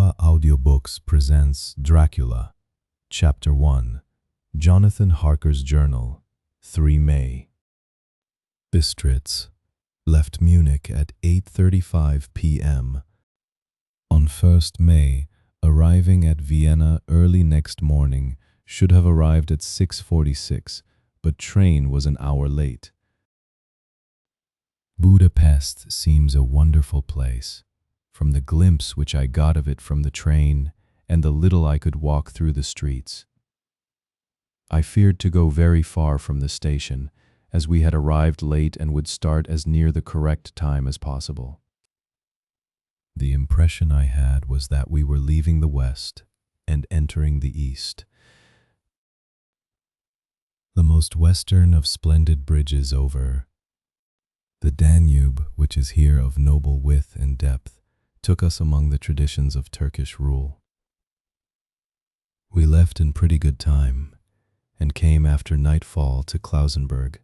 Aura Audiobooks presents Dracula, Chapter 1, Jonathan Harker's Journal, 3 May. Bistritz left Munich at 8:35 p.m. On 1st May, arriving at Vienna early next morning, should have arrived at 6:46, but train was an hour late. Budapest seems a wonderful place. From the glimpse which I got of it from the train, and the little I could walk through the streets. I feared to go very far from the station, as we had arrived late and would start as near the correct time as possible. The impression I had was that we were leaving the west and entering the east. The most western of splendid bridges over. The Danube, which is here of noble width and depth, took us among the traditions of Turkish rule. We left in pretty good time, and came after nightfall to Klausenberg.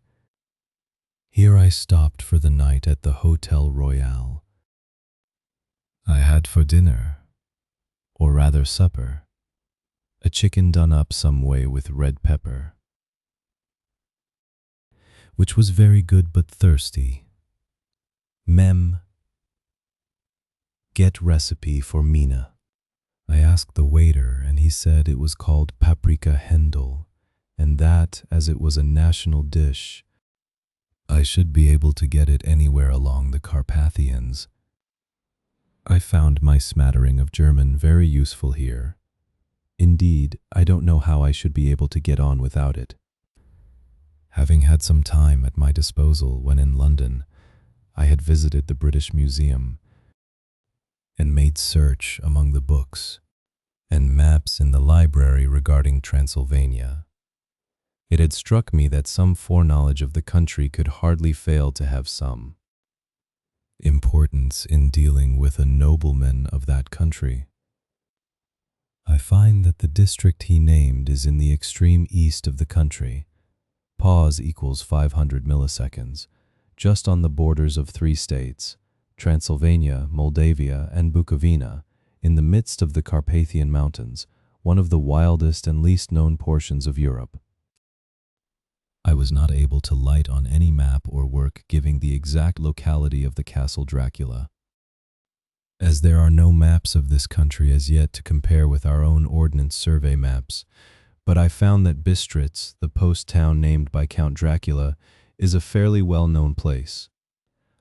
Here I stopped for the night at the Hotel Royal. I had for dinner, or rather supper, a chicken done up some way with red pepper, which was very good but thirsty. Mem. Get recipe for Mina. I asked the waiter, and he said it was called paprika Hendel, and that, as it was a national dish, I should be able to get it anywhere along the Carpathians. I found my smattering of German very useful here. Indeed, I don't know how I should be able to get on without it. Having had some time at my disposal when in London, I had visited the British Museum, and made search among the books and maps in the library regarding Transylvania. It had struck me that some foreknowledge of the country could hardly fail to have some importance in dealing with a nobleman of that country. I find that the district he named is in the extreme east of the country. Pause equals 500 milliseconds, just on the borders of 3 states, Transylvania, Moldavia, and Bukovina, in the midst of the Carpathian Mountains, one of the wildest and least known portions of Europe. I was not able to light on any map or work giving the exact locality of the Castle Dracula, as there are no maps of this country as yet to compare with our own Ordnance Survey maps, but I found that Bistritz, the post town named by Count Dracula, is a fairly well-known place.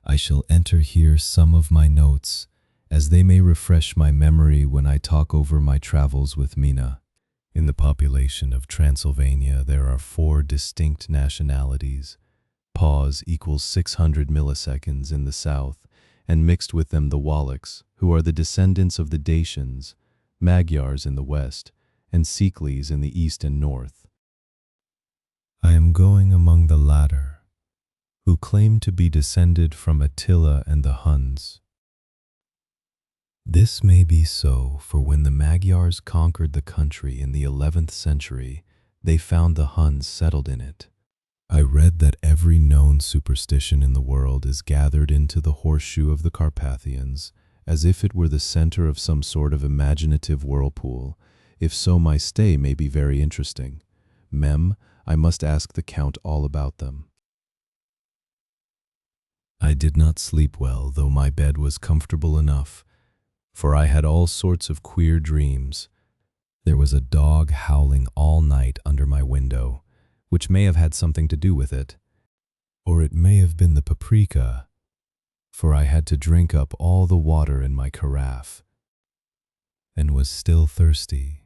I shall enter here some of my notes, as they may refresh my memory when I talk over my travels with Mina. In the population of Transylvania, there are 4 distinct nationalities. Pause equals 600 milliseconds in the south, and mixed with them the Wallachs, who are the descendants of the Dacians, Magyars in the west, and Siklis in the east and north. I am going among the latter, who claim to be descended from Attila and the Huns. This may be so, for when the Magyars conquered the country in the 11th century, they found the Huns settled in it. I read that every known superstition in the world is gathered into the horseshoe of the Carpathians, as if it were the center of some sort of imaginative whirlpool. If so, my stay may be very interesting. Mem, I must ask the Count all about them. I did not sleep well, though my bed was comfortable enough, for I had all sorts of queer dreams. There was a dog howling all night under my window, which may have had something to do with it, or it may have been the paprika, for I had to drink up all the water in my carafe, and was still thirsty.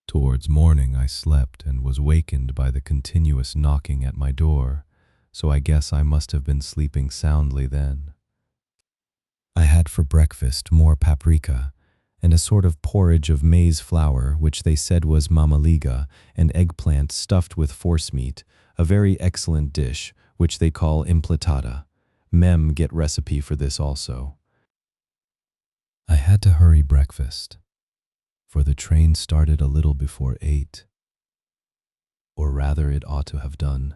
Towards morning I slept and was wakened by the continuous knocking at my door, so I guess I must have been sleeping soundly then. I had for breakfast more paprika and a sort of porridge of maize flour, which they said was mamaliga, and eggplant stuffed with forcemeat, a very excellent dish, which they call impletata. Mem, get recipe for this also. I had to hurry breakfast, for the train started a little before 8, or rather it ought to have done.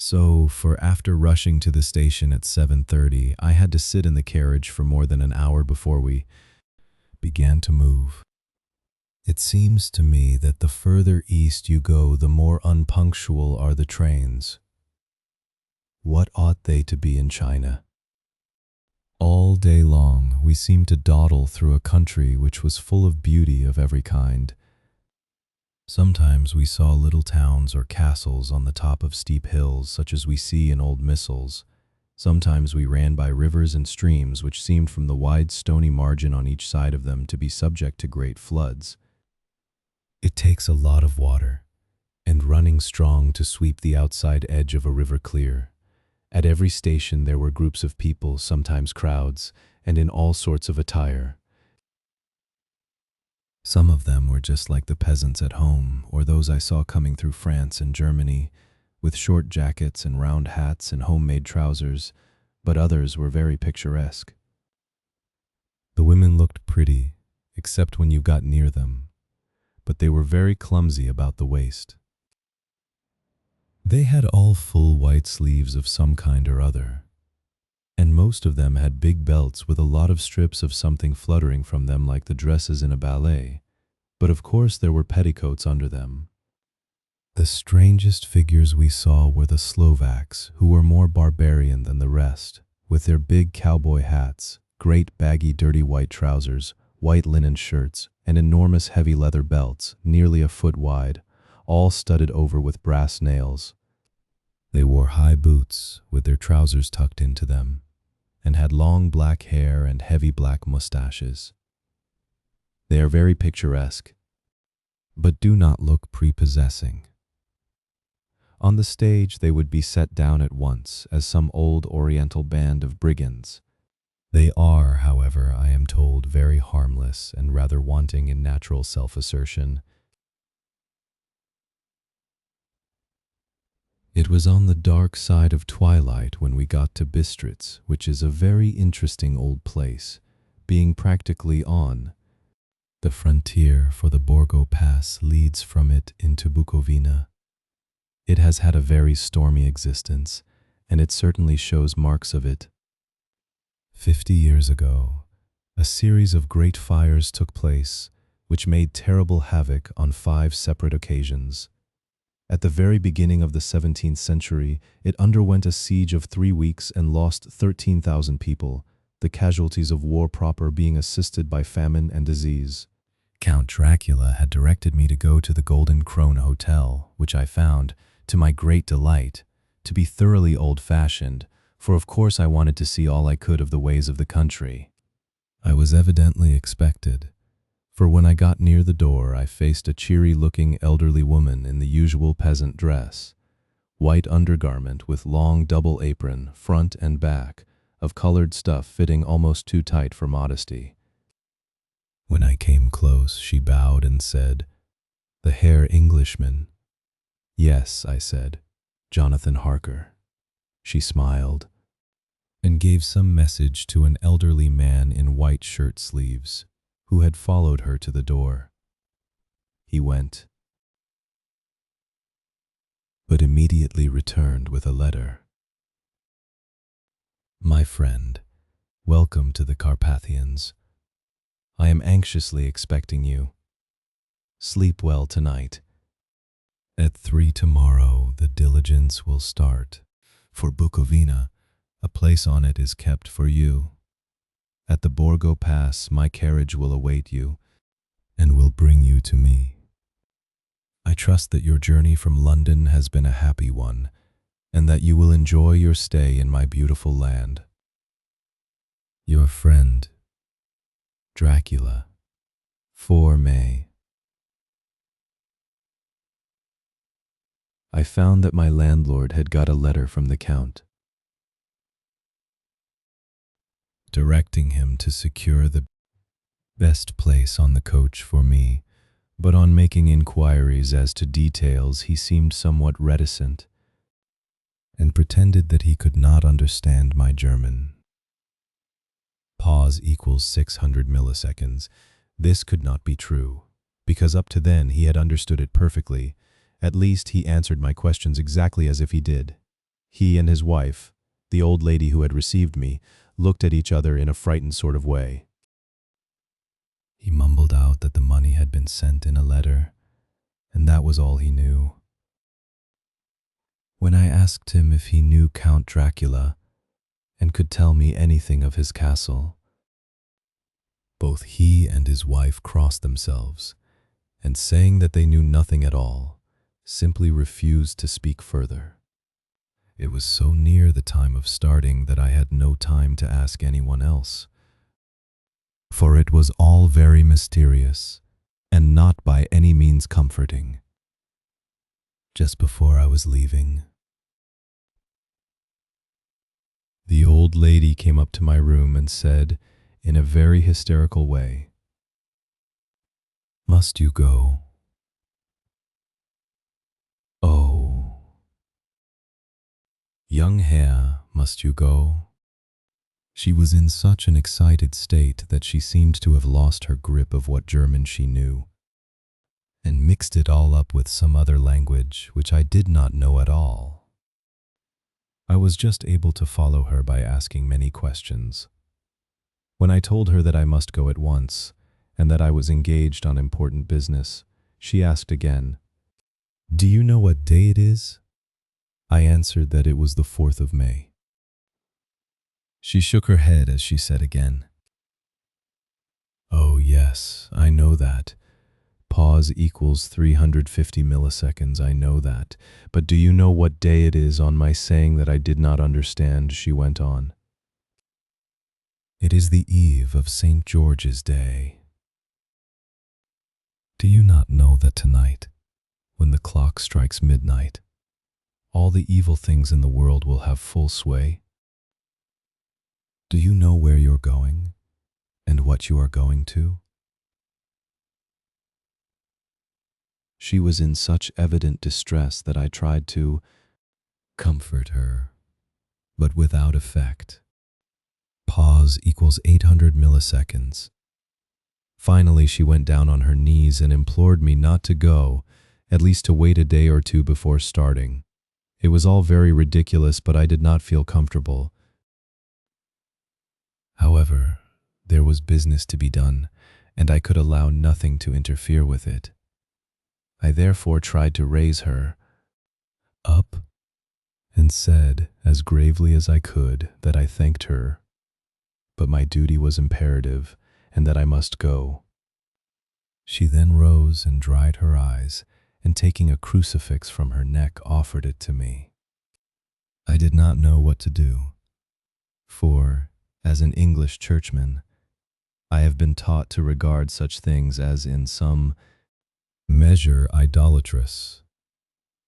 So, for after rushing to the station at 7:30, I had to sit in the carriage for more than an hour before we began to move. It seems to me that the further east you go, the more unpunctual are the trains. What ought they to be in China? All day long we seemed to dawdle through a country which was full of beauty of every kind. Sometimes we saw little towns or castles on the top of steep hills, such as we see in old missals. Sometimes we ran by rivers and streams which seemed from the wide stony margin on each side of them to be subject to great floods. It takes a lot of water, and running strong to sweep the outside edge of a river clear. At every station there were groups of people, sometimes crowds, and in all sorts of attire. Some of them were just like the peasants at home, or those I saw coming through France and Germany, with short jackets and round hats and homemade trousers, but others were very picturesque. The women looked pretty, except when you got near them, but they were very clumsy about the waist. They had all full white sleeves of some kind or other, and most of them had big belts with a lot of strips of something fluttering from them like the dresses in a ballet, but of course there were petticoats under them. The strangest figures we saw were the Slovaks, who were more barbarian than the rest, with their big cowboy hats, great baggy dirty white trousers, white linen shirts, and enormous heavy leather belts, nearly a foot wide, all studded over with brass nails. They wore high boots with their trousers tucked into them, and had long black hair and heavy black mustaches. They are very picturesque, but do not look prepossessing. On the stage they would be set down at once as some old oriental band of brigands. They are, however, I am told, very harmless and rather wanting in natural self-assertion. It was on the dark side of twilight when we got to Bistritz, which is a very interesting old place, being practically on the frontier, for the Borgo Pass leads from it into Bukovina. It has had a very stormy existence, and it certainly shows marks of it. 50 years ago, a series of great fires took place, which made terrible havoc on 5 separate occasions. At the very beginning of the 17th century, it underwent a siege of 3 weeks and lost 13,000 people, the casualties of war proper being assisted by famine and disease. Count Dracula had directed me to go to the Golden Krone Hotel, which I found, to my great delight, to be thoroughly old-fashioned, for of course I wanted to see all I could of the ways of the country. I was evidently expected, for when I got near the door I faced a cheery-looking elderly woman in the usual peasant dress, white undergarment with long double apron, front and back, of colored stuff fitting almost too tight for modesty. When I came close, she bowed and said, "The Herr Englishman." "Yes," I said, "Jonathan Harker." She smiled and gave some message to an elderly man in white shirt sleeves, who had followed her to the door. He went, but immediately returned with a letter. "My friend, welcome to the Carpathians. I am anxiously expecting you. Sleep well tonight. At 3 tomorrow the diligence will start for Bukovina. A place on it is kept for you. At the Borgo Pass my carriage will await you and will bring you to me. I trust that your journey from London has been a happy one, and that you will enjoy your stay in my beautiful land. Your friend, Dracula, 4 May. I found that my landlord had got a letter from the Count, directing him to secure the best place on the coach for me, but on making inquiries as to details he seemed somewhat reticent and pretended that he could not understand my German. Pause equals 600 milliseconds. This could not be true, because up to then he had understood it perfectly. At least he answered my questions exactly as if he did. He and his wife, the old lady who had received me, looked at each other in a frightened sort of way. had been sent in a letter, and that was all he knew. When I asked him if he knew Count Dracula and could tell me anything of his castle, both he and his wife crossed themselves, and saying that they knew nothing at all, simply refused to speak further. It was so near the time of starting that I had no time to ask anyone else, for it was all very mysterious and not by any means comforting. Just before I was leaving, the old lady came up to my room and said, in a very hysterical way, "Must you go?" "Oh, young Herr, must you go?" She was in such an excited state that she seemed to have lost her grip of what German she knew, and mixed it all up with some other language which I did not know at all. I was just able to follow her by asking many questions. When I told her that I must go at once, and that I was engaged on important business, she asked again, "Do you know what day it is?" I answered that it was the 4th of May. She shook her head as she said again, "Oh yes, I know that. Pause equals 350 milliseconds, I know that. But do you know what day it is?" On my saying that I did not understand, she went on, "It is the eve of St. George's Day. Do you not know that tonight, when the clock strikes midnight, all the evil things in the world will have full sway? Do you know where you're going and what you are going to?" She was in such evident distress that I tried to comfort her, but without effect. Pause equals 800 milliseconds. Finally, she went down on her knees and implored me not to go, at least to wait a day or two before starting. It was all very ridiculous, but I did not feel comfortable. However, there was business to be done, and I could allow nothing to interfere with it. I therefore tried to raise her up and said, as gravely as I could, that I thanked her, but my duty was imperative and that I must go. She then rose and dried her eyes, and taking a crucifix from her neck, offered it to me. I did not know what to do, for, as an English churchman, I have been taught to regard such things as in some measure idolatrous,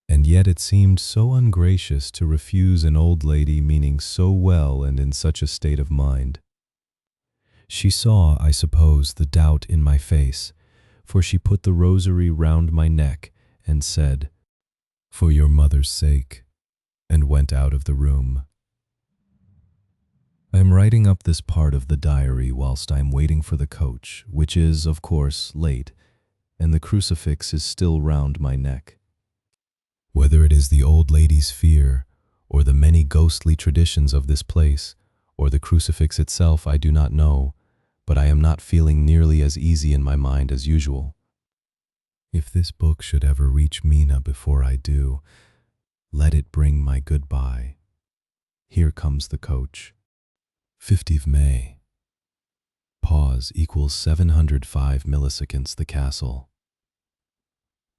and yet it seemed so ungracious to refuse an old lady meaning so well and in such a state of mind. She saw, I suppose, the doubt in my face, for she put the rosary round my neck and said, "For your mother's sake," and went out of the room. I am writing up this part of the diary whilst I am waiting for the coach, which is, of course, late, and the crucifix is still round my neck. Whether it is the old lady's fear, or the many ghostly traditions of this place, or the crucifix itself, I do not know, but I am not feeling nearly as easy in my mind as usual. If this book should ever reach Mina before I do, let it bring my goodbye. Here comes the coach. 50th May. Pause equals 705 milliseconds. The castle.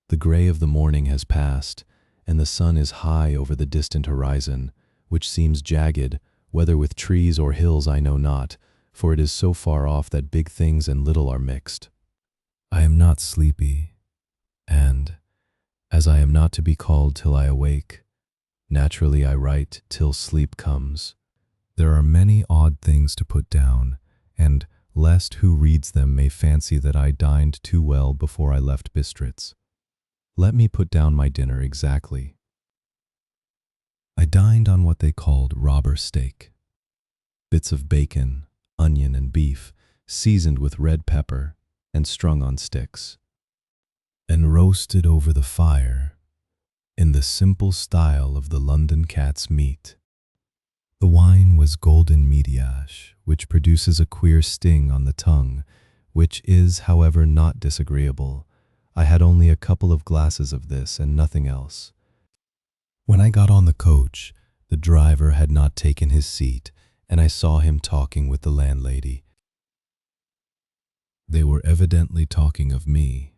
The gray of the morning has passed, and the sun is high over the distant horizon, which seems jagged, whether with trees or hills I know not, for it is so far off that big things and little are mixed. I am not sleepy, and, as I am not to be called till I awake, naturally I write till sleep comes. There are many odd things to put down, and lest who reads them may fancy that I dined too well before I left Bistritz, let me put down my dinner exactly. I dined on what they called robber steak, bits of bacon, onion, and beef, seasoned with red pepper and strung on sticks, and roasted over the fire in the simple style of the London cat's meat. The wine was golden mediash, which produces a queer sting on the tongue which is, however, not disagreeable. I had only a couple of glasses of this and nothing else. When I got on the coach, the driver had not taken his seat, and I saw him talking with the landlady. They were evidently talking of me,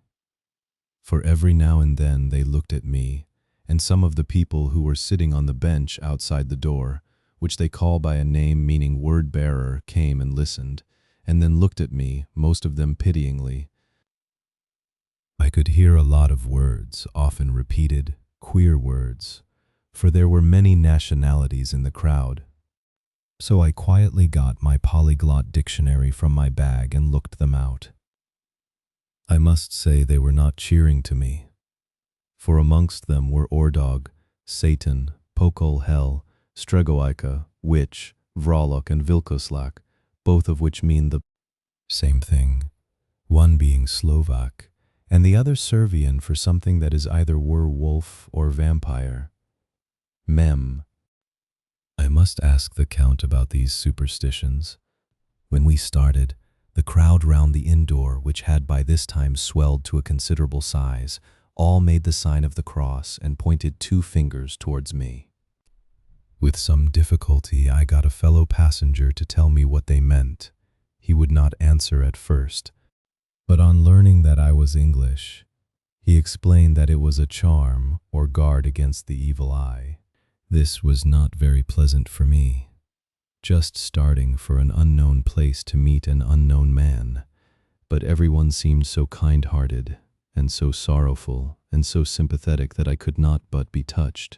for every now and then they looked at me, and some of the people who were sitting on the bench outside the door, which they call by a name meaning word-bearer, came and listened, and then looked at me, most of them pityingly. I could hear a lot of words, often repeated, queer words, for there were many nationalities in the crowd. So I quietly got my polyglot dictionary from my bag and looked them out. I must say they were not cheering to me, for amongst them were Ordog, Satan, Pokol Hell, Stregoica, Witch, Vrolok, and Vilkoslak, both of which mean the same thing, one being Slovak, and the other Servian for something that is either werewolf or vampire. Mem. I must ask the Count about these superstitions. When we started, the crowd round the inn door, which had by this time swelled to a considerable size, all made the sign of the cross and pointed 2 fingers towards me. With some difficulty, I got a fellow passenger to tell me what they meant. He would not answer at first, but on learning that I was English, he explained that it was a charm or guard against the evil eye. This was not very pleasant for me, just starting for an unknown place to meet an unknown man, but everyone seemed so kind-hearted and so sorrowful and so sympathetic that I could not but be touched.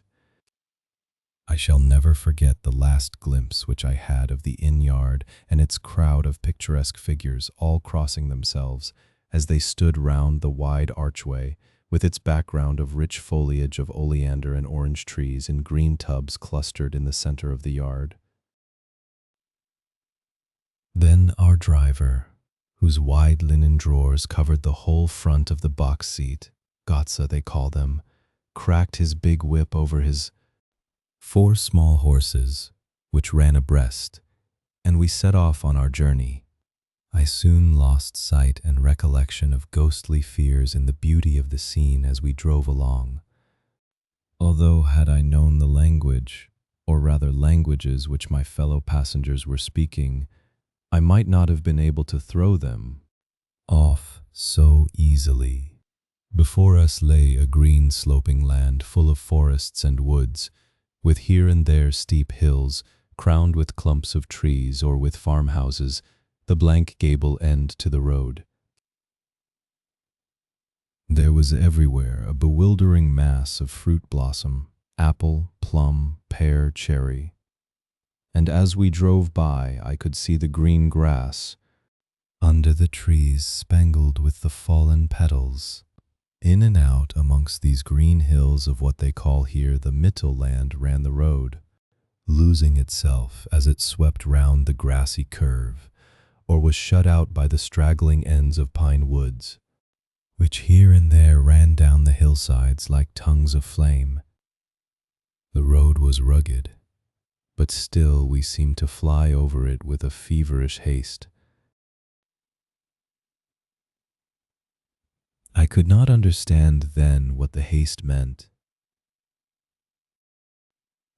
I shall never forget the last glimpse which I had of the inn yard and its crowd of picturesque figures all crossing themselves as they stood round the wide archway, with its background of rich foliage of oleander and orange trees in green tubs clustered in the center of the yard. Then our driver, whose wide linen drawers covered the whole front of the box seat, Gotza they call them, cracked his big whip over his 4 small horses, which ran abreast, and we set off on our journey. I soon lost sight and recollection of ghostly fears in the beauty of the scene as we drove along. Although had I known the language, or rather languages which my fellow passengers were speaking, I might not have been able to throw them off so easily. Before us lay a green sloping land full of forests and woods, with here and there steep hills, crowned with clumps of trees or with farmhouses, the blank gable end to the road. There was everywhere a bewildering mass of fruit blossom, apple, plum, pear, cherry. And as we drove by, I could see the green grass under the trees spangled with the fallen petals. In and out amongst these green hills of what they call here the Mittelland ran the road, losing itself as it swept round the grassy curve, or was shut out by the straggling ends of pine woods, which here and there ran down the hillsides like tongues of flame. The road was rugged, but still we seemed to fly over it with a feverish haste. I could not understand then what the haste meant,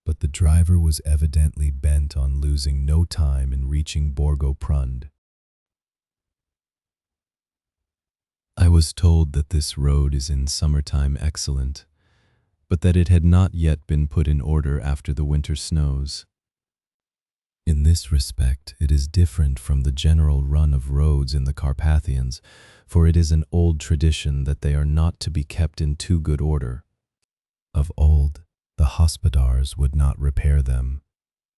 but the driver was evidently bent on losing no time in reaching Borgo Pass. I was told that this road is in summertime excellent, but that it had not yet been put in order after the winter snows. In this respect, it is different from the general run of roads in the Carpathians, for it is an old tradition that they are not to be kept in too good order. Of old, the hospodars would not repair them,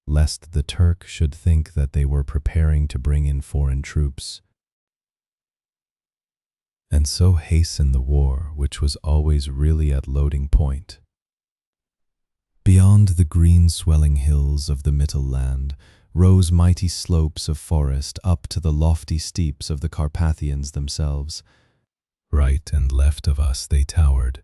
lest the Turk should think that they were preparing to bring in foreign troops, and so hasten the war, which was always really at loading point. Beyond the green swelling hills of the Mittelland rose mighty slopes of forest up to the lofty steeps of the Carpathians themselves. Right and left of us they towered,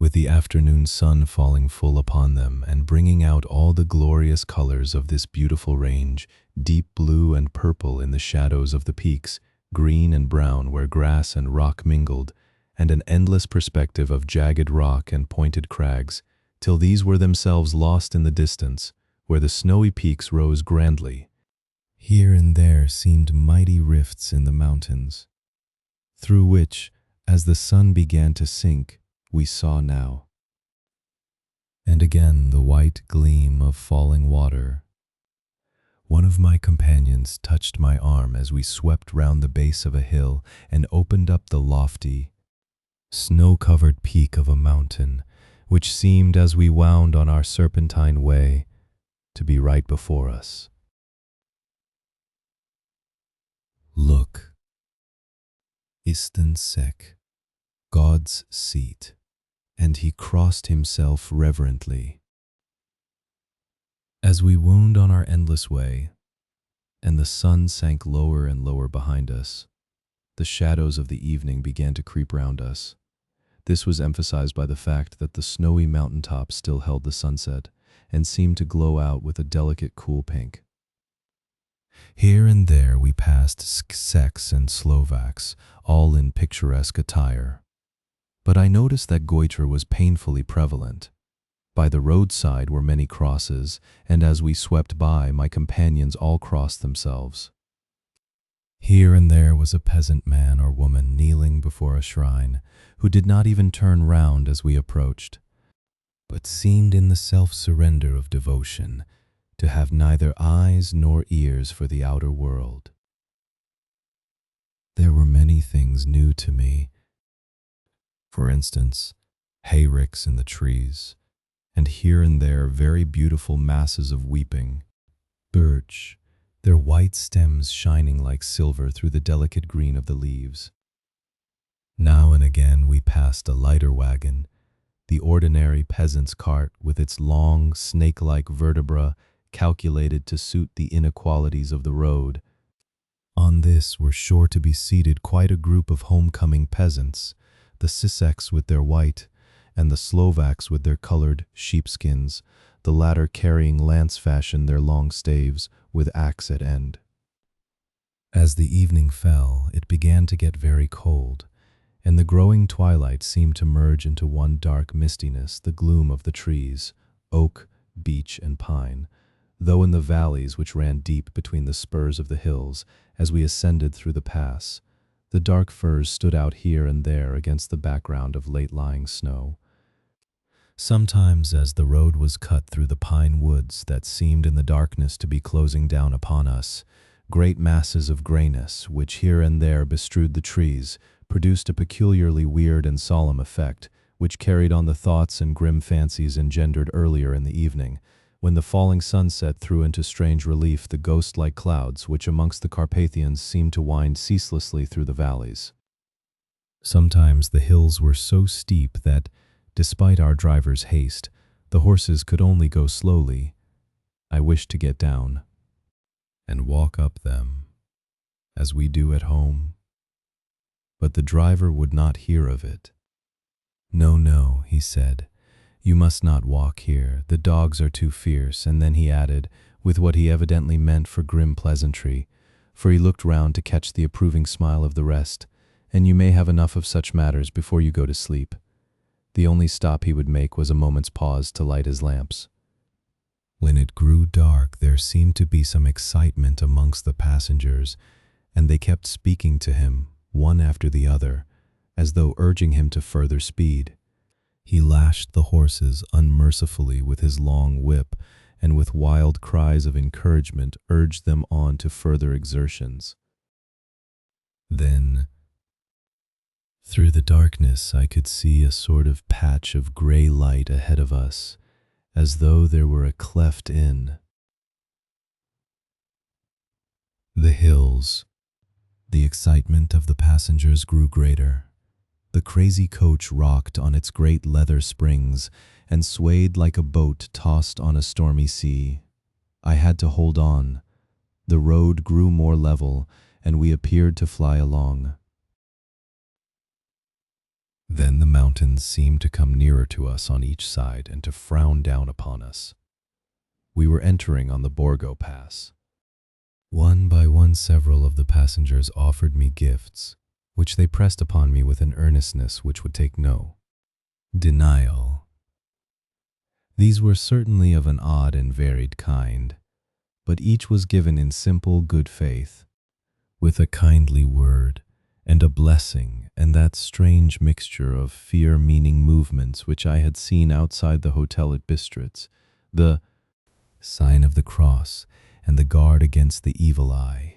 with the afternoon sun falling full upon them and bringing out all the glorious colors of this beautiful range, deep blue and purple in the shadows of the peaks, green and brown where grass and rock mingled, and an endless perspective of jagged rock and pointed crags, till these were themselves lost in the distance, where the snowy peaks rose grandly. Here and there seemed mighty rifts in the mountains, through which, as the sun began to sink, we saw now. And again the white gleam of falling water. One of my companions touched my arm as we swept round the base of a hill and opened up the lofty, snow-covered peak of a mountain, which seemed, as we wound on our serpentine way, to be right before us. Look, Isten Sek, God's seat, and he crossed himself reverently. As we wound on our endless way, and the sun sank lower and lower behind us, the shadows of the evening began to creep round us. This was emphasized by the fact that the snowy mountaintops still held the sunset and seemed to glow out with a delicate cool pink. Here and there we passed Czechs and Slovaks, all in picturesque attire. But I noticed that goiter was painfully prevalent. By the roadside were many crosses, and as we swept by, my companions all crossed themselves. Here and there was a peasant man or woman kneeling before a shrine, who did not even turn round as we approached, but seemed in the self-surrender of devotion to have neither eyes nor ears for the outer world. There were many things new to me. For instance, hayricks in the trees, and here and there very beautiful masses of weeping birch, their white stems shining like silver through the delicate green of the leaves. Now and again we passed a lighter wagon, the ordinary peasant's cart with its long, snake-like vertebra calculated to suit the inequalities of the road. On this were sure to be seated quite a group of homecoming peasants, the Czechs with their white, and the Slovaks with their colored sheepskins, the latter carrying lance-fashion their long staves with axe at end. As the evening fell, it began to get very cold, and the growing twilight seemed to merge into one dark mistiness the gloom of the trees, oak, beech, and pine, though in the valleys which ran deep between the spurs of the hills as we ascended through the pass, the dark firs stood out here and there against the background of late-lying snow. Sometimes, as the road was cut through the pine woods that seemed in the darkness to be closing down upon us, great masses of grayness, which here and there bestrewed the trees, produced a peculiarly weird and solemn effect, which carried on the thoughts and grim fancies engendered earlier in the evening, when the falling sunset threw into strange relief the ghost-like clouds which amongst the Carpathians seemed to wind ceaselessly through the valleys. Sometimes the hills were so steep that, despite our driver's haste, the horses could only go slowly. I wished to get down and walk up them, as we do at home. But the driver would not hear of it. "No, no," he said, "you must not walk here. The dogs are too fierce." And then he added, with what he evidently meant for grim pleasantry, for he looked round to catch the approving smile of the rest, "And you may have enough of such matters before you go to sleep." The only stop he would make was a moment's pause to light his lamps. When it grew dark, there seemed to be some excitement amongst the passengers, and they kept speaking to him, one after the other, as though urging him to further speed. He lashed the horses unmercifully with his long whip, and with wild cries of encouragement urged them on to further exertions. Then, through the darkness, I could see a sort of patch of gray light ahead of us, as though there were a cleft in the hills. The excitement of the passengers grew greater. The crazy coach rocked on its great leather springs and swayed like a boat tossed on a stormy sea. I had to hold on. The road grew more level, and we appeared to fly along. Then the mountains seemed to come nearer to us on each side and to frown down upon us. We were entering on the Borgo Pass. One by one, several of the passengers offered me gifts, which they pressed upon me with an earnestness which would take no denial. These were certainly of an odd and varied kind, but each was given in simple good faith, with a kindly word and a blessing and that strange mixture of fear-meaning movements which I had seen outside the hotel at Bistritz, the sign of the cross and the guard against the evil eye.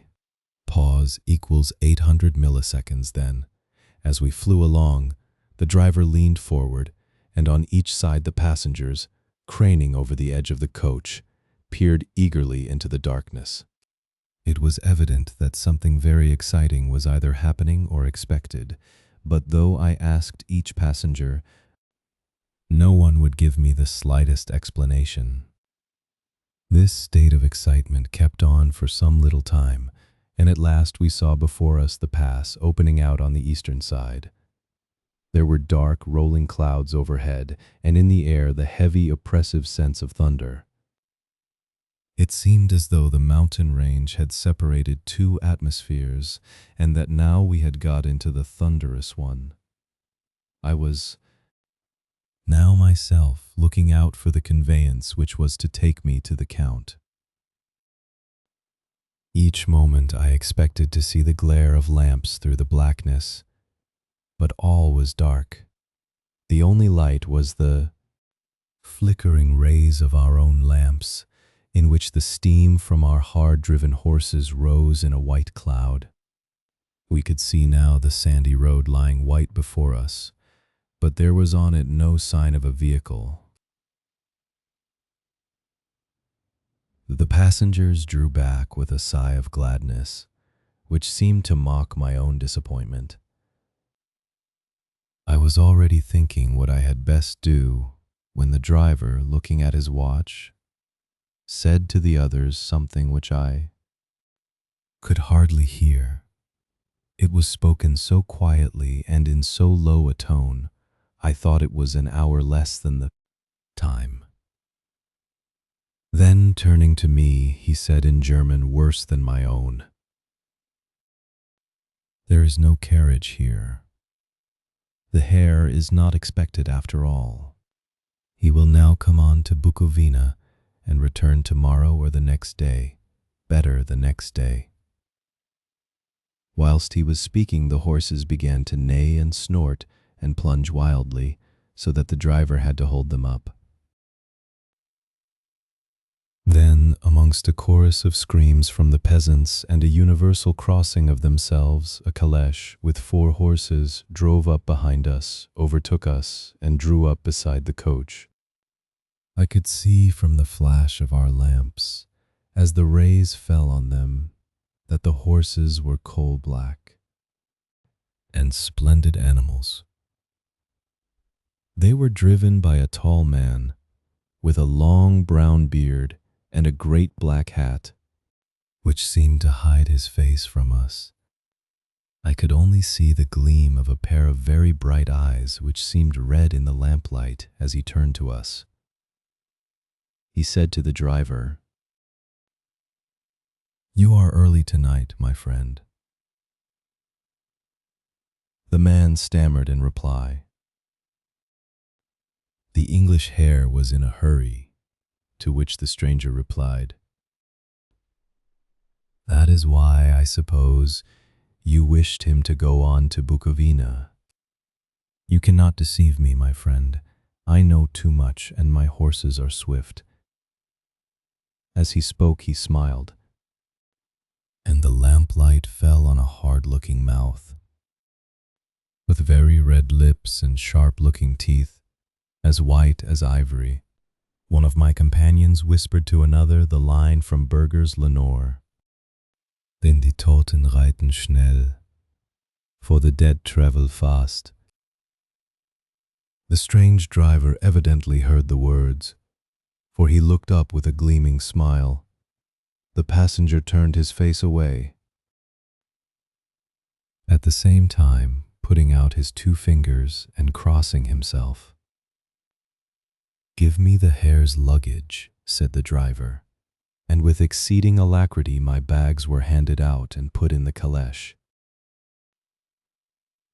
Pause equals 800 milliseconds then. As we flew along, the driver leaned forward, and on each side the passengers, craning over the edge of the coach, peered eagerly into the darkness. It was evident that something very exciting was either happening or expected, but though I asked each passenger, no one would give me the slightest explanation. This state of excitement kept on for some little time, and at last we saw before us the pass opening out on the eastern side. There were dark, rolling clouds overhead, and in the air the heavy, oppressive sense of thunder. It seemed as though the mountain range had separated two atmospheres, and that now we had got into the thunderous one. I was now myself looking out for the conveyance which was to take me to the Count. Each moment I expected to see the glare of lamps through the blackness, but all was dark. The only light was the flickering rays of our own lamps, in which the steam from our hard-driven horses rose in a white cloud. We could see now the sandy road lying white before us, but there was on it no sign of a vehicle. The passengers drew back with a sigh of gladness, which seemed to mock my own disappointment. I was already thinking what I had best do when the driver, looking at his watch, said to the others something which I could hardly hear. It was spoken so quietly and in so low a tone, I thought it was an hour less than the time. Then, turning to me, he said in German worse than my own, "There is no carriage here. The Herr is not expected after all. He will now come on to Bukovina and return tomorrow or the next day, better the next day." Whilst he was speaking, the horses began to neigh and snort and plunge wildly, so that the driver had to hold them up. Then, amongst a chorus of screams from the peasants and a universal crossing of themselves, a caleche with 4 horses drove up behind us, overtook us, and drew up beside the coach. I could see from the flash of our lamps, as the rays fell on them, that the horses were coal-black and splendid animals. They were driven by a tall man, with a long brown beard and a great black hat, which seemed to hide his face from us. I could only see the gleam of a pair of very bright eyes which seemed red in the lamplight as he turned to us. He said to the driver, "You are early tonight, my friend." The man stammered in reply. The English Herr was in a hurry, to which the stranger replied, "That is why, I suppose, you wished him to go on to Bukovina. You cannot deceive me, my friend. I know too much, and my horses are swift." As he spoke, he smiled, and the lamplight fell on a hard-looking mouth, with very red lips and sharp-looking teeth, as white as ivory. One of my companions whispered to another the line from Burger's Lenore, "Denn die Toten reiten schnell, for the dead travel fast." The strange driver evidently heard the words, for he looked up with a gleaming smile. The passenger turned his face away, at the same time putting out his 2 fingers and crossing himself. "Give me the Herr's luggage," said the driver, and with exceeding alacrity my bags were handed out and put in the caleche.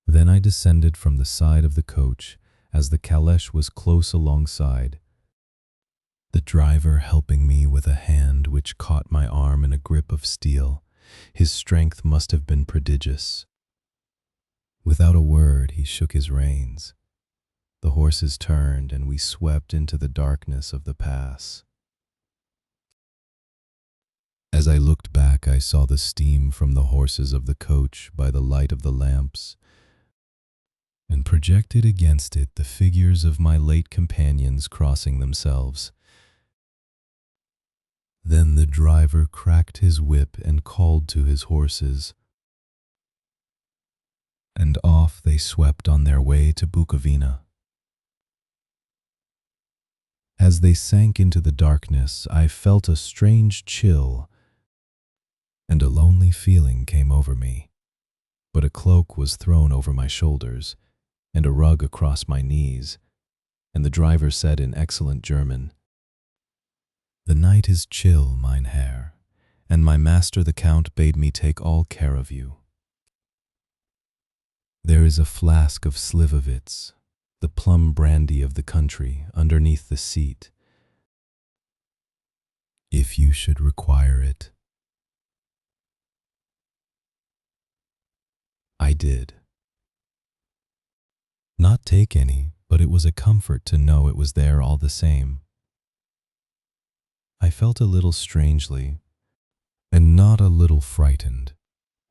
Then I descended from the side of the coach as the caleche was close alongside, the driver helping me with a hand which caught my arm in a grip of steel. His strength must have been prodigious. Without a word, he shook his reins. The horses turned and we swept into the darkness of the pass. As I looked back, I saw the steam from the horses of the coach by the light of the lamps, and projected against it the figures of my late companions crossing themselves. Then the driver cracked his whip and called to his horses, and off they swept on their way to Bukovina. As they sank into the darkness, I felt a strange chill, and a lonely feeling came over me. But a cloak was thrown over my shoulders, and a rug across my knees, and the driver said in excellent German, "The night is chill, mein Herr, and my master the Count bade me take all care of you. There is a flask of Slivovitz, the plum brandy of the country, underneath the seat, if you should require it." I did. Not take any, but it was a comfort to know it was there all the same. I felt a little strangely, and not a little frightened.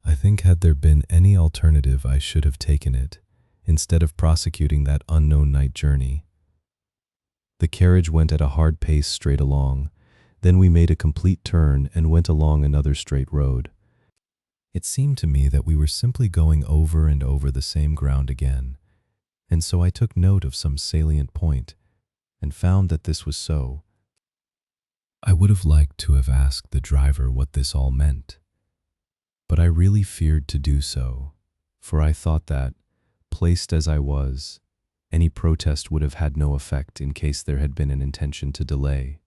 I think had there been any alternative I should have taken it, instead of prosecuting that unknown night journey. The carriage went at a hard pace straight along. Then we made a complete turn and went along another straight road. It seemed to me that we were simply going over and over the same ground again, and so I took note of some salient point, and found that this was so. I would have liked to have asked the driver what this all meant, but I really feared to do so, for I thought that, placed as I was, any protest would have had no effect in case there had been an intention to delay.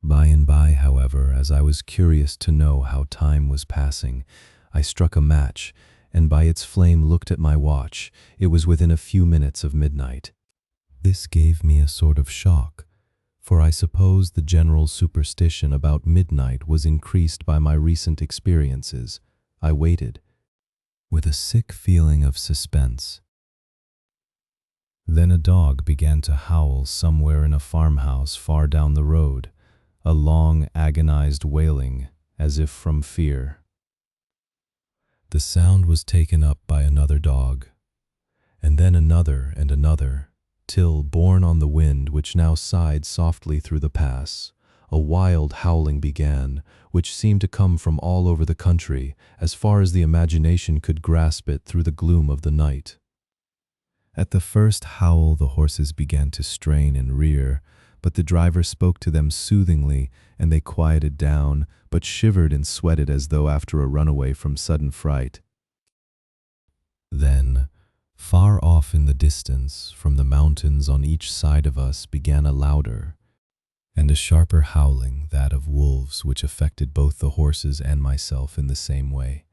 By and by, however, as I was curious to know how time was passing, I struck a match, and by its flame looked at my watch. It was within a few minutes of midnight. This gave me a sort of shock, for I suppose the general superstition about midnight was increased by my recent experiences. I waited, with a sick feeling of suspense. Then a dog began to howl somewhere in a farmhouse far down the road, a long, agonized wailing, as if from fear. The sound was taken up by another dog, and then another and another, till, borne on the wind which now sighed softly through the pass, a wild howling began, which seemed to come from all over the country, as far as the imagination could grasp it through the gloom of the night. At the first howl the horses began to strain and rear, but the driver spoke to them soothingly, and they quieted down, but shivered and sweated as though after a runaway from sudden fright. Then, far off in the distance, from the mountains on each side of us, began a louder and a sharper howling, that of wolves, which affected both the horses and myself in the same way,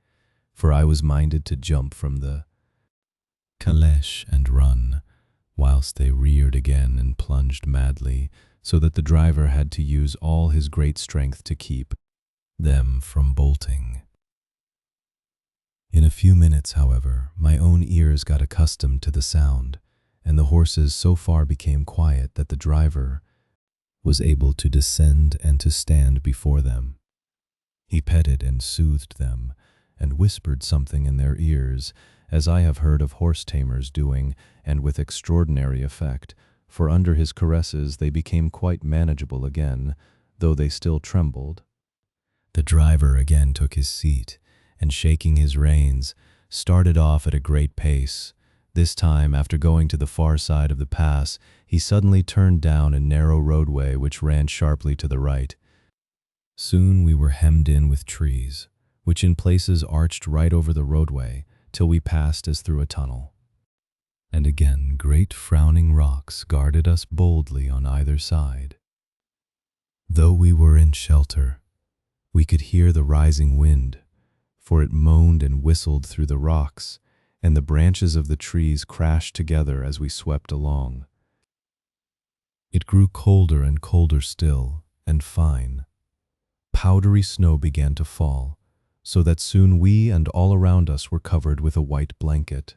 for I was minded to jump from the caleche and run, whilst they reared again and plunged madly, so that the driver had to use all his great strength to keep them from bolting. In a few minutes, however, my own ears got accustomed to the sound, and the horses so far became quiet that the driver was able to descend and to stand before them. He petted and soothed them, and whispered something in their ears, as I have heard of horse-tamers doing, and with extraordinary effect, for under his caresses they became quite manageable again, though they still trembled. The driver again took his seat, and shaking his reins, started off at a great pace. This time, after going to the far side of the pass, he suddenly turned down a narrow roadway which ran sharply to the right. Soon we were hemmed in with trees, which in places arched right over the roadway, till we passed as through a tunnel. And again great frowning rocks guarded us boldly on either side. Though we were in shelter, we could hear the rising wind, for it moaned and whistled through the rocks, and the branches of the trees crashed together as we swept along. It grew colder and colder still, and fine. Powdery snow began to fall, so that soon we and all around us were covered with a white blanket.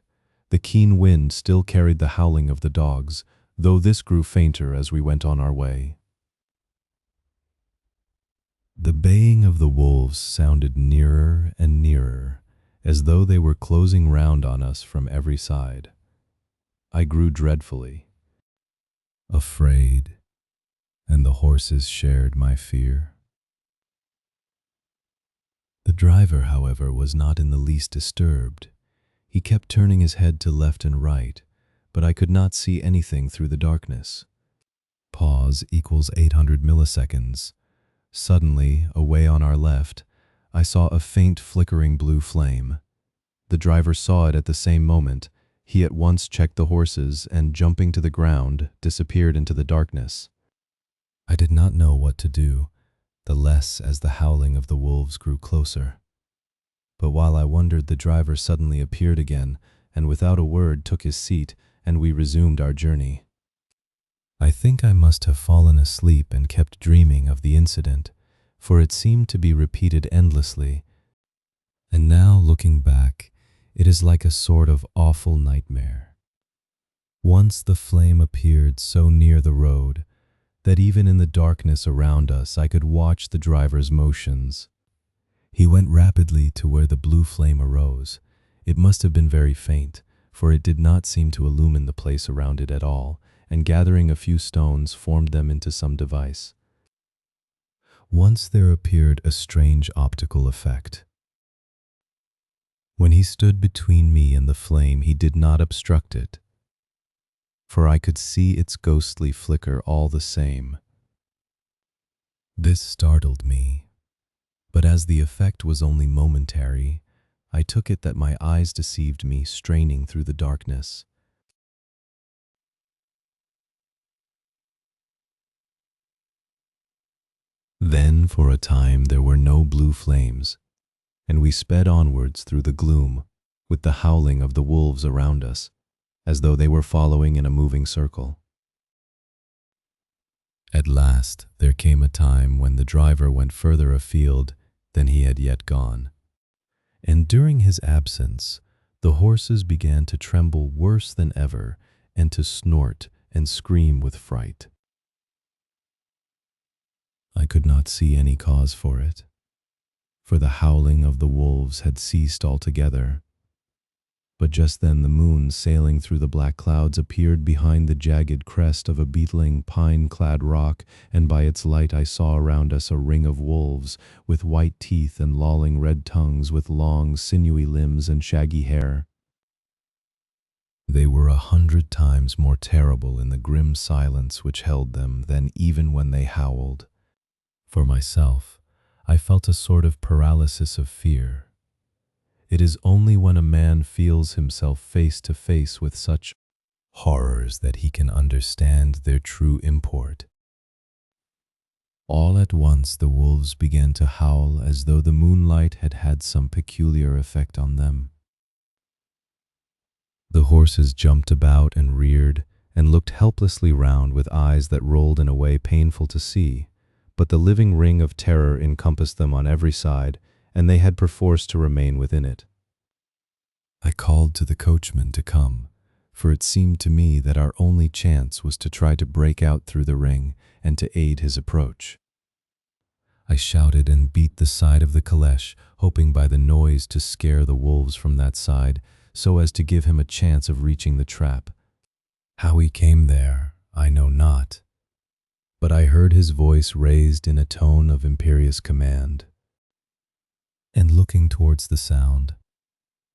The keen wind still carried the howling of the dogs, though this grew fainter as we went on our way. The baying of the wolves sounded nearer and nearer, as though they were closing round on us from every side. I grew dreadfully afraid, and the horses shared my fear. The driver, however, was not in the least disturbed. He kept turning his head to left and right, but I could not see anything through the darkness. Pause equals 800 milliseconds. Suddenly, away on our left, I saw a faint flickering blue flame. The driver saw it at the same moment. He at once checked the horses and, jumping to the ground, disappeared into the darkness. I did not know what to do, the less as the howling of the wolves grew closer. But while I wondered, the driver suddenly appeared again, and without a word took his seat, and we resumed our journey. I think I must have fallen asleep and kept dreaming of the incident, for it seemed to be repeated endlessly, and now, looking back, it is like a sort of awful nightmare. Once the flame appeared so near the road that even in the darkness around us I could watch the driver's motions. He went rapidly to where the blue flame arose. It must have been very faint, for it did not seem to illumine the place around it at all, and gathering a few stones formed them into some device. Once there appeared a strange optical effect. When he stood between me and the flame, he did not obstruct it, for I could see its ghostly flicker all the same. This startled me, but as the effect was only momentary, I took it that my eyes deceived me, straining through the darkness. Then for a time there were no blue flames, and we sped onwards through the gloom, with the howling of the wolves around us, as though they were following in a moving circle. At last there came a time when the driver went further afield than he had yet gone, and during his absence the horses began to tremble worse than ever and to snort and scream with fright. I could not see any cause for it, for the howling of the wolves had ceased altogether. But just then the moon, sailing through the black clouds, appeared behind the jagged crest of a beetling, pine-clad rock, and by its light I saw around us a ring of wolves, with white teeth and lolling red tongues, with long, sinewy limbs and shaggy hair. They were 100 times more terrible in the grim silence which held them than even when they howled. For myself, I felt a sort of paralysis of fear. It is only when a man feels himself face to face with such horrors that he can understand their true import. All at once the wolves began to howl as though the moonlight had had some peculiar effect on them. The horses jumped about and reared and looked helplessly round with eyes that rolled in a way painful to see, but the living ring of terror encompassed them on every side, and they had perforce to remain within it. I called to the coachman to come, for it seemed to me that our only chance was to try to break out through the ring and to aid his approach. I shouted and beat the side of the caleche, hoping by the noise to scare the wolves from that side, so as to give him a chance of reaching the trap. How he came there, I know not, but I heard his voice raised in a tone of imperious command, and looking towards the sound,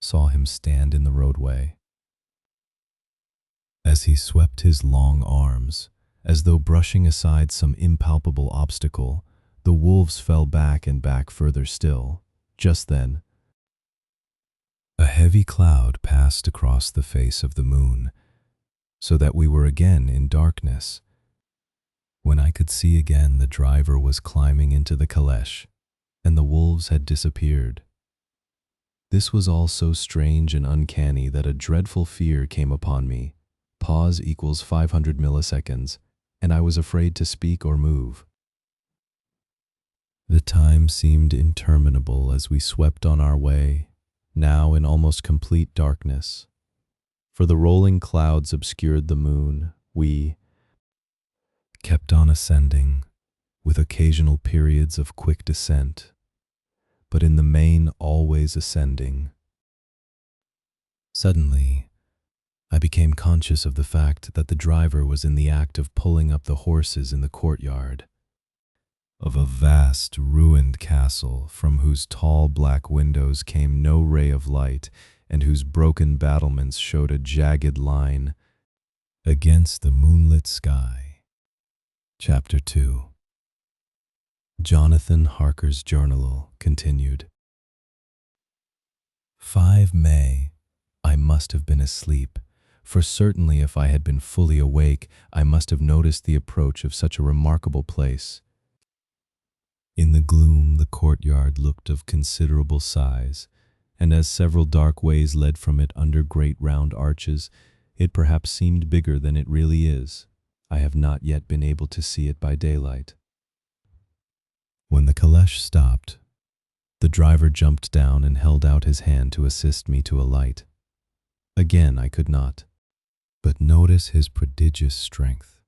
saw him stand in the roadway. As he swept his long arms, as though brushing aside some impalpable obstacle, the wolves fell back and back further still. Just then, a heavy cloud passed across the face of the moon, so that we were again in darkness. When I could see again, the driver was climbing into the caleche, and the wolves had disappeared. This was all so strange and uncanny that a dreadful fear came upon me. Pause equals 500 milliseconds, and I was afraid to speak or move. The time seemed interminable as we swept on our way, now in almost complete darkness. For the rolling clouds obscured the moon, we kept on ascending, with occasional periods of quick descent, but in the main always ascending. Suddenly, I became conscious of the fact that the driver was in the act of pulling up the horses in the courtyard of a vast, ruined castle from whose tall black windows came no ray of light and whose broken battlements showed a jagged line against the moonlit sky. Chapter 2. Jonathan Harker's journal continued. 5 May. I must have been asleep, for certainly if I had been fully awake, I must have noticed the approach of such a remarkable place. In the gloom, the courtyard looked of considerable size, and as several dark ways led from it under great round arches, it perhaps seemed bigger than it really is. I have not yet been able to see it by daylight. When the caleche stopped, the driver jumped down and held out his hand to assist me to alight. Again I could not, but notice his prodigious strength.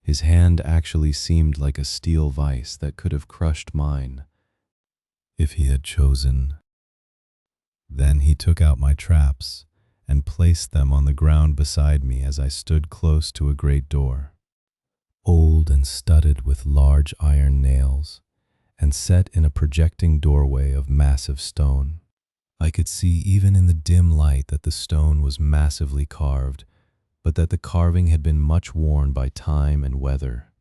His hand actually seemed like a steel vice that could have crushed mine, if he had chosen. Then he took out my traps and placed them on the ground beside me as I stood close to a great door, old and studded with large iron nails, and set in a projecting doorway of massive stone. I could see even in the dim light that the stone was massively carved, but that the carving had been much worn by time and weather.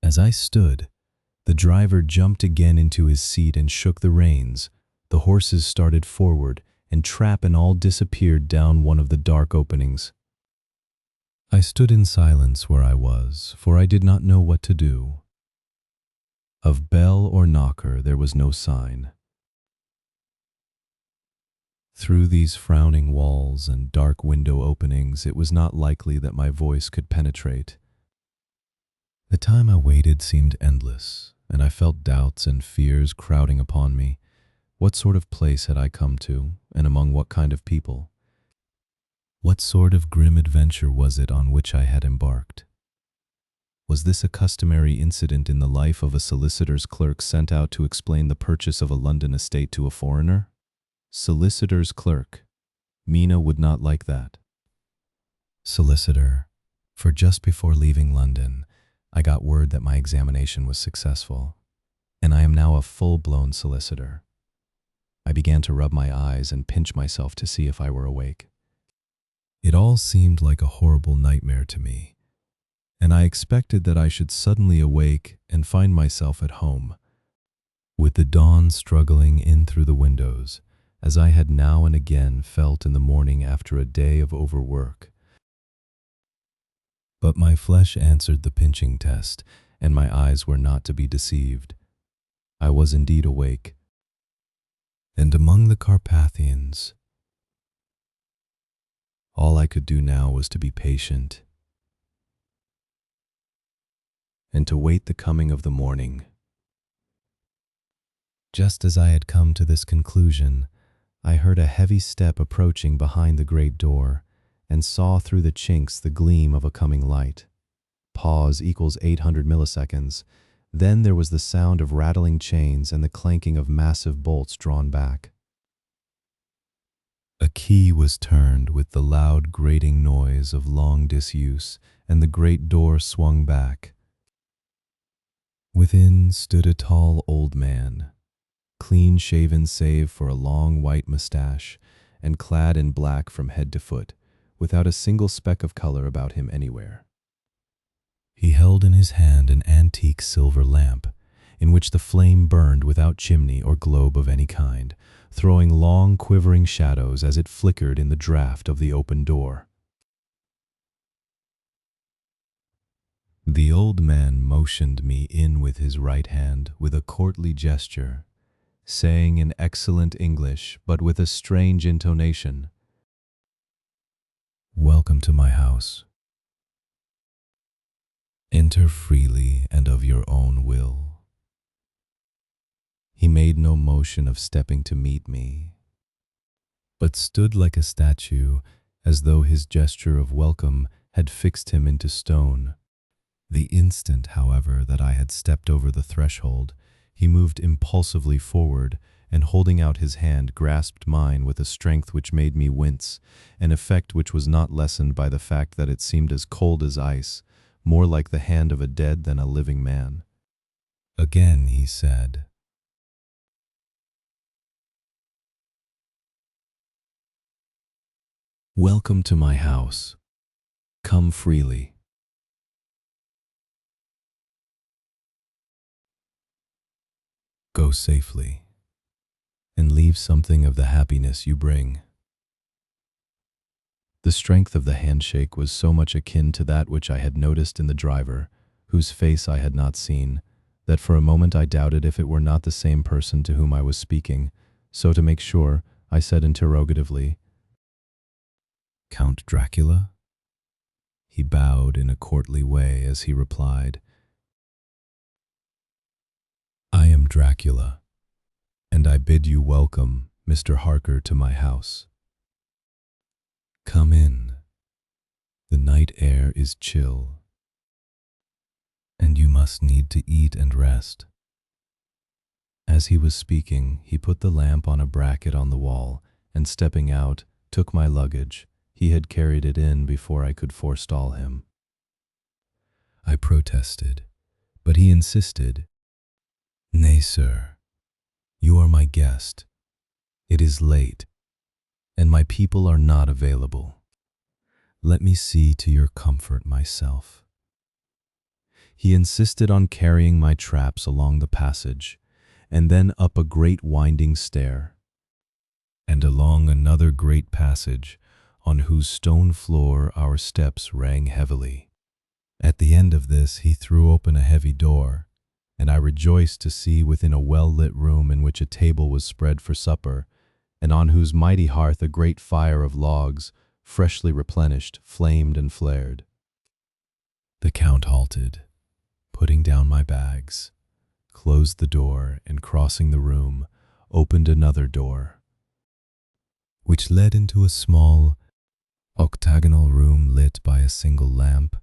As I stood, the driver jumped again into his seat and shook the reins. The horses started forward, and trap and all disappeared down one of the dark openings. I stood in silence where I was, for I did not know what to do. Of bell or knocker there was no sign. Through these frowning walls and dark window openings, it was not likely that my voice could penetrate. The time I waited seemed endless, and I felt doubts and fears crowding upon me. What sort of place had I come to, and among what kind of people? What sort of grim adventure was it on which I had embarked? Was this a customary incident in the life of a solicitor's clerk sent out to explain the purchase of a London estate to a foreigner? Solicitor's clerk. Mina would not like that. Solicitor. For just before leaving London, I got word that my examination was successful, and I am now a full-blown solicitor. I began to rub my eyes and pinch myself to see if I were awake. It all seemed like a horrible nightmare to me, and I expected that I should suddenly awake and find myself at home, with the dawn struggling in through the windows, as I had now and again felt in the morning after a day of overwork. But my flesh answered the pinching test, and my eyes were not to be deceived. I was indeed awake, and among the Carpathians. All I could do now was to be patient, and to wait the coming of the morning. Just as I had come to this conclusion, I heard a heavy step approaching behind the great door, and saw through the chinks the gleam of a coming light. Pause equals 800 milliseconds. Then there was the sound of rattling chains and the clanking of massive bolts drawn back. A key was turned with the loud grating noise of long disuse, and the great door swung back. Within stood a tall old man, clean-shaven save for a long white mustache, and clad in black from head to foot, without a single speck of color about him anywhere. He held in his hand an antique silver lamp, in which the flame burned without chimney or globe of any kind, throwing long quivering shadows as it flickered in the draught of the open door. The old man motioned me in with his right hand with a courtly gesture, saying in excellent English but with a strange intonation, "Welcome to my house. Enter freely and of your own will." He made no motion of stepping to meet me, but stood like a statue, as though his gesture of welcome had fixed him into stone. The instant, however, that I had stepped over the threshold, he moved impulsively forward, and holding out his hand, grasped mine with a strength which made me wince, an effect which was not lessened by the fact that it seemed as cold as ice, more like the hand of a dead than a living man. Again he said, "Welcome to my house. Come freely." Go safely, and leave something of the happiness you bring. The strength of the handshake was so much akin to that which I had noticed in the driver, whose face I had not seen, that for a moment I doubted if it were not the same person to whom I was speaking, so to make sure, I said interrogatively, "Count Dracula?" He bowed in a courtly way as he replied, "I am Dracula, and I bid you welcome, Mr. Harker, to my house. Come in. The night air is chill, and you must need to eat and rest." As he was speaking, he put the lamp on a bracket on the wall, and stepping out, took my luggage. He had carried it in before I could forestall him. I protested, but he insisted, "Nay, sir, you are my guest. It is late, and my people are not available. Let me see to your comfort myself." He insisted on carrying my traps along the passage, and then up a great winding stair, and along another great passage, on whose stone floor our steps rang heavily. At the end of this he threw open a heavy door, and I rejoiced to see within a well-lit room in which a table was spread for supper, and on whose mighty hearth a great fire of logs, freshly replenished, flamed and flared. The Count halted, putting down my bags, closed the door, and crossing the room, opened another door, which led into a small, octagonal room lit by a single lamp,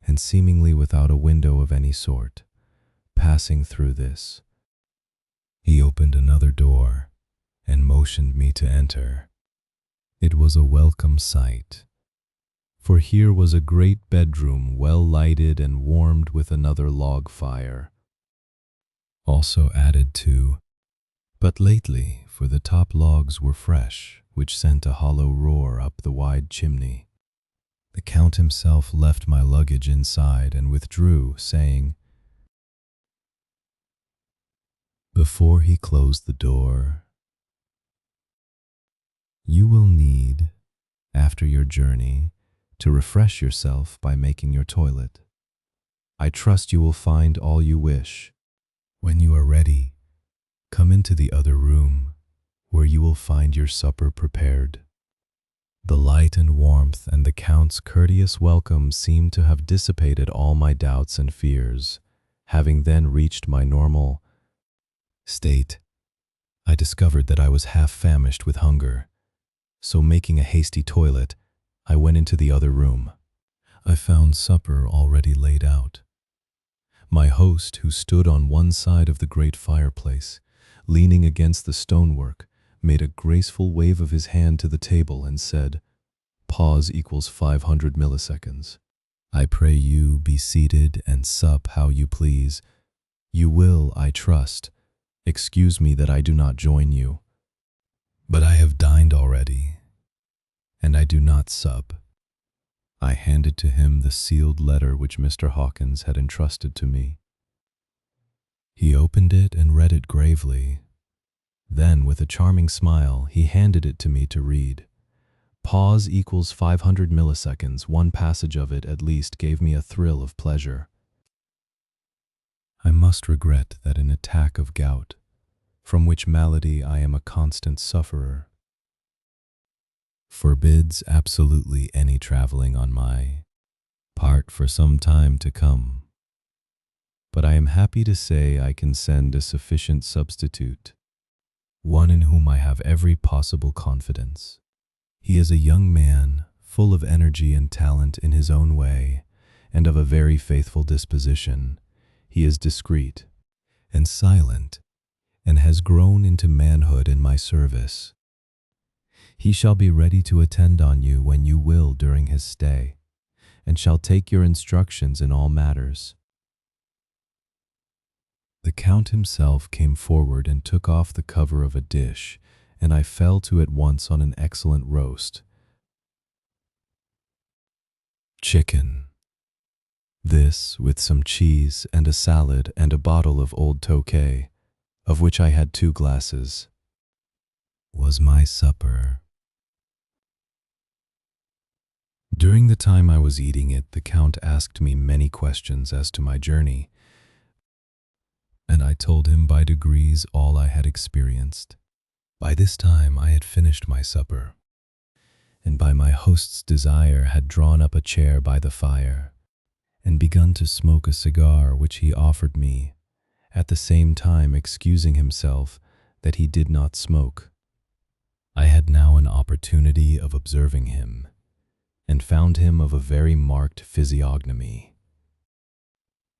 and seemingly without a window of any sort. Passing through this, he opened another door, and motioned me to enter. It was a welcome sight, for here was a great bedroom well lighted and warmed with another log fire, also added to, but lately, for the top logs were fresh, which sent a hollow roar up the wide chimney. The Count himself left my luggage inside and withdrew, saying, before he closed the door, "You will need, after your journey, to refresh yourself by making your toilet. I trust you will find all you wish. When you are ready, come into the other room, where you will find your supper prepared." The light and warmth and the Count's courteous welcome seemed to have dissipated all my doubts and fears. Having then reached my normal state, I discovered that I was half famished with hunger, so making a hasty toilet, I went into the other room. I found supper already laid out. My host, who stood on one side of the great fireplace, leaning against the stonework, made a graceful wave of his hand to the table and said, "Pause equals 500 milliseconds. I pray you be seated and sup how you please. You will, I trust, excuse me that I do not join you. But I have dined already, and I do not sup." I handed to him the sealed letter which Mr. Hawkins had entrusted to me. He opened it and read it gravely. Then, with a charming smile, he handed it to me to read. Pause equals 500 milliseconds. One passage of it, at least, gave me a thrill of pleasure. I must regret that an attack of gout, from which malady I am a constant sufferer, forbids absolutely any traveling on my part for some time to come. But I am happy to say I can send a sufficient substitute, one in whom I have every possible confidence. He is a young man, full of energy and talent in his own way, and of a very faithful disposition. He is discreet and silent, and has grown into manhood in my service. He shall be ready to attend on you when you will during his stay, and shall take your instructions in all matters. The Count himself came forward and took off the cover of a dish, and I fell to at once on an excellent roast chicken. This, with some cheese and a salad and a bottle of old Tokay, of which I had 2 glasses, was my supper. During the time I was eating it, the Count asked me many questions as to my journey, and I told him by degrees all I had experienced. By this time I had finished my supper, and by my host's desire had drawn up a chair by the fire, and begun to smoke a cigar which he offered me, at the same time excusing himself that he did not smoke. I had now an opportunity of observing him, and found him of a very marked physiognomy.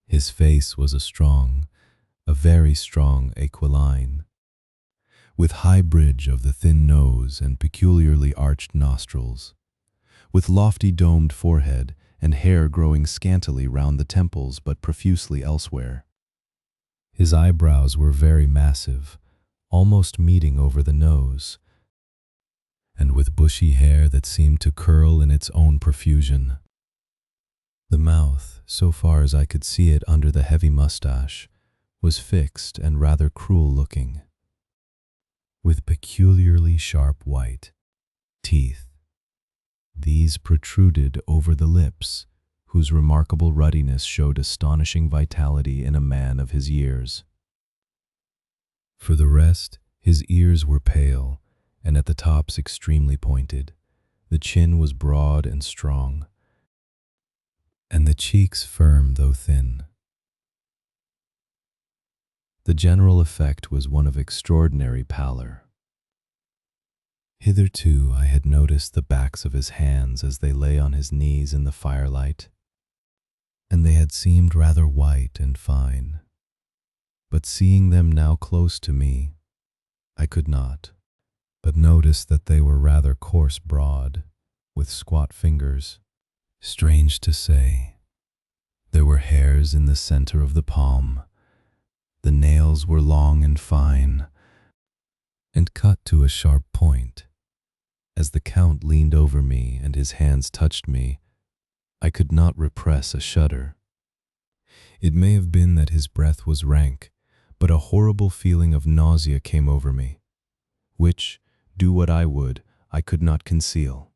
His face was a very strong aquiline, with high bridge of the thin nose and peculiarly arched nostrils, with lofty domed forehead and hair growing scantily round the temples but profusely elsewhere. His eyebrows were very massive, almost meeting over the nose, and with bushy hair that seemed to curl in its own profusion. The mouth, so far as I could see it under the heavy mustache, was fixed and rather cruel-looking, with peculiarly sharp white teeth. These protruded over the lips, whose remarkable ruddiness showed astonishing vitality in a man of his years. For the rest, his ears were pale, and at the tops extremely pointed. The chin was broad and strong, and the cheeks firm though thin. The general effect was one of extraordinary pallor. Hitherto I had noticed the backs of his hands as they lay on his knees in the firelight, and they had seemed rather white and fine. But seeing them now close to me, I could not but notice that they were rather coarse broad, with squat fingers. Strange to say, there were hairs in the center of the palm. The nails were long and fine, and cut to a sharp point. As the Count leaned over me and his hands touched me, I could not repress a shudder. It may have been that his breath was rank, but a horrible feeling of nausea came over me, which, do what I would, I could not conceal.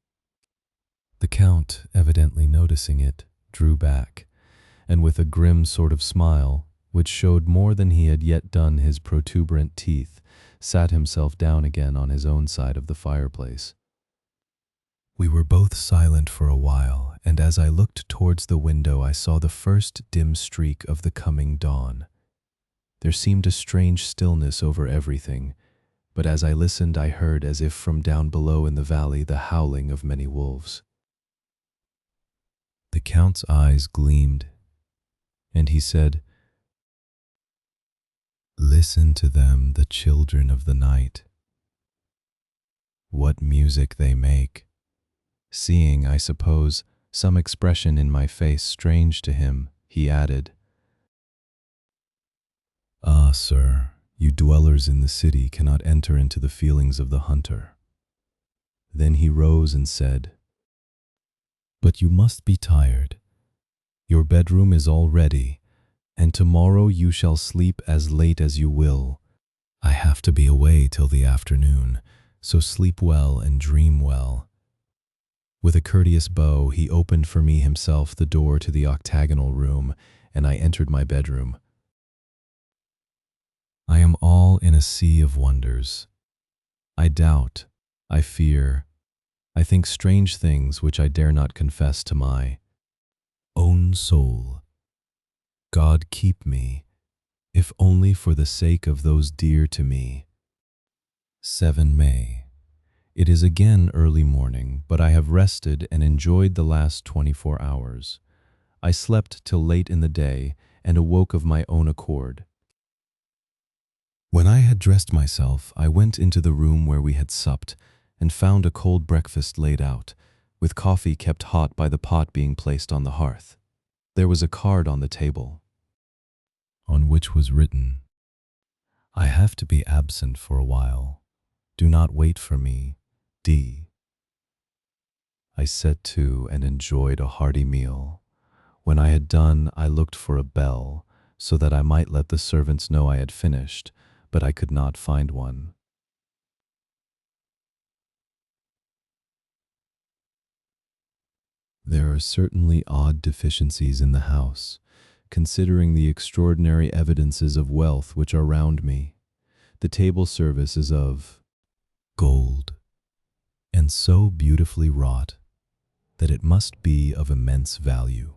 The Count, evidently noticing it, drew back, and with a grim sort of smile, which showed more than he had yet done his protuberant teeth, sat himself down again on his own side of the fireplace. We were both silent for a while, and as I looked towards the window I saw the first dim streak of the coming dawn. There seemed a strange stillness over everything, but as I listened I heard, as if from down below in the valley, the howling of many wolves. The Count's eyes gleamed, and he said, "Listen to them, the children of the night. What music they make!" Seeing, I suppose, some expression in my face strange to him, he added, "Ah, sir, you dwellers in the city cannot enter into the feelings of the hunter." Then he rose and said, "But you must be tired. Your bedroom is all ready, and tomorrow you shall sleep as late as you will. I have to be away till the afternoon, so sleep well and dream well." With a courteous bow, he opened for me himself the door to the octagonal room, and I entered my bedroom. I am all in a sea of wonders. I doubt, I fear, I think strange things which I dare not confess to my own soul. God keep me, if only for the sake of those dear to me. 7 May. It is again early morning, but I have rested and enjoyed the last 24 hours. I slept till late in the day and awoke of my own accord. When I had dressed myself, I went into the room where we had supped and found a cold breakfast laid out, with coffee kept hot by the pot being placed on the hearth. There was a card on the table, on which was written, "I have to be absent for a while. Do not wait for me, D." I set to and enjoyed a hearty meal. When I had done, I looked for a bell, so that I might let the servants know I had finished, but I could not find one. There are certainly odd deficiencies in the house, considering the extraordinary evidences of wealth which are round me. The table service is of gold, and so beautifully wrought that it must be of immense value.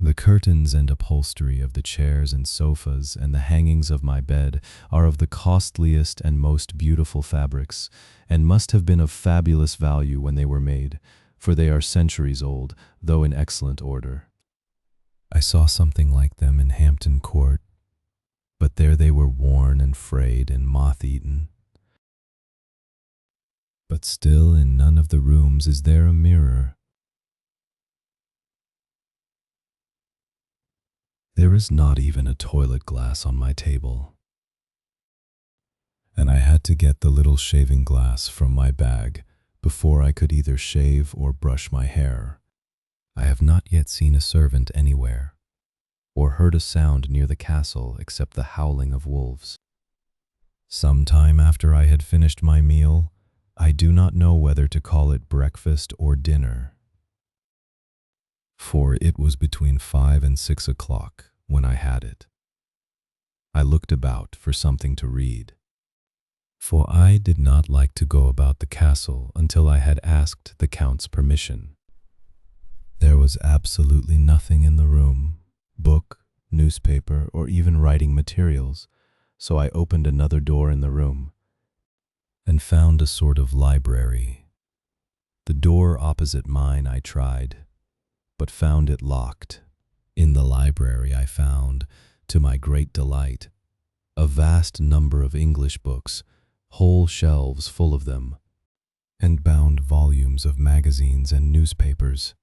The curtains and upholstery of the chairs and sofas and the hangings of my bed are of the costliest and most beautiful fabrics, and must have been of fabulous value when they were made, for they are centuries old, though in excellent order. I saw something like them in Hampton Court, but there they were worn and frayed and moth-eaten. But still in none of the rooms is there a mirror. There is not even a toilet glass on my table, and I had to get the little shaving glass from my bag before I could either shave or brush my hair. I have not yet seen a servant anywhere, or heard a sound near the castle except the howling of wolves. Some time after I had finished my meal, I do not know whether to call it breakfast or dinner, for it was between 5 and 6 o'clock when I had it. I looked about for something to read, for I did not like to go about the castle until I had asked the Count's permission. There was absolutely nothing in the room, book, newspaper, or even writing materials, so I opened another door in the room and found a sort of library. The door opposite mine I tried, but found it locked. In the library I found, to my great delight, a vast number of English books, whole shelves full of them, and bound volumes of magazines and newspapers.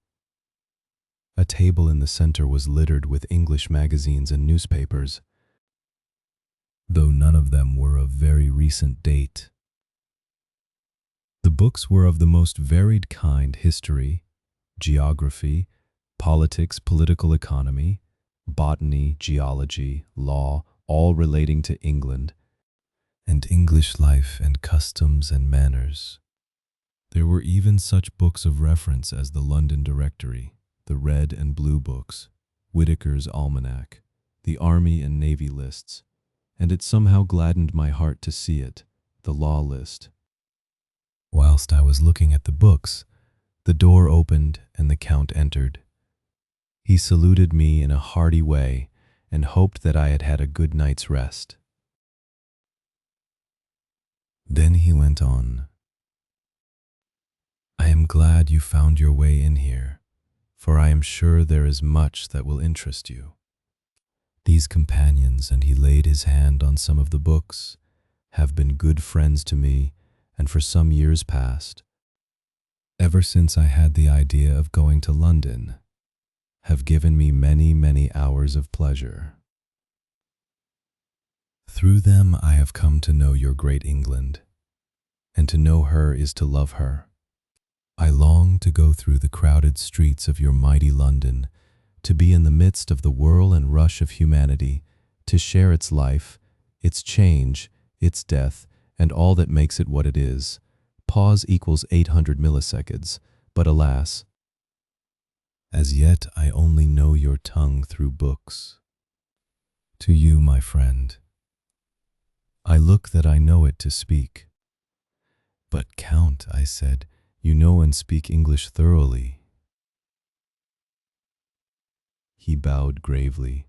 A table in the center was littered with English magazines and newspapers, though none of them were of very recent date. The books were of the most varied kind: history, geography, politics, political economy, botany, geology, law, all relating to England, and English life and customs and manners. There were even such books of reference as the London Directory, the Red and Blue Books, Whitaker's Almanac, the Army and Navy lists, and it somehow gladdened my heart to see it, the Law List. Whilst I was looking at the books, the door opened and the Count entered. He saluted me in a hearty way and hoped that I had had a good night's rest. Then he went on, "I am glad you found your way in here, for I am sure there is much that will interest you. These companions," and he laid his hand on some of the books, "have been good friends to me, and for some years past, ever since I had the idea of going to London, have given me many, many hours of pleasure. Through them I have come to know your great England, and to know her is to love her. I long to go through the crowded streets of your mighty London, to be in the midst of the whirl and rush of humanity, to share its life, its change, its death, and all that makes it what it is. Pause equals 800 milliseconds, but alas, As yet I only know your tongue through books. To you, my friend, I look that I know it to speak. But Count, I said, you know and speak English thoroughly. He bowed gravely.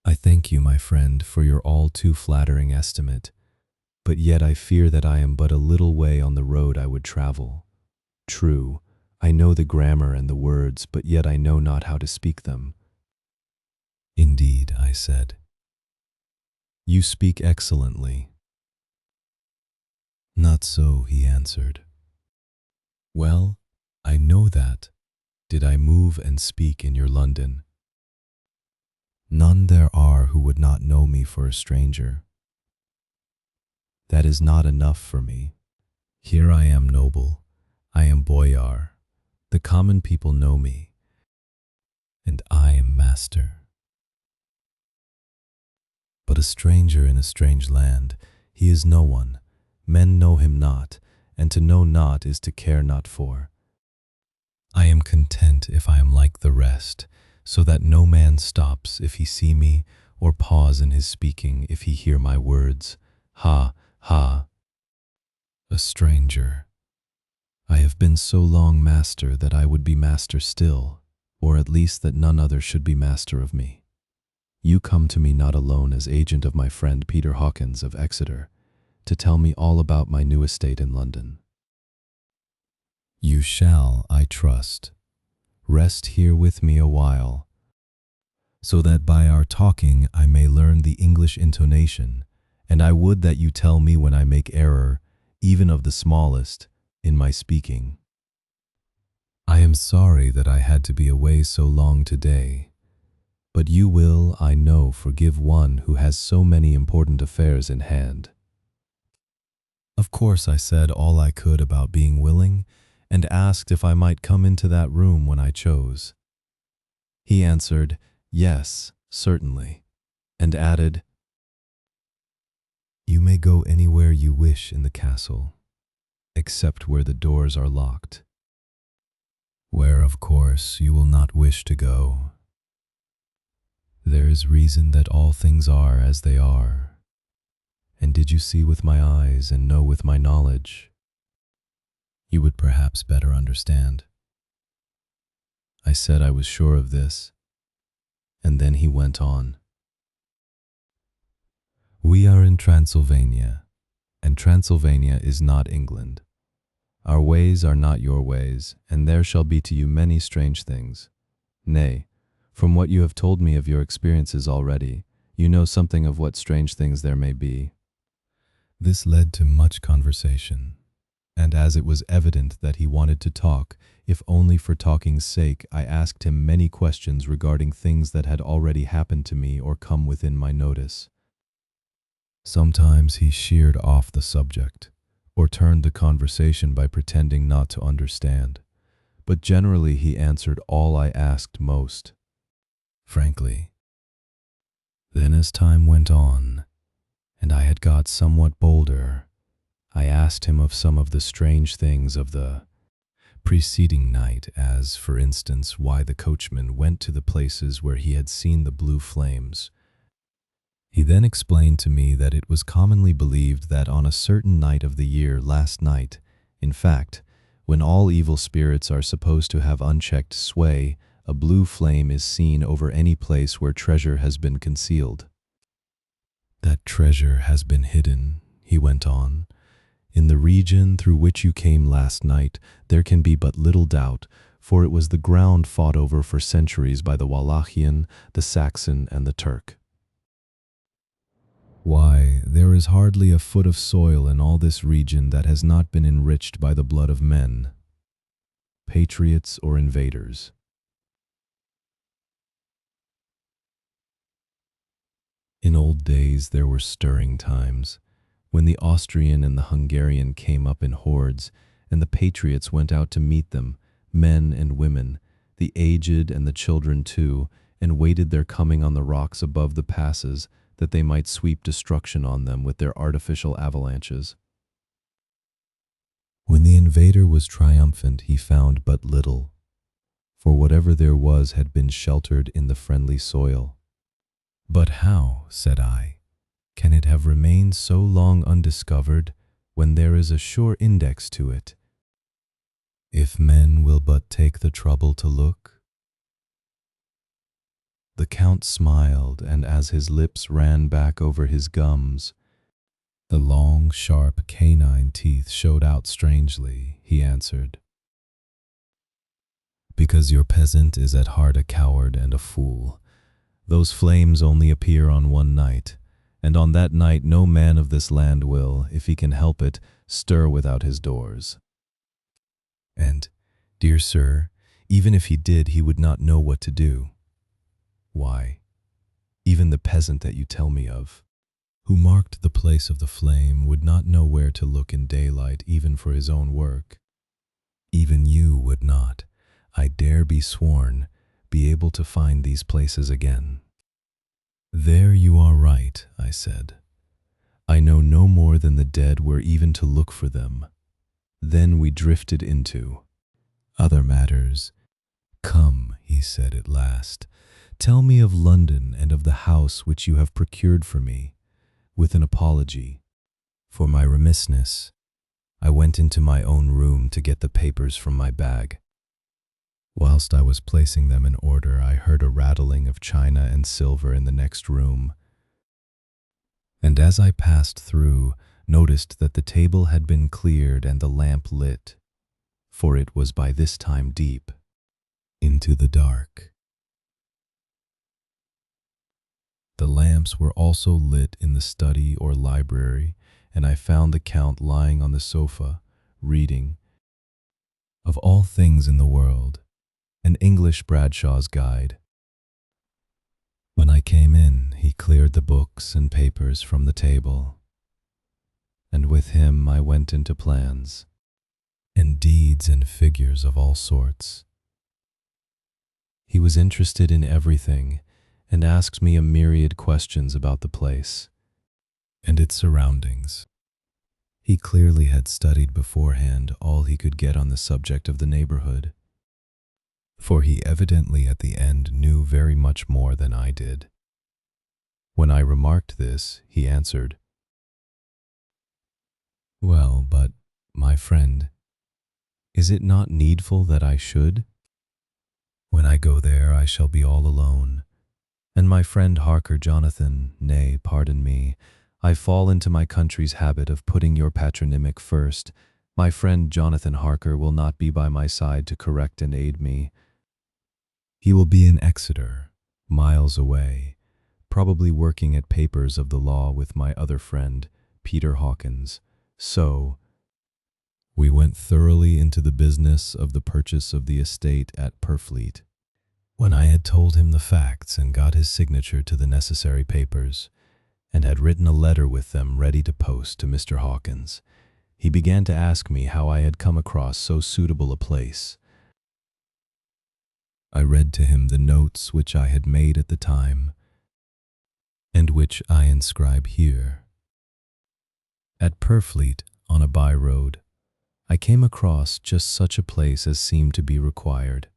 I thank you, my friend, for your all too flattering estimate, but yet I fear that I am but a little way on the road I would travel. True, I know the grammar and the words, but yet I know not how to speak them. Indeed, I said. You speak excellently. Not so, he answered. Well, I know that. Did I move and speak in your London? None there are who would not know me for a stranger. That is not enough for me. Here I am noble, I am boyar, the common people know me, and I am master. But a stranger in a strange land, he is no one, men know him not, and to know not is to care not for. I am content if I am like the rest, so that no man stops if he see me, or pause in his speaking if he hear my words. Ha, ha. A stranger. I have been so long master that I would be master still, or at least that none other should be master of me. You come to me not alone as agent of my friend Peter Hawkins of Exeter, to tell me all about my new estate in London. You shall, I trust, rest here with me a while, so that by our talking I may learn the English intonation, and I would that you tell me when I make error, even of the smallest, in my speaking. I am sorry that I had to be away so long today, but you will, I know, forgive one who has so many important affairs in hand. Of course I said all I could about being willing, and asked if I might come into that room when I chose. He answered, yes, certainly, and added, you may go anywhere you wish in the castle, except where the doors are locked, where, of course, you will not wish to go. There is reason that all things are as they are. And did you see with my eyes and know with my knowledge, you would perhaps better understand. I said I was sure of this, and then he went on. We are in Transylvania, and Transylvania is not England. Our ways are not your ways, and there shall be to you many strange things. Nay, from what you have told me of your experiences already, you know something of what strange things there may be. This led to much conversation, and as it was evident that he wanted to talk, if only for talking's sake, I asked him many questions regarding things that had already happened to me or come within my notice. Sometimes he sheered off the subject, or turned the conversation by pretending not to understand, but generally he answered all I asked most frankly. Then as time went on, and I had got somewhat bolder, I asked him of some of the strange things of the preceding night, as, for instance, why the coachman went to the places where he had seen the blue flames. He then explained to me that it was commonly believed that on a certain night of the year, last night, in fact, when all evil spirits are supposed to have unchecked sway, a blue flame is seen over any place where treasure has been concealed. That treasure has been hidden, he went on. In the region through which you came last night, there can be but little doubt, for it was the ground fought over for centuries by the Wallachian, the Saxon, and the Turk. Why, there is hardly a foot of soil in all this region that has not been enriched by the blood of men, patriots or invaders. In old days there were stirring times, when the Austrian and the Hungarian came up in hordes, and the patriots went out to meet them, men and women, the aged and the children too, and waited their coming on the rocks above the passes, that they might sweep destruction on them with their artificial avalanches. When the invader was triumphant, he found but little, for whatever there was had been sheltered in the friendly soil. "But how," said I, "can it have remained so long undiscovered when there is a sure index to it, if men will but take the trouble to look?" The Count smiled, and as his lips ran back over his gums, the long, sharp canine teeth showed out strangely, he answered, "Because your peasant is at heart a coward and a fool. Those flames only appear on one night, and on that night no man of this land will, if he can help it, stir without his doors. And, dear sir, even if he did, he would not know what to do. Why, even the peasant that you tell me of, who marked the place of the flame, would not know where to look in daylight even for his own work. Even you would not, I dare be sworn, be able to find these places again." "There you are right," I said. "I know no more than the dead were even to look for them." Then we drifted into other matters. "Come," he said at last, "tell me of London and of the house which you have procured for me." With an apology for my remissness, I went into my own room to get the papers from my bag. Whilst I was placing them in order, I heard a rattling of china and silver in the next room, and as I passed through, noticed that the table had been cleared and the lamp lit, for it was by this time deep into the dark. The lamps were also lit in the study or library, and I found the Count lying on the sofa, reading, of all things in the world, an English Bradshaw's Guide. When I came in, he cleared the books and papers from the table, and with him I went into plans, and deeds and figures of all sorts. He was interested in everything, and asked me a myriad questions about the place and its surroundings. He clearly had studied beforehand all he could get on the subject of the neighborhood, for he evidently at the end knew very much more than I did. When I remarked this, he answered, "Well, but, my friend, is it not needful that I should? When I go there, I shall be all alone, and my friend Harker, Jonathan, nay, pardon me, I fall into my country's habit of putting your patronymic first. My friend Jonathan Harker will not be by my side to correct and aid me. He will be in Exeter, miles away, probably working at papers of the law with my other friend, Peter Hawkins. So, we went thoroughly into the business of the purchase of the estate at Purfleet. When I had told him the facts and got his signature to the necessary papers, and had written a letter with them ready to post to Mr. Hawkins, he began to ask me how I had come across so suitable a place. I read to him the notes which I had made at the time, and which I inscribe here. At Purfleet, on a by-road, I came across just such a place as seemed to be required,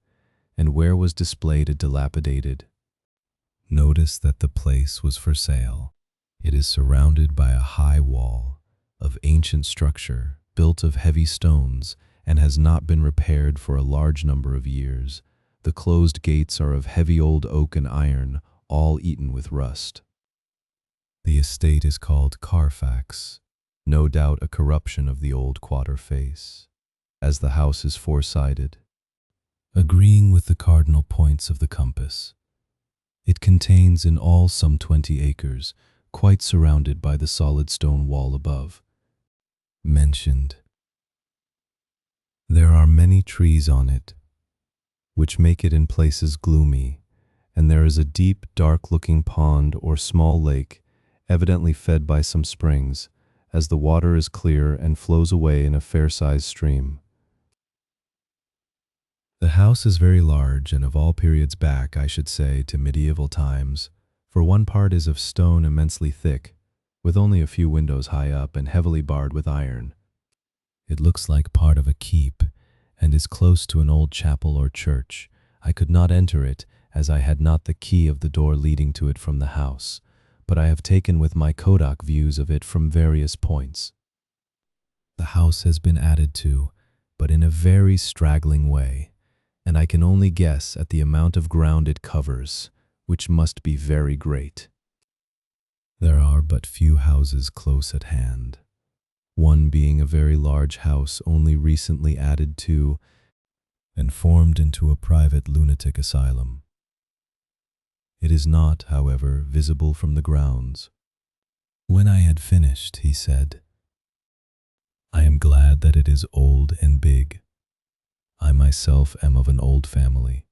and where was displayed a dilapidated notice that the place was for sale. It is surrounded by a high wall of ancient structure, built of heavy stones, and has not been repaired for a large number of years. The closed gates are of heavy old oak and iron, all eaten with rust. The estate is called Carfax, no doubt a corruption of the old quarter face, as the house is four-sided, agreeing with the cardinal points of the compass. It contains in all some 20 acres, quite surrounded by the solid stone wall above mentioned. There are many trees on it, which make it in places gloomy, and there is a deep, dark-looking pond or small lake, evidently fed by some springs, as the water is clear and flows away in a fair-sized stream. The house is very large, and of all periods back, I should say, to medieval times, for one part is of stone immensely thick, with only a few windows high up and heavily barred with iron. It looks like part of a keep, and is close to an old chapel or church, I could not enter it, as I had not the key of the door leading to it from the house, but I have taken with my Kodak views of it from various points. The house has been added to, but in a very straggling way, and I can only guess at the amount of ground it covers, which must be very great. There are but few houses close at hand, one being a very large house only recently added to and formed into a private lunatic asylum. It is not, however, visible from the grounds. When I had finished, he said, "I am glad that it is old and big. I myself am of an old family,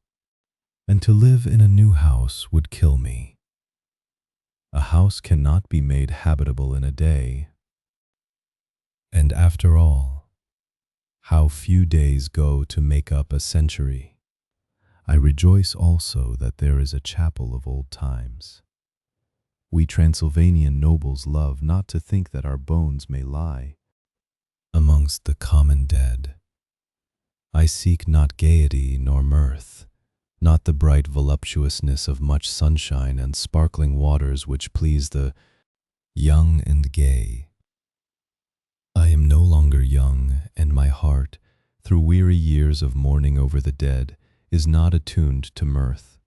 and to live in a new house would kill me. A house cannot be made habitable in a day. And after all, how few days go to make up a century. I rejoice also that there is a chapel of old times. We Transylvanian nobles love not to think that our bones may lie amongst the common dead. I seek not gaiety nor mirth, not the bright voluptuousness of much sunshine and sparkling waters which please the young and gay. I am no longer young, and my heart, through weary years of mourning over the dead, is not attuned to mirth.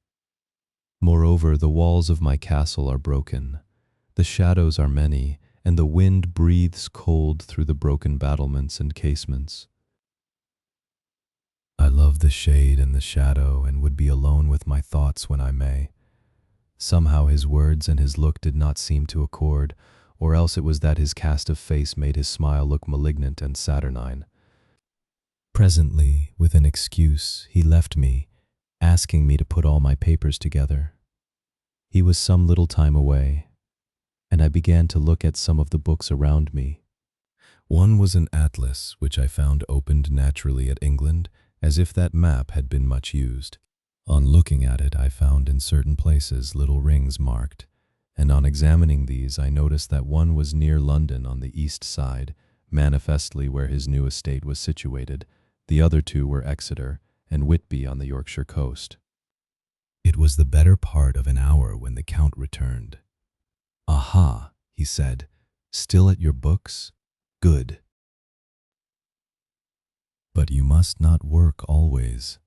Moreover, the walls of my castle are broken, the shadows are many, and the wind breathes cold through the broken battlements and casements. I love the shade and the shadow, and would be alone with my thoughts when I may." Somehow his words and his look did not seem to accord, or else it was that his cast of face made his smile look malignant and saturnine. Presently, with an excuse, he left me, asking me to put all my papers together. He was some little time away, and I began to look at some of the books around me. One was an atlas, which I found opened naturally at England, as if that map had been much used. On looking at it, I found in certain places little rings marked, and on examining these, I noticed that one was near London on the east side, manifestly where his new estate was situated. The other two were Exeter and Whitby on the Yorkshire coast. It was the better part of an hour when the Count returned. "Aha," he said, "still at your books? Good. But you must not work always.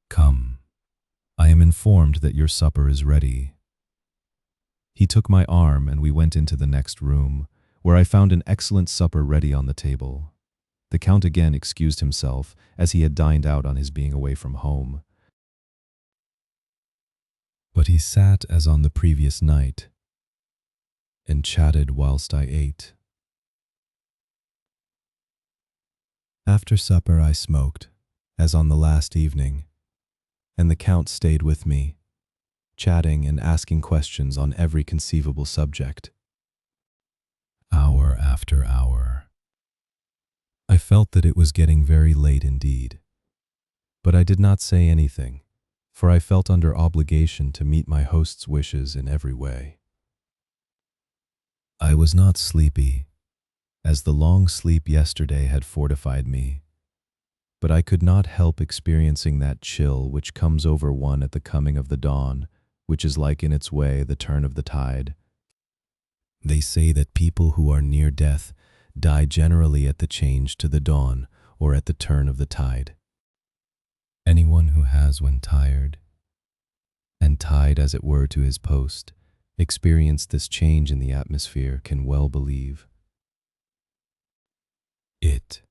Come, I am informed that your supper is ready." He took my arm and we went into the next room, where I found an excellent supper ready on the table. The Count again excused himself, as he had dined out on his being away from home. But he sat as on the previous night, and chatted whilst I ate. After supper I smoked, as on the last evening, and the Count stayed with me, chatting and asking questions on every conceivable subject. Hour after hour. I felt that it was getting very late indeed, but I did not say anything, for I felt under obligation to meet my host's wishes in every way. I was not sleepy, as the long sleep yesterday had fortified me, but I could not help experiencing that chill which comes over one at the coming of the dawn, which is like in its way the turn of the tide. They say that people who are near death die generally at the change to the dawn or at the turn of the tide. Anyone who has, when tired, and tied as it were to his post, experienced this change in the atmosphere can well believe it.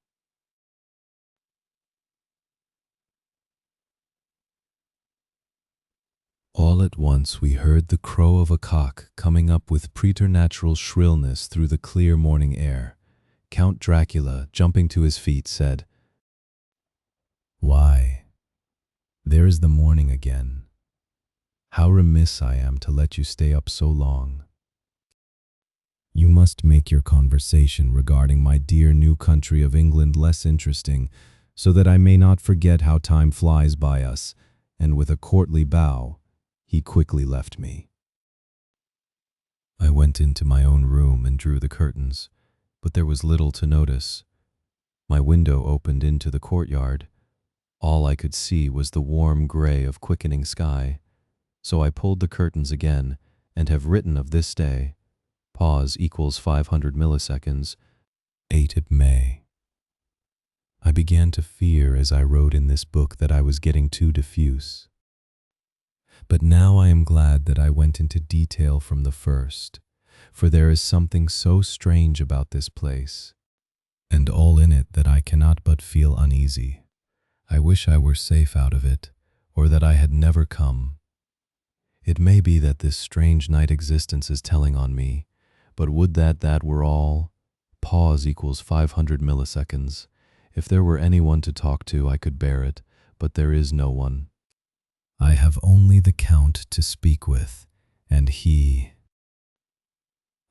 All at once we heard the crow of a cock coming up with preternatural shrillness through the clear morning air. Count Dracula, jumping to his feet, said, "Why, there is the morning again. How remiss I am to let you stay up so long. You must make your conversation regarding my dear new country of England less interesting, so that I may not forget how time flies by us," and with a courtly bow, he quickly left me. I went into my own room and drew the curtains, but there was little to notice. My window opened into the courtyard, All I could see was the warm gray of quickening sky, so I pulled the curtains again and have written of this day, pause equals 500 milliseconds, 8 May. I began to fear as I wrote in this book that I was getting too diffuse. But now I am glad that I went into detail from the first, for there is something so strange about this place, and all in it that I cannot but feel uneasy. I wish I were safe out of it, or that I had never come. It may be that this strange night existence is telling on me, but would that were all. Pause equals 500 milliseconds. If there were anyone to talk to, I could bear it, but there is no one. I have only the Count to speak with, and he.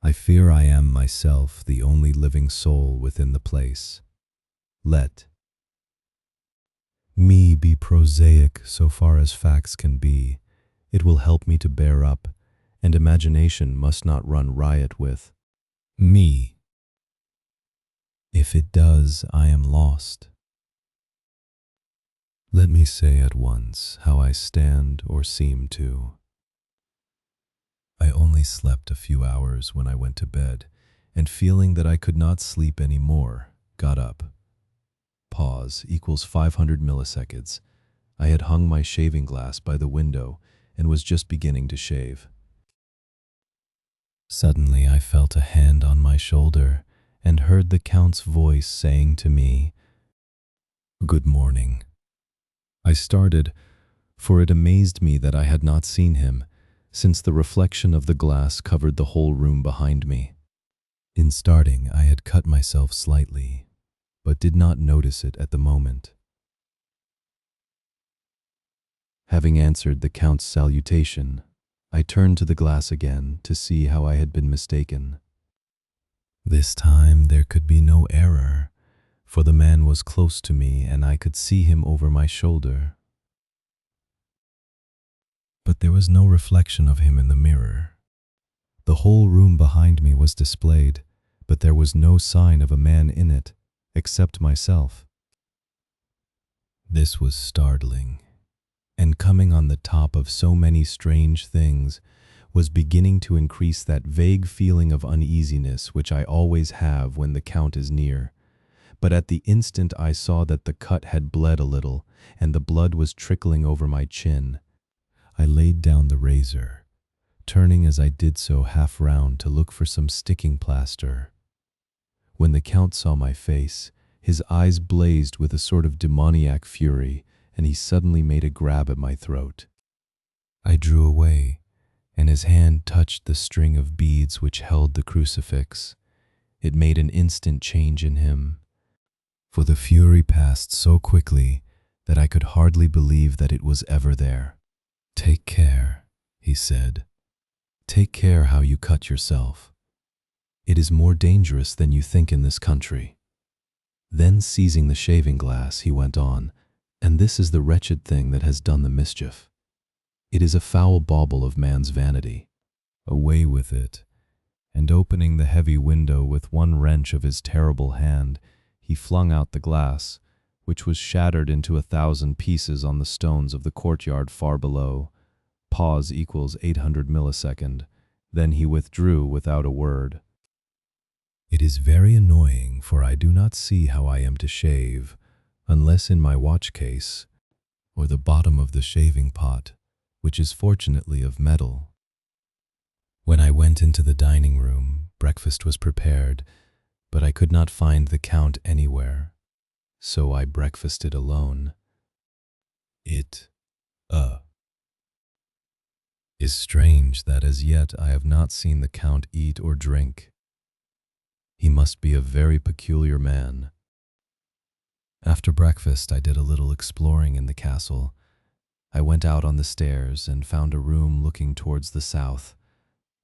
I fear I am myself the only living soul within the place. Let me be prosaic so far as facts can be. It will help me to bear up, and imagination must not run riot with me. If it does, I am lost. Let me say at once how I stand or seem to. I only slept a few hours when I went to bed, and feeling that I could not sleep any more, got up. Pause equals 500 milliseconds. I had hung my shaving glass by the window and was just beginning to shave. Suddenly I felt a hand on my shoulder and heard the Count's voice saying to me, "Good morning." I started, for it amazed me that I had not seen him, since the reflection of the glass covered the whole room behind me. In starting, I had cut myself slightly, but did not notice it at the moment. Having answered the Count's salutation, I turned to the glass again to see how I had been mistaken. This time there could be no error, for the man was close to me and I could see him over my shoulder. But there was no reflection of him in the mirror. The whole room behind me was displayed, but there was no sign of a man in it, except myself. This was startling, and coming on the top of so many strange things, was beginning to increase that vague feeling of uneasiness which I always have when the Count is near. But at the instant I saw that the cut had bled a little, and the blood was trickling over my chin, I laid down the razor, turning as I did so half round to look for some sticking plaster. When the Count saw my face, his eyes blazed with a sort of demoniac fury, and he suddenly made a grab at my throat. I drew away, and his hand touched the string of beads which held the crucifix. It made an instant change in him, for the fury passed so quickly that I could hardly believe that it was ever there. "Take care," he said. "Take care how you cut yourself. It is more dangerous than you think in this country." Then seizing the shaving glass, he went on, "And this is the wretched thing that has done the mischief. It is a foul bauble of man's vanity. Away with it." And opening the heavy window with one wrench of his terrible hand, he flung out the glass, which was shattered into 1,000 pieces on the stones of the courtyard far below. Pause equals 800 millisecond. Then he withdrew without a word. It is very annoying, for I do not see how I am to shave, unless in my watch case, or the bottom of the shaving pot, which is fortunately of metal. When I went into the dining room, breakfast was prepared, but I could not find the Count anywhere, so I breakfasted alone. It is strange that as yet I have not seen the Count eat or drink. He must be a very peculiar man. After breakfast, I did a little exploring in the castle. I went out on the stairs and found a room looking towards the south.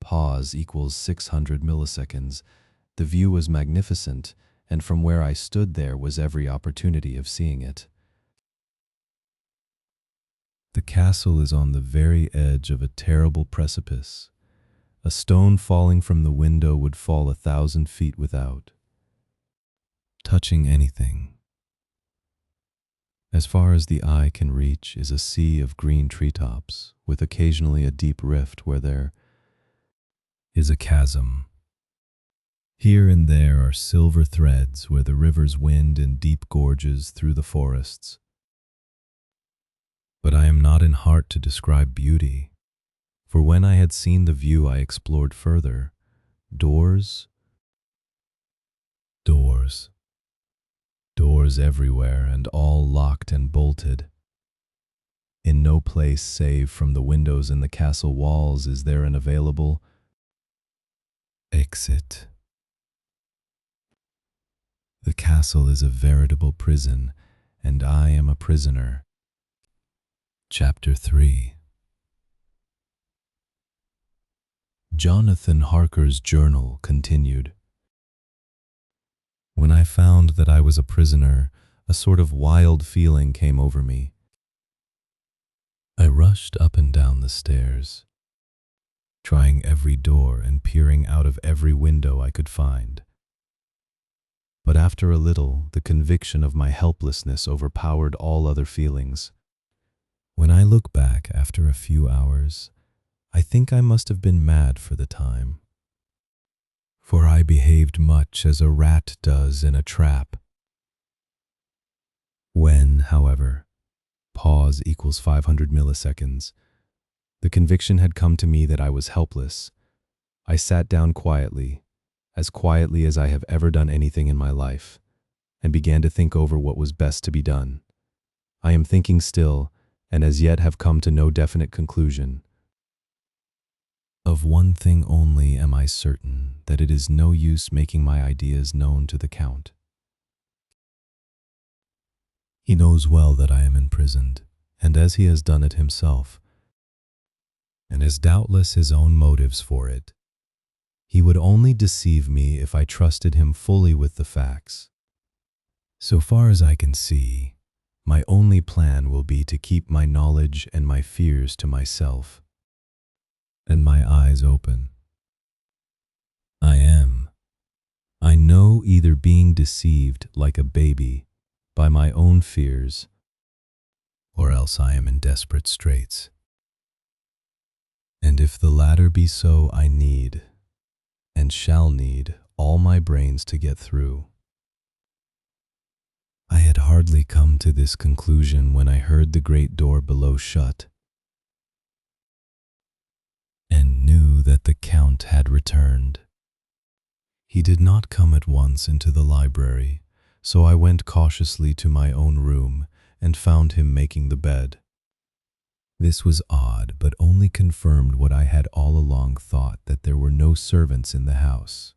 Pause equals 600 milliseconds. The view was magnificent, and from where I stood there was every opportunity of seeing it. The castle is on the very edge of a terrible precipice. A stone falling from the window would fall 1,000 feet without touching anything. As far as the eye can reach is a sea of green treetops, with occasionally a deep rift where there is a chasm. Here and there are silver threads where the rivers wind in deep gorges through the forests. But I am not in heart to describe beauty, for when I had seen the view I explored further. Doors, doors, doors everywhere, and all locked and bolted. In no place save from the windows in the castle walls is there an available exit. The castle is a veritable prison, and I am a prisoner. Chapter 3. Jonathan Harker's journal continued. When I found that I was a prisoner, a sort of wild feeling came over me. I rushed up and down the stairs, trying every door and peering out of every window I could find. But after a little, the conviction of my helplessness overpowered all other feelings. When I look back after a few hours, I think I must have been mad for the time. For I behaved much as a rat does in a trap. When, however, pause equals 500 milliseconds, the conviction had come to me that I was helpless. I sat down quietly as I have ever done anything in my life, and began to think over what was best to be done. I am thinking still, and as yet have come to no definite conclusion. Of one thing only am I certain, that it is no use making my ideas known to the Count. He knows well that I am imprisoned, and as he has done it himself, and has doubtless his own motives for it, he would only deceive me if I trusted him fully with the facts. So far as I can see, my only plan will be to keep my knowledge and my fears to myself, and my eyes open. I know either being deceived like a baby by my own fears, or else I am in desperate straits. And if the latter be so, I need, and shall need, all my brains to get through. I had hardly come to this conclusion when I heard the great door below shut, and knew that the Count had returned. He did not come at once into the library, so I went cautiously to my own room and found him making the bed. This was odd, but only confirmed what I had all along thought, that there were no servants in the house.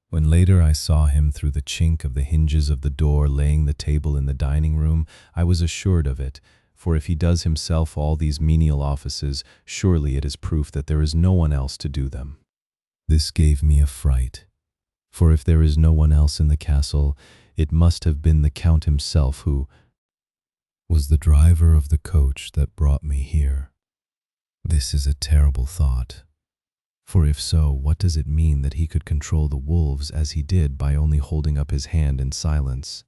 When later I saw him through the chink of the hinges of the door laying the table in the dining room, I was assured of it, for if he does himself all these menial offices, surely it is proof that there is no one else to do them. This gave me a fright, for if there is no one else in the castle, it must have been the Count himself who was the driver of the coach that brought me here. This is a terrible thought, for if so, what does it mean that he could control the wolves as he did by only holding up his hand in silence?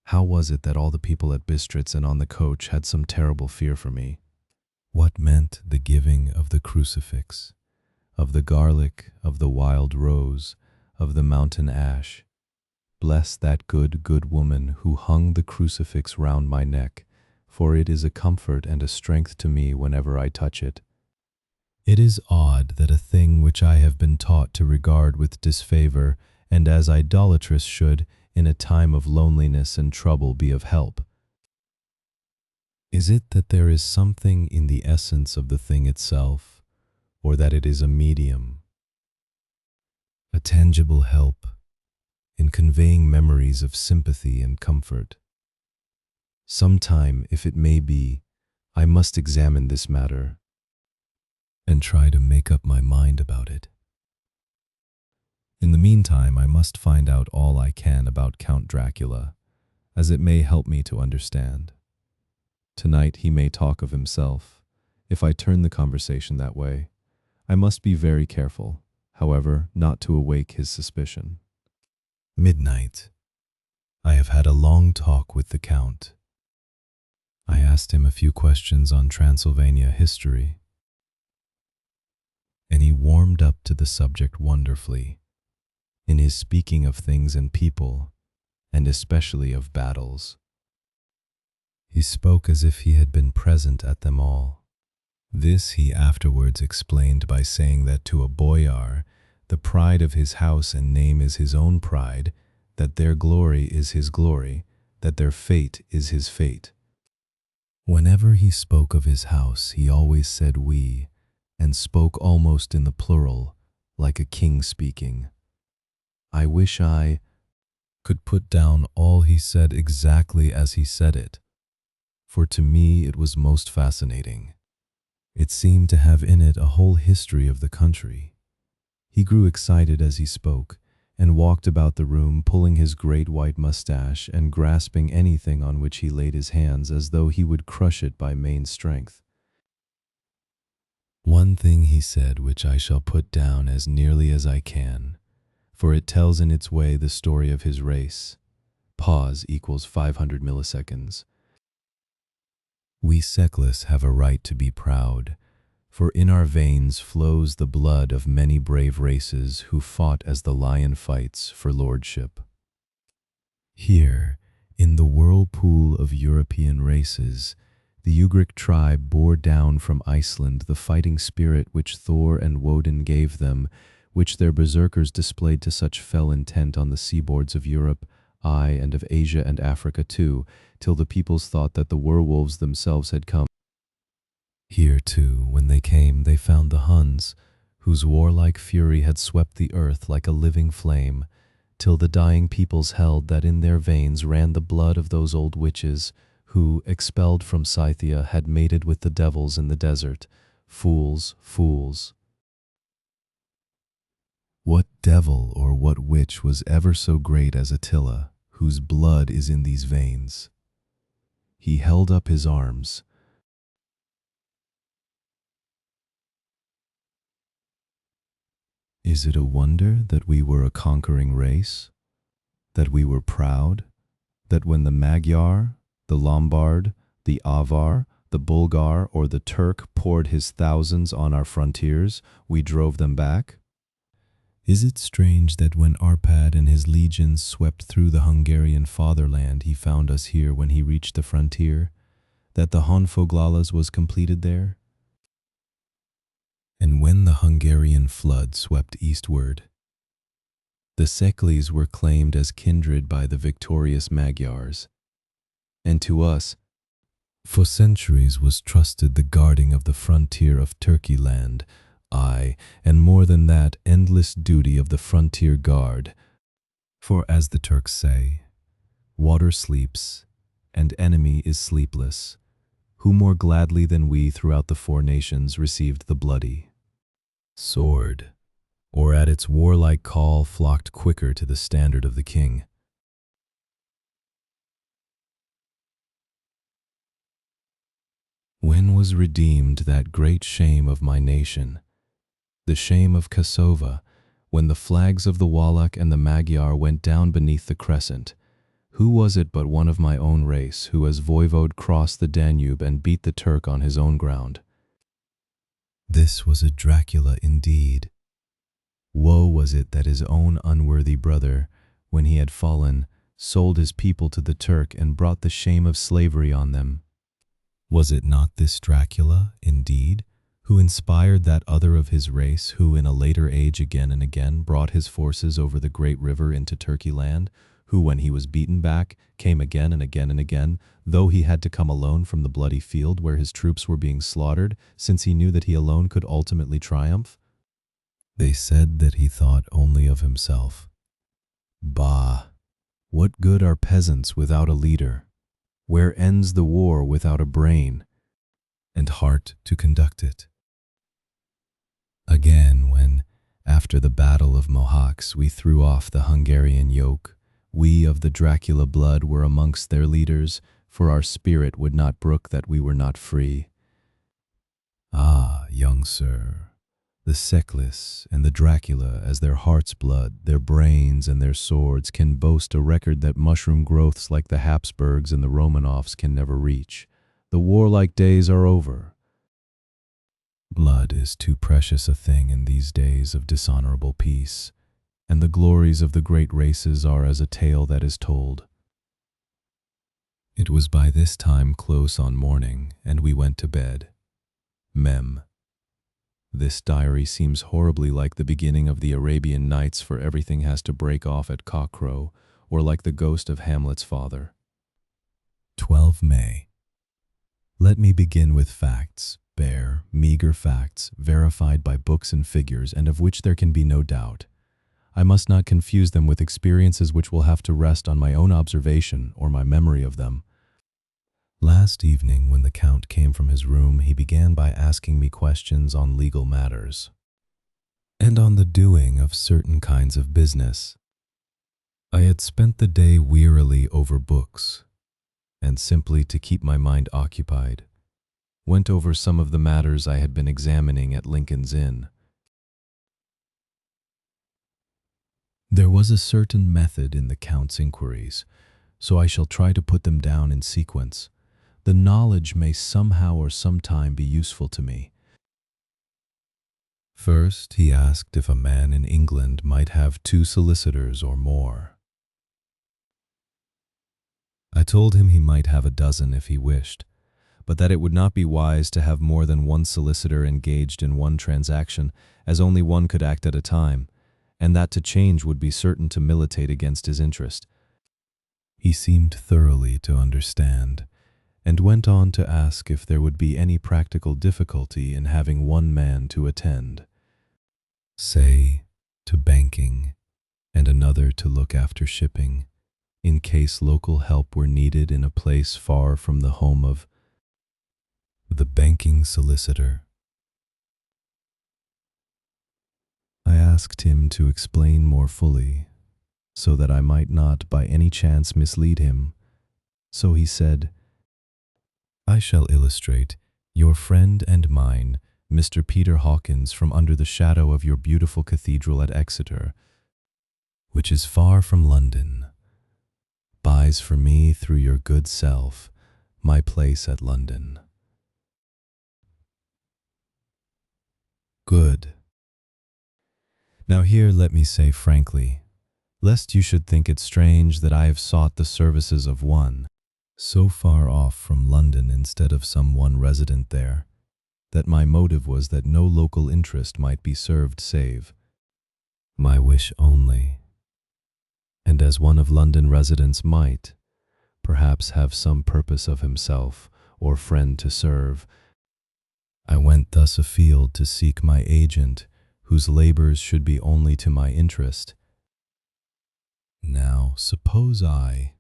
How was it that all the people at Bistritz and on the coach had some terrible fear for me? What meant the giving of the crucifix, of the garlic, of the wild rose, of the mountain ash? Bless that good woman who hung the crucifix round my neck, for it is a comfort and a strength to me whenever I touch it. It is odd that a thing which I have been taught to regard with disfavor, and as idolatrous should, in a time of loneliness and trouble, be of help. Is it that there is something in the essence of the thing itself, or that it is a medium, a tangible help in conveying memories of sympathy and comfort? Sometime, if it may be, I must examine this matter and try to make up my mind about it. In the meantime, I must find out all I can about Count Dracula, as it may help me to understand. Tonight he may talk of himself. If I turn the conversation that way, I must be very careful, however, not to awake his suspicion. Midnight. I have had a long talk with the Count, I asked him a few questions on Transylvania history, and he warmed up to the subject wonderfully, in his speaking of things and people, and especially of battles. He spoke as if he had been present at them all. This he afterwards explained by saying that to a boyar, the pride of his house and name is his own pride, that their glory is his glory, that their fate is his fate. Whenever he spoke of his house, he always said we, and spoke almost in the plural, like a king speaking. I wish I could put down all he said exactly as he said it, for to me it was most fascinating. It seemed to have in it a whole history of the country. He grew excited as he spoke, and walked about the room pulling his great white mustache and grasping anything on which he laid his hands as though he would crush it by main strength. One thing he said which I shall put down as nearly as I can, for it tells in its way the story of his race. Pause equals 500 milliseconds. We Seclis have a right to be proud, for in our veins flows the blood of many brave races who fought as the lion fights for lordship. Here, in the whirlpool of European races, the Ugric tribe bore down from Iceland the fighting spirit which Thor and Woden gave them, which their berserkers displayed to such fell intent on the seaboards of Europe, aye, and of Asia and Africa too, till the peoples thought that the werewolves themselves had come. Here, too, when they came, they found the Huns, whose warlike fury had swept the earth like a living flame, till the dying peoples held that in their veins ran the blood of those old witches, who, expelled from Scythia, had mated with the devils in the desert. Fools, fools. What devil or what witch was ever so great as Attila, whose blood is in these veins? He held up his arms. Is it a wonder that we were a conquering race? That we were proud? That when the Magyar, the Lombard, the Avar, the Bulgar, or the Turk poured his thousands on our frontiers, we drove them back? Is it strange that when Arpad and his legions swept through the Hungarian fatherland, he found us here when he reached the frontier? That the Honfoglalas was completed there? And when the Hungarian flood swept eastward, the Seclis were claimed as kindred by the victorious Magyars, and to us, for centuries was trusted the guarding of the frontier of Turkey land, aye, and more than that, endless duty of the frontier guard. For as the Turks say, water sleeps, and enemy is sleepless, who more gladly than we throughout the four nations received the bloody sword, or at its warlike call flocked quicker to the standard of the king. When was redeemed that great shame of my nation, the shame of Kosova, when the flags of the Wallach and the Magyar went down beneath the crescent? Who was it but one of my own race who as voivode crossed the Danube and beat the Turk on his own ground? This was a Dracula indeed. Woe was it that his own unworthy brother, when he had fallen, sold his people to the Turk and brought the shame of slavery on them. Was it not this Dracula, indeed, who inspired that other of his race who in a later age again and again brought his forces over the great river into Turkey land, who when he was beaten back came again and again and again, though he had to come alone from the bloody field where his troops were being slaughtered, since he knew that he alone could ultimately triumph? They said that he thought only of himself. Bah! What good are peasants without a leader? Where ends the war without a brain and heart to conduct it? Again, when, after the Battle of Mohacs, we threw off the Hungarian yoke, we of the Dracula blood were amongst their leaders, for our spirit would not brook that we were not free. Ah, young sir, the Seclis and the Dracula, as their heart's blood, their brains and their swords, can boast a record that mushroom growths like the Habsburgs and the Romanovs can never reach. The warlike days are over. Blood is too precious a thing in these days of dishonorable peace, and the glories of the great races are as a tale that is told. It was by this time close on morning, and we went to bed. Mem. This diary seems horribly like the beginning of the Arabian Nights, for everything has to break off at cockcrow, or like the ghost of Hamlet's father. 12 May. Let me begin with facts, bare, meager facts, verified by books and figures, and of which there can be no doubt. I must not confuse them with experiences which will have to rest on my own observation or my memory of them. Last evening, when the Count came from his room, he began by asking me questions on legal matters and on the doing of certain kinds of business. I had spent the day wearily over books, and simply to keep my mind occupied, went over some of the matters I had been examining at Lincoln's Inn. There was a certain method in the Count's inquiries, so I shall try to put them down in sequence. The knowledge may somehow or sometime be useful to me. First, he asked if a man in England might have 2 solicitors or more. I told him he might have a dozen if he wished, but that it would not be wise to have more than 1 solicitor engaged in one transaction, as only one could act at a time, and that to change would be certain to militate against his interest. He seemed thoroughly to understand, and went on to ask if there would be any practical difficulty in having one man to attend, say, to banking, and another to look after shipping, in case local help were needed in a place far from the home of the banking solicitor. I asked him to explain more fully, so that I might not by any chance mislead him. So he said, I shall illustrate. Your friend and mine, Mr. Peter Hawkins, from under the shadow of your beautiful cathedral at Exeter, which is far from London, buys for me through your good self my place at London. Good. Now here let me say frankly, lest you should think it strange that I have sought the services of one so far off from London instead of some one resident there, that my motive was that no local interest might be served save my wish only, and as one of London residents might, perhaps have some purpose of himself or friend to serve, I went thus afield to seek my agent, whose labors should be only to my interest. Now, suppose I,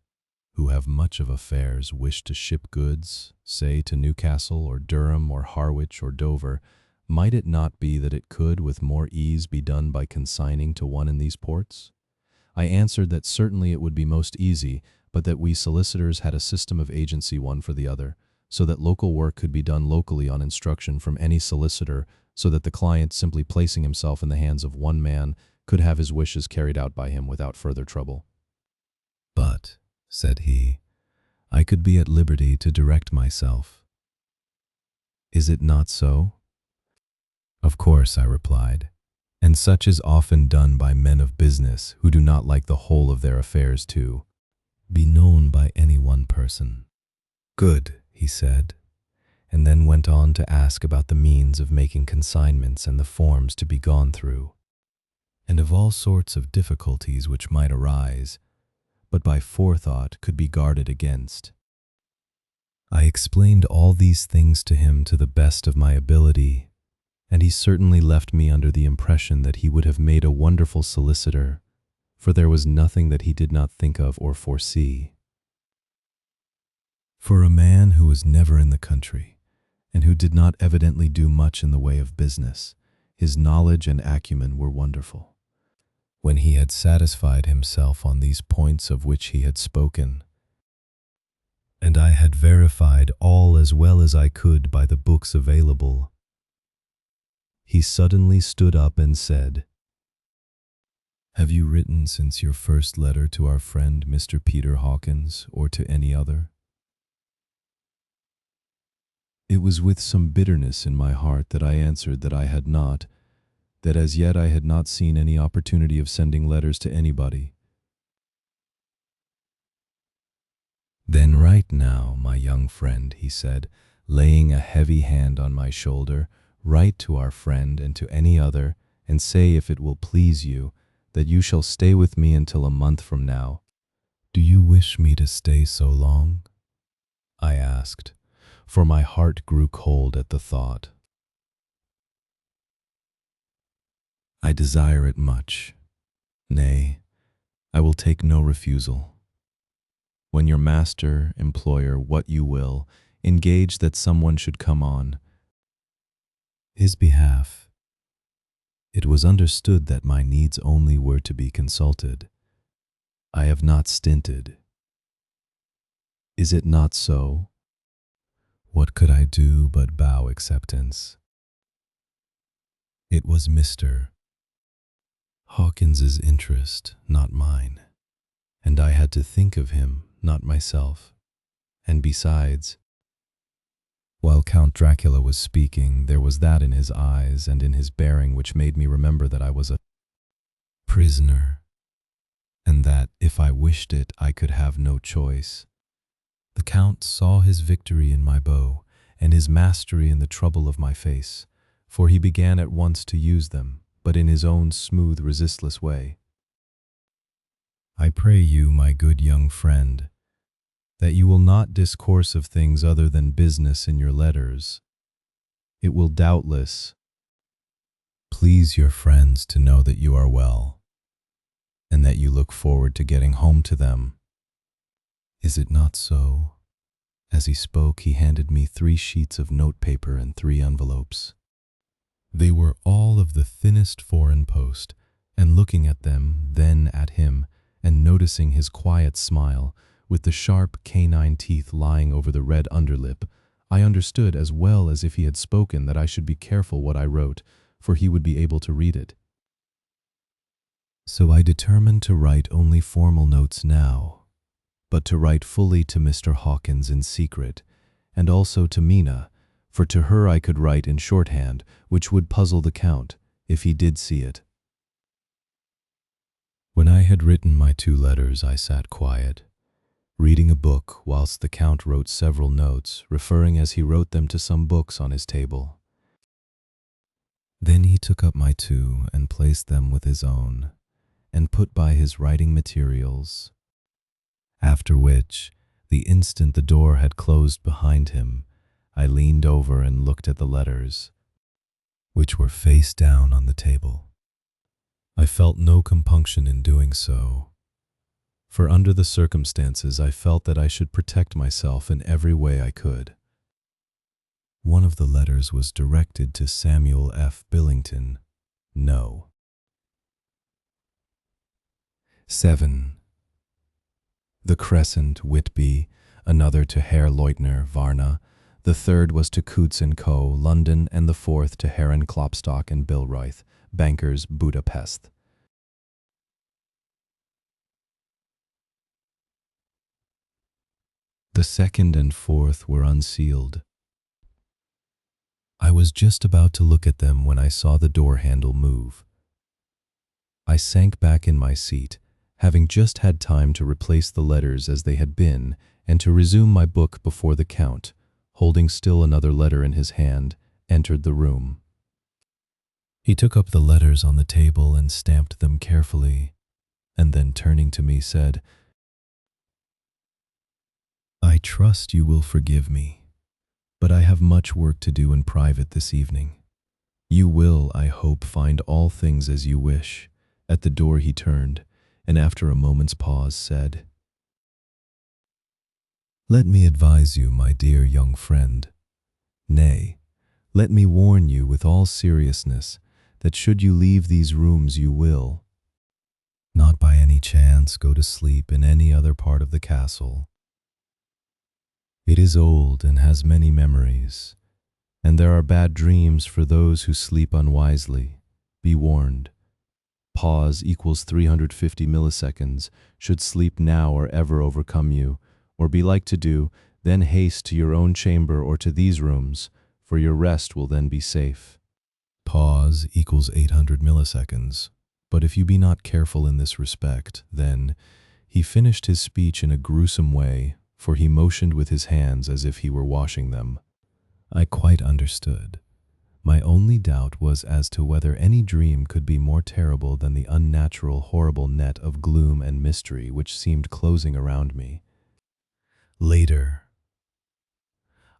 who have much of affairs, wish to ship goods, say to Newcastle or Durham or Harwich or Dover, might it not be that it could with more ease be done by consigning to one in these ports? I answered that certainly it would be most easy, but that we solicitors had a system of agency one for the other, so that local work could be done locally on instruction from any solicitor, so that the client, simply placing himself in the hands of one man, could have his wishes carried out by him without further trouble. But, said he, I could be at liberty to direct myself. Is it not so? Of course, I replied, and such is often done by men of business who do not like the whole of their affairs to be known by any one person. Good, he said, and then went on to ask about the means of making consignments and the forms to be gone through, and of all sorts of difficulties which might arise, but by forethought could be guarded against. I explained all these things to him to the best of my ability, and he certainly left me under the impression that he would have made a wonderful solicitor, for there was nothing that he did not think of or foresee. For a man who was never in the country, and who did not evidently do much in the way of business, his knowledge and acumen were wonderful. When he had satisfied himself on these points of which he had spoken, and I had verified all as well as I could by the books available, he suddenly stood up and said, Have you written since your first letter to our friend Mr. Peter Hawkins, or to any other? It was with some bitterness in my heart that I answered that I had not, that as yet I had not seen any opportunity of sending letters to anybody. "Then write now, my young friend," he said, laying a heavy hand on my shoulder. "Write to our friend and to any other, and say, if it will please you, that you shall stay with me until a month from now." "Do you wish me to stay so long?" I asked, for my heart grew cold at the thought. "I desire it much. Nay, I will take no refusal. When your master, employer, what you will, engage that someone should come on his behalf, it was understood that my needs only were to be consulted. I have not stinted. Is it not so?" What could I do but bow acceptance? It was Mr. Hawkins's interest, not mine, and I had to think of him, not myself. And besides, while Count Dracula was speaking, there was that in his eyes and in his bearing which made me remember that I was a prisoner, and that, if I wished it, I could have no choice. The Count saw his victory in my bow, and his mastery in the trouble of my face, for he began at once to use them, but in his own smooth, resistless way. "I pray you, my good young friend, that you will not discourse of things other than business in your letters. It will doubtless please your friends to know that you are well, and that you look forward to getting home to them. Is it not so?" As he spoke, he handed me 3 sheets of notepaper and 3 envelopes. They were all of the thinnest foreign post, and looking at them, then at him, and noticing his quiet smile, with the sharp canine teeth lying over the red underlip, I understood as well as if he had spoken that I should be careful what I wrote, for he would be able to read it. So I determined to write only formal notes now, but to write fully to Mr. Hawkins in secret, and also to Mina, for to her I could write in shorthand, which would puzzle the Count, if he did see it. When I had written my 2 letters, I sat quiet, reading a book whilst the Count wrote several notes, referring as he wrote them to some books on his table. Then he took up my 2 and placed them with his own, and put by his writing materials, after which, the instant the door had closed behind him, I leaned over and looked at the letters, which were face down on the table. I felt no compunction in doing so, for under the circumstances I felt that I should protect myself in every way I could. One of the letters was directed to Samuel F. Billington. No. 7. The Crescent, Whitby, another to Herr Leutner, Varna, the 3rd was to Coutts & Co., London, and the 4th to Herren Klopstock and Billroyth, bankers, Budapest. The 2nd and 4th were unsealed. I was just about to look at them when I saw the door handle move. I sank back in my seat, having just had time to replace the letters as they had been and to resume my book before the Count, holding still another letter in his hand, entered the room. He took up the letters on the table and stamped them carefully, and then turning to me said, "I trust you will forgive me, but I have much work to do in private this evening. You will, I hope, find all things as you wish." At the door he turned, and after a moment's pause said, "Let me advise you, my dear young friend, nay, let me warn you with all seriousness that should you leave these rooms you will not by any chance go to sleep in any other part of the castle. It is old and has many memories, and there are bad dreams for those who sleep unwisely. Be warned. Pause equals 350 milliseconds. Should sleep now or ever overcome you, or be like to do, Then haste to your own chamber or to these rooms, for your rest will then be safe. Pause equals 800 milliseconds. But if you be not careful in this respect, then he finished his speech in a gruesome way, for he motioned with his hands as if he were washing them. I quite understood. My only doubt was as to whether any dream could be more terrible than the unnatural, horrible net of gloom and mystery which seemed closing around me. Later.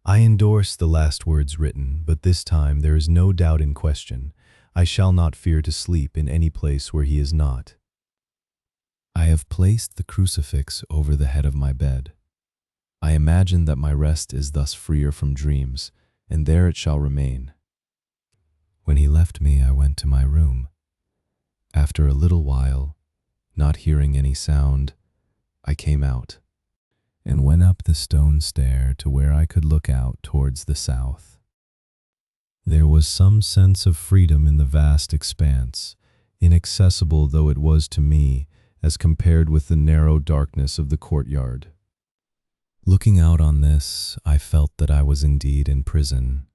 I endorse the last words written, but this time there is no doubt in question. I shall not fear to sleep in any place where he is not. I have placed the crucifix over the head of my bed. I imagine that my rest is thus freer from dreams, and there it shall remain. When he left me, I went to my room. After a little while, not hearing any sound, I came out and went up the stone stair to where I could look out towards the south. There was some sense of freedom in the vast expanse, inaccessible though it was to me, as compared with the narrow darkness of the courtyard. Looking out on this, I felt that I was indeed in prison,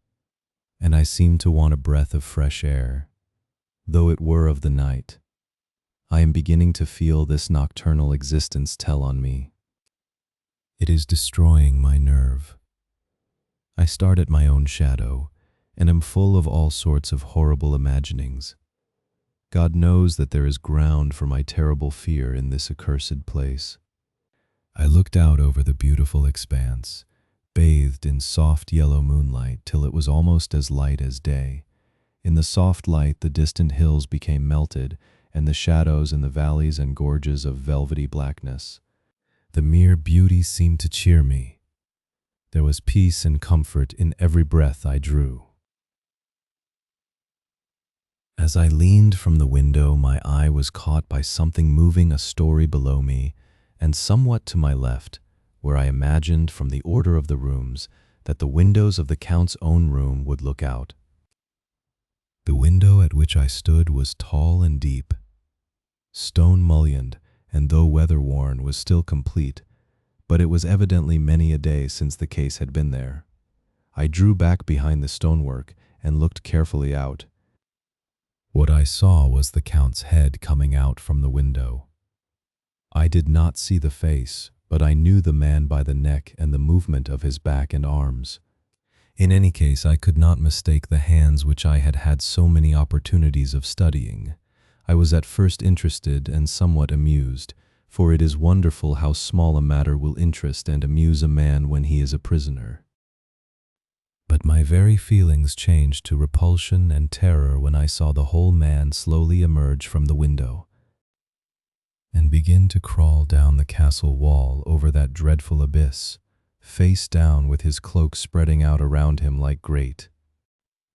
and I seemed to want a breath of fresh air, though it were of the night. I am beginning to feel this nocturnal existence tell on me. It is destroying my nerve. I start at my own shadow, and am full of all sorts of horrible imaginings. God knows that there is ground for my terrible fear in this accursed place. I looked out over the beautiful expanse, bathed in soft yellow moonlight till it was almost as light as day. In the soft light the distant hills became melted, and the shadows in the valleys and gorges of velvety blackness. The mere beauty seemed to cheer me. There was peace and comfort in every breath I drew. As I leaned from the window, my eye was caught by something moving a story below me, and somewhat to my left, where I imagined from the order of the rooms that the windows of the Count's own room would look out. The window at which I stood was tall and deep, stone-mullioned, and though weather-worn was still complete, but it was evidently many a day since the case had been there. I drew back behind the stonework and looked carefully out. What I saw was the Count's head coming out from the window. I did not see the face, but I knew the man by the neck and the movement of his back and arms. In any case, I could not mistake the hands which I had had so many opportunities of studying. I was at first interested and somewhat amused, for it is wonderful how small a matter will interest and amuse a man when he is a prisoner. But my very feelings changed to repulsion and terror when I saw the whole man slowly emerge from the window and begin to crawl down the castle wall over that dreadful abyss, face down with his cloak spreading out around him like great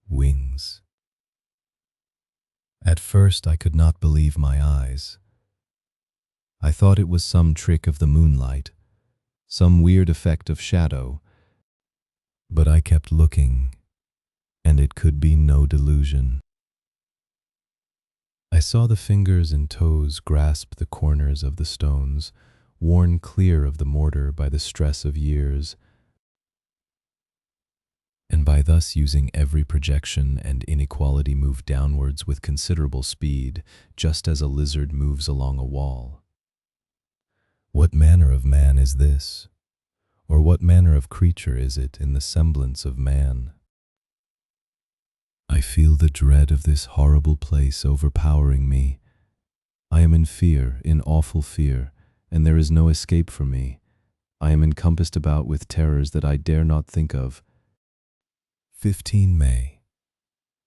wings. At first I could not believe my eyes. I thought it was some trick of the moonlight, some weird effect of shadow, but I kept looking, and it could be no delusion. I saw the fingers and toes grasp the corners of the stones, worn clear of the mortar by the stress of years, and by thus using every projection and inequality move downwards with considerable speed, just as a lizard moves along a wall. What manner of man is this? Or what manner of creature is it in the semblance of man? I feel the dread of this horrible place overpowering me. I am in fear, in awful fear, and there is no escape for me. I am encompassed about with terrors that I dare not think of. 15 May.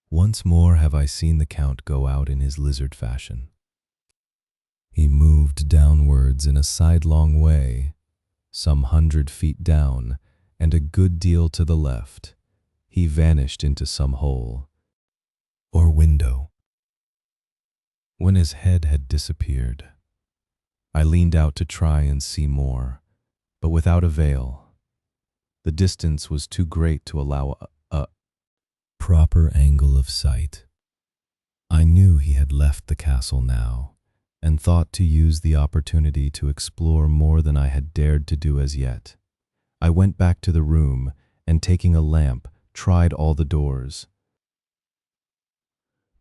Once more have I seen the Count go out in his lizard fashion. He moved downwards in a sidelong way, some 100 feet down, and a good deal to the left. He vanished into some hole or window. When his head had disappeared, I leaned out to try and see more, but without avail. The distance was too great to allow a proper angle of sight. I knew he had left the castle now, and thought to use the opportunity to explore more than I had dared to do as yet. I went back to the room and, taking a lamp, tried all the doors.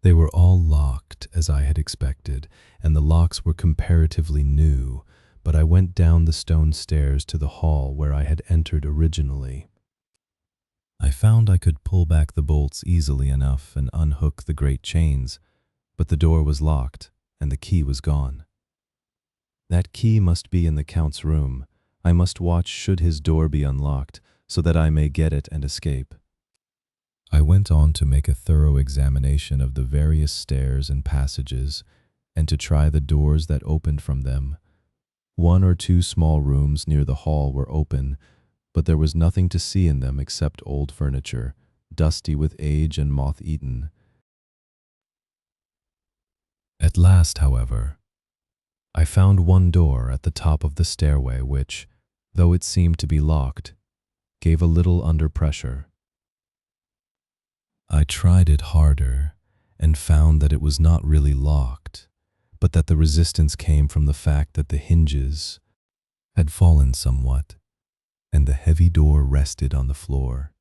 They were all locked, as I had expected, and the locks were comparatively new, but I went down the stone stairs to the hall where I had entered originally. I found I could pull back the bolts easily enough and unhook the great chains, but the door was locked and the key was gone. That key must be in the Count's room. I must watch should his door be unlocked, so that I may get it and escape. I went on to make a thorough examination of the various stairs and passages, and to try the doors that opened from them. 1 or 2 small rooms near the hall were open, but there was nothing to see in them except old furniture, dusty with age and moth-eaten. At last, however, I found one door at the top of the stairway which, though it seemed to be locked, gave a little under pressure. I tried it harder and found that it was not really locked, but that the resistance came from the fact that the hinges had fallen somewhat, and the heavy door rested on the floor.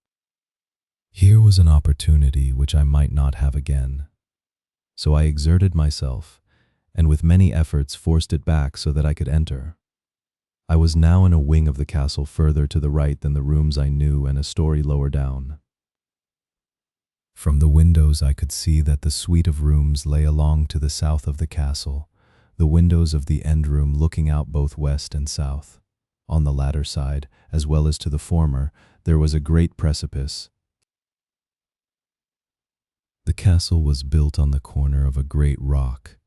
Here was an opportunity which I might not have again. So I exerted myself, and with many efforts forced it back so that I could enter. I was now in a wing of the castle further to the right than the rooms I knew and a story lower down. From the windows I could see that the suite of rooms lay along to the south of the castle, the windows of the end room looking out both west and south. On the latter side, as well as to the former, there was a great precipice. The castle was built on the corner of a great rock,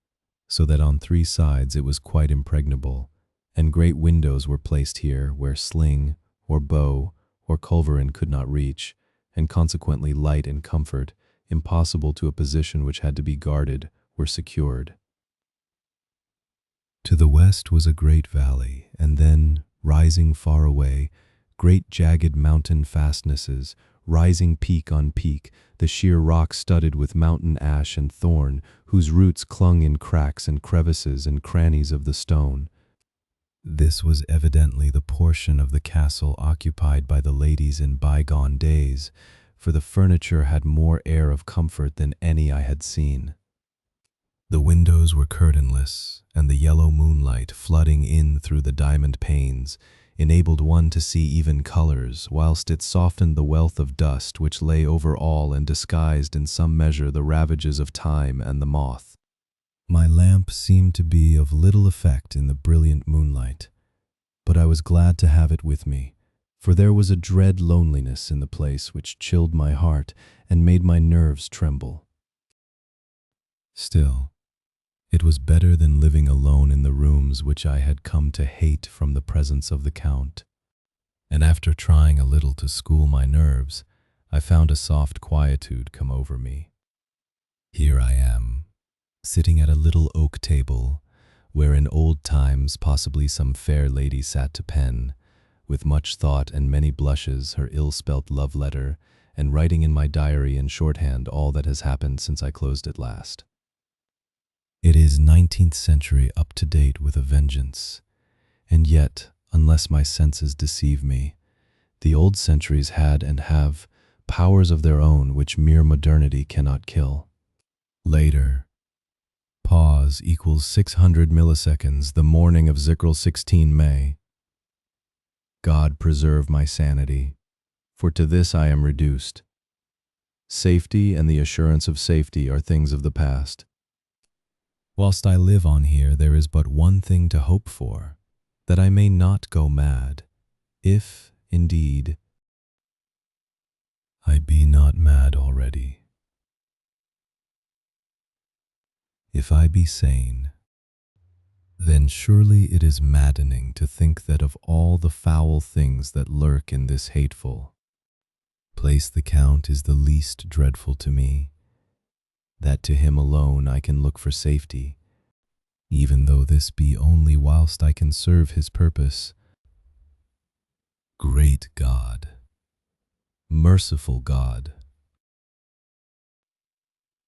so that on 3 sides it was quite impregnable, and great windows were placed here where sling, or bow, or culverin could not reach, and consequently light and comfort, impossible to a position which had to be guarded, were secured. To the west was a great valley, and then, rising far away, great jagged mountain fastnesses, rising peak on peak, the sheer rock studded with mountain ash and thorn, whose roots clung in cracks and crevices and crannies of the stone. This was evidently the portion of the castle occupied by the ladies in bygone days, for the furniture had more air of comfort than any I had seen. The windows were curtainless, and the yellow moonlight flooding in through the diamond panes enabled one to see even colors, whilst it softened the wealth of dust which lay over all and disguised in some measure the ravages of time and the moth. My lamp seemed to be of little effect in the brilliant moonlight, but I was glad to have it with me, for there was a dread loneliness in the place which chilled my heart and made my nerves tremble. Still, it was better than living alone in the rooms which I had come to hate from the presence of the Count, and after trying a little to school my nerves, I found a soft quietude come over me. Here I am, sitting at a little oak table, where in old times possibly some fair lady sat to pen, with much thought and many blushes her ill-spelt love letter, and writing in my diary in shorthand all that has happened since I closed it last. It is 19th century up to date with a vengeance, and yet, unless my senses deceive me, the old centuries had and have powers of their own which mere modernity cannot kill. Later. Pause equals 600 milliseconds the morning of Zikral 16 May. God preserve my sanity, for to this I am reduced. Safety and the assurance of safety are things of the past. Whilst I live on here, there is but one thing to hope for, that I may not go mad, if, indeed, I be not mad already. If I be sane, then surely it is maddening to think that of all the foul things that lurk in this hateful place the Count is the least dreadful to me, that to him alone I can look for safety, even though this be only whilst I can serve his purpose. Great God, merciful God,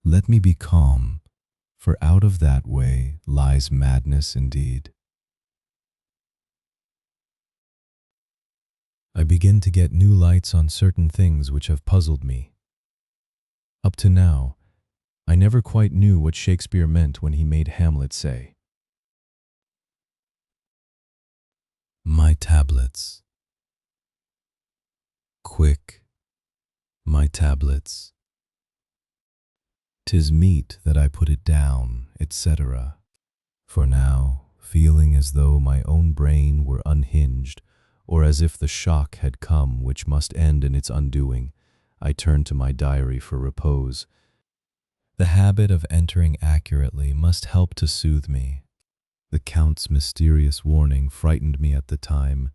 let me be calm, for out of that way lies madness indeed. I begin to get new lights on certain things which have puzzled me. Up to now, I never quite knew what Shakespeare meant when he made Hamlet say, "My tablets, quick, my tablets. 'Tis meet that I put it down," etc. For now, feeling as though my own brain were unhinged, or as if the shock had come which must end in its undoing, I turned to my diary for repose. The habit of entering accurately must help to soothe me. The Count's mysterious warning frightened me at the time.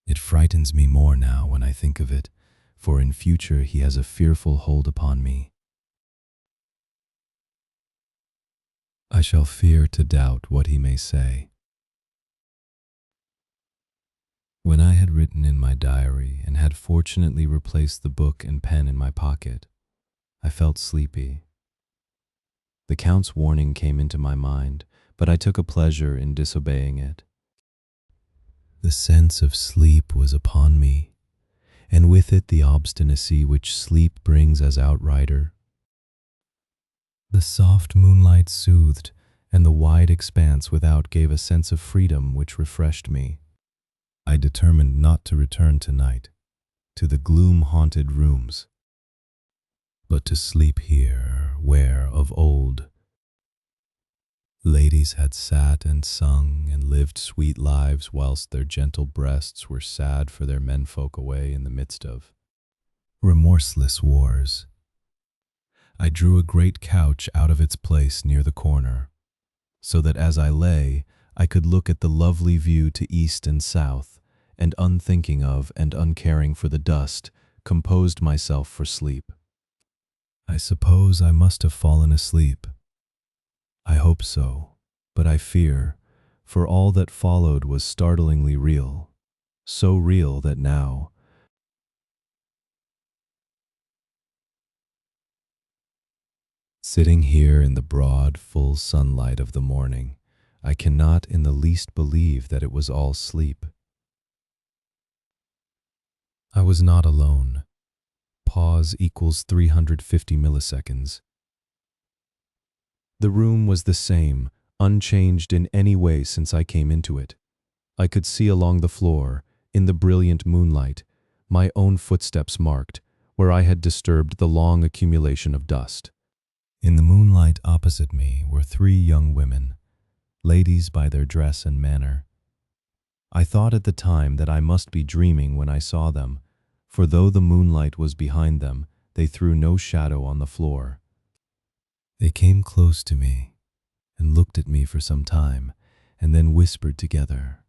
It frightens me more now when I think of it, for in future he has a fearful hold upon me. I shall fear to doubt what he may say. When I had written in my diary and had fortunately replaced the book and pen in my pocket, I felt sleepy. The Count's warning came into my mind, but I took a pleasure in disobeying it. The sense of sleep was upon me, and with it the obstinacy which sleep brings as outrider. The soft moonlight soothed, and the wide expanse without gave a sense of freedom which refreshed me. I determined not to return tonight to the gloom-haunted rooms, but to sleep here where, of old, ladies had sat and sung and lived sweet lives whilst their gentle breasts were sad for their menfolk away in the midst of remorseless wars. I drew a great couch out of its place near the corner, so that as I lay, I could look at the lovely view to east and south, and unthinking of and uncaring for the dust, composed myself for sleep. I suppose I must have fallen asleep. I hope so, but I fear, for all that followed was startlingly real, so real that now, sitting here in the broad, full sunlight of the morning, I cannot in the least believe that it was all sleep. I was not alone. Pause equals 350 milliseconds. The room was the same, unchanged in any way since I came into it. I could see along the floor, in the brilliant moonlight, my own footsteps marked, where I had disturbed the long accumulation of dust. In the moonlight opposite me were 3 young women, ladies by their dress and manner. I thought at the time that I must be dreaming when I saw them, for though the moonlight was behind them, they threw no shadow on the floor. They came close to me and looked at me for some time, and then whispered together.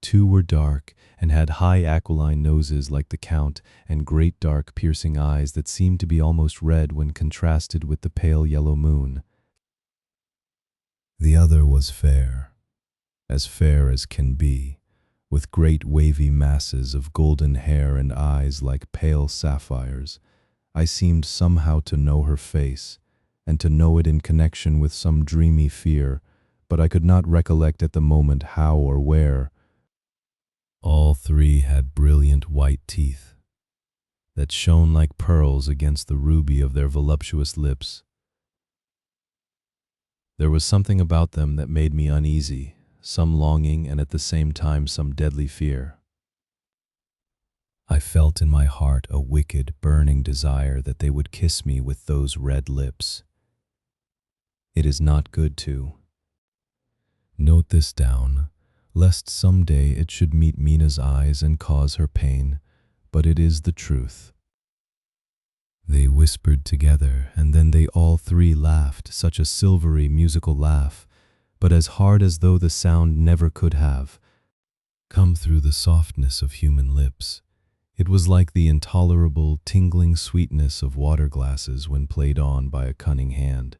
2 were dark and had high aquiline noses like the Count and great dark piercing eyes that seemed to be almost red when contrasted with the pale yellow moon. The other was fair as can be, with great wavy masses of golden hair and eyes like pale sapphires. I seemed somehow to know her face, and to know it in connection with some dreamy fear, but I could not recollect at the moment how or where. All 3 had brilliant white teeth that shone like pearls against the ruby of their voluptuous lips. There was something about them that made me uneasy, some longing and at the same time some deadly fear. I felt in my heart a wicked, burning desire that they would kiss me with those red lips. It is not good to. Note this down, lest some day it should meet Mina's eyes and cause her pain, but it is the truth. They whispered together, and then they all 3 laughed, such a silvery musical laugh, but as hard as though the sound never could have come through the softness of human lips. It was like the intolerable, tingling sweetness of water glasses when played on by a cunning hand.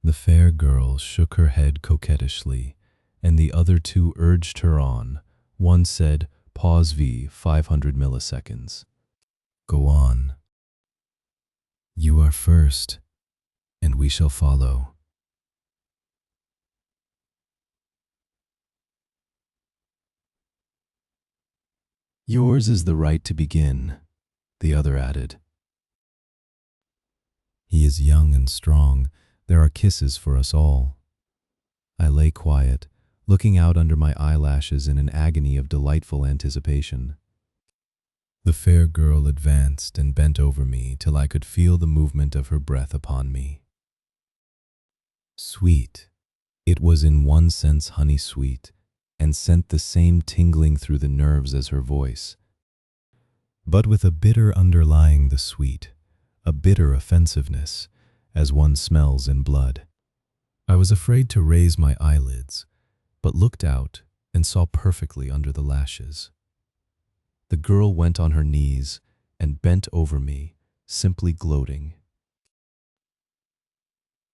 The fair girl shook her head coquettishly, and the other 2 urged her on. One said, "Pause V, 500 milliseconds. Go on. You are first, and we shall follow." Yours is the right to begin, the other added. He is young and strong. There are kisses for us all. I lay quiet, looking out under my eyelashes in an agony of delightful anticipation. The fair girl advanced and bent over me till I could feel the movement of her breath upon me. Sweet. It was in one sense honey sweet, and sent the same tingling through the nerves as her voice, but with a bitter underlying the sweet, a bitter offensiveness, as one smells in blood. I was afraid to raise my eyelids, but looked out and saw perfectly under the lashes. The girl went on her knees and bent over me, simply gloating.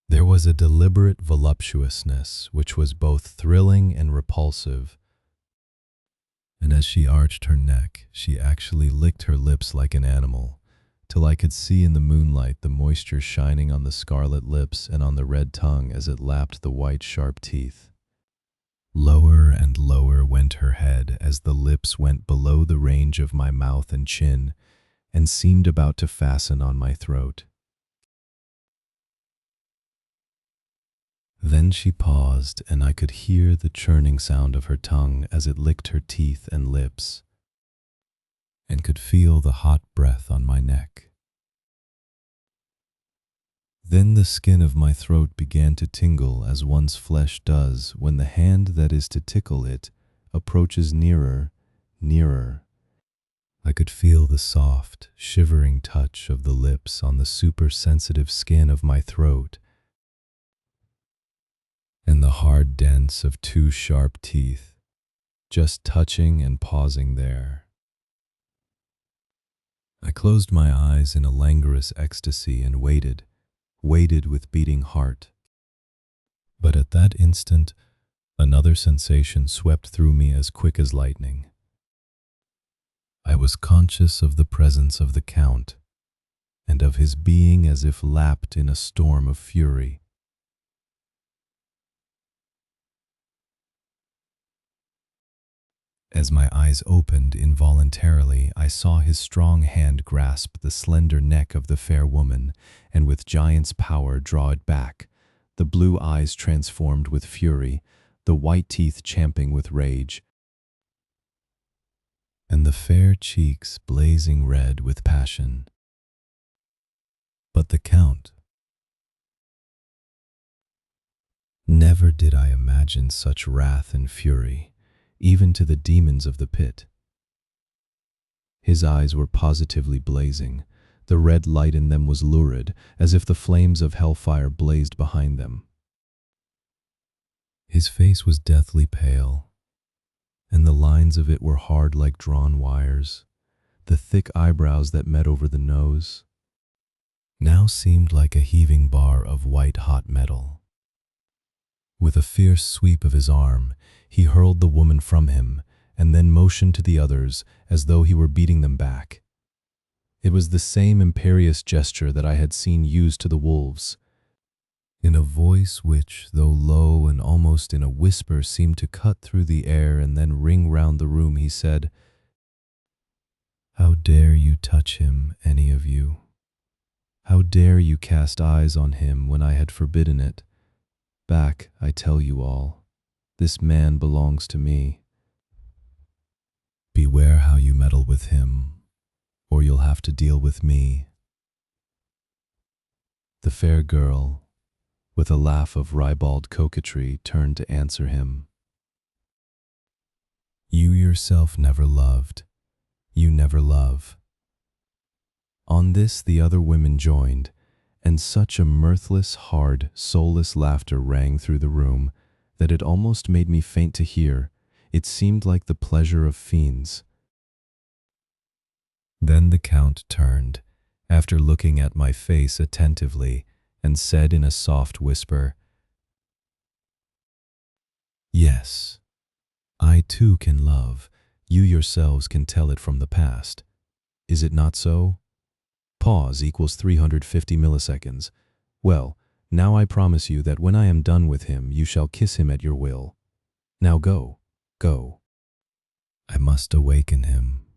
There was a deliberate voluptuousness which was both thrilling and repulsive, and as she arched her neck, she actually licked her lips like an animal, till I could see in the moonlight the moisture shining on the scarlet lips and on the red tongue as it lapped the white sharp teeth. Lower and lower went her head as the lips went below the range of my mouth and chin, and seemed about to fasten on my throat. Then she paused, and I could hear the churning sound of her tongue as it licked her teeth and lips, and could feel the hot breath on my neck. Then the skin of my throat began to tingle as one's flesh does when the hand that is to tickle it approaches nearer, nearer. I could feel the soft, shivering touch of the lips on the super-sensitive skin of my throat, and the hard dents of two sharp teeth, just touching and pausing there. I closed my eyes in a languorous ecstasy and waited with beating heart. But at that instant, another sensation swept through me as quick as lightning. I was conscious of the presence of the Count, and of his being as if lapped in a storm of fury. As my eyes opened involuntarily, I saw his strong hand grasp the slender neck of the fair woman, and with giant's power draw it back, the blue eyes transformed with fury, the white teeth champing with rage, and the fair cheeks blazing red with passion. But the Count. Never did I imagine such wrath and fury, even to the demons of the pit. His eyes were positively blazing. The red light in them was lurid, as if the flames of hellfire blazed behind them. His face was deathly pale, and the lines of it were hard like drawn wires. The thick eyebrows that met over the nose now seemed like a heaving bar of white-hot metal. With a fierce sweep of his arm, he hurled the woman from him, and then motioned to the others as though he were beating them back. It was the same imperious gesture that I had seen used to the wolves. In a voice which, though low and almost in a whisper, seemed to cut through the air and then ring round the room, he said, "How dare you touch him, any of you? How dare you cast eyes on him when I had forbidden it? Back, I tell you all. This man belongs to me. Beware how you meddle with him, or you'll have to deal with me." The fair girl, with a laugh of ribald coquetry, turned to answer him. "You yourself never loved. You never love." On this the other women joined, and such a mirthless, hard, soulless laughter rang through the room that it almost made me faint to hear. It seemed like the pleasure of fiends. Then the Count turned, after looking at my face attentively, and said in a soft whisper, "Yes, I too can love. You yourselves can tell it from the past. Is it not so? Pause equals 350 milliseconds. Well, now I promise you that when I am done with him, you shall kiss him at your will. Now go, go." I must awaken him,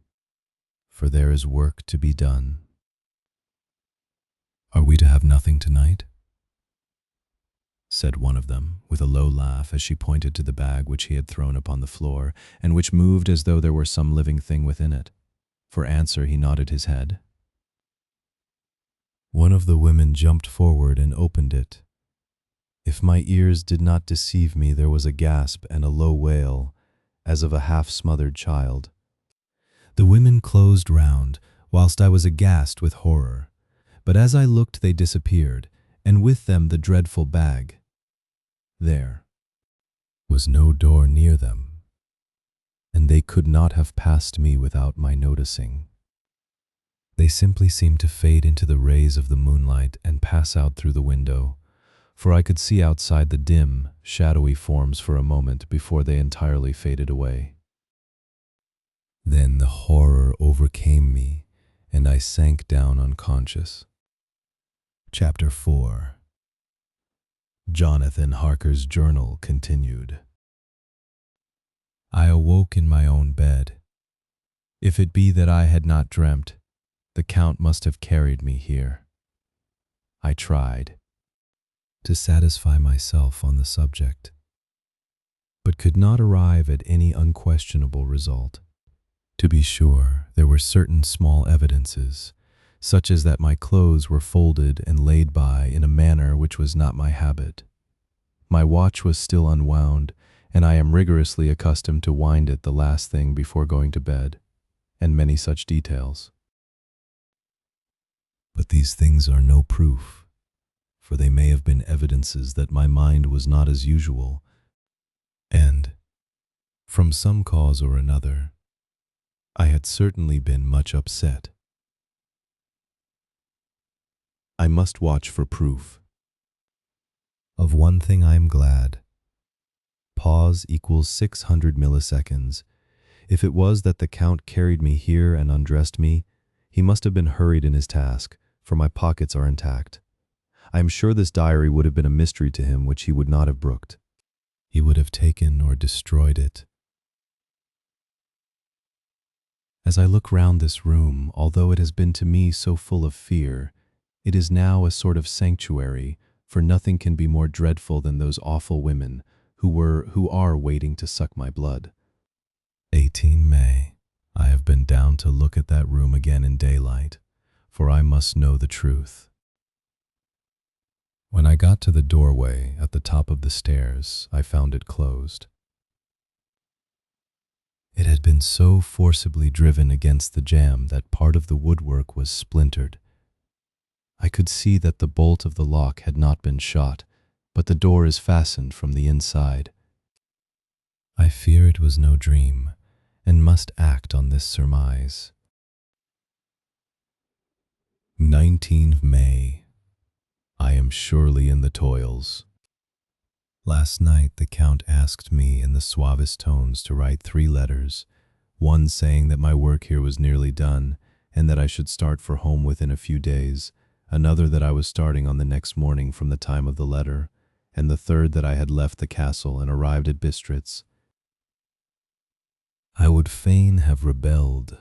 for there is work to be done." "Are we to have nothing tonight?" said one of them, with a low laugh as she pointed to the bag which he had thrown upon the floor, and which moved as though there were some living thing within it. For answer he nodded his head. One of the women jumped forward and opened it. If my ears did not deceive me, there was a gasp and a low wail, as of a half-smothered child. The women closed round, whilst I was aghast with horror. But as I looked, they disappeared, and with them the dreadful bag. There was no door near them, and they could not have passed me without my noticing. They simply seemed to fade into the rays of the moonlight and pass out through the window, for I could see outside the dim, shadowy forms for a moment before they entirely faded away. Then the horror overcame me, and I sank down unconscious. Chapter 4. Jonathan Harker's journal continued. I awoke in my own bed. If it be that I had not dreamt, the Count must have carried me here. I tried to satisfy myself on the subject, but could not arrive at any unquestionable result. To be sure, there were certain small evidences, such as that my clothes were folded and laid by in a manner which was not my habit. My watch was still unwound, and I am rigorously accustomed to wind it the last thing before going to bed, and many such details. But these things are no proof, for they may have been evidences that my mind was not as usual, and, from some cause or another, I had certainly been much upset. I must watch for proof. Of one thing I am glad. Pause equals 600 milliseconds. If it was that the Count carried me here and undressed me, he must have been hurried in his task, for my pockets are intact. I am sure this diary would have been a mystery to him which he would not have brooked. He would have taken or destroyed it. As I look round this room, although it has been to me so full of fear, it is now a sort of sanctuary, for nothing can be more dreadful than those awful women who are waiting to suck my blood. 18 May. I have been down to look at that room again in daylight, for I must know the truth. When I got to the doorway at the top of the stairs, I found it closed. It had been so forcibly driven against the jamb that part of the woodwork was splintered. I could see that the bolt of the lock had not been shot, but the door is fastened from the inside. I fear it was no dream, and must act on this surmise. 19 May. I am surely in the toils. Last night the Count asked me in the suavest tones to write 3 letters, one saying that my work here was nearly done, and that I should start for home within a few days, another that I was starting on the next morning from the time of the letter, and the third that I had left the castle and arrived at Bistritz. I would fain have rebelled,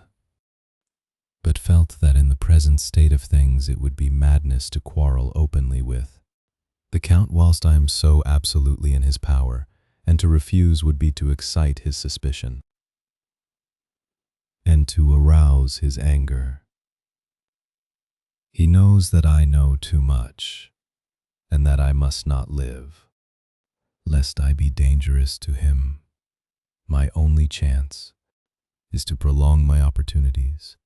but felt that in the present state of things it would be madness to quarrel openly with the Count whilst I am so absolutely in his power, and to refuse would be to excite his suspicion, and to arouse his anger. He knows that I know too much, and that I must not live, lest I be dangerous to him. My only chance is to prolong my opportunities.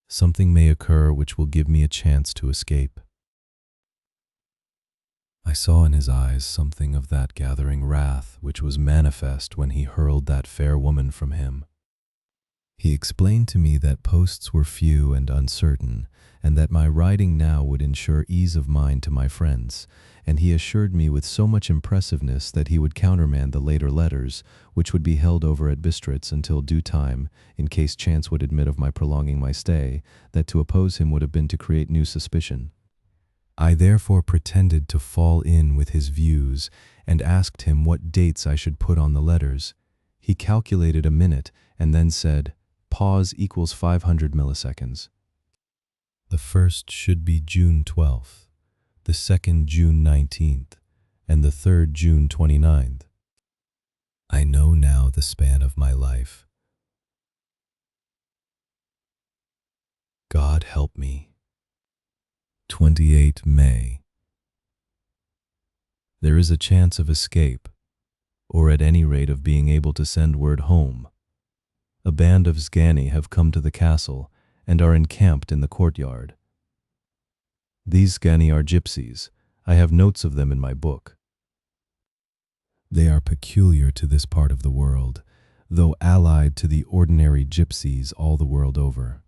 Something may occur which will give me a chance to escape. I saw in his eyes something of that gathering wrath which was manifest when he hurled that fair woman from him. He explained to me that posts were few and uncertain, and that my writing now would ensure ease of mind to my friends, and he assured me with so much impressiveness that he would countermand the later letters, which would be held over at Bistritz until due time, in case chance would admit of my prolonging my stay, that to oppose him would have been to create new suspicion. I therefore pretended to fall in with his views, and asked him what dates I should put on the letters. He calculated a minute, and then said, pause equals 500 milliseconds. The first should be June 12th, the second June 19th, and the third June 29th. I know now the span of my life. God help me. 28 May. There is a chance of escape, or at any rate of being able to send word home. A band of Sgani have come to the castle and are encamped in the courtyard. These Sgani are gypsies. I have notes of them in my book. They are peculiar to this part of the world, though allied to the ordinary gypsies all the world over.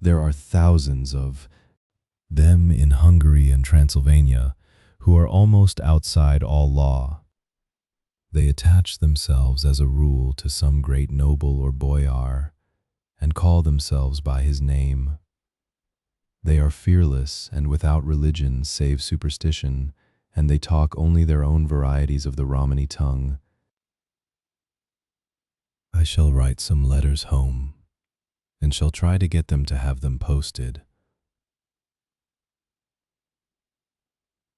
There are thousands of them in Hungary and Transylvania who are almost outside all law. They attach themselves as a rule to some great noble or boyar and call themselves by his name. They are fearless and without religion save superstition, and they talk only their own varieties of the Romany tongue. I shall write some letters home, and shall try to get them to have them posted.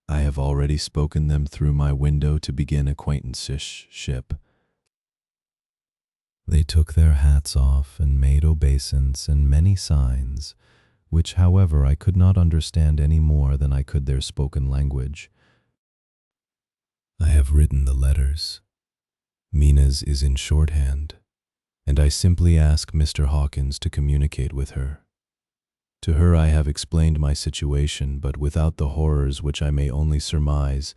I have already spoken them through my window to begin acquaintanceship. They took their hats off and made obeisance and many signs, which, however, I could not understand any more than I could their spoken language. I have written the letters. Mina's is in shorthand, and I simply ask Mr. Hawkins to communicate with her. To her I have explained my situation, but without the horrors which I may only surmise.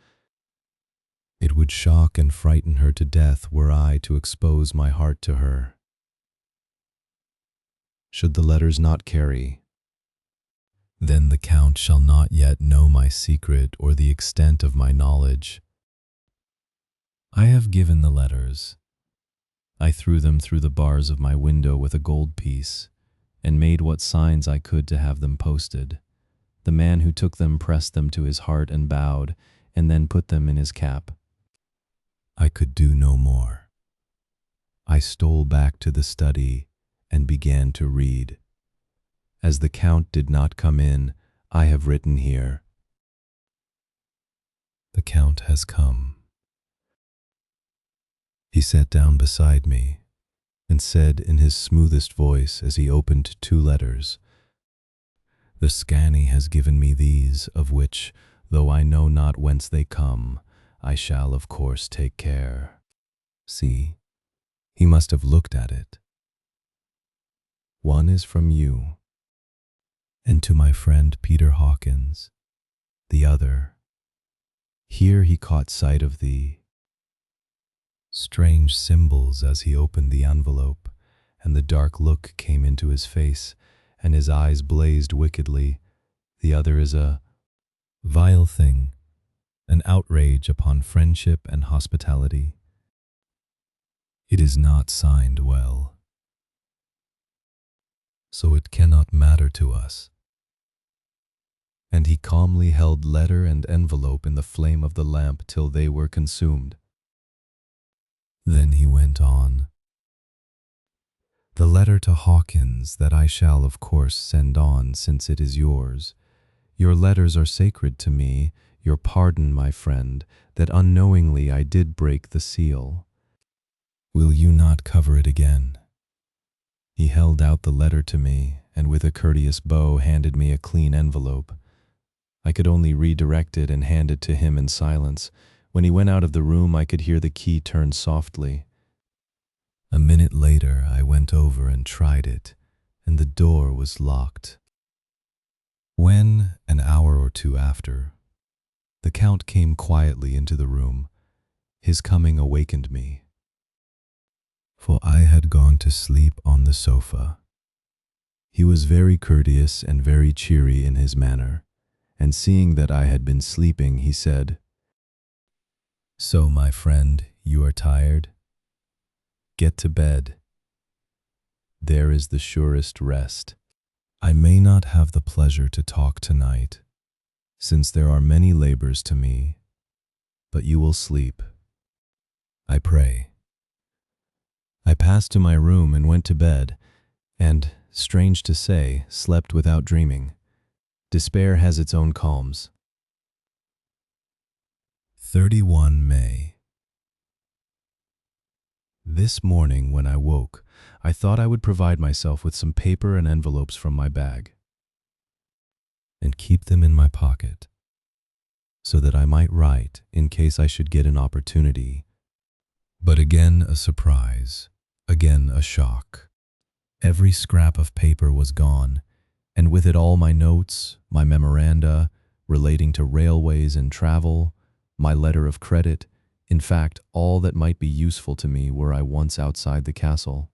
It would shock and frighten her to death were I to expose my heart to her. Should the letters not carry, then the Count shall not yet know my secret or the extent of my knowledge. I have given the letters. I threw them through the bars of my window with a gold piece, and made what signs I could to have them posted. The man who took them pressed them to his heart and bowed, and then put them in his cap. I could do no more. I stole back to the study and began to read. As the Count did not come in, I have written here. The Count has come. He sat down beside me and said in his smoothest voice as he opened two letters, "The Sgani has given me these, of which, though I know not whence they come, I shall of course take care." See, he must have looked at it. One is from you, and to my friend Peter Hawkins. The other, here he caught sight of the strange symbols as he opened the envelope, and the dark look came into his face, and his eyes blazed wickedly. The other is a vile thing, an outrage upon friendship and hospitality. It is not signed well, so it cannot matter to us. And he calmly held letter and envelope in the flame of the lamp till they were consumed. Then he went on. The letter to Hawkins that I shall of course send on, since it is yours. Your letters are sacred to me. Your pardon, my friend, that unknowingly I did break the seal. Will you not cover it again? He held out the letter to me, and with a courteous bow handed me a clean envelope. I could only redirect it and hand it to him in silence. When he went out of the room, I could hear the key turn softly. A minute later, I went over and tried it, and the door was locked. When, an hour or two after, the Count came quietly into the room, his coming awakened me, for I had gone to sleep on the sofa. He was very courteous and very cheery in his manner, and seeing that I had been sleeping, he said, "So, my friend, you are tired? Get to bed. There is the surest rest. I may not have the pleasure to talk tonight, since there are many labors to me, but you will sleep, I pray." I passed to my room and went to bed, and, strange to say, slept without dreaming. Despair has its own calms. 31 May. This morning when I woke, I thought I would provide myself with some paper and envelopes from my bag and keep them in my pocket so that I might write in case I should get an opportunity. But again a surprise, again a shock. Every scrap of paper was gone, and with it all my notes, my memoranda relating to railways and travel, my letter of credit, in fact, all that might be useful to me were I once outside the castle.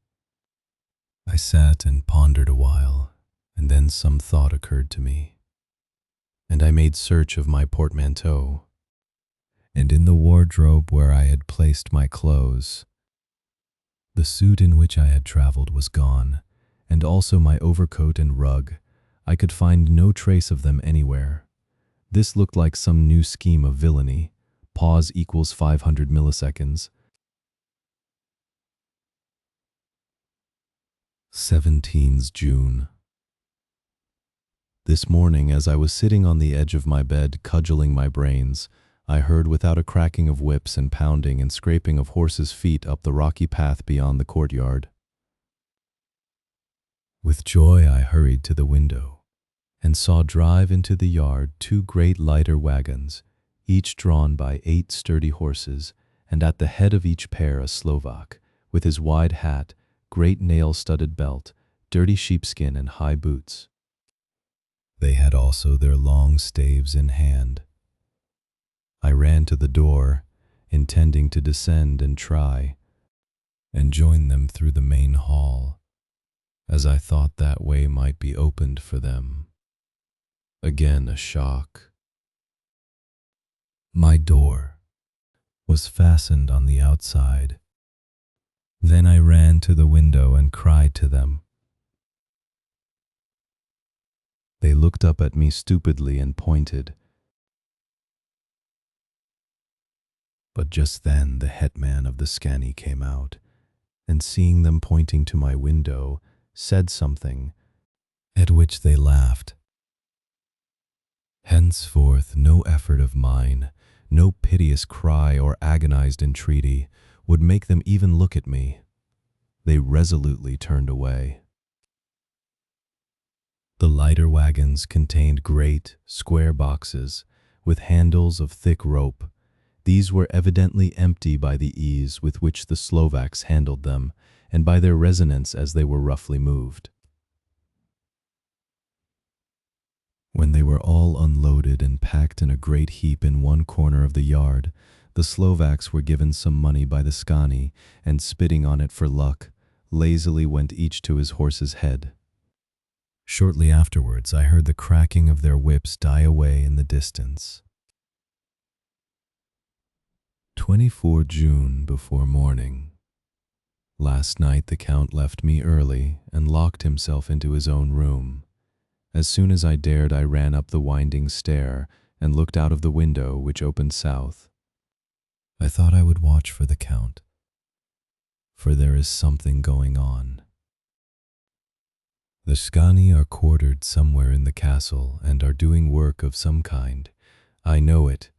I sat and pondered a while, and then some thought occurred to me, and I made search of my portmanteau, and in the wardrobe where I had placed my clothes. The suit in which I had traveled was gone, and also my overcoat and rug. I could find no trace of them anywhere. This looked like some new scheme of villainy. Pause equals 500 milliseconds. 17th June. This morning, as I was sitting on the edge of my bed cudgeling my brains, I heard without a cracking of whips and pounding and scraping of horses' feet up the rocky path beyond the courtyard. With joy I hurried to the window and saw drive into the yard 2 great lighter wagons, each drawn by 8 sturdy horses, and at the head of each pair a Slovak, with his wide hat, great nail-studded belt, dirty sheepskin, and high boots. They had also their long staves in hand. I ran to the door, intending to descend and try, and join them through the main hall, as I thought that way might be opened for them. Again a shock. My door was fastened on the outside. Then I ran to the window and cried to them. They looked up at me stupidly and pointed. But just then the hetman of the Scani came out, and seeing them pointing to my window, said something, at which they laughed. Henceforth no effort of mine, no piteous cry or agonized entreaty would make them even look at me. They resolutely turned away. The lighter wagons contained great, square boxes with handles of thick rope. These were evidently empty by the ease with which the Slovaks handled them, and by their resonance as they were roughly moved. When they were all unloaded and packed in a great heap in one corner of the yard, the Slovaks were given some money by the Scani, and spitting on it for luck, lazily went each to his horse's head. Shortly afterwards I heard the cracking of their whips die away in the distance. 24 June before morning. Last night the Count left me early and locked himself into his own room. As soon as I dared, I ran up the winding stair and looked out of the window which opened south. I thought I would watch for the Count, for there is something going on. The Scani are quartered somewhere in the castle and are doing work of some kind. I know it,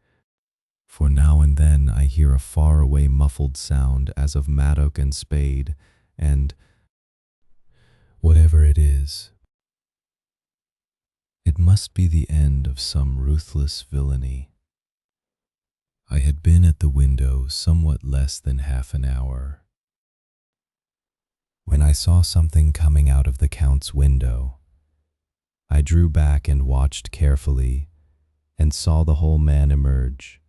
for now and then I hear a far-away muffled sound as of mattock and spade, and whatever it is, it must be the end of some ruthless villainy. I had been at the window somewhat less than half an hour, when I saw something coming out of the Count's window. I drew back and watched carefully, and saw the whole man emerge.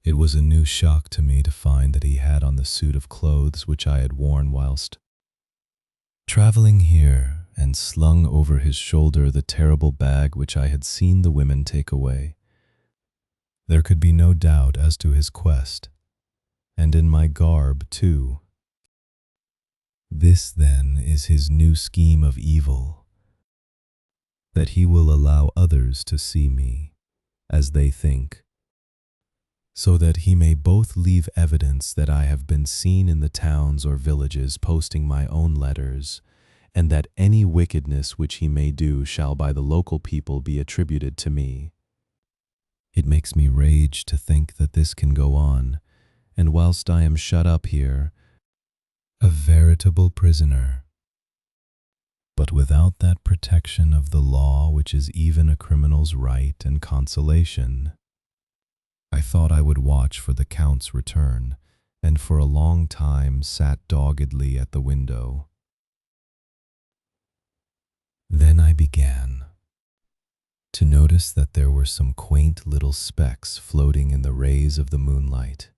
It was a new shock to me to find that he had on the suit of clothes which I had worn whilst traveling here, and slung over his shoulder the terrible bag which I had seen the women take away. There could be no doubt as to his quest, and in my garb too. This, then, is his new scheme of evil, that he will allow others to see me, as they think, so that he may both leave evidence that I have been seen in the towns or villages posting my own letters, and that any wickedness which he may do shall by the local people be attributed to me. It makes me rage to think that this can go on, and whilst I am shut up here, a veritable prisoner, but without that protection of the law which is even a criminal's right and consolation. I thought I would watch for the Count's return, and for a long time sat doggedly at the window. Then I began to notice that there were some quaint little specks floating in the rays of the moonlight.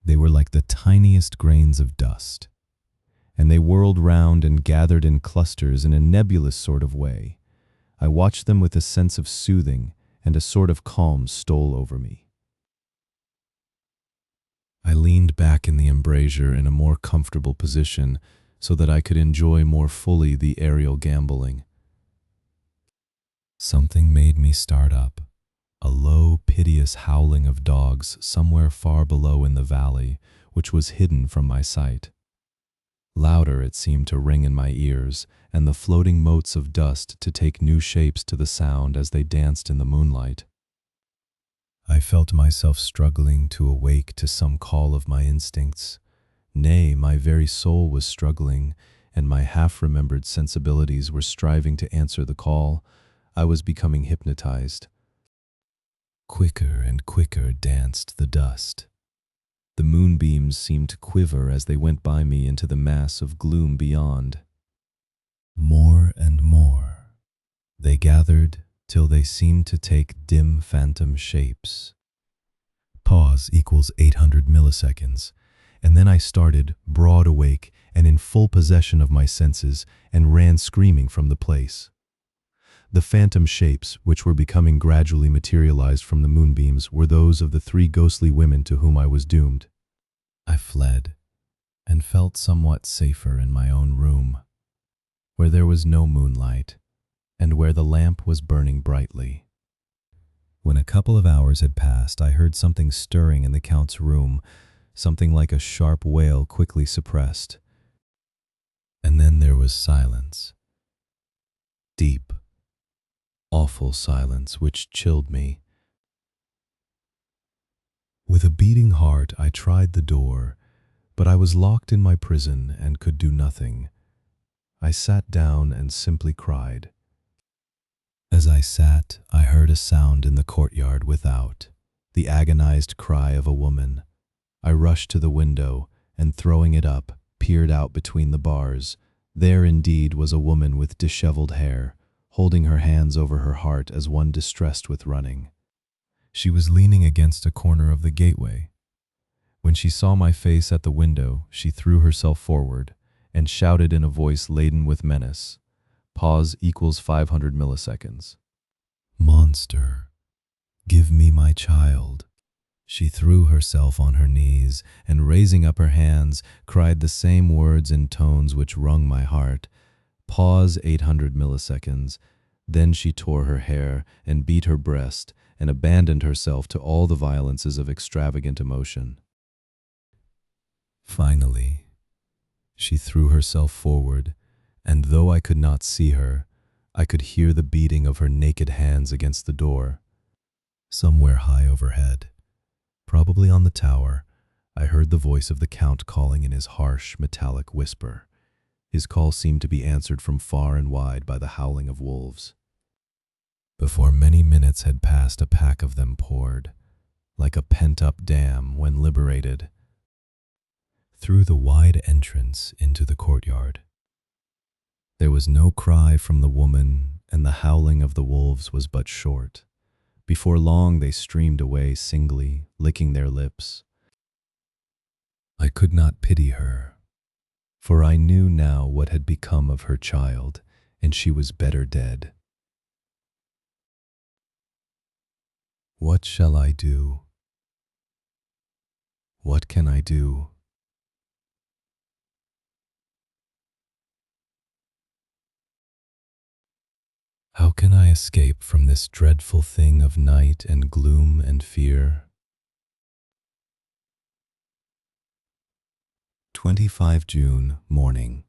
They were like the tiniest grains of dust, and they whirled round and gathered in clusters in a nebulous sort of way. I watched them with a sense of soothing, and a sort of calm stole over me. I leaned back in the embrasure in a more comfortable position so that I could enjoy more fully the aerial gambolling. Something made me start up, a low, piteous howling of dogs somewhere far below in the valley, which was hidden from my sight. Louder it seemed to ring in my ears, and the floating motes of dust to take new shapes to the sound as they danced in the moonlight. I felt myself struggling to awake to some call of my instincts. Nay, my very soul was struggling, and my half-remembered sensibilities were striving to answer the call. I was becoming hypnotized. Quicker and quicker danced the dust. The moonbeams seemed to quiver as they went by me into the mass of gloom beyond. More and more they gathered till they seemed to take dim phantom shapes. Pause equals 800 milliseconds, and then I started, broad awake and in full possession of my senses, and ran screaming from the place. The phantom shapes, which were becoming gradually materialized from the moonbeams, were those of the 3 ghostly women to whom I was doomed. I fled, and felt somewhat safer in my own room, where there was no moonlight, and where the lamp was burning brightly. When a couple of hours had passed, I heard something stirring in the Count's room, something like a sharp wail quickly suppressed. And then there was silence. Deep, awful silence which chilled me. With a beating heart, I tried the door, but I was locked in my prison and could do nothing. I sat down and simply cried. As I sat, I heard a sound in the courtyard without, the agonized cry of a woman. I rushed to the window, and throwing it up, peered out between the bars. There indeed was a woman with disheveled hair, holding her hands over her heart as one distressed with running. She was leaning against a corner of the gateway. When she saw my face at the window, she threw herself forward and shouted in a voice laden with menace. Pause equals 500 milliseconds. Monster, give me my child. She threw herself on her knees and, raising up her hands, cried the same words in tones which wrung my heart. Pause 800 milliseconds. Then she tore her hair and beat her breast and abandoned herself to all the violences of extravagant emotion. Finally, she threw herself forward, and though I could not see her, I could hear the beating of her naked hands against the door. Somewhere high overhead, probably on the tower, I heard the voice of the Count calling in his harsh, metallic whisper. His call seemed to be answered from far and wide by the howling of wolves. Before many minutes had passed, a pack of them poured, like a pent-up dam when liberated, through the wide entrance into the courtyard. There was no cry from the woman, and the howling of the wolves was but short. Before long they streamed away singly, licking their lips. I could not pity her, for I knew now what had become of her child, and she was better dead. What shall I do? What can I do? How can I escape from this dreadful thing of night and gloom and fear? 25 June, morning.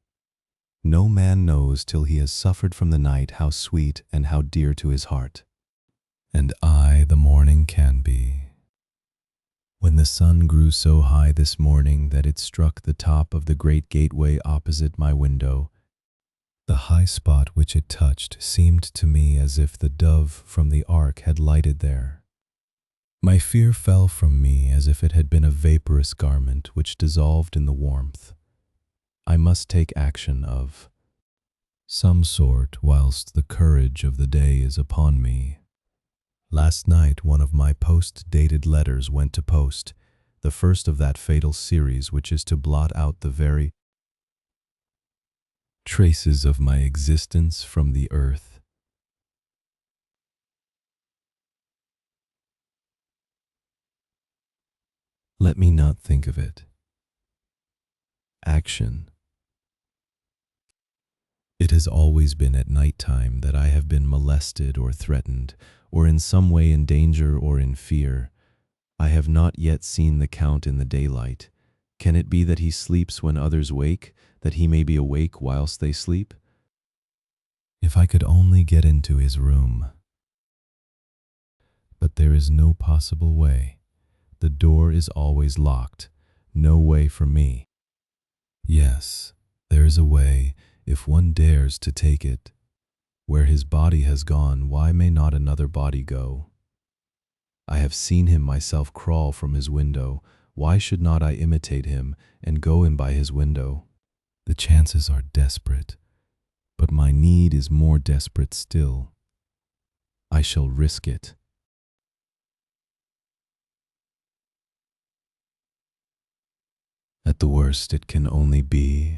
No man knows till he has suffered from the night how sweet and how dear to his heart. And I the morning can be. When the sun grew so high this morning that it struck the top of the great gateway opposite my window, the high spot which it touched seemed to me as if the dove from the ark had lighted there. My fear fell from me as if it had been a vaporous garment which dissolved in the warmth. I must take action of some sort whilst the courage of the day is upon me. Last night one of my post-dated letters went to post, the first of that fatal series which is to blot out the very traces of my existence from the earth. Let me not think of it. Action. It has always been at night time that I have been molested or threatened, or in some way in danger or in fear. I have not yet seen the Count in the daylight. Can it be that he sleeps when others wake, that he may be awake whilst they sleep? If I could only get into his room. But there is no possible way. The door is always locked. No way for me. Yes, there is a way, if one dares to take it. Where his body has gone, why may not another body go? I have seen him myself crawl from his window. Why should not I imitate him and go in by his window? The chances are desperate, but my need is more desperate still. I shall risk it. At the worst, it can only be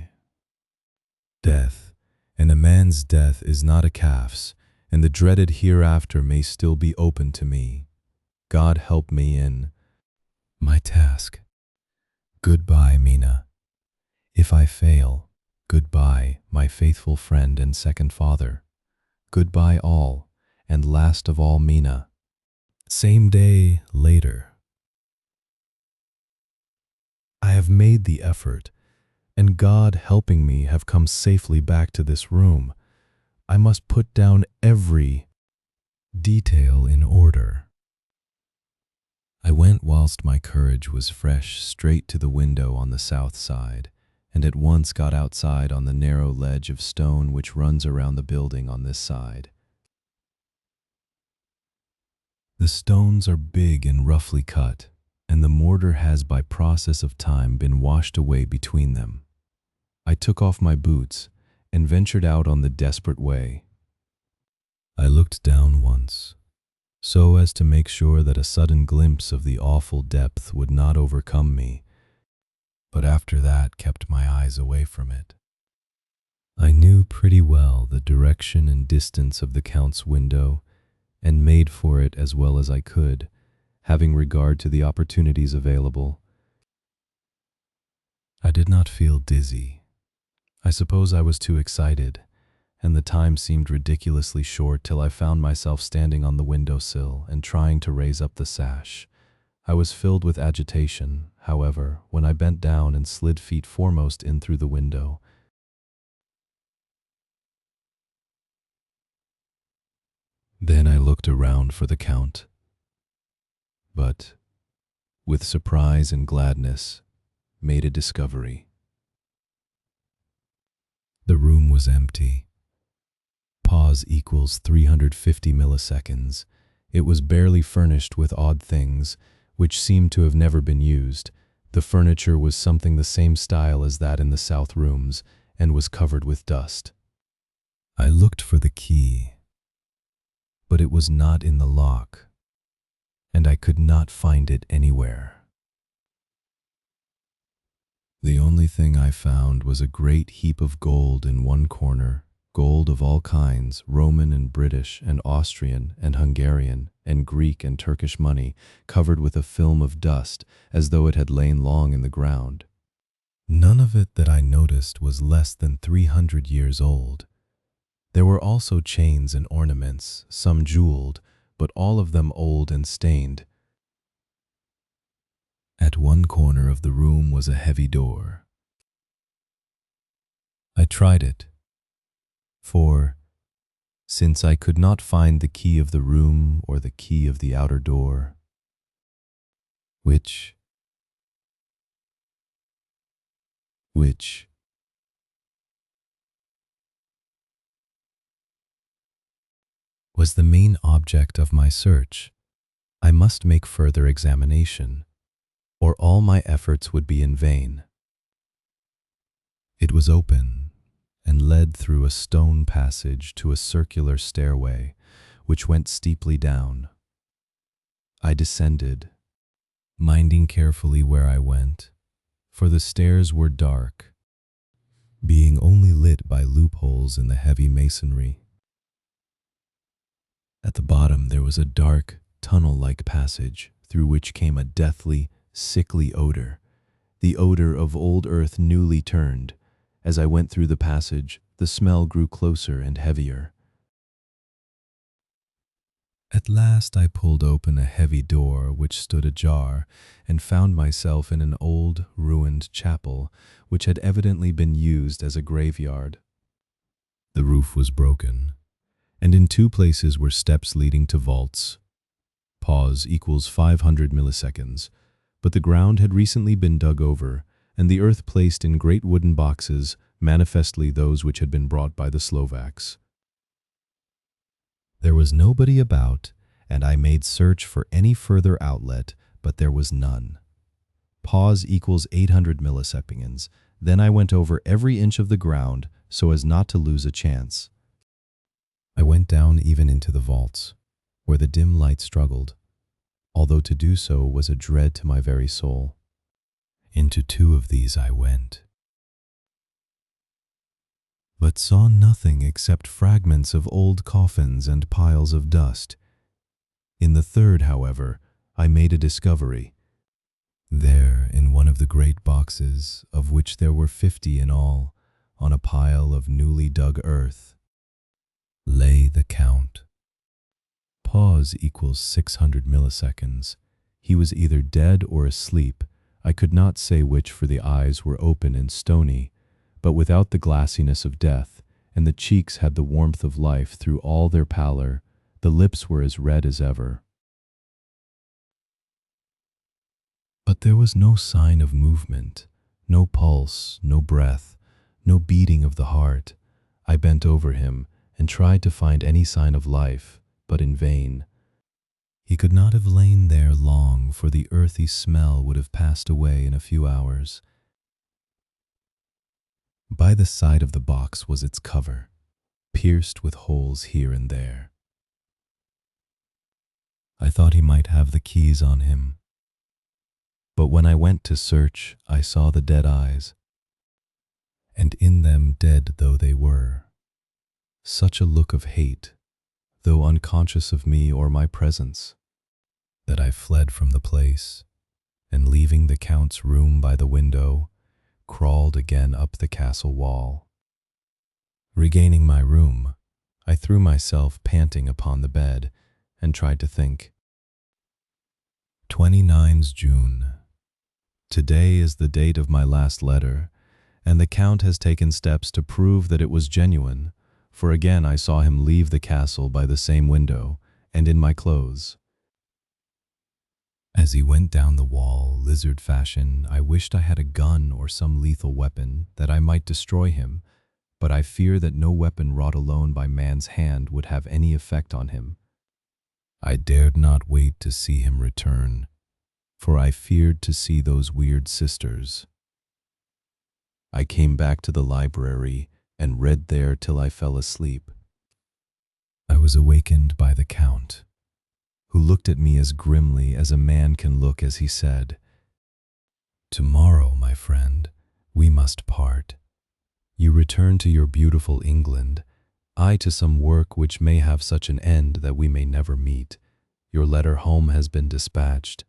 death, and a man's death is not a calf's, and the dreaded hereafter may still be open to me. God help me in my task. Goodbye, Mina. If I fail, goodbye, my faithful friend and second father. Goodbye all, and last of all, Mina. Same day, later. I have made the effort, and God helping me have come safely back to this room. I must put down every detail in order. I went whilst my courage was fresh straight to the window on the south side, and at once got outside on the narrow ledge of stone which runs around the building on this side. The stones are big and roughly cut, and the mortar has by process of time been washed away between them. I took off my boots and ventured out on the desperate way. I looked down once, so as to make sure that a sudden glimpse of the awful depth would not overcome me, but after that kept my eyes away from it. I knew pretty well the direction and distance of the Count's window, and made for it as well as I could, having regard to the opportunities available. I did not feel dizzy. I suppose I was too excited, and the time seemed ridiculously short till I found myself standing on the windowsill and trying to raise up the sash. I was filled with agitation, however, when I bent down and slid feet foremost in through the window. Then I looked around for the Count, but, with surprise and gladness, made a discovery. The room was empty. Pause equals 350 milliseconds. It was barely furnished with odd things, which seemed to have never been used. The furniture was something the same style as that in the south rooms, and was covered with dust. I looked for the key, but it was not in the lock, and I could not find it anywhere. The only thing I found was a great heap of gold in one corner, gold of all kinds, Roman and British and Austrian and Hungarian and Greek and Turkish money, covered with a film of dust as though it had lain long in the ground. None of it that I noticed was less than 300 years old. There were also chains and ornaments, some jeweled, but all of them old and stained. At one corner of the room was a heavy door. I tried it, for, since I could not find the key of the room or the key of the outer door, which was the main object of my search, I must make further examination, or all my efforts would be in vain. It was open and led through a stone passage to a circular stairway which went steeply down. I descended, minding carefully where I went, for the stairs were dark, being only lit by loopholes in the heavy masonry. At the bottom there was a dark, tunnel-like passage through which came a deathly, sickly odor, the odor of old earth newly turned. As I went through the passage, the smell grew closer and heavier. At last I pulled open a heavy door which stood ajar and found myself in an old, ruined chapel which had evidently been used as a graveyard. The roof was broken, and in two places were steps leading to vaults. Pause equals 500 milliseconds, but the ground had recently been dug over, and the earth placed in great wooden boxes, manifestly those which had been brought by the Slovaks. There was nobody about, and I made search for any further outlet, but there was none. Pause equals 800 milliseconds. Then I went over every inch of the ground so as not to lose a chance. I went down even into the vaults, where the dim light struggled, although to do so was a dread to my very soul. Into two of these I went, but saw nothing except fragments of old coffins and piles of dust. In the third, however, I made a discovery. There, in one of the great boxes, of which there were 50 in all, on a pile of newly dug earth, lay the Count. Pause equals 600 milliseconds. He was either dead or asleep. I could not say which, for the eyes were open and stony, but without the glassiness of death, and the cheeks had the warmth of life through all their pallor. The lips were as red as ever. But there was no sign of movement, no pulse, no breath, no beating of the heart. I bent over him and tried to find any sign of life, but in vain. He could not have lain there long, for the earthy smell would have passed away in a few hours. By the side of the box was its cover, pierced with holes here and there. I thought he might have the keys on him. But when I went to search, I saw the dead eyes, and in them, dead though they were, such a look of hate, though unconscious of me or my presence, that I fled from the place, and leaving the Count's room by the window, crawled again up the castle wall. Regaining my room, I threw myself panting upon the bed and tried to think. 29's June. Today is the date of my last letter, and the Count has taken steps to prove that it was genuine, for again I saw him leave the castle by the same window, and in my clothes. As he went down the wall, lizard fashion, I wished I had a gun or some lethal weapon that I might destroy him, but I fear that no weapon wrought alone by man's hand would have any effect on him. I dared not wait to see him return, for I feared to see those weird sisters. I came back to the library and read there till I fell asleep. I was awakened by the Count, who looked at me as grimly as a man can look as he said, "Tomorrow, my friend, we must part. You return to your beautiful England, I to some work which may have such an end that we may never meet. Your letter home has been dispatched.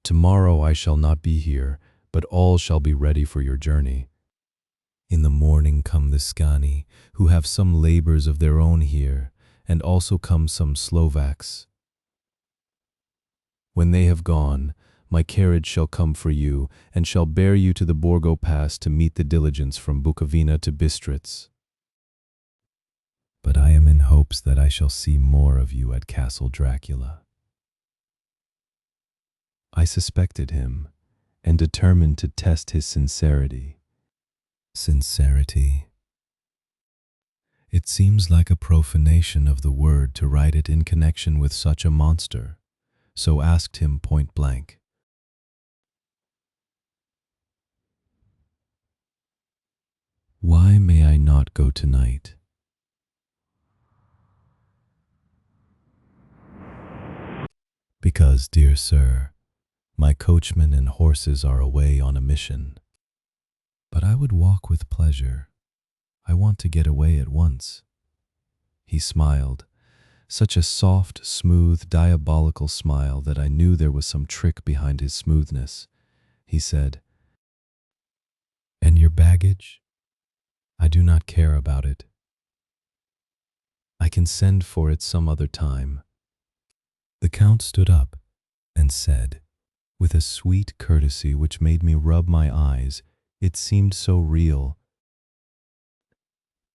Tomorrow I shall not be here, but all shall be ready for your journey. In the morning come the Scani, who have some labors of their own here, and also come some Slovaks. When they have gone, My carriage shall come for you, and shall bear you to the Borgo Pass to meet the diligence from Bukovina to Bistritz. But I am in hopes that I shall see more of you at Castle Dracula." I suspected him, and determined to test his sincerity. Sincerity. It seems like a profanation of the word to write it in connection with such a monster, so asked him point blank. "Why may I not go tonight?" "Because, dear sir, my coachman and horses are away on a mission. But I would walk with pleasure. I want to get away at once." He smiled, such a soft, smooth, diabolical smile that I knew there was some trick behind his smoothness. He said, "And your baggage? I do not care about it. I can send for it some other time." The Count stood up and said, with a sweet courtesy which made me rub my eyes, it seemed so real,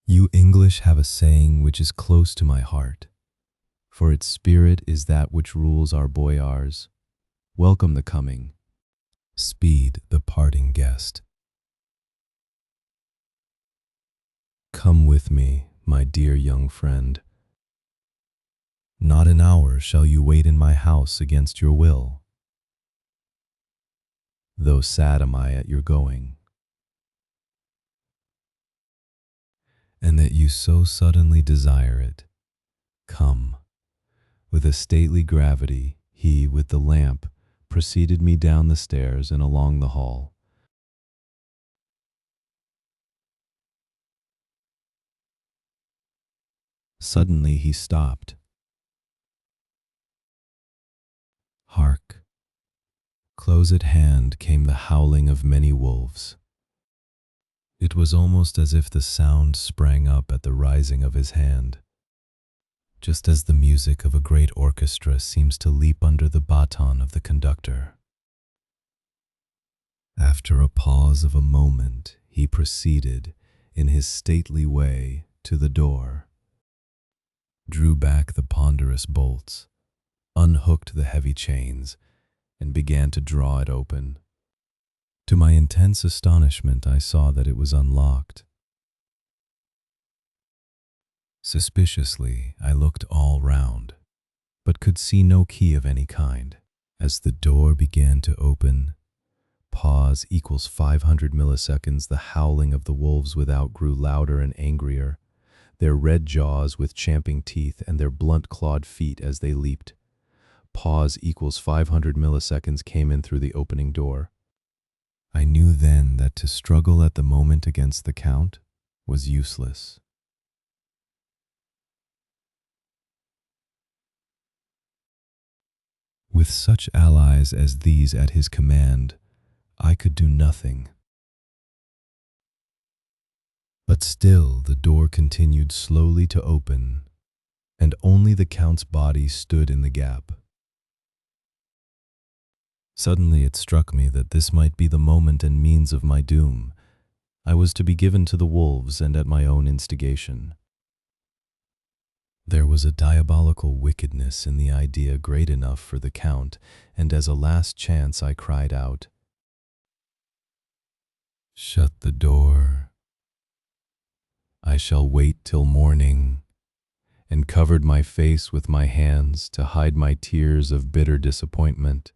"You English have a saying which is close to my heart, for its spirit is that which rules our boyars. Welcome the coming, speed the parting guest. Come with me, my dear young friend. Not an hour shall you wait in my house against your will, though sad am I at your going. And that you so suddenly desire it, come." With a stately gravity, he, with the lamp, preceded me down the stairs and along the hall. Suddenly he stopped. Hark! Close at hand came the howling of many wolves. It was almost as if the sound sprang up at the rising of his hand, just as the music of a great orchestra seems to leap under the baton of the conductor. After a pause of a moment, he proceeded, in his stately way, to the door, drew back the ponderous bolts, unhooked the heavy chains, and began to draw it open. To my intense astonishment, I saw that it was unlocked. Suspiciously, I looked all round, but could see no key of any kind. As the door began to open, pause equals 500 milliseconds, the howling of the wolves without grew louder and angrier, their red jaws with champing teeth and their blunt-clawed feet as they leaped. Pause equals 500 milliseconds came in through the opening door. I knew then that to struggle at the moment against the Count was useless. With such allies as these at his command, I could do nothing. But still the door continued slowly to open, and only the Count's body stood in the gap. Suddenly it struck me that this might be the moment and means of my doom. I was to be given to the wolves and at my own instigation. There was a diabolical wickedness in the idea great enough for the Count, and as a last chance I cried out, "Shut the door. I shall wait till morning," and covered my face with my hands to hide my tears of bitter disappointment.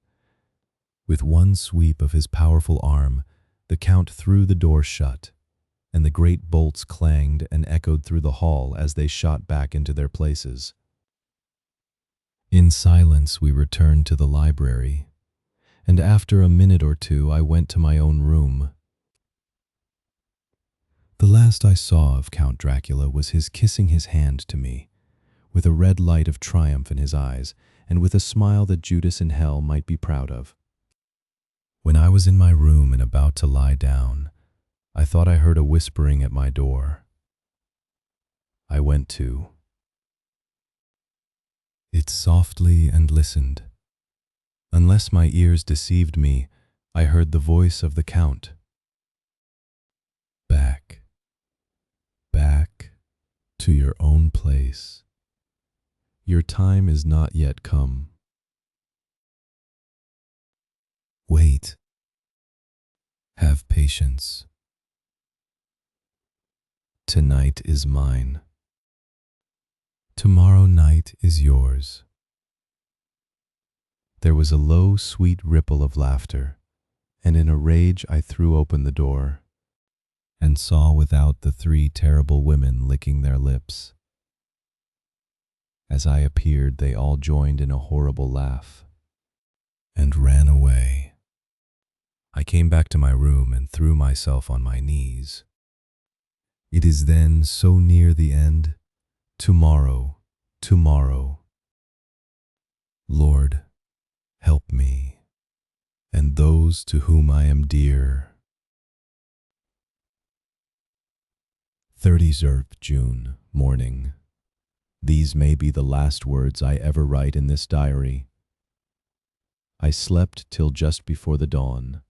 With one sweep of his powerful arm, the Count threw the door shut, and the great bolts clanged and echoed through the hall as they shot back into their places. In silence we returned to the library, and after a minute or two I went to my own room. The last I saw of Count Dracula was his kissing his hand to me, with a red light of triumph in his eyes, and with a smile that Judas in hell might be proud of. When I was in my room and about to lie down, I thought I heard a whispering at my door. I went to it softly and listened. Unless my ears deceived me, I heard the voice of the Count. Back, back to your own place. Your time is not yet come. Wait. Have patience. Tonight is mine. Tomorrow night is yours. There was a low, sweet ripple of laughter, and in a rage I threw open the door and saw without the three terrible women licking their lips. As I appeared, they all joined in a horrible laugh and ran away. I came back to my room and threw myself on my knees. It is then so near the end. Tomorrow, tomorrow. Lord, help me, and those to whom I am dear. 30th June, morning. These may be the last words I ever write in this diary. I slept till just before the dawn,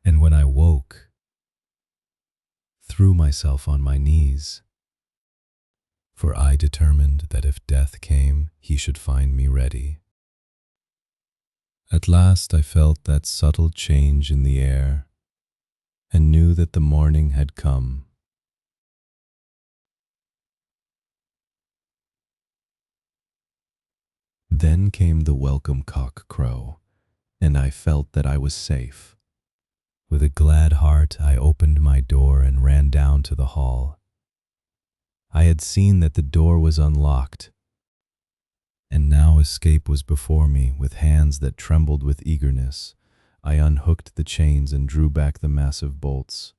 and when I woke, threw myself on my knees, for I determined that if death came, he should find me ready. At last I felt that subtle change in the air, and knew that the morning had come. Then came the welcome cock crow, and I felt that I was safe. With a glad heart I opened my door and ran down to the hall. I had seen that the door was unlocked, and now escape was before me. With hands that trembled with eagerness, I unhooked the chains and drew back the massive bolts.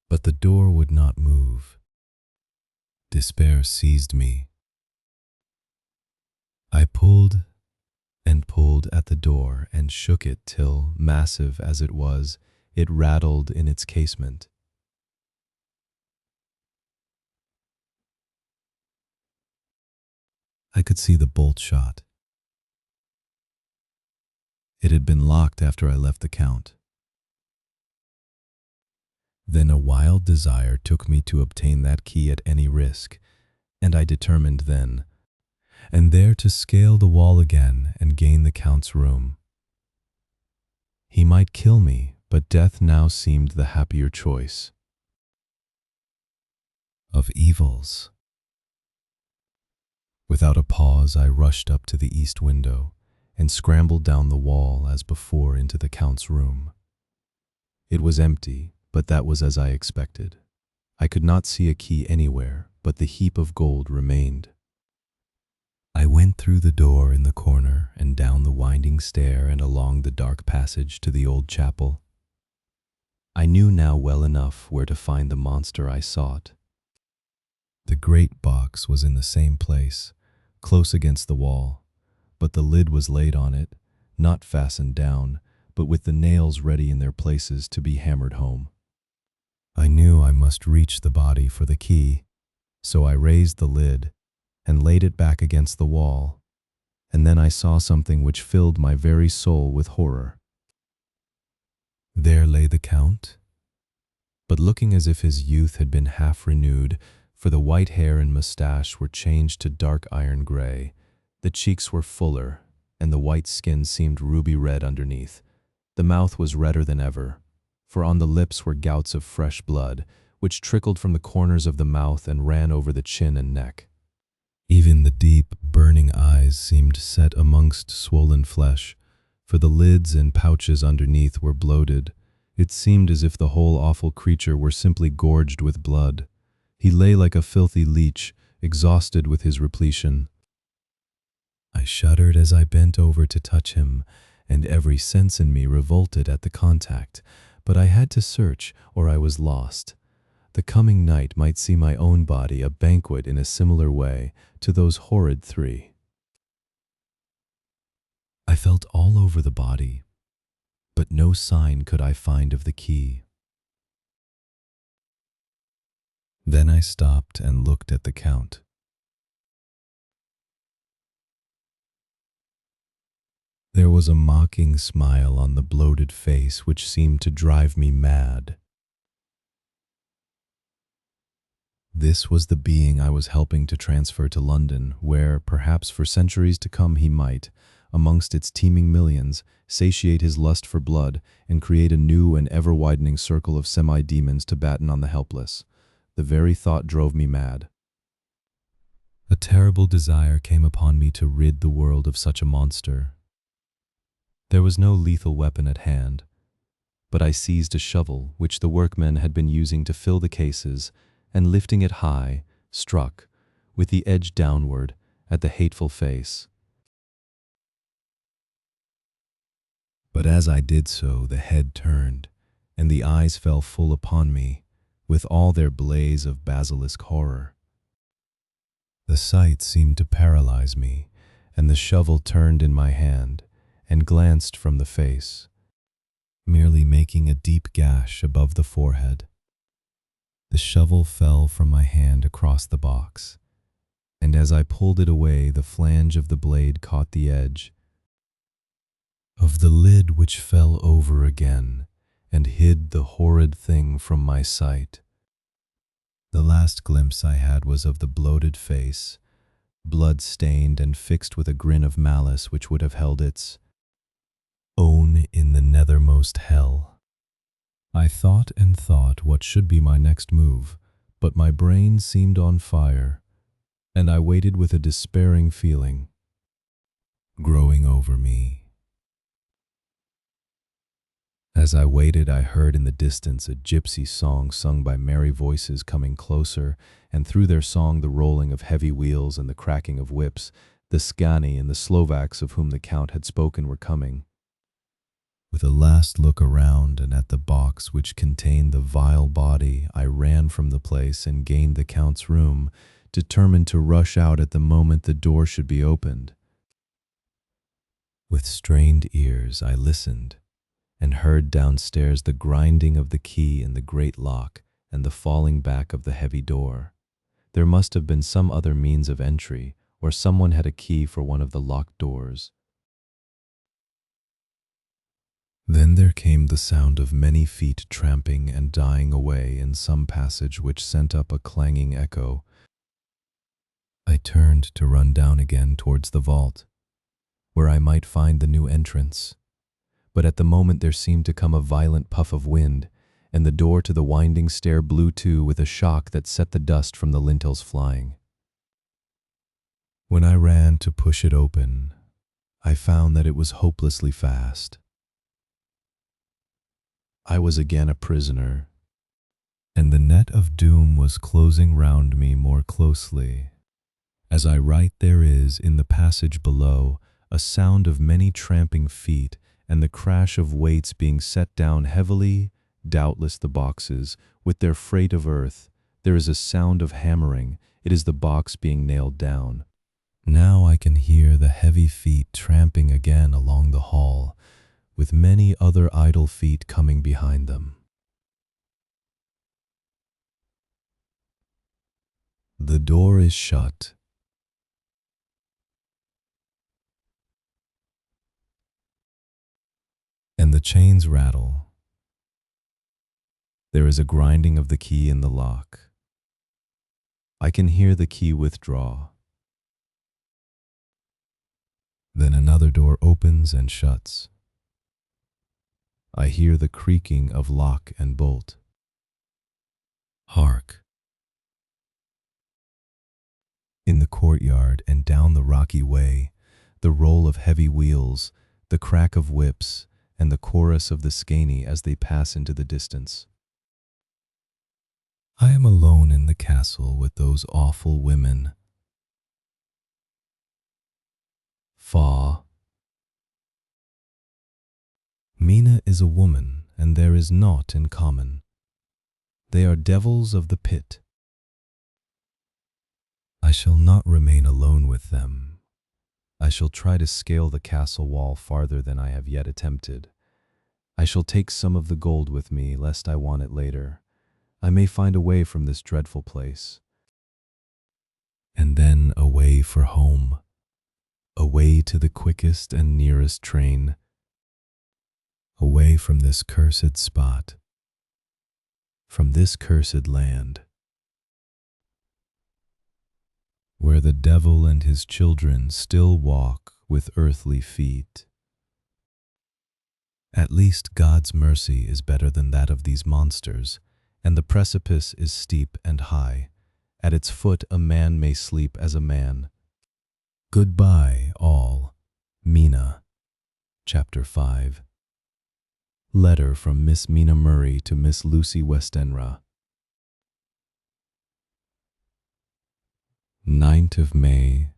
But the door would not move. Despair seized me. I pulled and pulled at the door and shook it till, massive as it was, it rattled in its casement. I could see the bolt shot. It had been locked after I left the Count. Then a wild desire took me to obtain that key at any risk, and I determined then and there to scale the wall again and gain the Count's room. He might kill me, but death now seemed the happier choice. Of evils. Without a pause, I rushed up to the east window and scrambled down the wall as before into the Count's room. It was empty, but that was as I expected. I could not see a key anywhere, but the heap of gold remained. I went through the door in the corner and down the winding stair and along the dark passage to the old chapel. I knew now well enough where to find the monster I sought. The great box was in the same place, close against the wall, but the lid was laid on it, not fastened down, but with the nails ready in their places to be hammered home. I knew I must reach the body for the key, so I raised the lid and laid it back against the wall, and then I saw something which filled my very soul with horror. There lay the Count, but looking as if his youth had been half renewed, for the white hair and mustache were changed to dark iron gray, the cheeks were fuller, and the white skin seemed ruby red underneath. The mouth was redder than ever, for on the lips were gouts of fresh blood, which trickled from the corners of the mouth and ran over the chin and neck. Even the deep, burning eyes seemed set amongst swollen flesh, for the lids and pouches underneath were bloated. It seemed as if the whole awful creature were simply gorged with blood. He lay like a filthy leech, exhausted with his repletion. I shuddered as I bent over to touch him, and every sense in me revolted at the contact, but I had to search, or I was lost. The coming night might see my own body a banquet in a similar way to those horrid three. I felt all over the body, but no sign could I find of the key. Then I stopped and looked at the Count. There was a mocking smile on the bloated face which seemed to drive me mad. This was the being I was helping to transfer to London, where, perhaps for centuries to come, he might, amongst its teeming millions, satiate his lust for blood and create a new and ever-widening circle of semi-demons to batten on the helpless. The very thought drove me mad. A terrible desire came upon me to rid the world of such a monster. There was no lethal weapon at hand, but I seized a shovel which the workmen had been using to fill the cases, and lifting it high, struck, with the edge downward, at the hateful face. But as I did so, the head turned, and the eyes fell full upon me, with all their blaze of basilisk horror. The sight seemed to paralyze me, and the shovel turned in my hand, and glanced from the face, merely making a deep gash above the forehead. The shovel fell from my hand across the box, and as I pulled it away, the flange of the blade caught the edge of the lid, which fell over again and hid the horrid thing from my sight. The last glimpse I had was of the bloated face, blood-stained and fixed with a grin of malice which would have held its own in the nethermost hell. I thought and thought what should be my next move, but my brain seemed on fire, and I waited with a despairing feeling growing over me. As I waited, I heard in the distance a gypsy song sung by merry voices coming closer, and through their song the rolling of heavy wheels and the cracking of whips. The Scani and the Slovaks of whom the Count had spoken were coming. With a last look around and at the box which contained the vile body, I ran from the place and gained the Count's room, determined to rush out at the moment the door should be opened. With strained ears I listened, and heard downstairs the grinding of the key in the great lock and the falling back of the heavy door. There must have been some other means of entry, or someone had a key for one of the locked doors. Then there came the sound of many feet tramping and dying away in some passage which sent up a clanging echo. I turned to run down again towards the vault, where I might find the new entrance. But at the moment there seemed to come a violent puff of wind, and the door to the winding stair blew to with a shock that set the dust from the lintels flying. When I ran to push it open, I found that it was hopelessly fast. I was again a prisoner, and the net of doom was closing round me more closely. As I write, there is, in the passage below, a sound of many tramping feet and the crash of weights being set down heavily, doubtless the boxes, with their freight of earth. There is a sound of hammering. It is the box being nailed down. Now I can hear the heavy feet tramping again along the hall, with many other idle feet coming behind them. The door is shut. And the chains rattle. There is a grinding of the key in the lock. I can hear the key withdraw. Then another door opens and shuts. I hear the creaking of lock and bolt. Hark! In the courtyard and down the rocky way, the roll of heavy wheels, the crack of whips, and the chorus of the Scani as they pass into the distance. I am alone in the castle with those awful women. Fa. Mina is a woman, and there is naught in common. They are devils of the pit. I shall not remain alone with them. I shall try to scale the castle wall farther than I have yet attempted. I shall take some of the gold with me, lest I want it later. I may find a way from this dreadful place. And then away for home. away to the quickest and nearest train, away from this cursed spot, from this cursed land, where the devil and his children still walk with earthly feet. At least God's mercy is better than that of these monsters, and the precipice is steep and high. At its foot a man may sleep as a man. Goodbye, all. Mina. Chapter 5. Letter from Miss Mina Murray to Miss Lucy Westenra. 9th of May.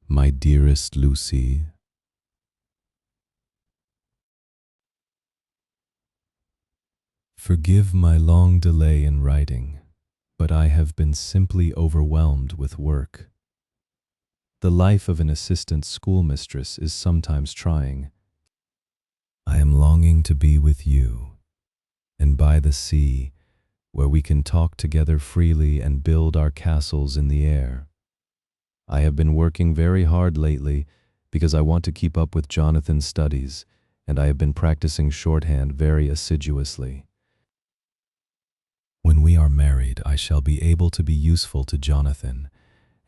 My dearest Lucy, forgive my long delay in writing, but I have been simply overwhelmed with work. The life of an assistant schoolmistress is sometimes trying. I am longing to be with you, and by the sea, where we can talk together freely and build our castles in the air. I have been working very hard lately because I want to keep up with Jonathan's studies, and I have been practicing shorthand very assiduously. When we are married, I shall be able to be useful to Jonathan,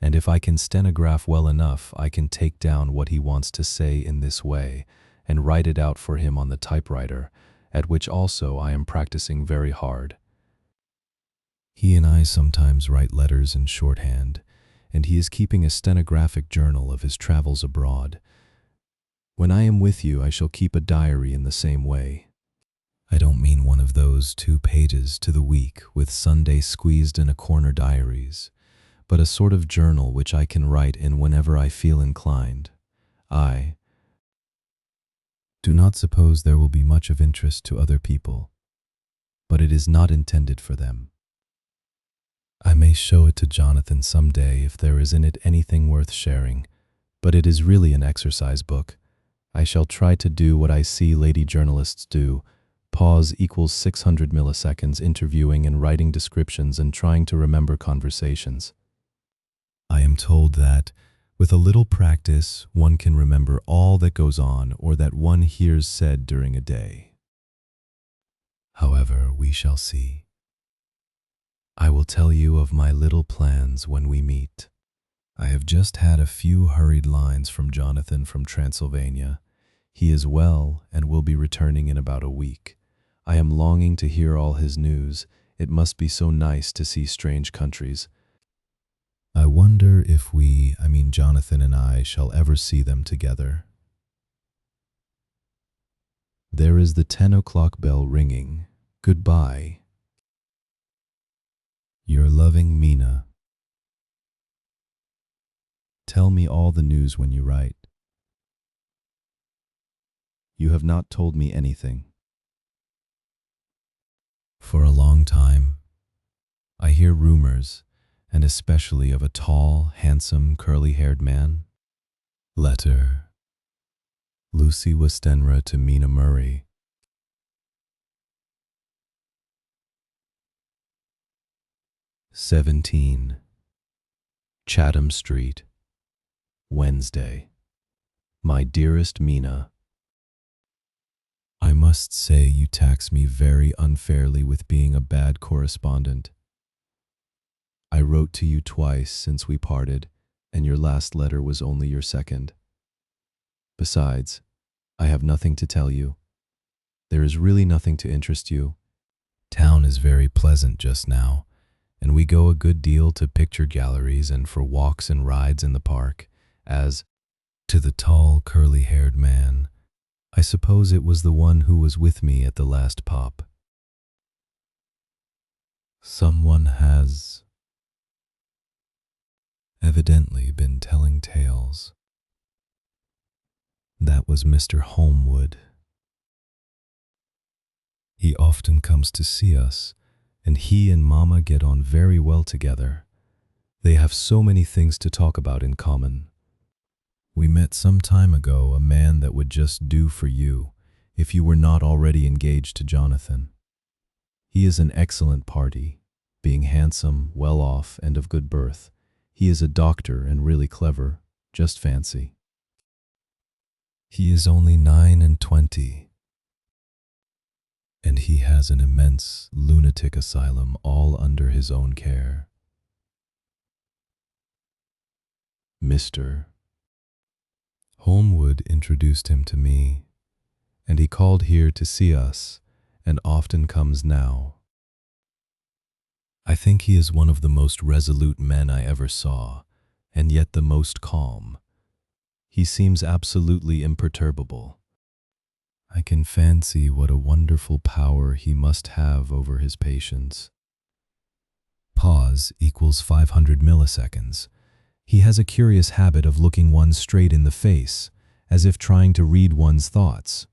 and if I can stenograph well enough, I can take down what he wants to say in this way and write it out for him on the typewriter, at which also I am practicing very hard. He and I sometimes write letters in shorthand, and he is keeping a stenographic journal of his travels abroad. When I am with you, I shall keep a diary in the same way. I don't mean one of those 2 pages to the week with Sunday squeezed in a corner diaries, but a sort of journal which I can write in whenever I feel inclined. I do not suppose there will be much of interest to other people, but it is not intended for them. I may show it to Jonathan some day if there is in it anything worth sharing, but it is really an exercise book. I shall try to do what I see lady journalists do. Pause equals 600 milliseconds interviewing and writing descriptions and trying to remember conversations. I am told that, with a little practice, one can remember all that goes on or that one hears said during a day. However, we shall see. I will tell you of my little plans when we meet. I have just had a few hurried lines from Jonathan from Transylvania. He is well and will be returning in about a week. I am longing to hear all his news. It must be so nice to see strange countries. I wonder if Jonathan and I shall ever see them together. There is the 10 o'clock bell ringing. Goodbye. Your loving Mina. Tell me all the news when you write. You have not told me anything. For a long time, I hear rumors, and especially of a tall, handsome, curly-haired man. Letter. Lucy Westenra to Mina Murray. 17. Chatham Street, Wednesday. My dearest Mina, I must say you tax me very unfairly with being a bad correspondent. I wrote to you twice since we parted, and your last letter was only your second. Besides, I have nothing to tell you. There is really nothing to interest you. Town is very pleasant just now, and we go a good deal to picture galleries and for walks and rides in the park. As to the tall, curly-haired man, I suppose it was the one who was with me at the last pop. Someone has evidently been telling tales. That was Mr. Holmwood. He often comes to see us, and he and Mama get on very well together. They have so many things to talk about in common. We met some time ago a man that would just do for you if you were not already engaged to Jonathan. He is an excellent party, being handsome, well off, and of good birth. He is a doctor and really clever, Just fancy. He is only 29, and he has an immense lunatic asylum all under his own care. Mr. Holmwood introduced him to me, and he called here to see us, and often comes now. I think he is one of the most resolute men I ever saw, and yet the most calm. He seems absolutely imperturbable. I can fancy what a wonderful power he must have over his patients. Pause equals 500 milliseconds. He has a curious habit of looking one straight in the face, as if trying to read one's thoughts.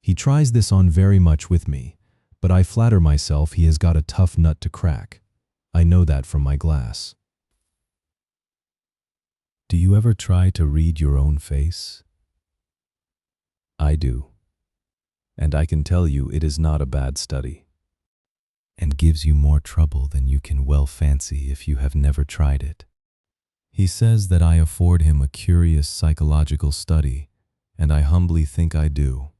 He tries this on very much with me, but I flatter myself he has got a tough nut to crack. I know that from my glass. Do you ever try to read your own face? I do, and I can tell you it is not a bad study, and gives you more trouble than you can well fancy if you have never tried it. He says that I afford him a curious psychological study, and I humbly think I do.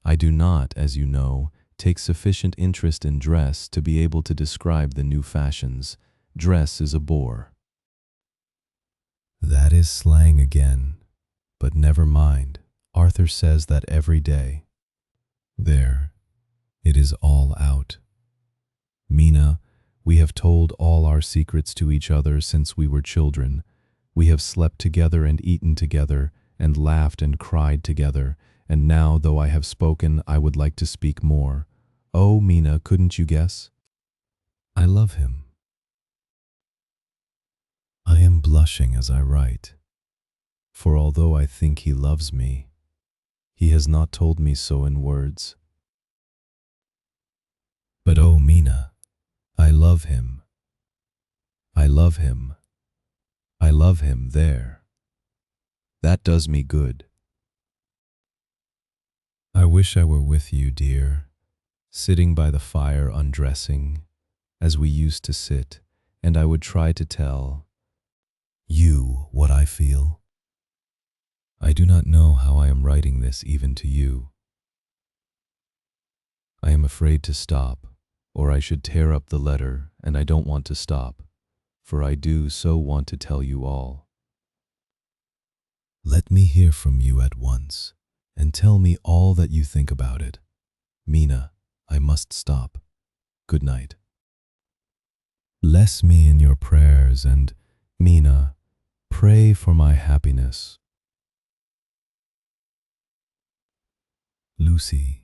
I do not, as you know, take sufficient interest in dress to be able to describe the new fashions. Dress is a bore. That is slang again, but never mind. Arthur says that every day. There, it is all out. Mina, we have told all our secrets to each other since we were children. We have slept together and eaten together, and laughed and cried together, and now, though I have spoken, I would like to speak more. Oh, Mina, couldn't you guess? I love him. I am blushing as I write, for although I think he loves me, he has not told me so in words. But oh, Mina, I love him. I love him. I love him there. That does me good. I wish I were with you, dear, sitting by the fire undressing, as we used to sit, and I would try to tell you what I feel. I do not know how I am writing this even to you. I am afraid to stop, or I should tear up the letter, and I don't want to stop, for I do so want to tell you all. Let me hear from you at once, and tell me all that you think about it. Mina, I must stop. Good night. Bless me in your prayers, and, Mina, pray for my happiness. Lucy.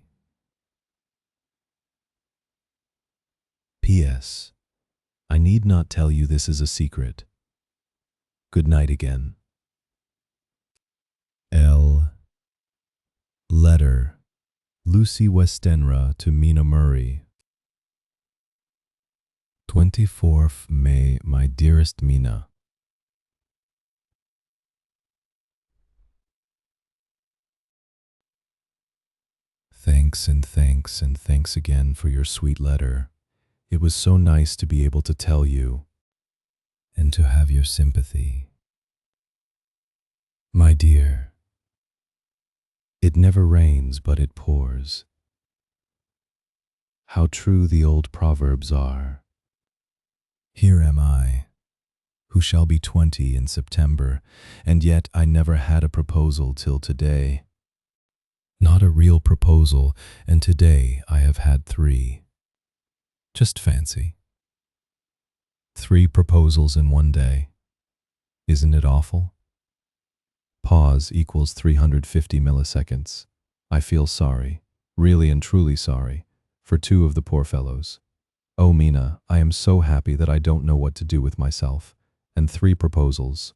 P.S. I need not tell you this is a secret. Good night again. L. Letter. Lucy Westenra to Mina Murray. 24th May, my dearest Mina. Thanks and thanks and thanks again for your sweet letter. It was so nice to be able to tell you and to have your sympathy. My dear, it never rains but it pours. How true the old proverbs are. Here am I, who shall be 20 in September, and yet I never had a proposal till today. Not a real proposal, and today I have had 3. Just fancy. 3 proposals in one day. Isn't it awful? Pause equals 350 milliseconds. I feel sorry, really and truly sorry, for 2 of the poor fellows. Oh, Mina, I am so happy that I don't know what to do with myself. And 3 proposals.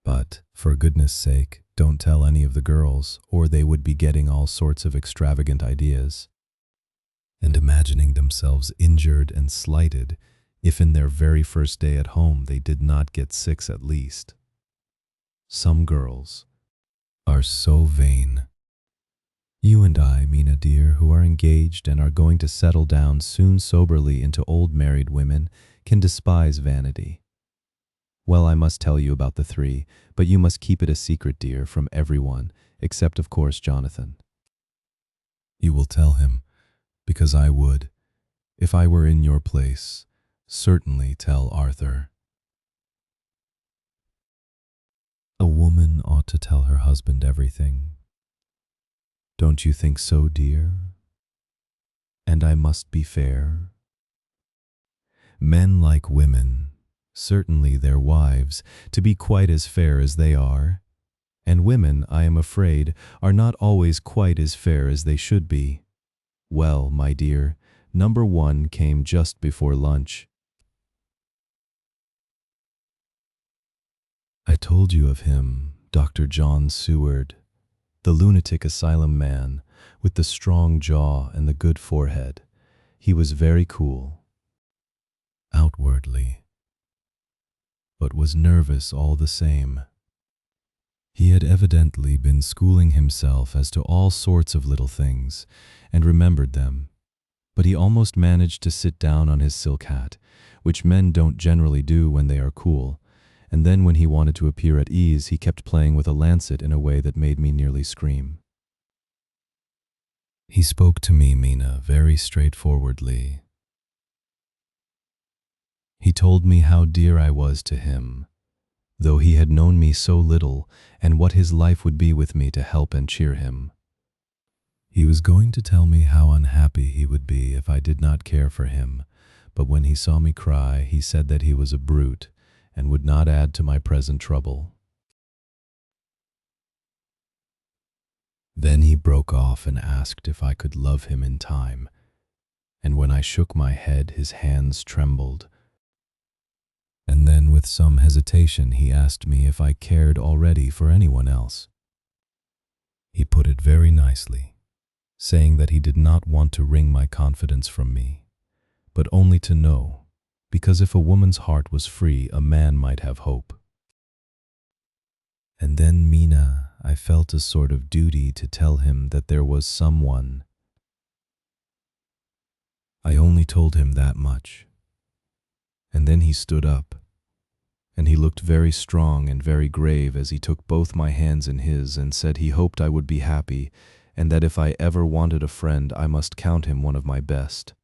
But, for goodness sake, don't tell any of the girls, or they would be getting all sorts of extravagant ideas, and imagining themselves injured and slighted if in their very first day at home they did not get 6 at least. Some girls are so vain. You and I, Mina dear, who are engaged and are going to settle down soon soberly into old married women, can despise vanity. Well, I must tell you about the three, but you must keep it a secret, dear, from everyone, except, of course, Jonathan. You will tell him, because I would, if I were in your place, certainly tell Arthur. A woman ought to tell her husband everything. Don't you think so, dear? And I must be fair. Men like women, certainly their wives, to be quite as fair as they are. And women, I am afraid, are not always quite as fair as they should be. Well, my dear, number one came just before lunch. I told you of him, Dr. John Seward, the lunatic asylum man, with the strong jaw and the good forehead. He was very cool, outwardly, but was nervous all the same. He had evidently been schooling himself as to all sorts of little things, and remembered them, but he almost managed to sit down on his silk hat, which men don't generally do when they are cool, and then when he wanted to appear at ease, he kept playing with a lancet in a way that made me nearly scream. He spoke to me, Mina, very straightforwardly. He told me how dear I was to him, though he had known me so little, and what his life would be with me to help and cheer him. He was going to tell me how unhappy he would be if I did not care for him, but when he saw me cry, he said that he was a brute and would not add to my present trouble. Then he broke off and asked if I could love him in time, and when I shook my head, his hands trembled. And then with some hesitation, he asked me if I cared already for anyone else. He put it very nicely, saying that he did not want to wring my confidence from me, but only to know, because if a woman's heart was free, a man might have hope. And then, Mina, I felt a sort of duty to tell him that there was someone. I only told him that much. And then he stood up, and he looked very strong and very grave as he took both my hands in his and said he hoped I would be happy, and that if I ever wanted a friend, I must count him one of my best.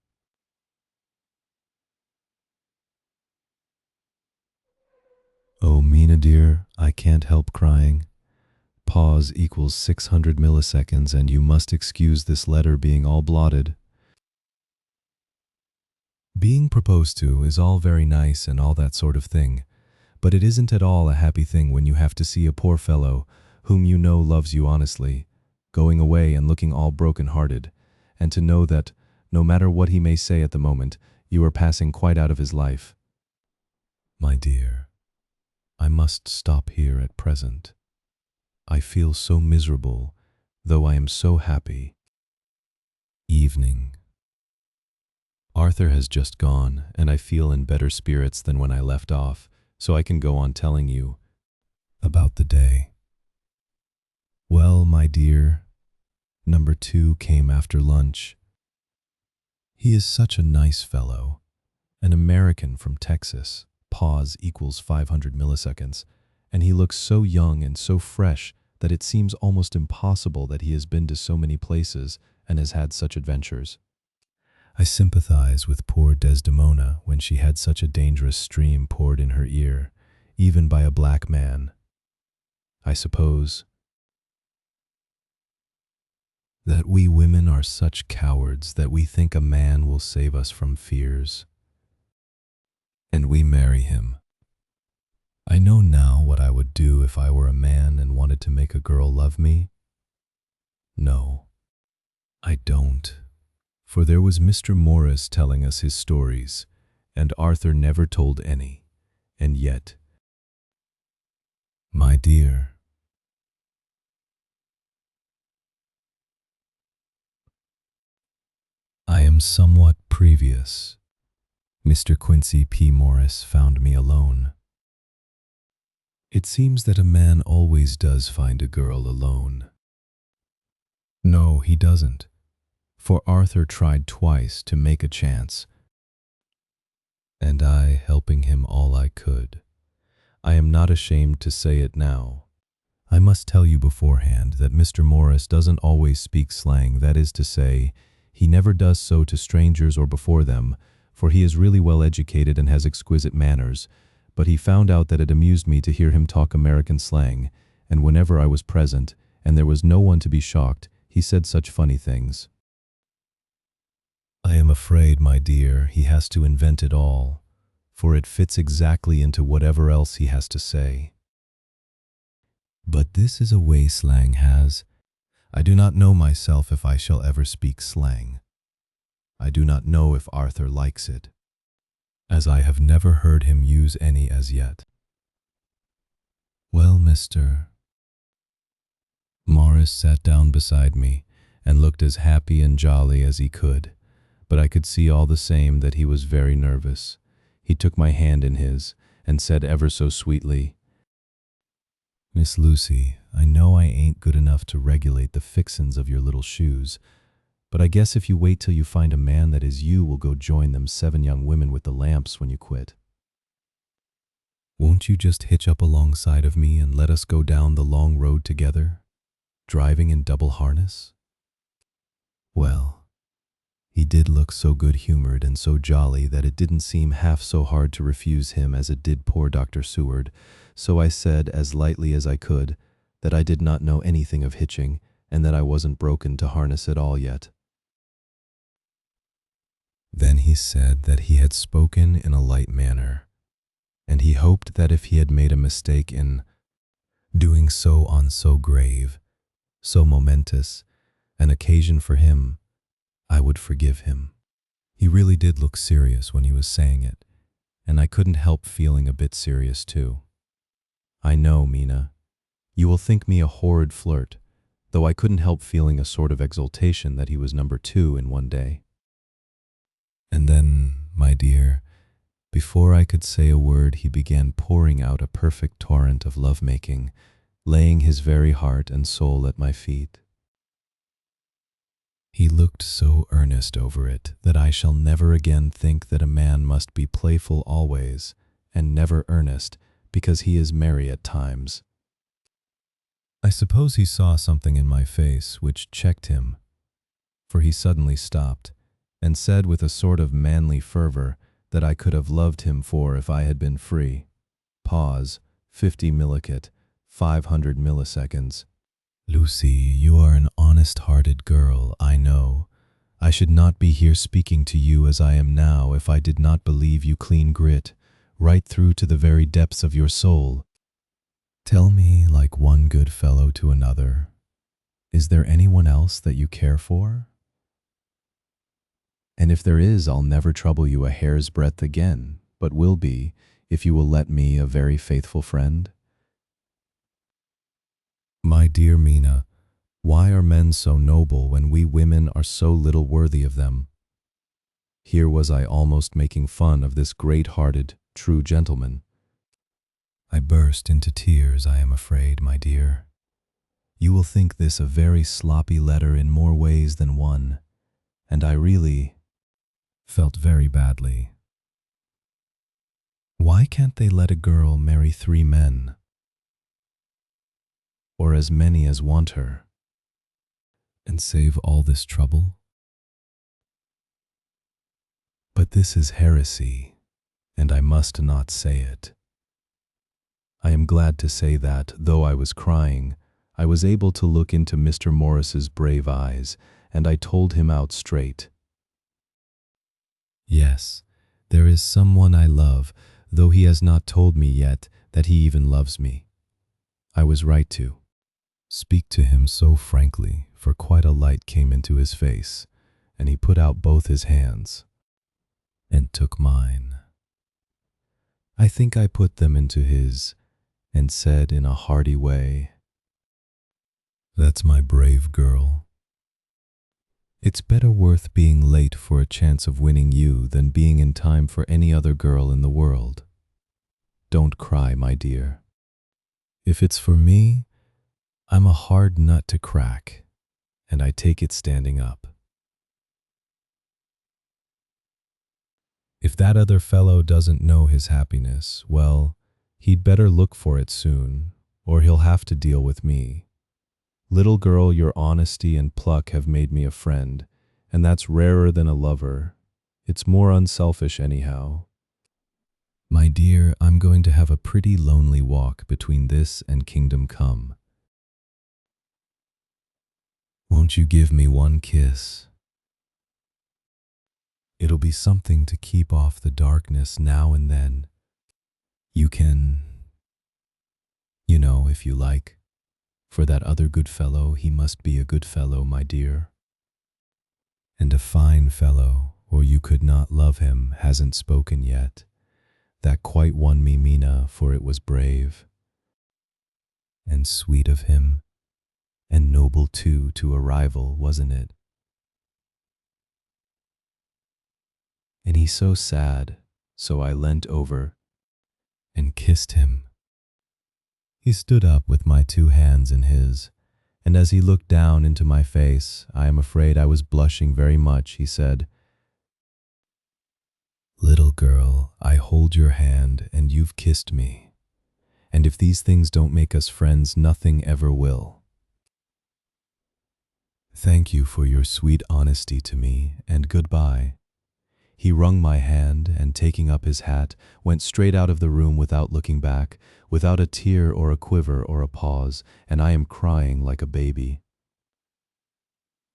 Oh, Mina dear, I can't help crying. Pause equals 600 milliseconds, and you must excuse this letter being all blotted. Being proposed to is all very nice and all that sort of thing, but it isn't at all a happy thing when you have to see a poor fellow, whom you know loves you honestly, going away and looking all broken-hearted, and to know that, no matter what he may say at the moment, you are passing quite out of his life. My dear, I must stop here at present. I feel so miserable, though I am so happy. Evening. Arthur has just gone, and I feel in better spirits than when I left off, so I can go on telling you about the day. Well, my dear, number 2 came after lunch. He is such a nice fellow, an American from Texas. Pause equals 500 milliseconds, and he looks so young and so fresh that it seems almost impossible that he has been to so many places and has had such adventures. I sympathize with poor Desdemona when she had such a dangerous stream poured in her ear, even by a black man. I suppose that we women are such cowards that we think a man will save us from fears, and we marry him. I know now what I would do if I were a man and wanted to make a girl love me. No, I don't. For there was Mr. Morris telling us his stories, and Arthur never told any, and yet, my dear, I am somewhat previous. Mr. Quincy P. Morris found me alone. It seems that a man always does find a girl alone. No, he doesn't. For Arthur tried twice to make a chance, and I, helping him all I could, I am not ashamed to say it now. I must tell you beforehand that Mr. Morris doesn't always speak slang, that is to say, he never does so to strangers or before them, for he is really well educated and has exquisite manners, but he found out that it amused me to hear him talk American slang, and whenever I was present, and there was no one to be shocked, he said such funny things. I am afraid, my dear, he has to invent it all, for it fits exactly into whatever else he has to say. But this is a way slang has. I do not know myself if I shall ever speak slang. I do not know if Arthur likes it, as I have never heard him use any as yet. Well, Mr. Morris sat down beside me and looked as happy and jolly as he could, but I could see all the same that he was very nervous. He took my hand in his and said ever so sweetly, Miss Lucy, I know I ain't good enough to regulate the fixins of your little shoes, but I guess if you wait till you find a man that is you will go join them 7 young women with the lamps when you quit. Won't you just hitch up alongside of me and let us go down the long road together, driving in double harness? Well, he did look so good-humored and so jolly that it didn't seem half so hard to refuse him as it did poor Dr. Seward, so I said as lightly as I could that I did not know anything of hitching and that I wasn't broken to harness at all yet. Then he said that he had spoken in a light manner, and he hoped that if he had made a mistake in doing so on so grave, so momentous an occasion for him, I would forgive him. He really did look serious when he was saying it, and I couldn't help feeling a bit serious too. I know, Mina, you will think me a horrid flirt, though I couldn't help feeling a sort of exultation that he was number 2 in one day. And then, my dear, before I could say a word, he began pouring out a perfect torrent of love-making, laying his very heart and soul at my feet. He looked so earnest over it that I shall never again think that a man must be playful always and never earnest because he is merry at times. I suppose he saw something in my face which checked him, for he suddenly stopped and said with a sort of manly fervor that I could have loved him for if I had been free. Pause, 50 millicate, 500 milliseconds. Lucy, you are an honest-hearted girl, I know. I should not be here speaking to you as I am now if I did not believe you clean grit, right through to the very depths of your soul. Tell me, like one good fellow to another, is there anyone else that you care for? And if there is, I'll never trouble you a hair's breadth again, but will be, if you will let me, a very faithful friend. My dear Mina, why are men so noble when we women are so little worthy of them? Here was I almost making fun of this great-hearted, true gentleman. I burst into tears, I am afraid, my dear. You will think this a very sloppy letter in more ways than one, and I really felt very badly. Why can't they let a girl marry 3 men? Or as many as want her, and save all this trouble? But this is heresy, and I must not say it. I am glad to say that, though I was crying, I was able to look into Mr. Morris's brave eyes, and I told him out straight. Yes, there is someone I love, though he has not told me yet that he even loves me. I was right to speak to him so frankly, for quite a light came into his face, and he put out both his hands and took mine. I think I put them into his and said in a hearty way, "That's my brave girl. It's better worth being late for a chance of winning you than being in time for any other girl in the world. Don't cry, my dear. If it's for me, I'm a hard nut to crack, and I take it standing up. If that other fellow doesn't know his happiness, well, He'd better look for it soon, or he'll have to deal with me. Little girl, your honesty and pluck have made me a friend, and that's rarer than a lover. It's more unselfish anyhow. My dear, I'm going to have a pretty lonely walk between this and Kingdom Come. Won't you give me one kiss? It'll be something to keep off the darkness now and then. You can, if you like. For that other good fellow, he must be a good fellow, my dear. And a fine fellow, or you could not love him, hasn't spoken yet. That quite won me, Mina, for it was brave. And sweet of him, and noble too to a rival, wasn't it? And he's so sad, so I leant over and kissed him. He stood up with my two hands in his, and as he looked down into my face, I am afraid I was blushing very much, he said, "Little girl, I hold your hand and you've kissed me, and if these things don't make us friends, nothing ever will. Thank you for your sweet honesty to me, and goodbye." He wrung my hand and, taking up his hat, went straight out of the room without looking back, without a tear or a quiver or a pause, and I am crying like a baby.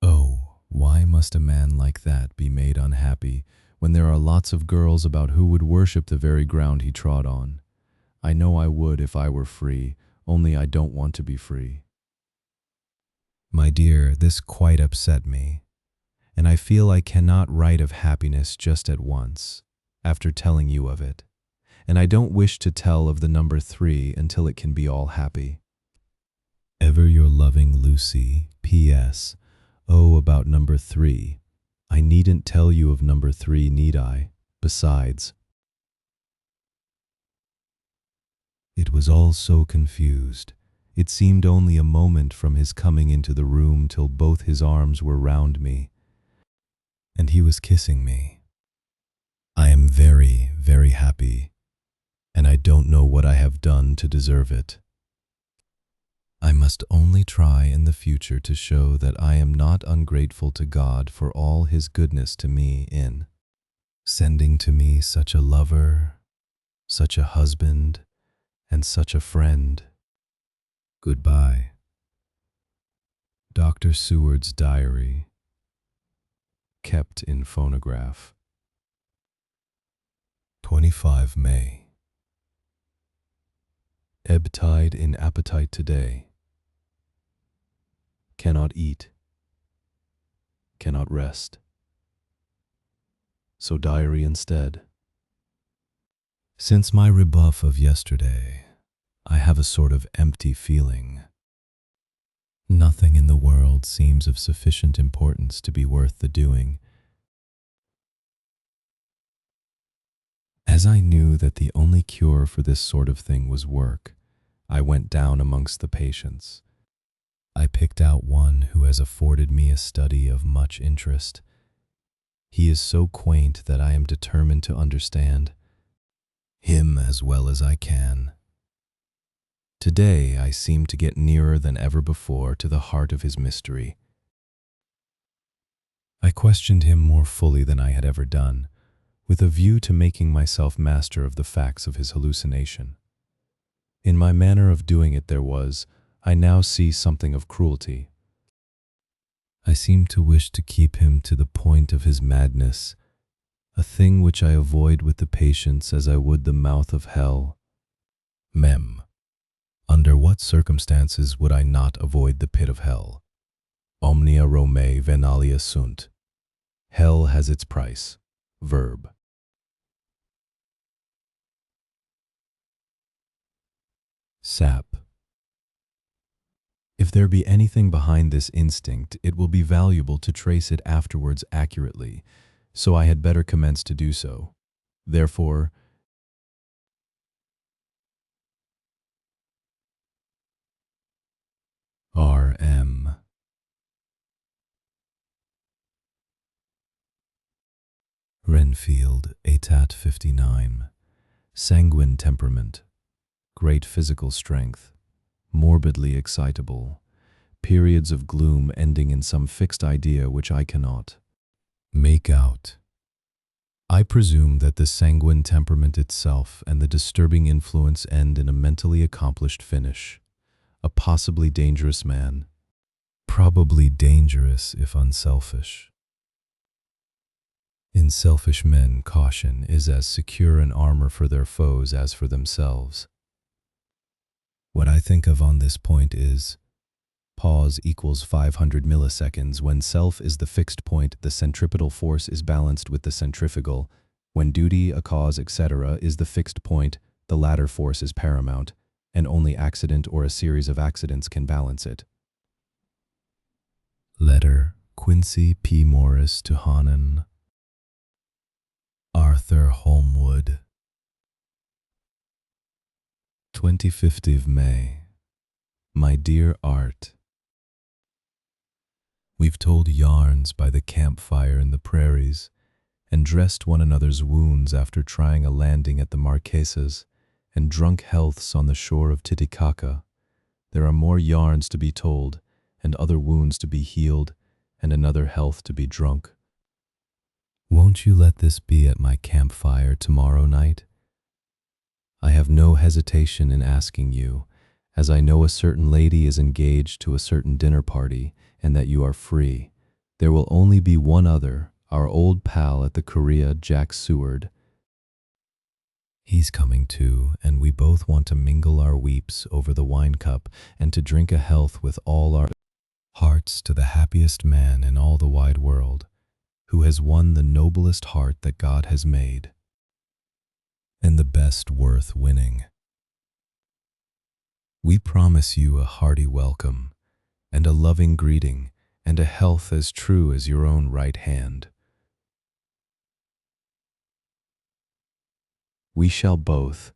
Oh, why must a man like that be made unhappy when there are lots of girls about who would worship the very ground he trod on? I know I would if I were free, only I don't want to be free. My dear, this quite upset me. And I feel I cannot write of happiness just at once, after telling you of it. And I don't wish to tell of the number 3 until it can be all happy. Ever your loving Lucy, P.S. Oh, about number 3. I needn't tell you of number 3, need I? Besides, it was all so confused. It seemed only a moment from his coming into the room till both his arms were round me, and he was kissing me. I am very, very happy, and I don't know what I have done to deserve it. I must only try in the future to show that I am not ungrateful to God for all his goodness to me in sending to me such a lover, such a husband, and such a friend. Goodbye. Dr. Seward's Diary, kept in phonograph. 25 May. Ebb tide in appetite today. Cannot eat. Cannot rest. So diary instead. Since my rebuff of yesterday, I have a sort of empty feeling. Nothing in the world seems of sufficient importance to be worth the doing. As I knew that the only cure for this sort of thing was work, I went down amongst the patients. I picked out one who has afforded me a study of much interest. He is so quaint that I am determined to understand him as well as I can. Today I seem to get nearer than ever before to the heart of his mystery. I questioned him more fully than I had ever done, with a view to making myself master of the facts of his hallucination. In my manner of doing it there was, I now see, something of cruelty. I seemed to wish to keep him to the point of his madness, a thing which I avoid with the patients as I would the mouth of hell. Mem. Under what circumstances would I not avoid the pit of hell? Omnia Romae venalia sunt. Hell has its price. Verb. Sap. If there be anything behind this instinct, it will be valuable to trace it afterwards accurately, so I had better commence to do so. Therefore, R.M. Renfield, Aetat 59. Sanguine temperament. great physical strength, morbidly excitable, periods of gloom ending in some fixed idea which I cannot make out. I presume that the sanguine temperament itself and the disturbing influence end in a mentally accomplished finish. A possibly dangerous man, probably dangerous if unselfish. In selfish men, caution is as secure an armor for their foes as for themselves. What I think of on this point is pause equals 500 milliseconds. When self is the fixed point, the centripetal force is balanced with the centrifugal. When duty, a cause, etc. is the fixed point, the latter force is paramount, and only accident or a series of accidents can balance it. Letter Quincy P. Morris to Hanan. Arthur Holmwood. 25th of May. My dear Art, we've told yarns by the campfire in the prairies and dressed one another's wounds after trying a landing at the Marquesas and drunk healths on the shore of Titicaca. There are more yarns to be told and other wounds to be healed and another health to be drunk. Won't you let this be at my campfire tomorrow night? I have no hesitation in asking you, as I know a certain lady is engaged to a certain dinner party and that you are free. There will only be one other, our old pal at the Korea, Jack Seward. He's coming too, and we both want to mingle our weeps over the wine cup and to drink a health with all our hearts to the happiest man in all the wide world, who has won the noblest heart that God has made, and the best worth winning. We promise you a hearty welcome, and a loving greeting, and a health as true as your own right hand. We shall both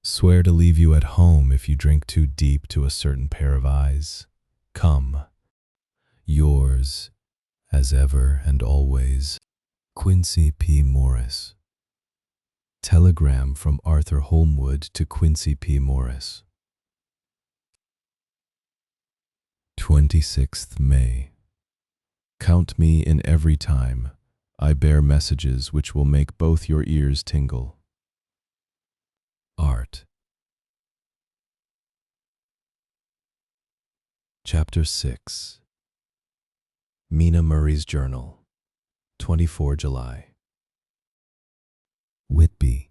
swear to leave you at home if you drink too deep to a certain pair of eyes. Come. Yours, as ever and always, Quincy P. Morris. Telegram from Arthur Holmwood to Quincy P. Morris. 26th May. Count me in every time. I bear messages which will make both your ears tingle. Art. Chapter 6. Mina Murray's Journal. 24 July. Whitby.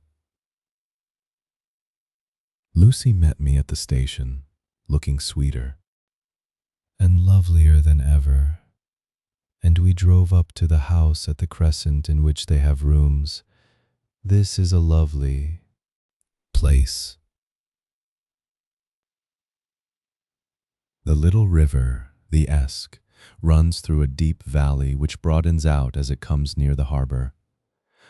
Lucy met me at the station, looking sweeter and lovelier than ever, and we drove up to the house at the Crescent in which they have rooms. This is a lovely place. The little river, the Esk, runs through a deep valley which broadens out as it comes near the harbor.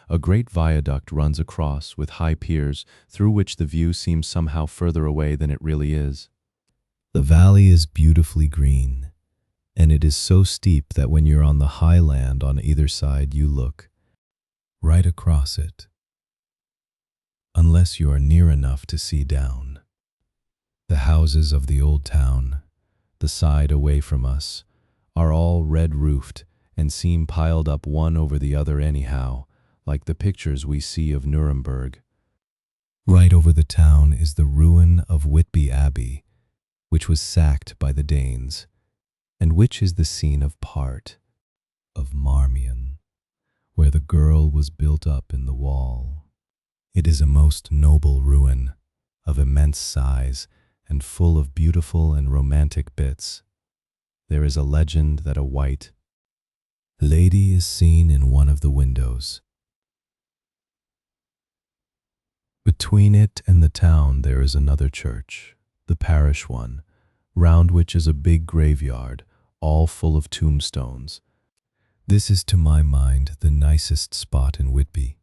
A great viaduct runs across with high piers through which the view seems somehow further away than it really is. The valley is beautifully green, and it is so steep that when you're on the high land on either side you look right across it, unless you are near enough to see down. The houses of the old town, the side away from us, are all red-roofed and seem piled up one over the other anyhow, like the pictures we see of Nuremberg. Right over the town is the ruin of Whitby Abbey, which was sacked by the Danes, and which is the scene of part of Marmion, where the girl was built up in the wall. It is a most noble ruin, of immense size, and full of beautiful and romantic bits. There is a legend that a white lady is seen in one of the windows. Between it and the town there is another church, the parish one, round which is a big graveyard, all full of tombstones. This is to my mind the nicest spot in Whitby,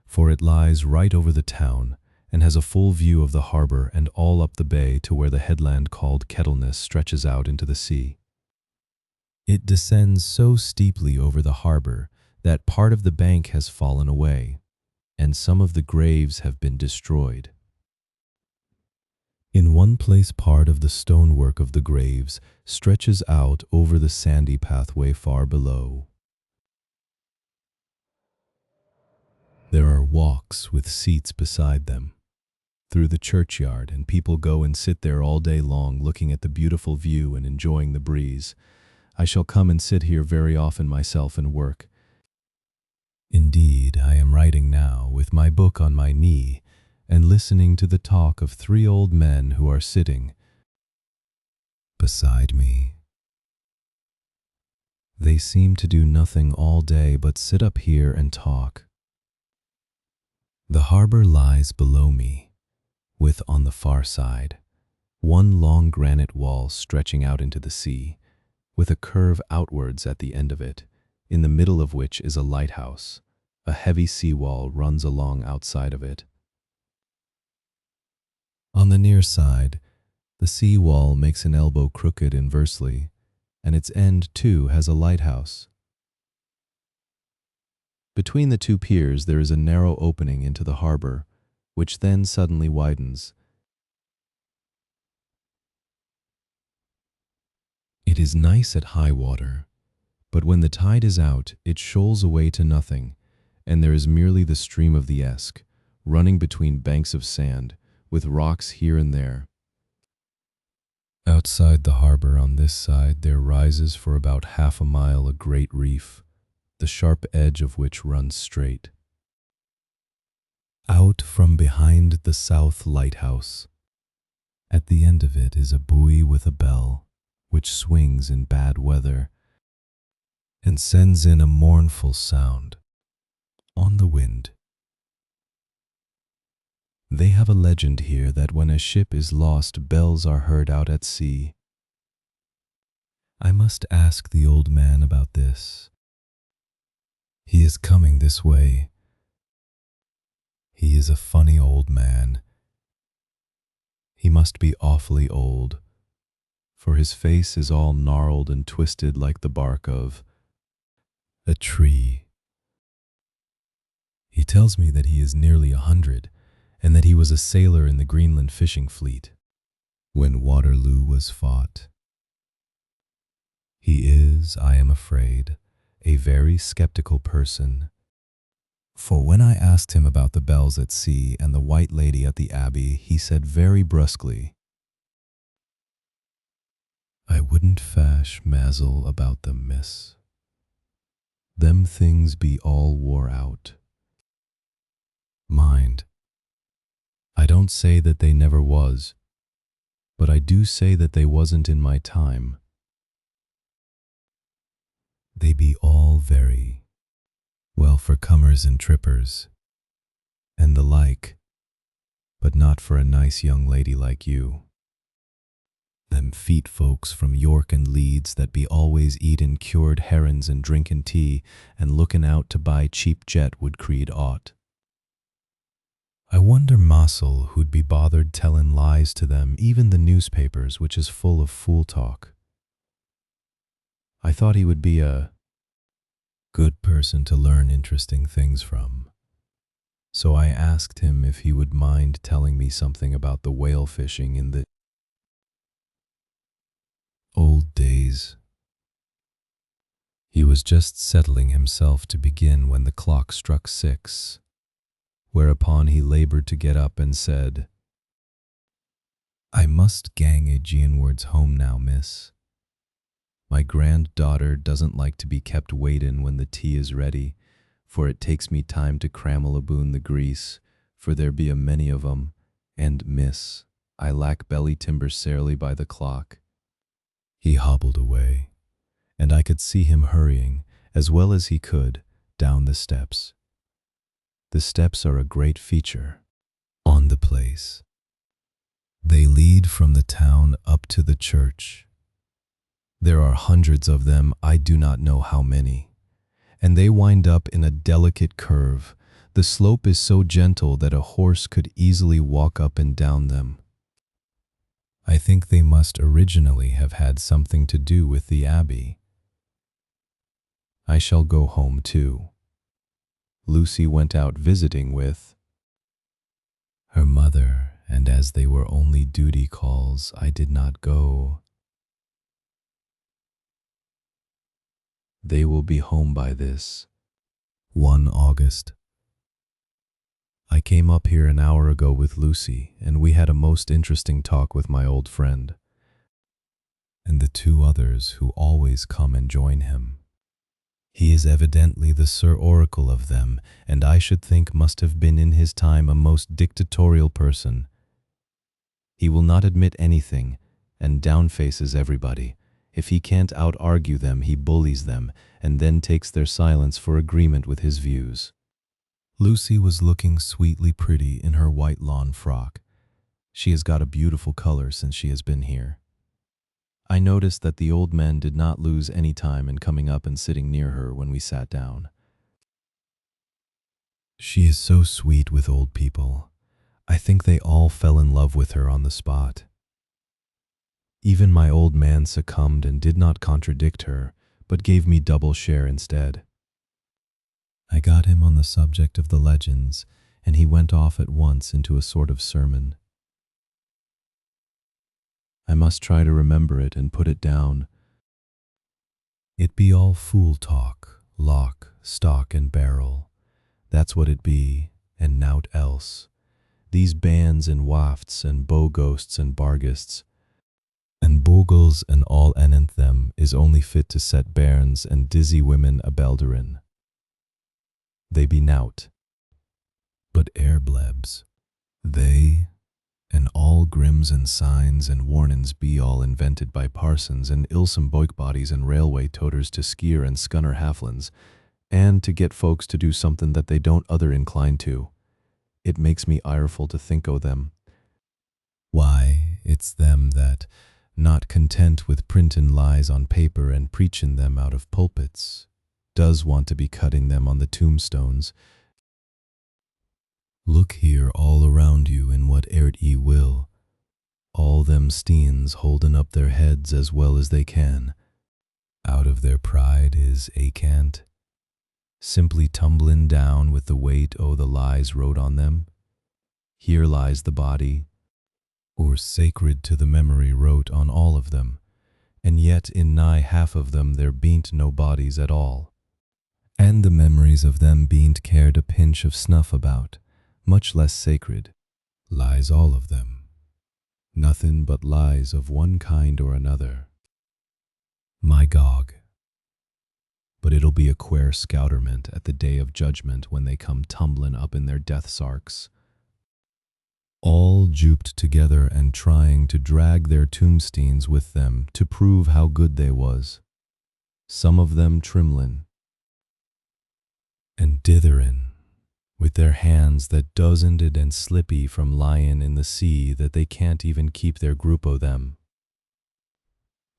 for it lies right over the town and has a full view of the harbor and all up the bay to where the headland called Kettleness stretches out into the sea. It descends so steeply over the harbor that part of the bank has fallen away, and some of the graves have been destroyed. In one place part of the stonework of the graves stretches out over the sandy pathway far below. There are walks with seats beside them through the churchyard, and people go and sit there all day long looking at the beautiful view and enjoying the breeze. I shall come and sit here very often myself and work. Indeed, I am writing now with my book on my knee and listening to the talk of three old men who are sitting beside me. They seem to do nothing all day but sit up here and talk. The harbor lies below me, with on the far side one long granite wall stretching out into the sea, with a curve outwards at the end of it, in the middle of which is a lighthouse. A heavy seawall runs along outside of it. On the near side, the sea wall makes an elbow crooked inversely, and its end, too, has a lighthouse. Between the two piers there is a narrow opening into the harbor, which then suddenly widens. It is nice at high water, but when the tide is out, it shoals away to nothing, and there is merely the stream of the Esk, running between banks of sand, with rocks here and there. Outside the harbor on this side there rises for about half a mile a great reef, the sharp edge of which runs straight out from behind the south lighthouse. At the end of it is a buoy with a bell, which swings in bad weather and sends in a mournful sound on the wind. They have a legend here that when a ship is lost, bells are heard out at sea. I must ask the old man about this. He is coming this way. He is a funny old man. He must be awfully old, for his face is all gnarled and twisted like the bark of a tree. He tells me that he is nearly 100, and that he was a sailor in the Greenland fishing fleet when Waterloo was fought. He is, I am afraid, a very skeptical person, for when I asked him about the bells at sea and the White Lady at the Abbey, he said very brusquely, "I wouldn't fash mazel about them, miss. Them things be all wore out. Mind, I don't say that they never was, but I do say that they wasn't in my time. They be all very well for cummers and trippers, and the like, but not for a nice young lady like you. Them feet folks from York and Leeds that be always eatin' cured herrins and drinkin' tea and lookin' out to buy cheap jet would creed aught. I wonder Mossel who'd be bothered tellin' lies to them, even the newspapers, which is full of fool talk. I thought he would be a good person to learn interesting things from, so I asked him if he would mind telling me something about the whale fishing in the old days. He was just settling himself to begin when the clock struck 6, whereupon he labored to get up and said, "I must gang a Gianwards home now, miss. My granddaughter doesn't like to be kept waitin' when the tea is ready, for it takes me time to crammel aboon the grease, for there be a many of 'em, and, miss, I lack belly timber sairly by the clock." He hobbled away, and I could see him hurrying, as well as he could, down the steps. The steps are a great feature on the place. They lead from the town up to the church. There are hundreds of them, I do not know how many, and they wind up in a delicate curve. The slope is so gentle that a horse could easily walk up and down them. I think they must originally have had something to do with the abbey. I shall go home too. Lucy went out visiting with her mother and as they were only duty calls, I did not go. They will be home by this. 1 August. I came up here an hour ago with Lucy, and we had a most interesting talk with my old friend, and the 2 others who always come and join him. He is evidently the Sir Oracle of them, and I should think must have been in his time a most dictatorial person. He will not admit anything, and downfaces everybody. If he can't out-argue them, he bullies them, and then takes their silence for agreement with his views. Lucy was looking sweetly pretty in her white lawn frock. She has got a beautiful color since she has been here. I noticed that the old men did not lose any time in coming up and sitting near her when we sat down. She is so sweet with old people. I think they all fell in love with her on the spot. Even my old man succumbed and did not contradict her, but gave me double share instead. I got him on the subject of the legends, and he went off at once into a sort of sermon. I must try to remember it and put it down. It be all fool talk, lock, stock, and barrel. That's what it be, and nowt else. These bands and wafts and bow-ghosts and bargists, and bogles and all anent them is only fit to set bairns and dizzy women a belderin. They be nowt, but airblebs. They and all grims and signs and warnin's be all invented by parsons and ilsome boik-bodies and railway toters to skeer and scunner halflins, and to get folks to do something that they don't other incline to. It makes me ireful to think o' them. Why, it's them that, not content with printin' lies on paper and preachin' them out of pulpits, does want to be cutting them on the tombstones. Look here all around you in what ert ye will. All them steens holdin' up their heads as well as they can. Out of their pride is acant, simply tumblin' down with the weight o' the lies wrote on them. Here lies the body, or sacred to the memory wrote on all of them, and yet in nigh half of them there bean't no bodies at all. And the memories of them bean't cared a pinch of snuff about, much less sacred. Lies all of them. Nothin' but lies of one kind or another. My Gog. But it'll be a quare scouterment at the day of judgment when they come tumblin' up in their death sarks, all juped together and trying to drag their tombsteins with them to prove how good they was. Some of them trimlin' and ditherin', with their hands that dozended and slippy from lyin' in the sea that they can't even keep their group o' them.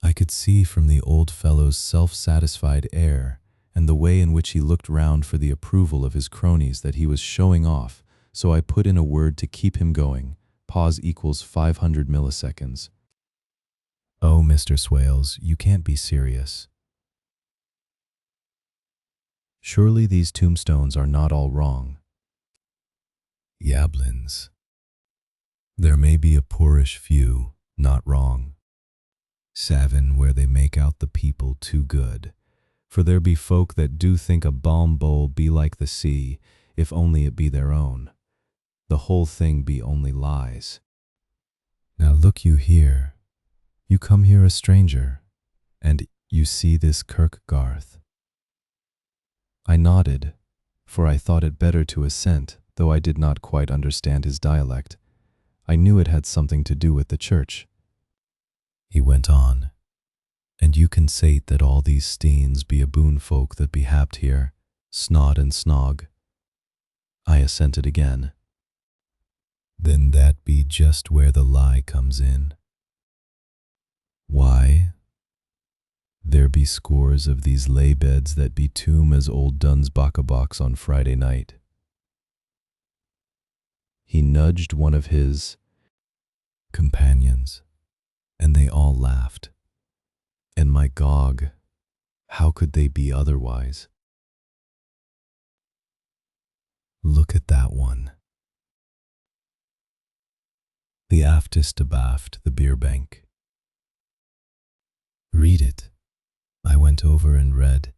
I could see from the old fellow's self-satisfied air and the way in which he looked round for the approval of his cronies that he was showing off, so I put in a word to keep him going. Pause equals 500 milliseconds. Oh, Mr. Swales, you can't be serious. Surely these tombstones are not all wrong. Yablins. There may be a poorish few, not wrong. Savin where they make out the people too good. For there be folk that do think a balm bowl be like the sea, if only it be their own. The whole thing be only lies. Now look you here. You come here a stranger, and you see this Kirk Garth. I nodded, for I thought it better to assent, though I did not quite understand his dialect. I knew it had something to do with the church. He went on, and you can say't that all these steens be a boon folk that be happed here, snod and snog. I assented again. Then that be just where the lie comes in. Why? There be scores of these lay beds that be tomb as old Dunn's box on Friday night. He nudged one of his companions, and they all laughed. And my Gog, how could they be otherwise? Look at that one. The aftest abaft the beer bank. Read it. I went over and read.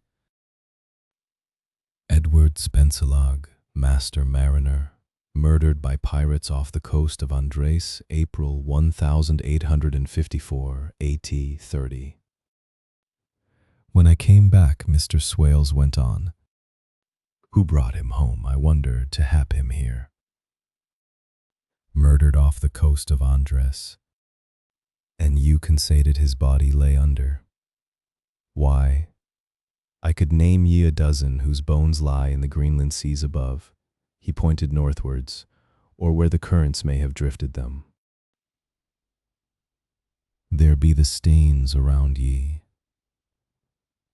Edward Spencelog, master mariner, murdered by pirates off the coast of Andres, April 1854, AT 30. When I came back, Mr. Swales went on. Who brought him home, I wonder, to hap him here? Murdered off the coast of Andres. And you conceded his body lay under. Why, I could name ye a dozen whose bones lie in the Greenland seas above. He pointed northwards, or where the currents may have drifted them. There be the stains around ye.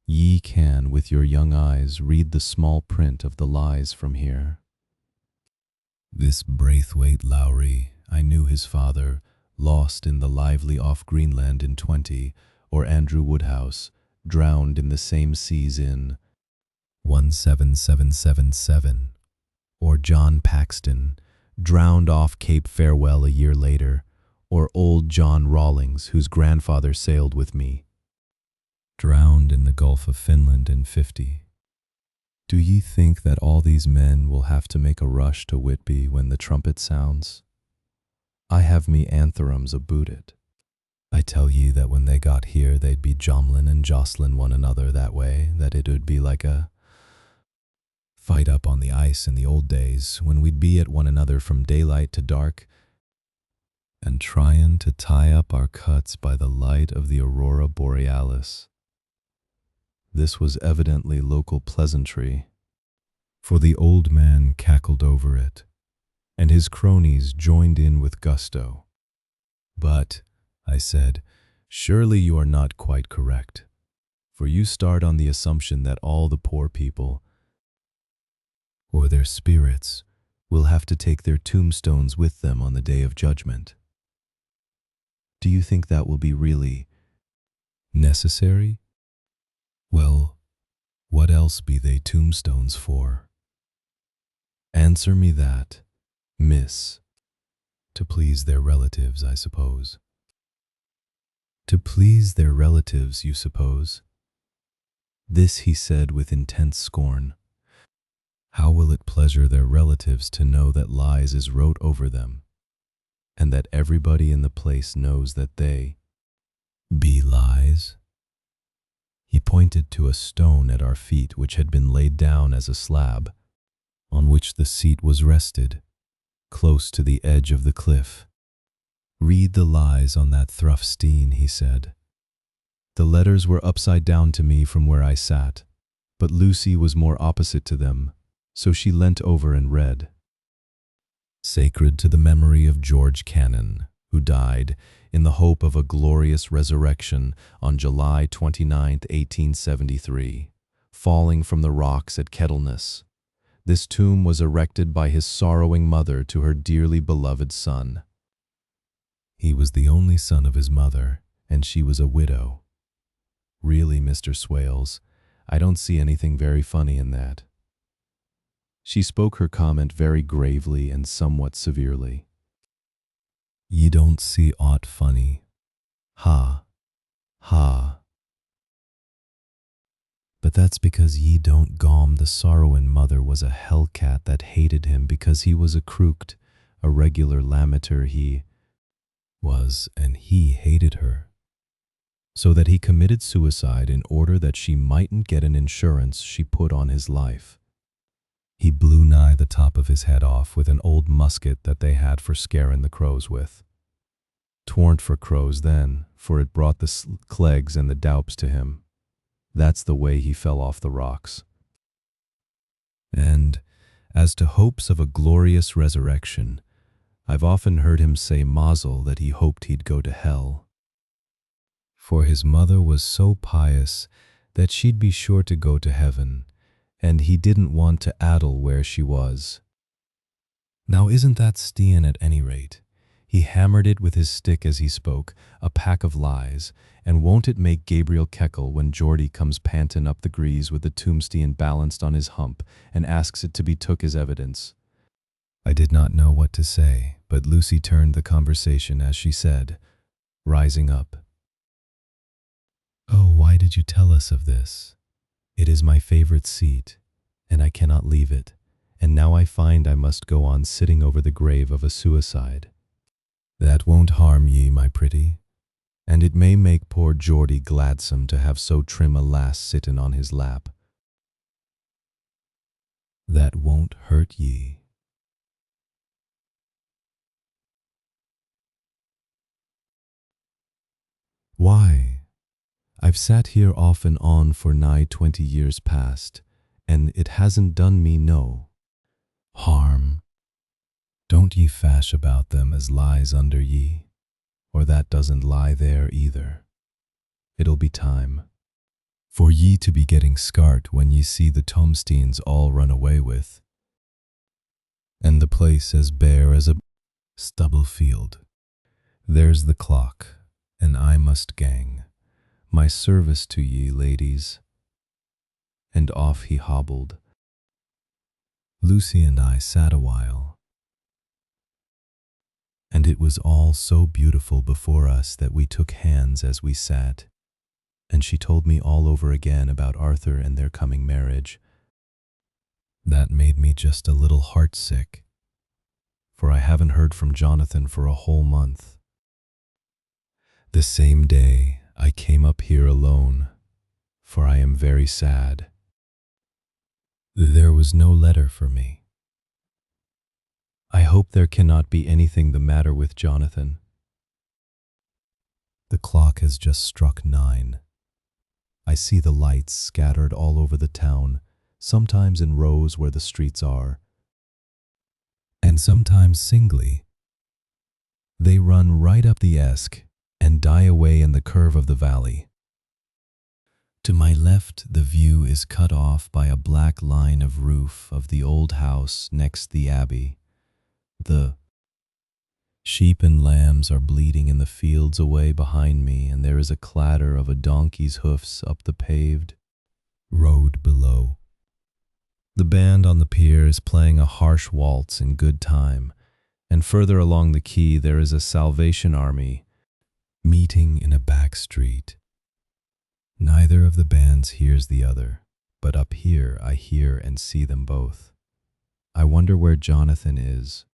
Ye can, with your young eyes, read the small print of the lies from here. This Braithwaite Lowry, I knew his father, lost in the lively off Greenland in 20, or Andrew Woodhouse, drowned in the same seas in 17777, or John Paxton, drowned off Cape Farewell a year later, or old John Rawlings, whose grandfather sailed with me, drowned in the Gulf of Finland in 50. Do ye think that all these men will have to make a rush to Whitby when the trumpet sounds? I have me antherems aboot it. I tell ye that when they got here they'd be jomlin' and jostlin' one another that way, that it would be like a fight up on the ice in the old days, when we'd be at one another from daylight to dark, and tryin' to tie up our cuts by the light of the aurora borealis. This was evidently local pleasantry, for the old man cackled over it, and his cronies joined in with gusto. But, I said, surely you are not quite correct, for you start on the assumption that all the poor people, or their spirits, will have to take their tombstones with them on the day of judgment. Do you think that will be really necessary? Well, what else be they tombstones for? Answer me that, miss. To please their relatives, I suppose. To please their relatives, you suppose? This he said with intense scorn. How will it pleasure their relatives to know that lies is wrote over them, and that everybody in the place knows that they be lies? He pointed to a stone at our feet which had been laid down as a slab, on which the seat was rested, close to the edge of the cliff. Read the lies on that thruffstein, he said. The letters were upside down to me from where I sat, but Lucy was more opposite to them, so she leant over and read. Sacred to the memory of George Cannon, who died in the hope of a glorious resurrection on July 29, 1873, falling from the rocks at Kettleness. This tomb was erected by his sorrowing mother to her dearly beloved son. He was the only son of his mother, and she was a widow. Really, Mr. Swales, I don't see anything very funny in that. She spoke her comment very gravely and somewhat severely. Ye don't see aught funny. Ha, ha. But that's because ye don't gom the sorrowin' mother was a hellcat that hated him because he was a crooked, a regular lamiter he was, and he hated her. So that he committed suicide in order that she mightn't get an insurance she put on his life. He blew nigh the top of his head off with an old musket that they had for scarin' the crows with. 'Twarn't for crows then, for it brought the clegs and the doups to him. That's the way he fell off the rocks. And as to hopes of a glorious resurrection, I've often heard him say mazel that he hoped he'd go to hell. For his mother was so pious that she'd be sure to go to heaven, and he didn't want to addle where she was. Now isn't that Stian at any rate? He hammered it with his stick as he spoke, a pack of lies, and won't it make Gabriel keckle when Geordie comes pantin' up the grease with the tombstone balanced on his hump and asks it to be took as evidence? I did not know what to say, but Lucy turned the conversation as she said, rising up, "Oh, why did you tell us of this? It is my favorite seat, and I cannot leave it, and now I find I must go on sitting over the grave of a suicide. That won't harm ye, my pretty, and it may make poor Geordie gladsome to have so trim a lass sittin' on his lap. That won't hurt ye." "Why? I've sat here off and on for nigh 20 years past, and it hasn't done me no harm. Don't ye fash about them as lies under ye, or that doesn't lie there either. It'll be time for ye to be getting scart when ye see the Tomsteins all run away with, and the place as bare as a stubble field. There's the clock, and I must gang. My service to ye, ladies." And off he hobbled. Lucy and I sat a while, and it was all so beautiful before us that we took hands as we sat, and she told me all over again about Arthur and their coming marriage. That made me just a little heartsick, for I haven't heard from Jonathan for a whole month. The same day I came up here alone, for I am very sad. There was no letter for me. I hope there cannot be anything the matter with Jonathan. The clock has just struck 9. I see the lights scattered all over the town, sometimes in rows where the streets are, and sometimes singly. They run right up the Esk and die away in the curve of the valley. To my left, the view is cut off by a black line of roof of the old house next the abbey. The sheep and lambs are bleating in the fields away behind me, and there is a clatter of a donkey's hoofs up the paved road below. The band on the pier is playing a harsh waltz in good time, and further along the quay there is a Salvation Army meeting in a back street. Neither of the bands hears the other, but up here I hear and see them both. I wonder where Jonathan is,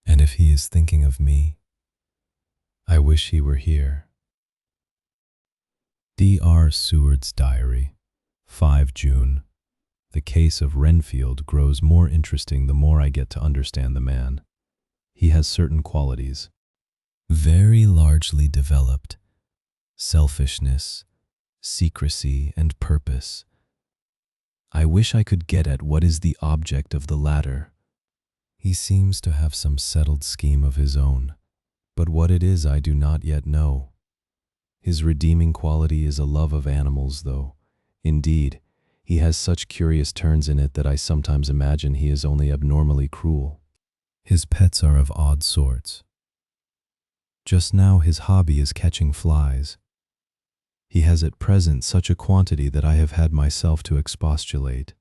and if he is thinking of me. I wish he were here. D.R. Seward's Diary, 5 June. The case of Renfield grows more interesting the more I get to understand the man. He has certain qualities, very largely developed: selfishness, secrecy, and purpose. I wish I could get at what is the object of the latter. He seems to have some settled scheme of his own, but what it is I do not yet know. His redeeming quality is a love of animals, though. Indeed, he has such curious turns in it that I sometimes imagine he is only abnormally cruel. His pets are of odd sorts. Just now his hobby is catching flies. He has at present such a quantity that I have had myself to expostulate.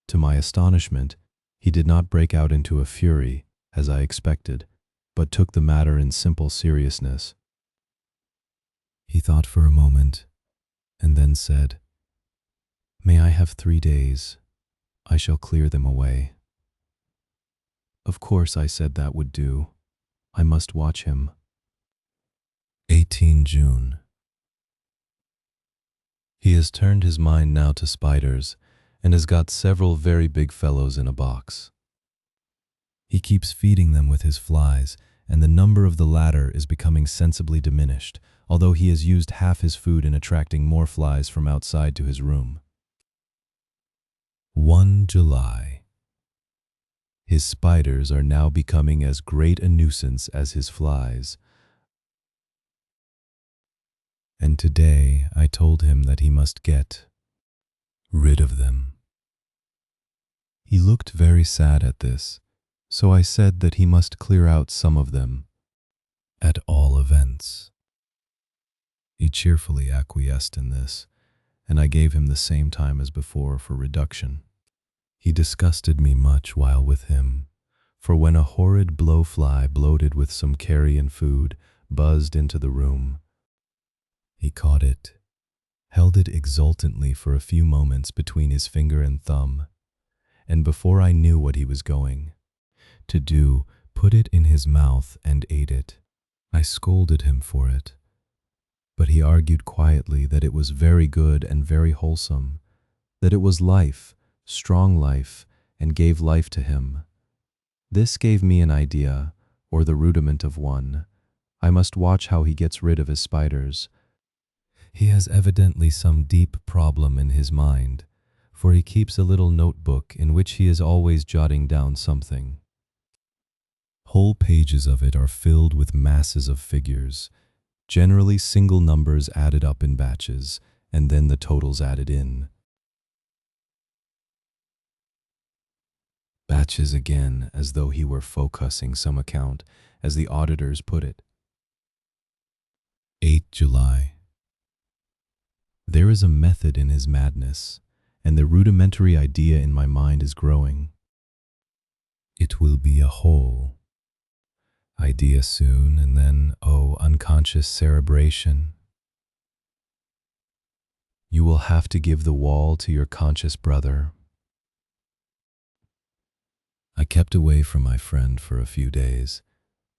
To my astonishment, he did not break out into a fury, as I expected, but took the matter in simple seriousness. He thought for a moment, and then said, "May I have 3 days? I shall clear them away." Of course I said that would do. I must watch him. 18 June. He has turned his mind now to spiders, and has got several very big fellows in a box. He keeps feeding them with his flies, and the number of the latter is becoming sensibly diminished, although he has used half his food in attracting more flies from outside to his room. 1 July. His spiders are now becoming as great a nuisance as his flies, and today I told him that he must get rid of them. He looked very sad at this, so I said that he must clear out some of them, at all events. He cheerfully acquiesced in this, and I gave him the same time as before for reduction. He disgusted me much while with him, For when a horrid blowfly bloated with some carrion food buzzed into the room, he caught it, held it exultantly for a few moments between his finger and thumb, and before I knew what he was going to do, put it in his mouth and ate it. I scolded him for it, but he argued quietly that it was very good and very wholesome, that it was life, strong life, and gave life to him. This gave me an idea, or the rudiment of one. I must watch how he gets rid of his spiders. He has evidently some deep problem in his mind, for he keeps a little notebook in which he is always jotting down something. Whole pages of it are filled with masses of figures, generally single numbers added up in batches, and then the totals added in. Batches again, as though he were focusing some account, as the auditors put it. 8 July. There is a method in his madness, and the rudimentary idea in my mind is growing. It will be a whole idea soon, and then, oh, unconscious cerebration. You will have to give the wall to your conscious brother. I kept away from my friend for a few days,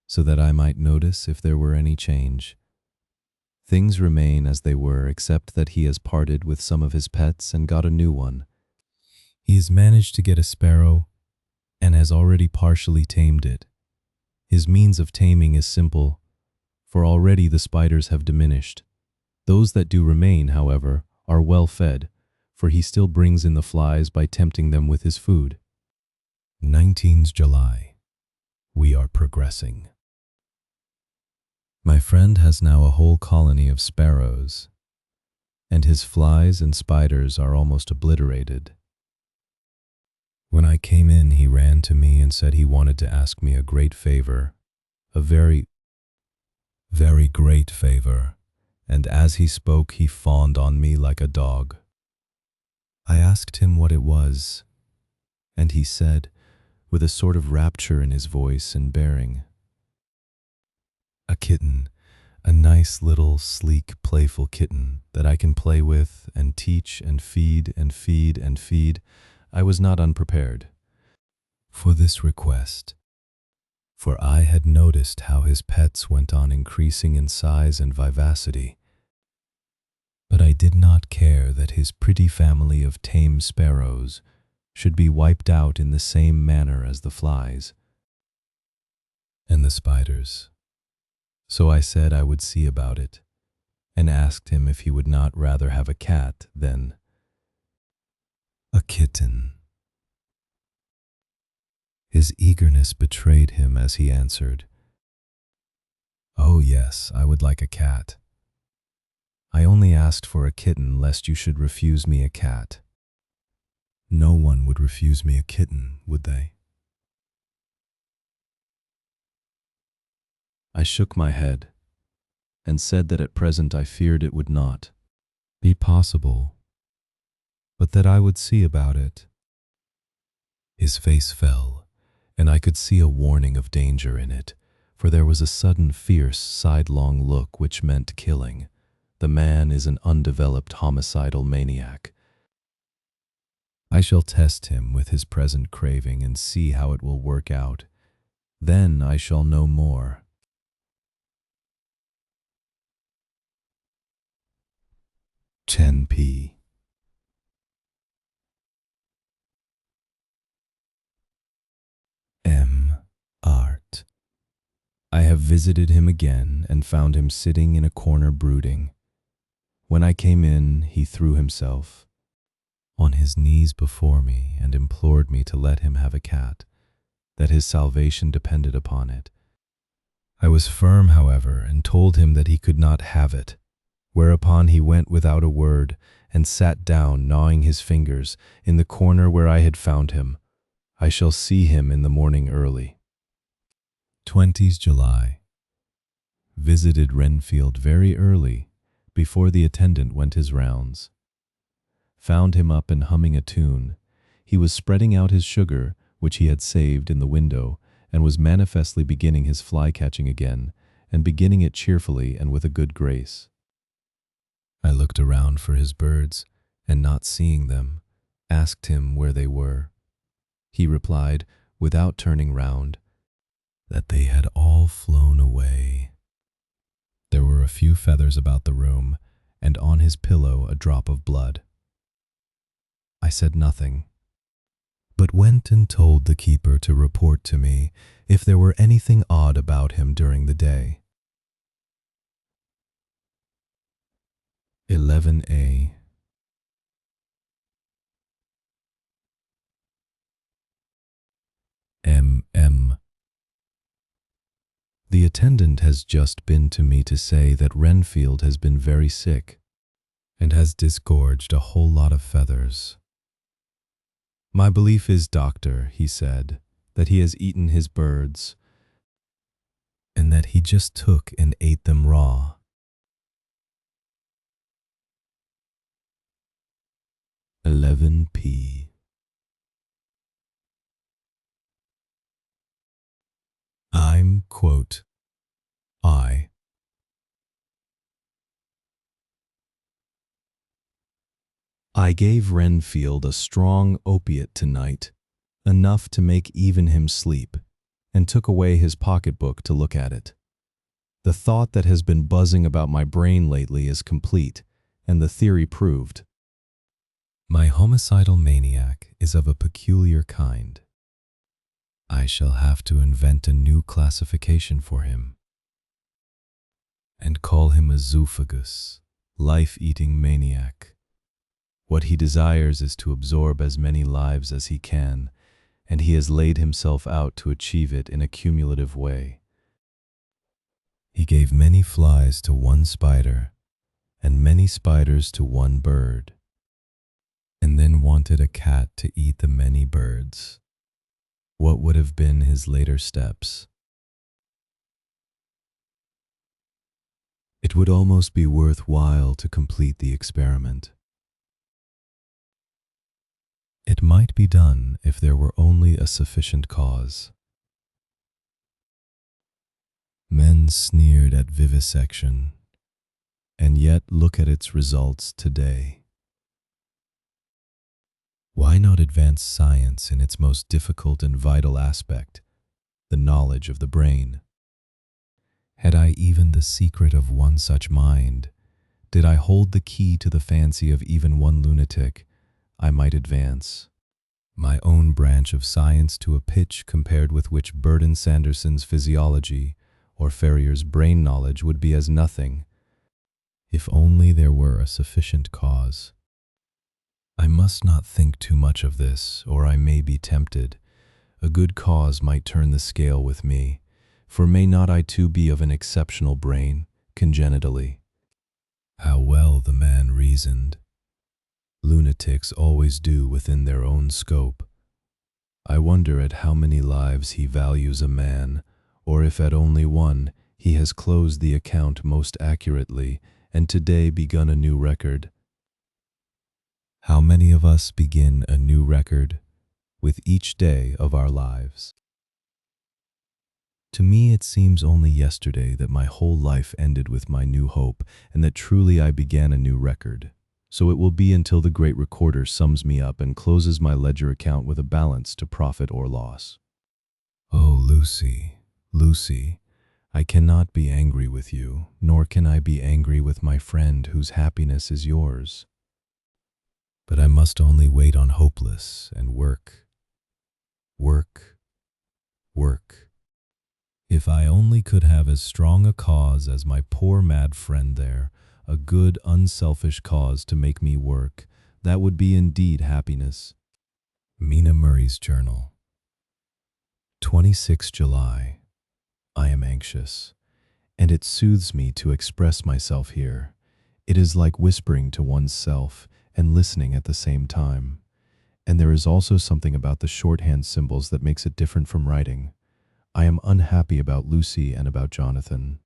so that I might notice if there were any change. Things remain as they were, except that he has parted with some of his pets and got a new one. He has managed to get a sparrow and has already partially tamed it. His means of taming is simple, for already the spiders have diminished. Those that do remain, however, are well fed, for he still brings in the flies by tempting them with his food. 19th July. We are progressing. My friend has now a whole colony of sparrows, and his flies and spiders are almost obliterated. When I came in, he ran to me and said he wanted to ask me a great favor, a very, very great favor, and as he spoke, he fawned on me like a dog. I asked him what it was, and he said, with a sort of rapture in his voice and bearing, "A kitten, a nice little, sleek, playful kitten that I can play with and teach and feed and feed and feed." I was not unprepared for this request, for I had noticed how his pets went on increasing in size and vivacity, but I did not care that his pretty family of tame sparrows should be wiped out in the same manner as the flies and the spiders. So I said I would see about it, and asked him if he would not rather have a cat than a kitten. His eagerness betrayed him as he answered, "Oh yes, I would like a cat. I only asked for a kitten lest you should refuse me a cat." No one would refuse me a kitten, would they? I shook my head and said that at present I feared it would not be possible, but that I would see about it. His face fell, and I could see a warning of danger in it, for there was a sudden fierce sidelong look which meant killing. The man is an undeveloped homicidal maniac. I shall test him with his present craving and see how it will work out. Then I shall know more. p. M. Art. I have visited him again and found him sitting in a corner brooding. When I came in, he threw himself on his knees before me and implored me to let him have a cat, that his salvation depended upon it. I was firm, however, and told him that he could not have it, whereupon he went without a word and sat down, gnawing his fingers, in the corner where I had found him. I shall see him in the morning early. 20th July. Visited Renfield very early, before the attendant went his rounds. Found him up and humming a tune. He was spreading out his sugar, which he had saved in the window, and was manifestly beginning his fly-catching again, and beginning it cheerfully and with a good grace. I looked around for his birds, and not seeing them, asked him where they were. He replied, without turning round, that they had all flown away. There were a few feathers about the room, and on his pillow a drop of blood. I said nothing, but went and told the keeper to report to me if there were anything odd about him during the day. 11a. M.M. The attendant has just been to me to say that Renfield has been very sick and has disgorged a whole lot of feathers. My belief is, doctor, he said, that he has eaten his birds and that he just took and ate them raw. p. I'm, quote, I gave Renfield a strong opiate tonight, enough to make even him sleep, and took away his pocketbook to look at it. The thought that has been buzzing about my brain lately is complete, and the theory proved. My homicidal maniac is of a peculiar kind. I shall have to invent a new classification for him, and call him a zoophagous, life-eating maniac. What he desires is to absorb as many lives as he can, and he has laid himself out to achieve it in a cumulative way. He gave many flies to one spider, and many spiders to one bird, and then wanted a cat to eat the many birds. What would have been his later steps? It would almost be worthwhile to complete the experiment. It might be done if there were only a sufficient cause. Men sneered at vivisection, and yet look at its results today. Why not advance science in its most difficult and vital aspect, the knowledge of the brain? Had I even the secret of one such mind, did I hold the key to the fancy of even one lunatic, I might advance my own branch of science to a pitch compared with which Burton Sanderson's physiology or Ferrier's brain knowledge would be as nothing, if only there were a sufficient cause. I must not think too much of this, or I may be tempted. A good cause might turn the scale with me, for may not I too be of an exceptional brain, congenitally? How well the man reasoned! Lunatics always do within their own scope. I wonder at how many lives he values a man, or if at only one he has closed the account most accurately and today begun a new record. How many of us begin a new record with each day of our lives? To me it seems only yesterday that my whole life ended with my new hope, and that truly I began a new record. So it will be until the great recorder sums me up and closes my ledger account with a balance to profit or loss. Oh, Lucy, Lucy, I cannot be angry with you, nor can I be angry with my friend whose happiness is yours. But I must only wait on hopeless and work. Work. Work. If I only could have as strong a cause as my poor mad friend there, a good, unselfish cause to make me work, that would be indeed happiness. Mina Murray's Journal. 26 July. I am anxious, and it soothes me to express myself here. It is like whispering to one's self and listening at the same time. And there is also something about the shorthand symbols that makes it different from writing. I am unhappy about Lucy and about Jonathan.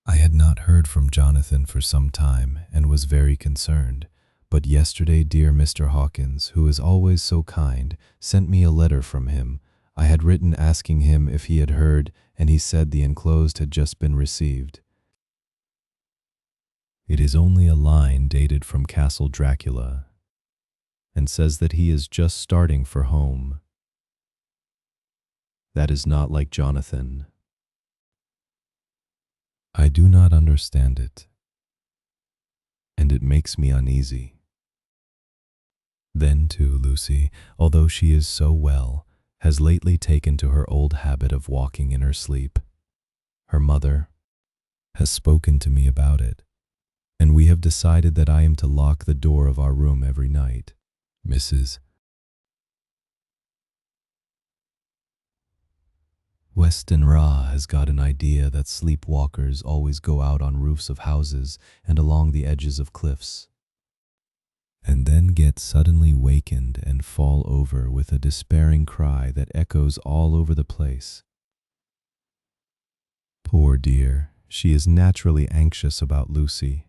I had not heard from Jonathan for some time and was very concerned, but yesterday dear Mr. Hawkins, who is always so kind, sent me a letter from him. I had written asking him if he had heard, and he said the enclosed had just been received. It is only a line dated from Castle Dracula, and says that he is just starting for home. That is not like Jonathan. I do not understand it, and it makes me uneasy. Then too, Lucy, although she is so well, has lately taken to her old habit of walking in her sleep. Her mother has spoken to me about it, and we have decided that I am to lock the door of our room every night. Mrs. Westenra has got an idea that sleepwalkers always go out on roofs of houses and along the edges of cliffs, and then get suddenly wakened and fall over with a despairing cry that echoes all over the place. Poor dear, she is naturally anxious about Lucy,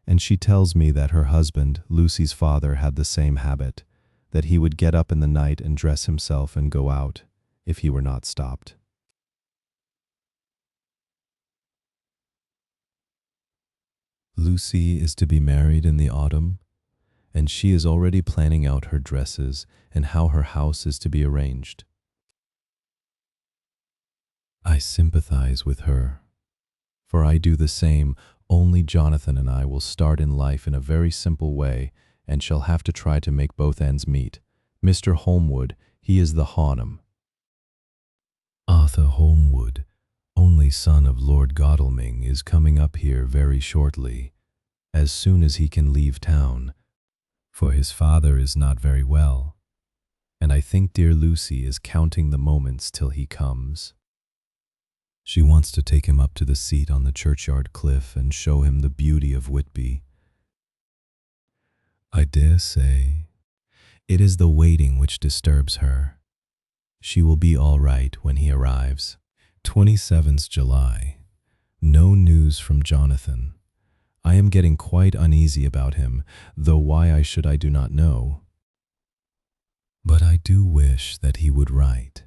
and she tells me that her husband, Lucy's father, had the same habit, that he would get up in the night and dress himself and go out, if he were not stopped. Lucy is to be married in the autumn, and she is already planning out her dresses and how her house is to be arranged. I sympathize with her, for I do the same, only Jonathan and I will start in life in a very simple way and shall have to try to make both ends meet. Mr. Holmwood, he is the Honham. Arthur Holmwood, only son of Lord Godalming, is coming up here very shortly, as soon as he can leave town, for his father is not very well, and I think dear Lucy is counting the moments till he comes. She wants to take him up to the seat on the churchyard cliff and show him the beauty of Whitby. I dare say it is the waiting which disturbs her. She will be all right when he arrives. 27th July. No news from Jonathan. I am getting quite uneasy about him, though why I do not know. But I do wish that he would write,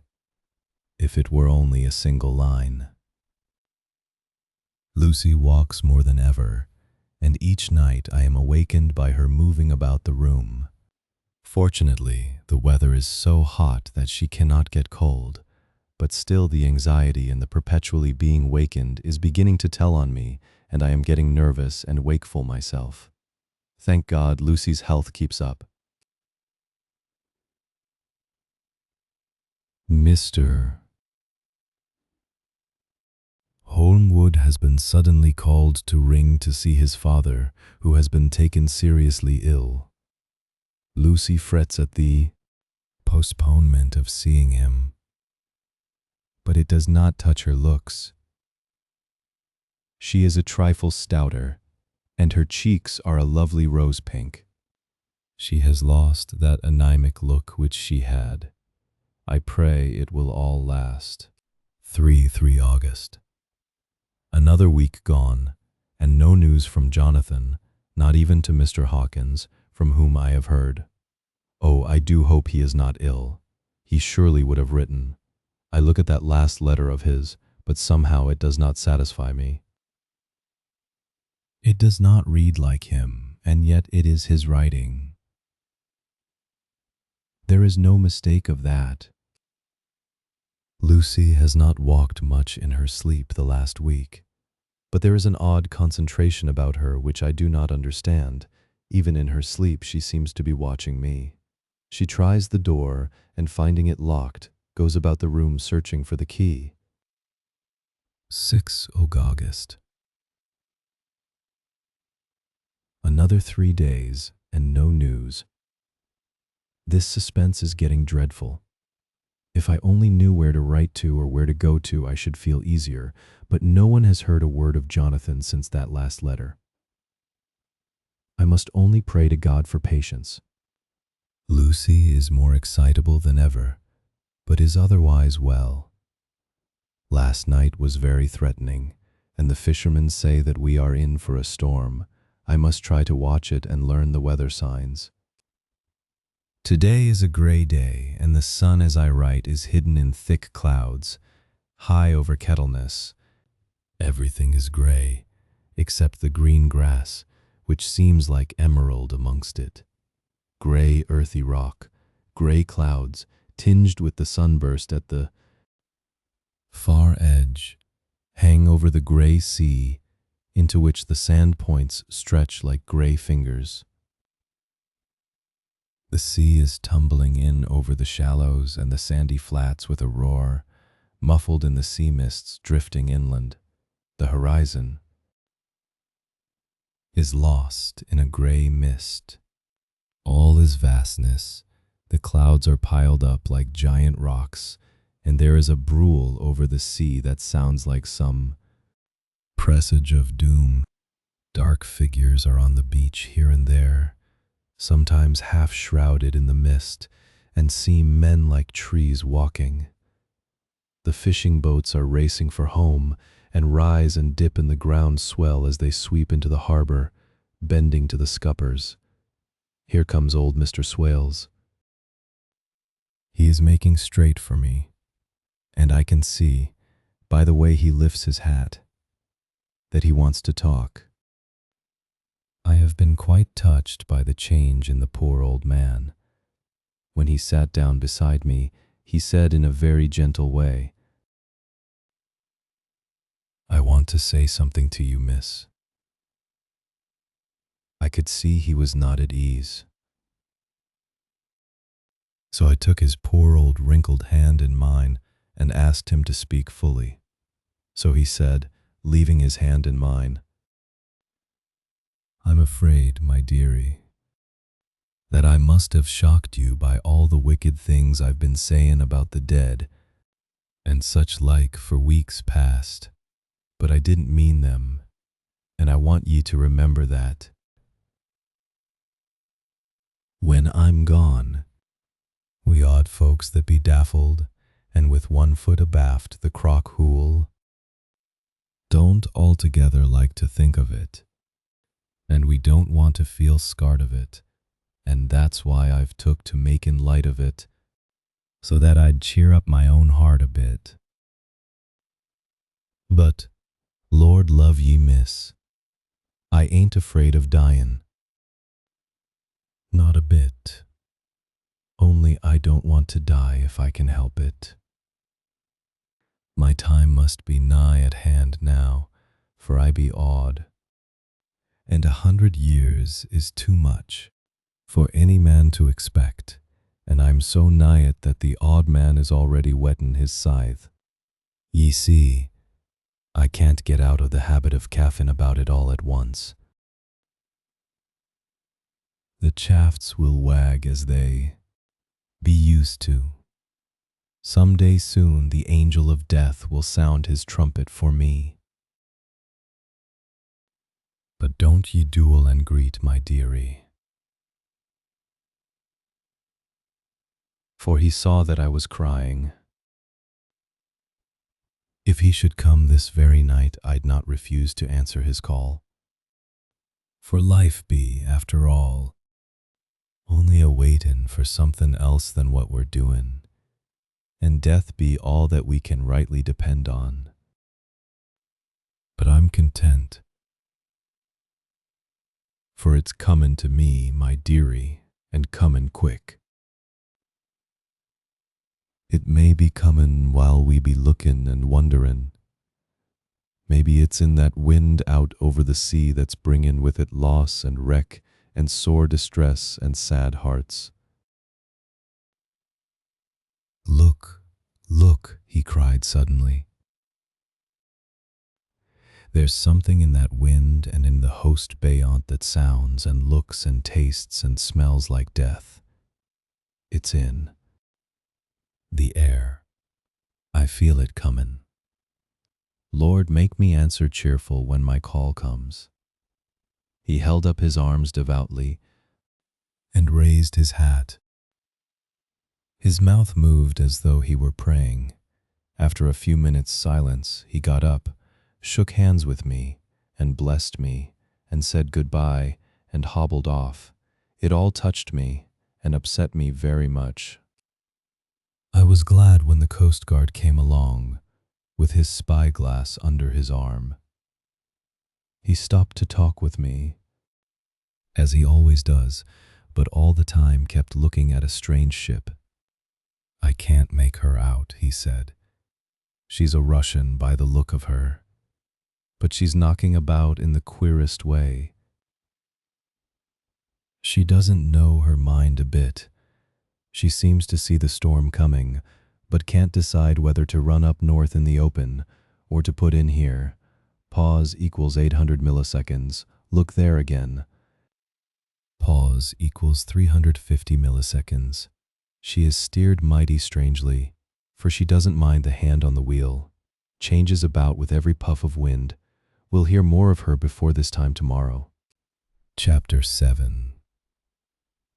if it were only a single line. Lucy walks more than ever, and each night I am awakened by her moving about the room. Fortunately, the weather is so hot that she cannot get cold, but still the anxiety and the perpetually being wakened is beginning to tell on me, and I am getting nervous and wakeful myself. Thank God, Lucy's health keeps up. Mr. Holmwood has been suddenly called to Ring to see his father, who has been taken seriously ill. Lucy frets at the postponement of seeing him, but it does not touch her looks. She is a trifle stouter, and her cheeks are a lovely rose pink. She has lost that anemic look which she had. I pray it will all last. 3 August. Another week gone, and no news from Jonathan, not even to Mr. Hawkins, from whom I have heard. Oh, I do hope he is not ill. He surely would have written. I look at that last letter of his, but somehow it does not satisfy me. It does not read like him, and yet it is his writing. There is no mistake of that. Lucy has not walked much in her sleep the last week, but there is an odd concentration about her which I do not understand. Even in her sleep she seems to be watching me. She tries the door, and finding it locked, goes about the room searching for the key. 6 August. Another 3 days, and no news. This suspense is getting dreadful. If I only knew where to write to or where to go to, I should feel easier, but no one has heard a word of Jonathan since that last letter. I must only pray to God for patience. Lucy is more excitable than ever, but is otherwise well. Last night was very threatening, and the fishermen say that we are in for a storm. I must try to watch it and learn the weather signs. Today is a gray day, and the sun as I write is hidden in thick clouds, high over Kettleness. Everything is gray, except the green grass, which seems like emerald amongst it. Gray earthy rock, gray clouds, tinged with the sunburst at the far edge, hang over the gray sea, into which the sand points stretch like gray fingers. The sea is tumbling in over the shallows and the sandy flats with a roar, muffled in the sea mists drifting inland. The horizon is lost in a gray mist. All is vastness. The clouds are piled up like giant rocks, and there is a brool over the sea that sounds like some presage of doom. Dark figures are on the beach here and there, sometimes half shrouded in the mist, and seem men like trees walking. The fishing boats are racing for home and rise and dip in the ground swell as they sweep into the harbor, bending to the scuppers. Here comes old Mr. Swales. He is making straight for me, and I can see, by the way he lifts his hat, that he wants to talk. I have been quite touched by the change in the poor old man. When he sat down beside me, he said in a very gentle way, "I want to say something to you, miss." I could see he was not at ease. So I took his poor old wrinkled hand in mine and asked him to speak fully. So he said, leaving his hand in mine, "I'm afraid, my dearie, that I must have shocked you by all the wicked things I've been sayin' about the dead and such like for weeks past, but I didn't mean them, and I want ye to remember that when I'm gone, we odd folks that be daffled and with one foot abaft the crock hool don't altogether like to think of it, and we don't want to feel scarred of it, and that's why I've took to makin' light of it, so that I'd cheer up my own heart a bit. But, Lord love ye, miss, I ain't afraid of dyin'. Not a bit. Only I don't want to die if I can help it. My time must be nigh at hand now, for I be awed, and 100 years is too much for any man to expect, and I'm so nigh it that the odd man is already whettin' his scythe. Ye see, I can't get out of the habit of caffin about it all at once. The shafts will wag as they be used to. Some day soon the angel of death will sound his trumpet for me. But don't ye duel and greet, my dearie." For he saw that I was crying. If he should come this very night, I'd not refuse to answer his call. For life be, after all, only a waitin' for somethin' else than what we're doin', and death be all that we can rightly depend on. But I'm content, for it's comin' to me, my dearie, and comin' quick. It may be comin' while we be lookin' and wonderin'. Maybe it's in that wind out over the sea that's bringin' with it loss and wreck and sore distress and sad hearts. "Look, look," he cried suddenly. "There's something in that wind and in the host beyant that sounds and looks and tastes and smells like death. It's in the air. I feel it comin'. Lord, make me answer cheerful when my call comes." He held up his arms devoutly and raised his hat. His mouth moved as though he were praying. After a few minutes' silence, he got up, shook hands with me, and blessed me, and said goodbye, and hobbled off. It all touched me, and upset me very much. I was glad when the Coast Guard came along, with his spyglass under his arm. He stopped to talk with me, as he always does, but all the time kept looking at a strange ship. "I can't make her out," he said. "She's a Russian by the look of her, but she's knocking about in the queerest way. She doesn't know her mind a bit. She seems to see the storm coming, but can't decide whether to run up north in the open or to put in here. Pause equals 800 milliseconds. Look there again. Pause equals 350 milliseconds. She is steered mighty strangely, for she doesn't mind the hand on the wheel. Changes about with every puff of wind. We'll hear more of her before this time tomorrow." Chapter 7.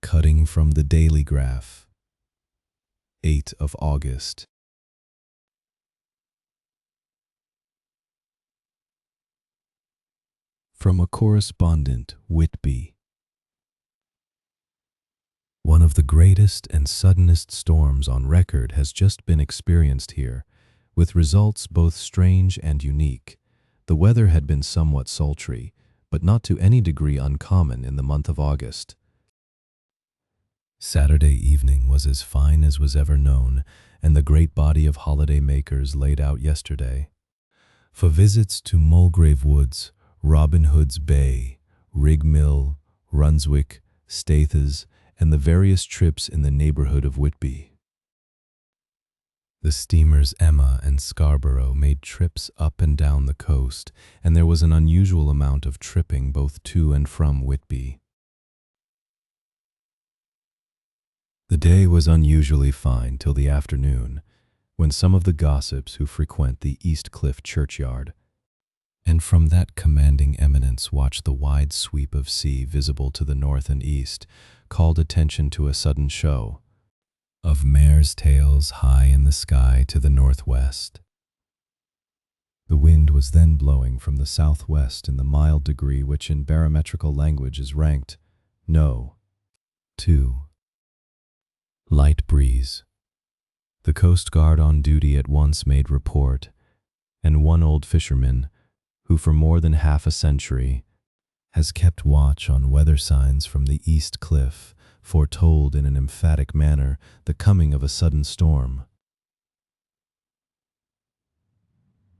Cutting from the Daily Graph. 8 of August. From a correspondent, Whitby. One of the greatest and suddenest storms on record has just been experienced here, with results both strange and unique. The weather had been somewhat sultry, but not to any degree uncommon in the month of August. Saturday evening was as fine as was ever known, and the great body of holiday makers laid out yesterday. For visits to Mulgrave Woods, Robin Hood's Bay, Rig Mill, Runswick, Stathes, and the various trips in the neighborhood of Whitby. The steamers Emma and Scarborough made trips up and down the coast, and there was an unusual amount of tripping both to and from Whitby. The day was unusually fine till the afternoon, when some of the gossips who frequent the East Cliff churchyard, and from that commanding eminence watch the wide sweep of sea visible to the north and east, called attention to a sudden show of mares' tails high in the sky to the northwest. The wind was then blowing from the southwest in the mild degree which in barometrical language is ranked No. 2. Light breeze. The Coast Guard on duty at once made report, and one old fisherman, who for more than half a century has kept watch on weather signs from the East Cliff, foretold in an emphatic manner the coming of a sudden storm.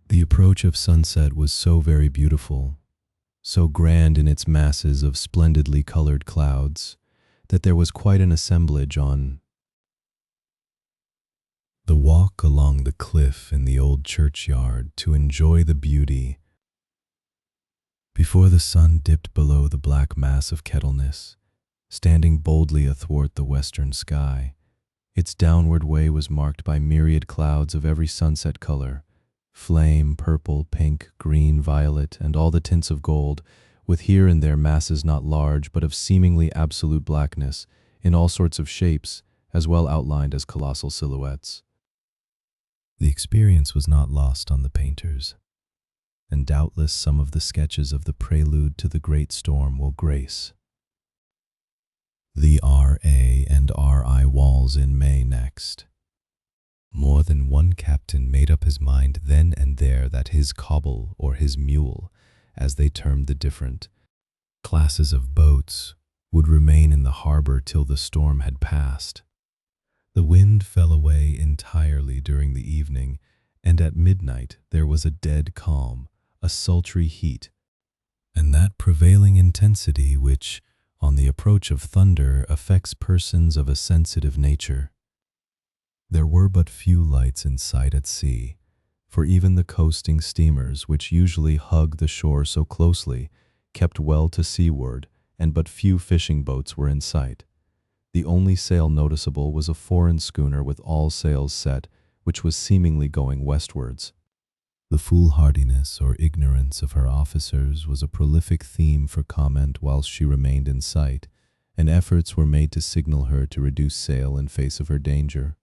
The approach of sunset was so very beautiful, so grand in its masses of splendidly colored clouds, that there was quite an assemblage on the walk along the cliff in the old churchyard to enjoy the beauty. Before the sun dipped below the black mass of Kettleness, standing boldly athwart the western sky, its downward way was marked by myriad clouds of every sunset color, flame, purple, pink, green, violet, and all the tints of gold, with here and there masses not large but of seemingly absolute blackness, in all sorts of shapes, as well outlined as colossal silhouettes. The experience was not lost on the painters, and doubtless some of the sketches of the prelude to the great storm will grace the R.A. and R.I. walls in May next. More than one captain made up his mind then and there that his cobble or his mule, as they termed the different classes of boats, would remain in the harbor till the storm had passed. The wind fell away entirely during the evening, and at midnight there was a dead calm, a sultry heat, and that prevailing intensity which, on the approach of thunder, affects persons of a sensitive nature. There were but few lights in sight at sea, for even the coasting steamers, which usually hug the shore so closely, kept well to seaward, and but few fishing boats were in sight. The only sail noticeable was a foreign schooner with all sails set, which was seemingly going westwards. The foolhardiness or ignorance of her officers was a prolific theme for comment whilst she remained in sight, and efforts were made to signal her to reduce sail in face of her danger.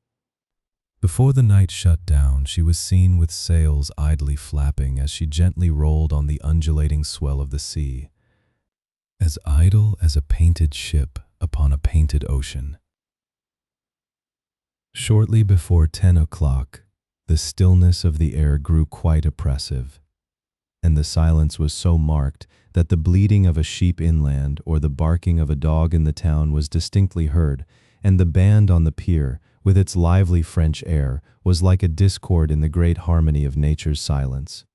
Before the night shut down, she was seen with sails idly flapping as she gently rolled on the undulating swell of the sea, as idle as a painted ship upon a painted ocean. Shortly before 10 o'clock, the stillness of the air grew quite oppressive, and the silence was so marked that the bleating of a sheep inland or the barking of a dog in the town was distinctly heard, and the band on the pier, with its lively French air, was like a discord in the great harmony of nature's silence.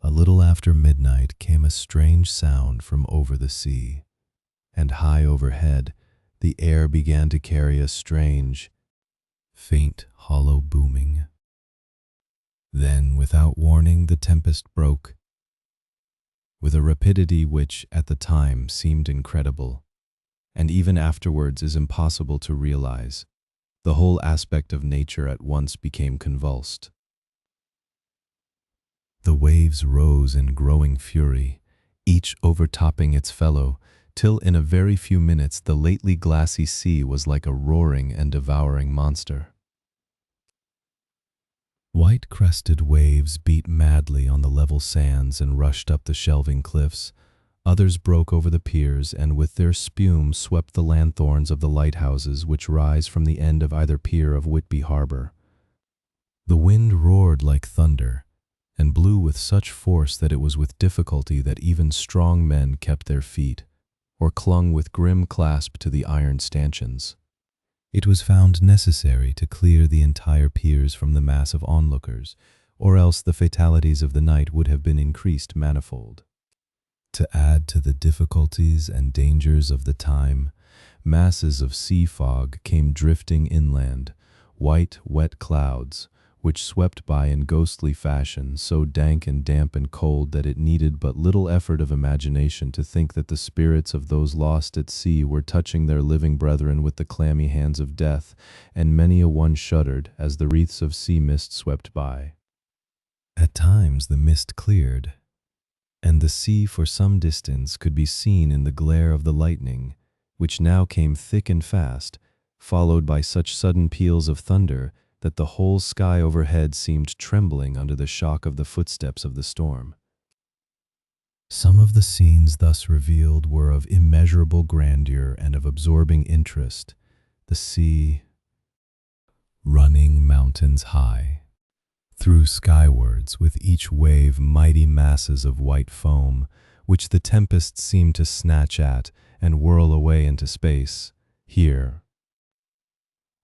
A little after midnight came a strange sound from over the sea, and high overhead the air began to carry a strange, faint, hollow booming. Then, without warning, the tempest broke, with a rapidity which, at the time, seemed incredible, and even afterwards is impossible to realize. The whole aspect of nature at once became convulsed. The waves rose in growing fury, each overtopping its fellow, till in a very few minutes the lately glassy sea was like a roaring and devouring monster. White-crested waves beat madly on the level sands and rushed up the shelving cliffs. Others broke over the piers and with their spume swept the lanthorns of the lighthouses which rise from the end of either pier of Whitby Harbor. The wind roared like thunder, and blew with such force that it was with difficulty that even strong men kept their feet, or clung with grim clasp to the iron stanchions. It was found necessary to clear the entire piers from the mass of onlookers, or else the fatalities of the night would have been increased manifold. To add to the difficulties and dangers of the time, masses of sea fog came drifting inland, white, wet clouds, which swept by in ghostly fashion, so dank and damp and cold that it needed but little effort of imagination to think that the spirits of those lost at sea were touching their living brethren with the clammy hands of death, and many a one shuddered as the wreaths of sea mist swept by. At times the mist cleared, and the sea for some distance could be seen in the glare of the lightning, which now came thick and fast, followed by such sudden peals of thunder that the whole sky overhead seemed trembling under the shock of the footsteps of the storm. Some of the scenes thus revealed were of immeasurable grandeur and of absorbing interest, the sea running mountains high, through skywards with each wave mighty masses of white foam, which the tempest seemed to snatch at and whirl away into space. Here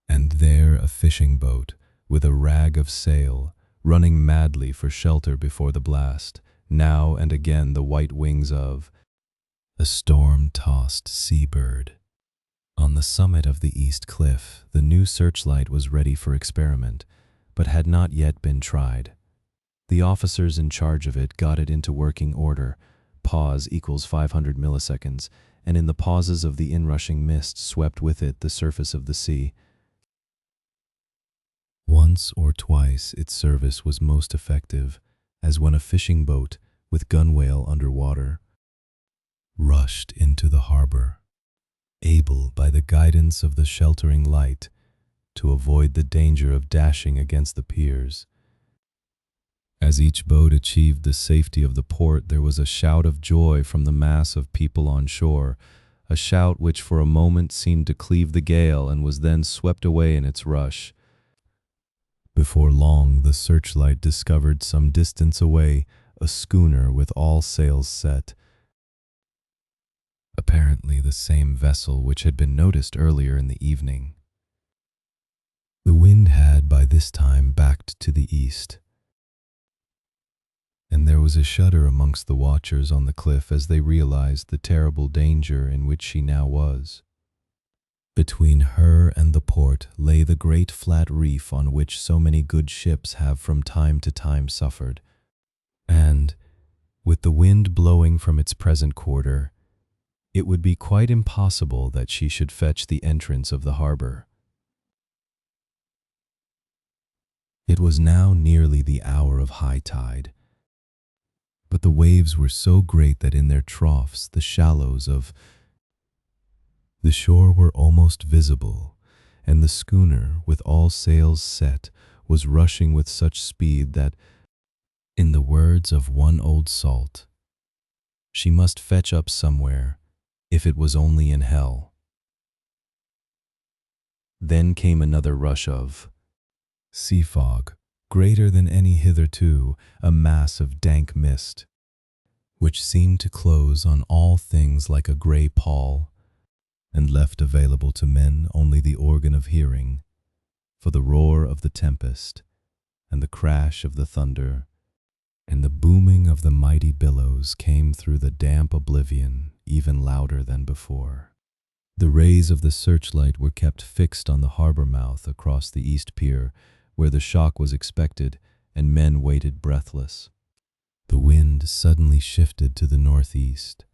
and there a fishing boat, with a rag of sail, running madly for shelter before the blast, now and again the white wings of a storm-tossed sea-bird. On the summit of the east cliff, the new searchlight was ready for experiment, but had not yet been tried. The officers in charge of it got it into working order. Pause equals 500 milliseconds, and in the pauses of the inrushing mist swept with it the surface of the sea. Once or twice its service was most effective, as when a fishing boat, with gunwale under water, rushed into the harbor, able by the guidance of the sheltering light to avoid the danger of dashing against the piers. As each boat achieved the safety of the port, there was a shout of joy from the mass of people on shore, a shout which for a moment seemed to cleave the gale and was then swept away in its rush. Before long, the searchlight discovered some distance away a schooner with all sails set, apparently the same vessel which had been noticed earlier in the evening. The wind had by this time backed to the east, and there was a shudder amongst the watchers on the cliff as they realized the terrible danger in which she now was. Between her and the port lay the great flat reef on which so many good ships have from time to time suffered, and, with the wind blowing from its present quarter, it would be quite impossible that she should fetch the entrance of the harbor. It was now nearly the hour of high tide, but the waves were so great that in their troughs the shallows of the shore were almost visible, and the schooner, with all sails set, was rushing with such speed that, in the words of one old salt, she must fetch up somewhere, if it was only in hell. Then came another rush of sea fog, greater than any hitherto, a mass of dank mist, which seemed to close on all things like a grey pall, and left available to men only the organ of hearing, for the roar of the tempest, and the crash of the thunder, and the booming of the mighty billows came through the damp oblivion even louder than before. The rays of the searchlight were kept fixed on the harbor mouth across the east pier, where the shock was expected, and men waited breathless. The wind suddenly shifted to the northeast,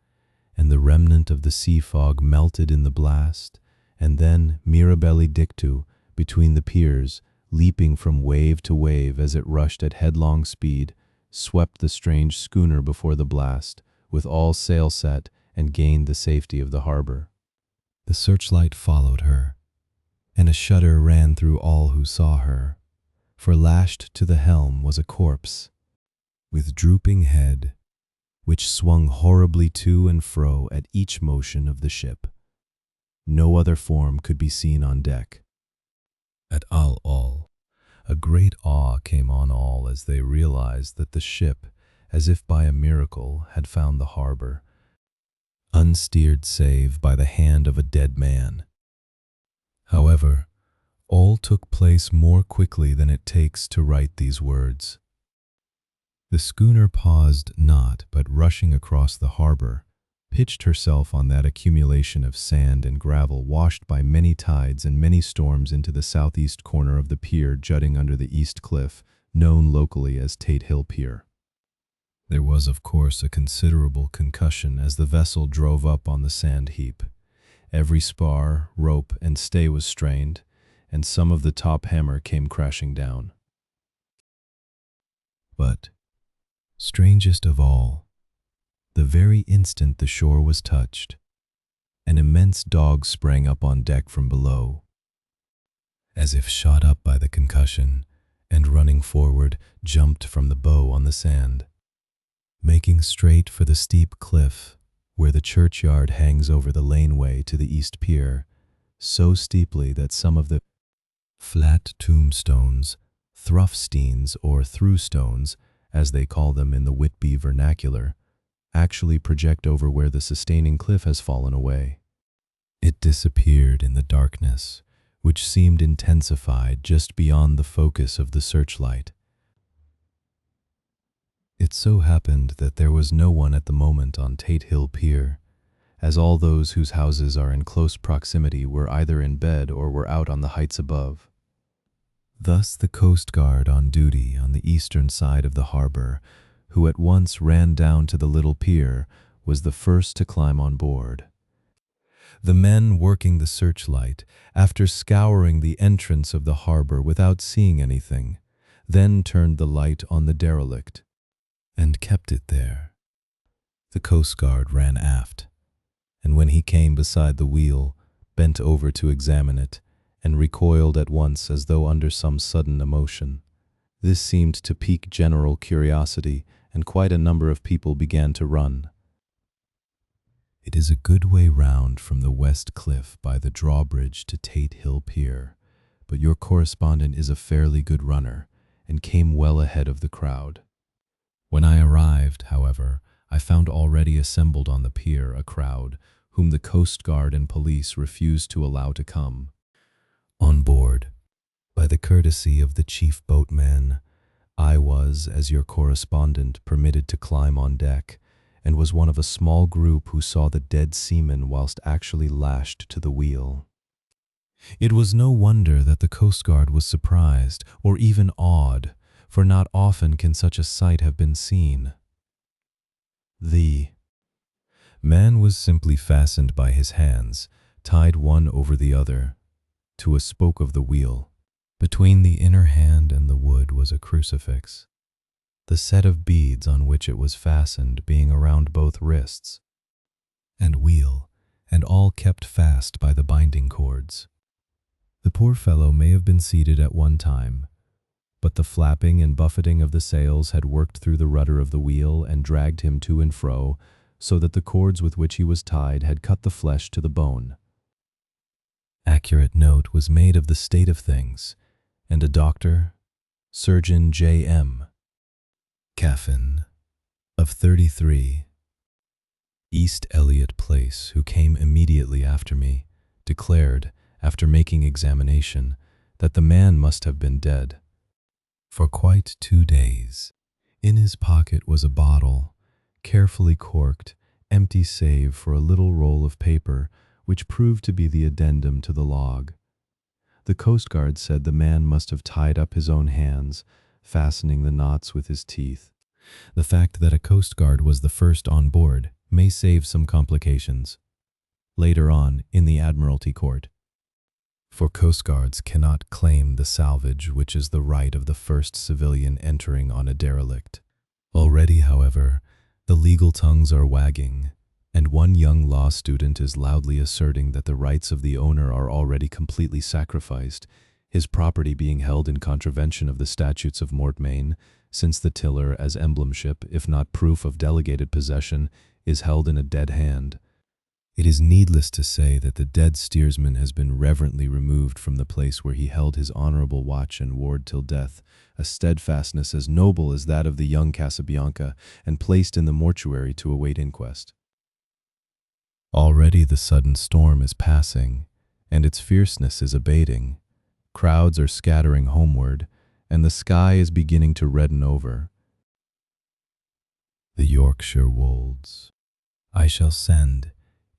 and the remnant of the sea fog melted in the blast, and then Mirabelli dictu, between the piers, leaping from wave to wave as it rushed at headlong speed, swept the strange schooner before the blast, with all sail set, and gained the safety of the harbor. The searchlight followed her, and a shudder ran through all who saw her, for lashed to the helm was a corpse, with drooping head, which swung horribly to and fro at each motion of the ship. No other form could be seen on deck. At all, a great awe came on all as they realized that the ship, as if by a miracle, had found the harbor, unsteered save by the hand of a dead man. However, all took place more quickly than it takes to write these words. The schooner paused not, but rushing across the harbor, pitched herself on that accumulation of sand and gravel washed by many tides and many storms into the southeast corner of the pier jutting under the east cliff, known locally as Tate Hill Pier. There was, of course, a considerable concussion as the vessel drove up on the sand heap. Every spar, rope, and stay was strained, and some of the top hammer came crashing down. But, strangest of all, the very instant the shore was touched, an immense dog sprang up on deck from below, as if shot up by the concussion, and running forward, jumped from the bow on the sand, making straight for the steep cliff where the churchyard hangs over the laneway to the east pier, so steeply that some of the flat tombstones, thruffsteins or throughstones, as they call them in the Whitby vernacular, actually project over where the sustaining cliff has fallen away. It disappeared in the darkness, which seemed intensified just beyond the focus of the searchlight. It so happened that there was no one at the moment on Tate Hill Pier, as all those whose houses are in close proximity were either in bed or were out on the heights above. Thus the Coast Guard on duty on the eastern side of the harbor, who at once ran down to the little pier, was the first to climb on board. The men working the searchlight, after scouring the entrance of the harbor without seeing anything, then turned the light on the derelict, and kept it there. The Coast Guard ran aft, and when he came beside the wheel, bent over to examine it, and recoiled at once as though under some sudden emotion. This seemed to pique general curiosity, and quite a number of people began to run. It is a good way round from the West Cliff by the drawbridge to Tate Hill Pier, but your correspondent is a fairly good runner, and came well ahead of the crowd. When I arrived, however, I found already assembled on the pier a crowd, whom the Coast Guard and police refused to allow to come on board. By the courtesy of the chief boatman, I was, as your correspondent, permitted to climb on deck, and was one of a small group who saw the dead seaman whilst actually lashed to the wheel. It was no wonder that the Coast Guard was surprised, or even awed, for not often can such a sight have been seen. The man was simply fastened by his hands, tied one over the other, to a spoke of the wheel. Between the inner hand and the wood was a crucifix, the set of beads on which it was fastened being around both wrists and wheel, and all kept fast by the binding cords. The poor fellow may have been seated at one time, but the flapping and buffeting of the sails had worked through the rudder of the wheel and dragged him to and fro, so that the cords with which he was tied had cut the flesh to the bone. Accurate note was made of the state of things, and a doctor, Surgeon J.M. Caffin, of 33, East Elliott Place, who came immediately after me, declared, after making examination, that the man must have been dead for quite 2 days. In his pocket was a bottle, carefully corked, empty save for a little roll of paper, which proved to be the addendum to the log. The Coast Guard said the man must have tied up his own hands, fastening the knots with his teeth. The fact that a Coast Guard was the first on board may save some complications later on in the Admiralty Court, for Coast Guards cannot claim the salvage, which is the right of the first civilian entering on a derelict. Already, however, the legal tongues are wagging, and one young law student is loudly asserting that the rights of the owner are already completely sacrificed, his property being held in contravention of the statutes of Mortmain, since the tiller, as emblemship, if not proof of delegated possession, is held in a dead hand. It is needless to say that the dead steersman has been reverently removed from the place where he held his honorable watch and ward till death, a steadfastness as noble as that of the young Casabianca, and placed in the mortuary to await inquest. Already the sudden storm is passing, and its fierceness is abating. Crowds are scattering homeward, and the sky is beginning to redden over. The Yorkshire Wolds. I shall send,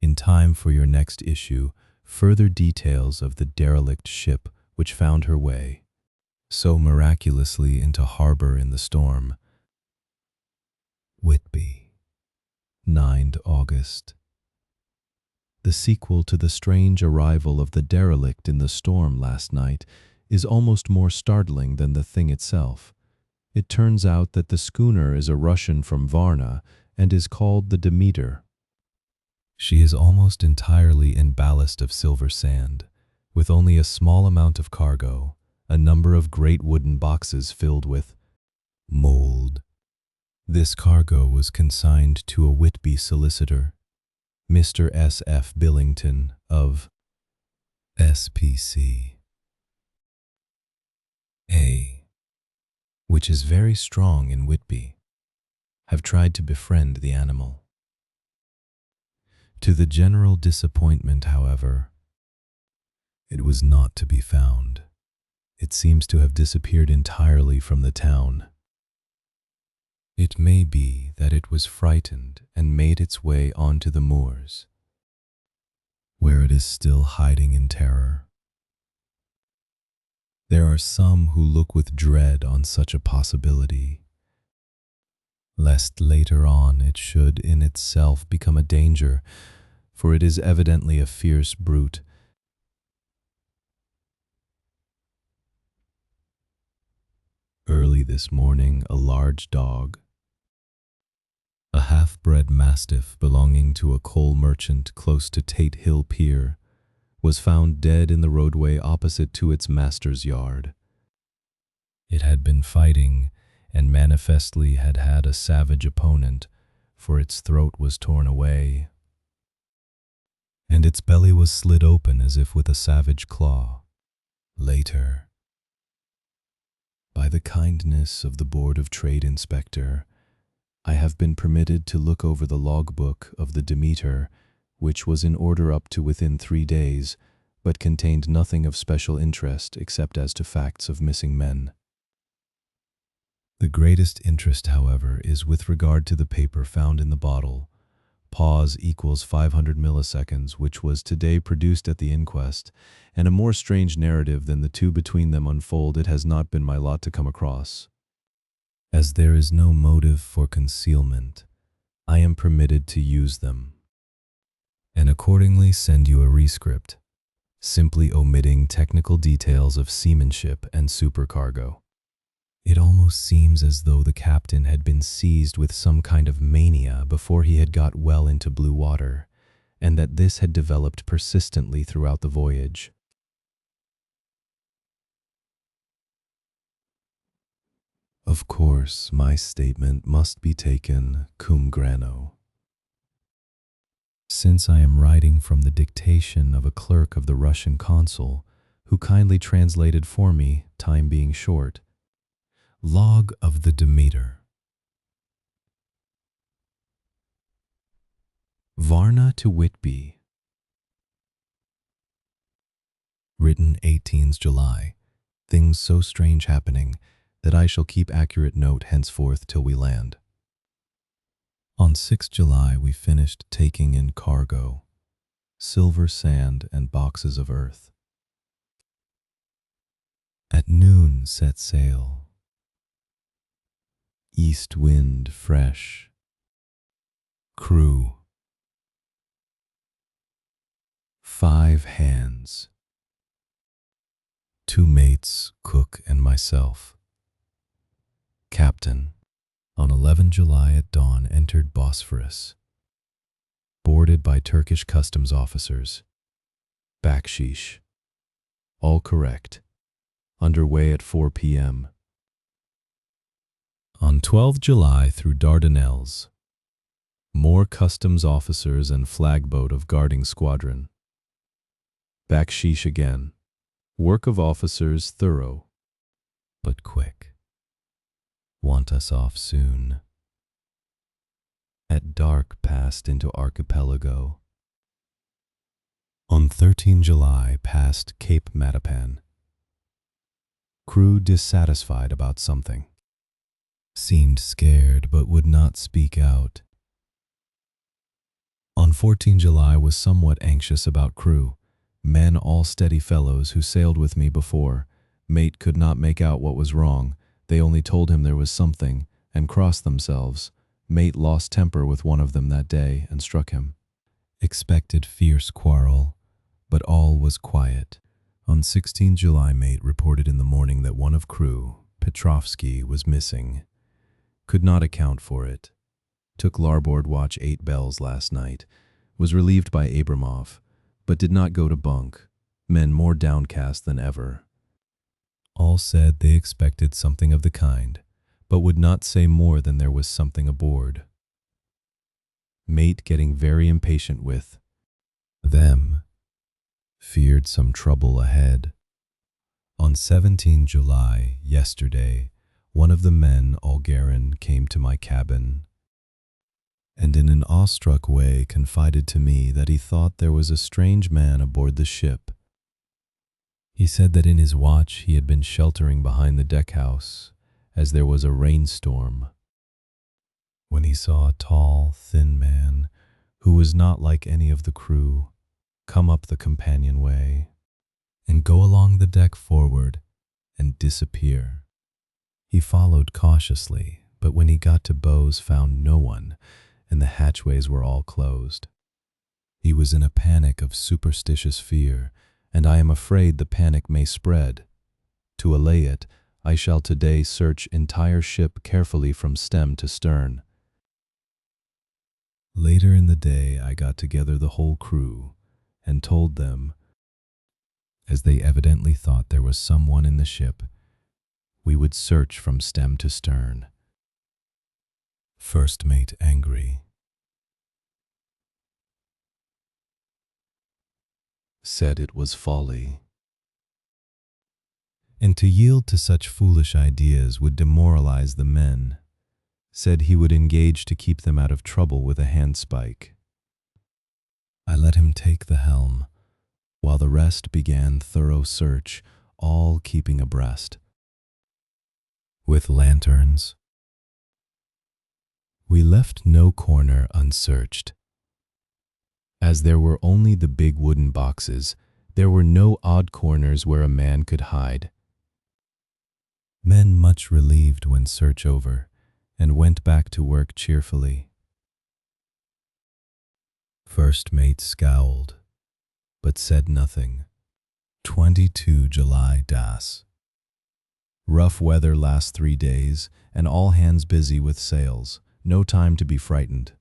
in time for your next issue, further details of the derelict ship which found her way so miraculously into harbor in the storm. Whitby, 9th August. The sequel to the strange arrival of the derelict in the storm last night is almost more startling than the thing itself. It turns out that the schooner is a Russian from Varna and is called the Demeter. She is almost entirely in ballast of silver sand, with only a small amount of cargo, a number of great wooden boxes filled with mold. This cargo was consigned to a Whitby solicitor, Mr. S. F. Billington of S.P.C. A., which is very strong in Whitby, have tried to befriend the animal. To the general disappointment, however, it was not to be found. It seems to have disappeared entirely from the town. It may be that it was frightened and made its way onto the moors, where it is still hiding in terror. There are some who look with dread on such a possibility, lest later on it should in itself become a danger, for it is evidently a fierce brute. Early this morning, a large dog, a half-bred mastiff belonging to a coal merchant close to Tate Hill Pier, was found dead in the roadway opposite to its master's yard. It had been fighting and manifestly had had a savage opponent, for its throat was torn away, and its belly was slid open as if with a savage claw. Later, by the kindness of the Board of Trade Inspector, I have been permitted to look over the logbook of the Demeter, which was in order up to within 3 days, but contained nothing of special interest except as to facts of missing men. The greatest interest, however, is with regard to the paper found in the bottle, pause equals 500 milliseconds, which was today produced at the inquest, and a more strange narrative than the two between them unfold it has not been my lot to come across. As there is no motive for concealment, I am permitted to use them, and accordingly send you a rescript, simply omitting technical details of seamanship and supercargo. It almost seems as though the captain had been seized with some kind of mania before he had got well into blue water, and that this had developed persistently throughout the voyage. Of course, my statement must be taken cum grano. Since I am writing from the dictation of a clerk of the Russian consul, who kindly translated for me, time being short. Log of the Demeter. Varna to Whitby. Written 18th July. Things so strange happening that I shall keep accurate note henceforth till we land. On 6th July we finished taking in cargo, silver sand and boxes of earth. At noon set sail. East wind fresh. Crew. 5 hands. 2 mates, cook and myself. Captain. On 11 July at dawn entered Bosphorus. Boarded by Turkish customs officers. Bakshish. All correct. Underway at 4 p.m. On 12 July through Dardanelles. More customs officers and flagboat of guarding squadron. Bakshish again. Work of officers thorough, but quick. Want us off soon. At dark passed into archipelago. On 13 July passed Cape Matapan. Crew dissatisfied about something. Seemed scared but would not speak out. On 14 July was somewhat anxious about crew. Men all steady fellows who sailed with me before. Mate could not make out what was wrong. They only told him there was something, and crossed themselves. Mate lost temper with one of them that day and struck him. Expected fierce quarrel, but all was quiet. On 16 July mate reported in the morning that one of crew, Petrovsky, was missing. Could not account for it. Took larboard watch 8 bells last night. Was relieved by Abramov, but did not go to bunk. Men more downcast than ever. All said they expected something of the kind, but would not say more than there was something aboard. Mate getting very impatient with them. Feared some trouble ahead. On 17 July, yesterday, one of the men, Algarin, came to my cabin, and in an awestruck way confided to me that he thought there was a strange man aboard the ship. He said that in his watch he had been sheltering behind the deckhouse, as there was a rainstorm, when he saw a tall, thin man, who was not like any of the crew, come up the companionway, and go along the deck forward, and disappear. He followed cautiously, but when he got to bows found no one, and the hatchways were all closed. He was in a panic of superstitious fear, and I am afraid the panic may spread. To allay it, I shall today search entire ship carefully from stem to stern. Later in the day I got together the whole crew and told them, as they evidently thought there was someone in the ship, we would search from stem to stern. First mate angry. Said it was folly, and to yield to such foolish ideas would demoralize the men. Said he would engage to keep them out of trouble with a handspike. I let him take the helm, while the rest began thorough search, all keeping abreast. With lanterns. We left no corner unsearched. As there were only the big wooden boxes, there were no odd corners where a man could hide. Men much relieved when search over, and went back to work cheerfully. First mate scowled, but said nothing. 22 July das. Rough weather last 3 days, and all hands busy with sails. No time to be frightened.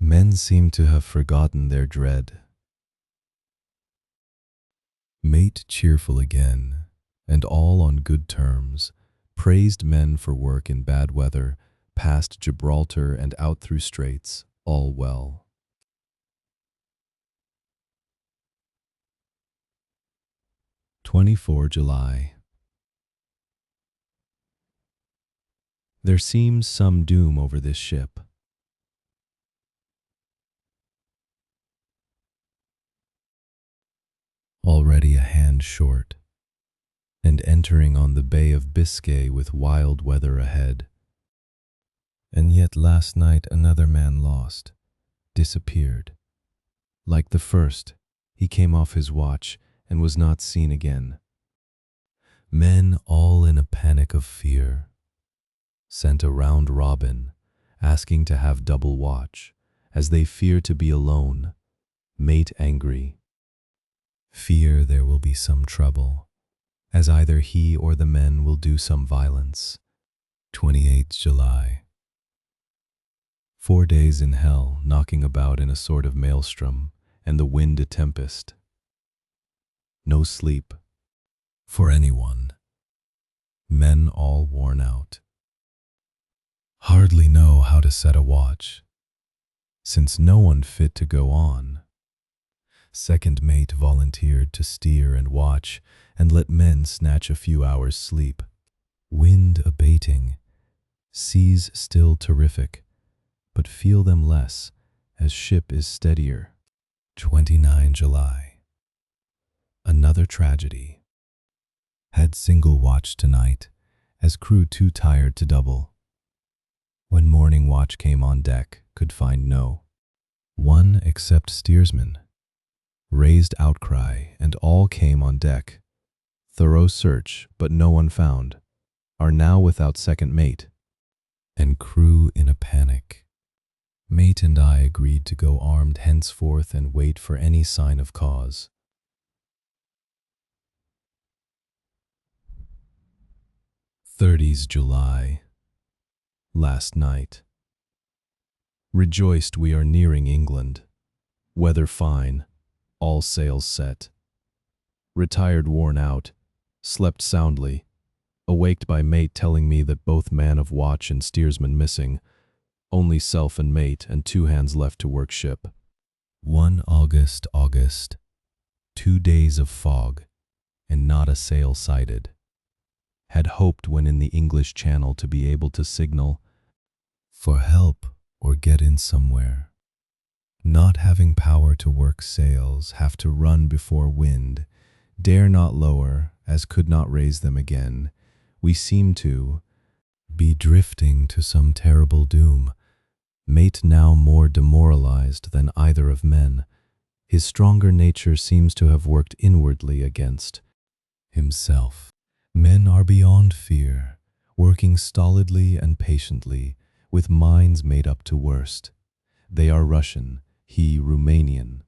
Men seem to have forgotten their dread. Mate cheerful again, and all on good terms, praised men for work in bad weather, past Gibraltar and out through straits, all well. 24 July. There seems some doom over this ship. Already a hand short, and entering on the Bay of Biscay with wild weather ahead. And yet last night another man lost, disappeared. Like the first, he came off his watch and was not seen again. Men all in a panic of fear sent a round robin, asking to have double watch, as they fear to be alone, mate angry. Fear there will be some trouble, as either he or the men will do some violence. 28th July. 4 days in hell, knocking about in a sort of maelstrom, and the wind a tempest. No sleep for anyone. Men all worn out. Hardly know how to set a watch, since no one fit to go on. Second mate volunteered to steer and watch, and let men snatch a few hours' sleep. Wind abating, seas still terrific, but feel them less, as ship is steadier. 29 July. Another tragedy. Had single watch tonight, as crew too tired to double. When morning watch came on deck, could find no one except steersman. Raised outcry, and all came on deck. Thorough search, but no one found. Are now without second mate, and crew in a panic. Mate and I agreed to go armed henceforth and wait for any sign of cause. 30th July. Last night. Rejoiced we are nearing England. Weather fine, all sails set. Retired worn out, slept soundly, awaked by mate telling me that both man of watch and steersman missing, only self and mate and 2 hands left to work ship. 1 August. 2 days of fog, and not a sail sighted. Had hoped when in the English Channel to be able to signal for help or get in somewhere. Not having power to work sails, have to run before wind, dare not lower, as could not raise them again. We seem to be drifting to some terrible doom. Mate now more demoralized than either of men. His stronger nature seems to have worked inwardly against himself. Men are beyond fear, working stolidly and patiently, with minds made up to worst. They are Russian, he Romanian.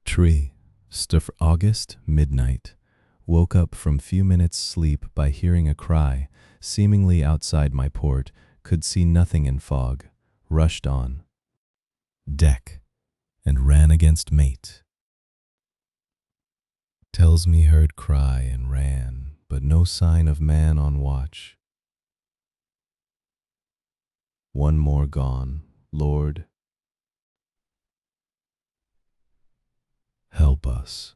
3 August, midnight. Woke up from few minutes' sleep by hearing a cry, seemingly outside my port, could see nothing in fog, rushed on deck, and ran against mate. Tells me heard cry and ran, but no sign of man on watch. 1 more gone, Lord, help us.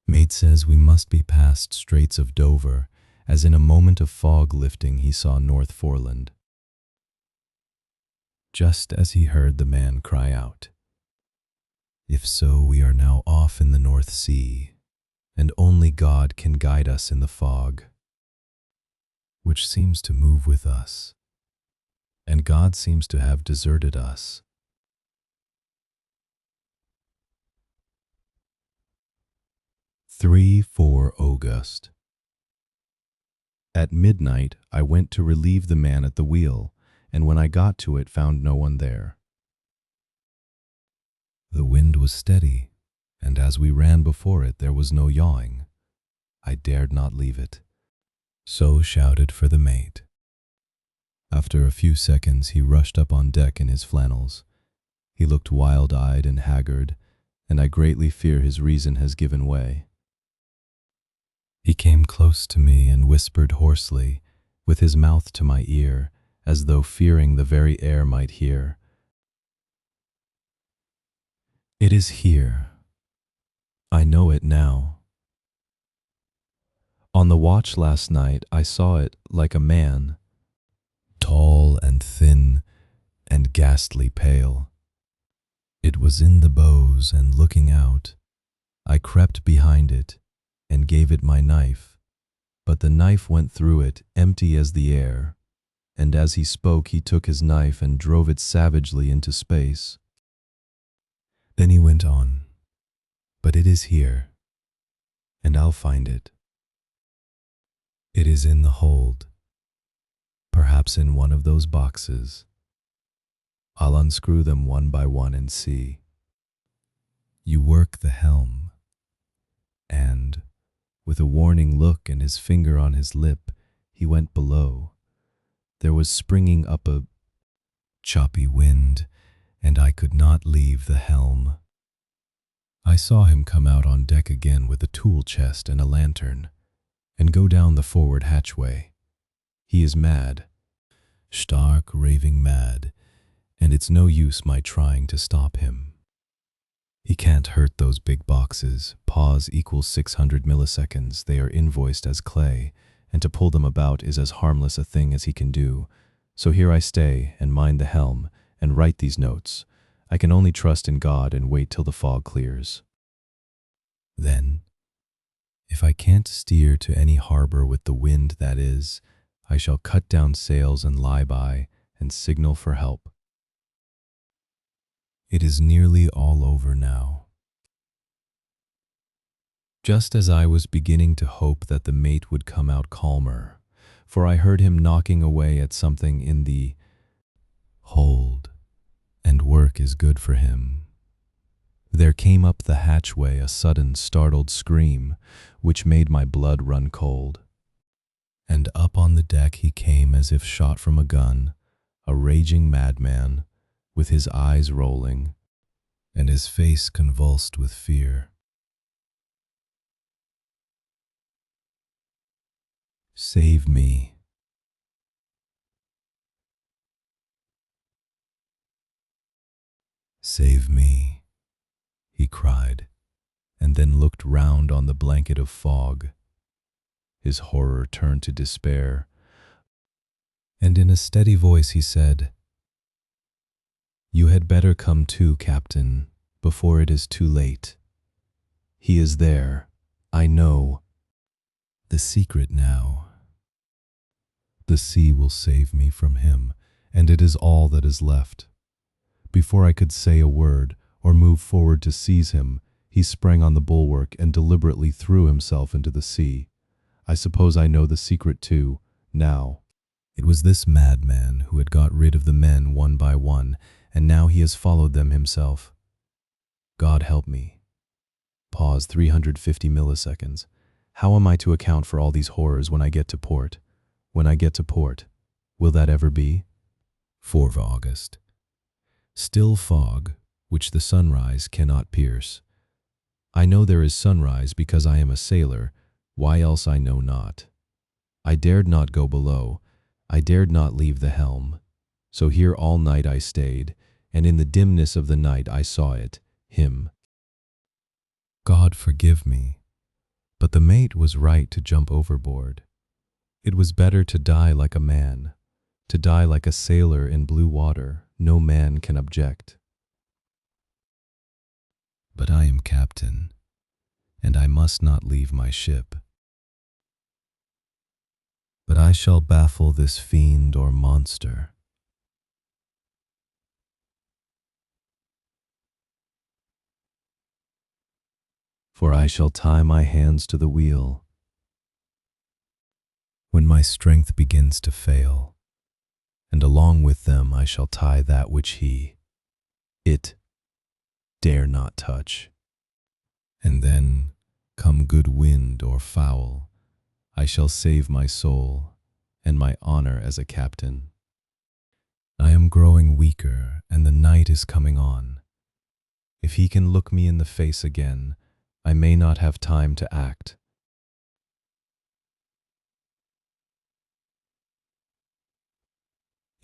Mate says we must be past Straits of Dover, as in a moment of fog lifting he saw North Foreland. Just as he heard the man cry out, if so, we are now off in the North Sea, and only God can guide us in the fog, which seems to move with us, and God seems to have deserted us. 3-4 August. At midnight, I went to relieve the man at the wheel, and when I got to it, found no one there. The wind was steady, and as we ran before it, there was no yawing. I dared not leave it, so shouted for the mate. After a few seconds, he rushed up on deck in his flannels. He looked wild-eyed and haggard, and I greatly fear his reason has given way. He came close to me and whispered hoarsely, with his mouth to my ear, as though fearing the very air might hear. It is here. I know it now. On the watch last night I saw it like a man, tall and thin and ghastly pale. It was in the boughs and looking out. I crept behind it and gave it my knife, but the knife went through it empty as the air, and as he spoke he took his knife and drove it savagely into space. Then he went on, but it is here, and I'll find it. It is in the hold, perhaps in one of those boxes. I'll unscrew them one by one and see. You work the helm, and, with a warning look and his finger on his lip, he went below. There was springing up a choppy wind, and I could not leave the helm. I saw him come out on deck again with a tool chest and a lantern, and go down the forward hatchway. He is mad, stark, raving mad, and it's no use my trying to stop him. He can't hurt those big boxes. Pause equals 600 milliseconds. They are invoiced as clay, and to pull them about is as harmless a thing as he can do. So here I stay and mind the helm and write these notes. I can only trust in God and wait till the fog clears. Then, if I can't steer to any harbor with the wind that is, I shall cut down sails and lie by and signal for help. It is nearly all over now. Just as I was beginning to hope that the mate would come out calmer, for I heard him knocking away at something in the hold, and work is good for him. There came up the hatchway a sudden startled scream, which made my blood run cold. And up on the deck he came as if shot from a gun, a raging madman, with his eyes rolling, and his face convulsed with fear. Save me. Save me, he cried, and then looked round on the blanket of fog. His horror turned to despair, and in a steady voice he said, "You had better come too, Captain, before it is too late. He is there, I know. The secret now. The sea will save me from him, and it is all that is left." Before I could say a word or move forward to seize him, he sprang on the bulwark and deliberately threw himself into the sea. I suppose I know the secret too, now. It was this madman who had got rid of the men one by one, and now he has followed them himself. God help me. Pause 350 milliseconds. How am I to account for all these horrors when I get to port? When I get to port, will that ever be? 4 of August. Still fog, which the sunrise cannot pierce. I know there is sunrise because I am a sailor, why else I know not. I dared not go below, I dared not leave the helm. So here all night I stayed, and in the dimness of the night I saw it, him. God forgive me, but the mate was right to jump overboard. It was better to die like a man, to die like a sailor in blue water. No man can object. But I am captain, and I must not leave my ship. But I shall baffle this fiend or monster. For I shall tie my hands to the wheel. When my strength begins to fail, and along with them I shall tie that which it, dare not touch. And then, come good wind or foul, I shall save my soul and my honor as a captain. I am growing weaker, and the night is coming on. If he can look me in the face again, I may not have time to act.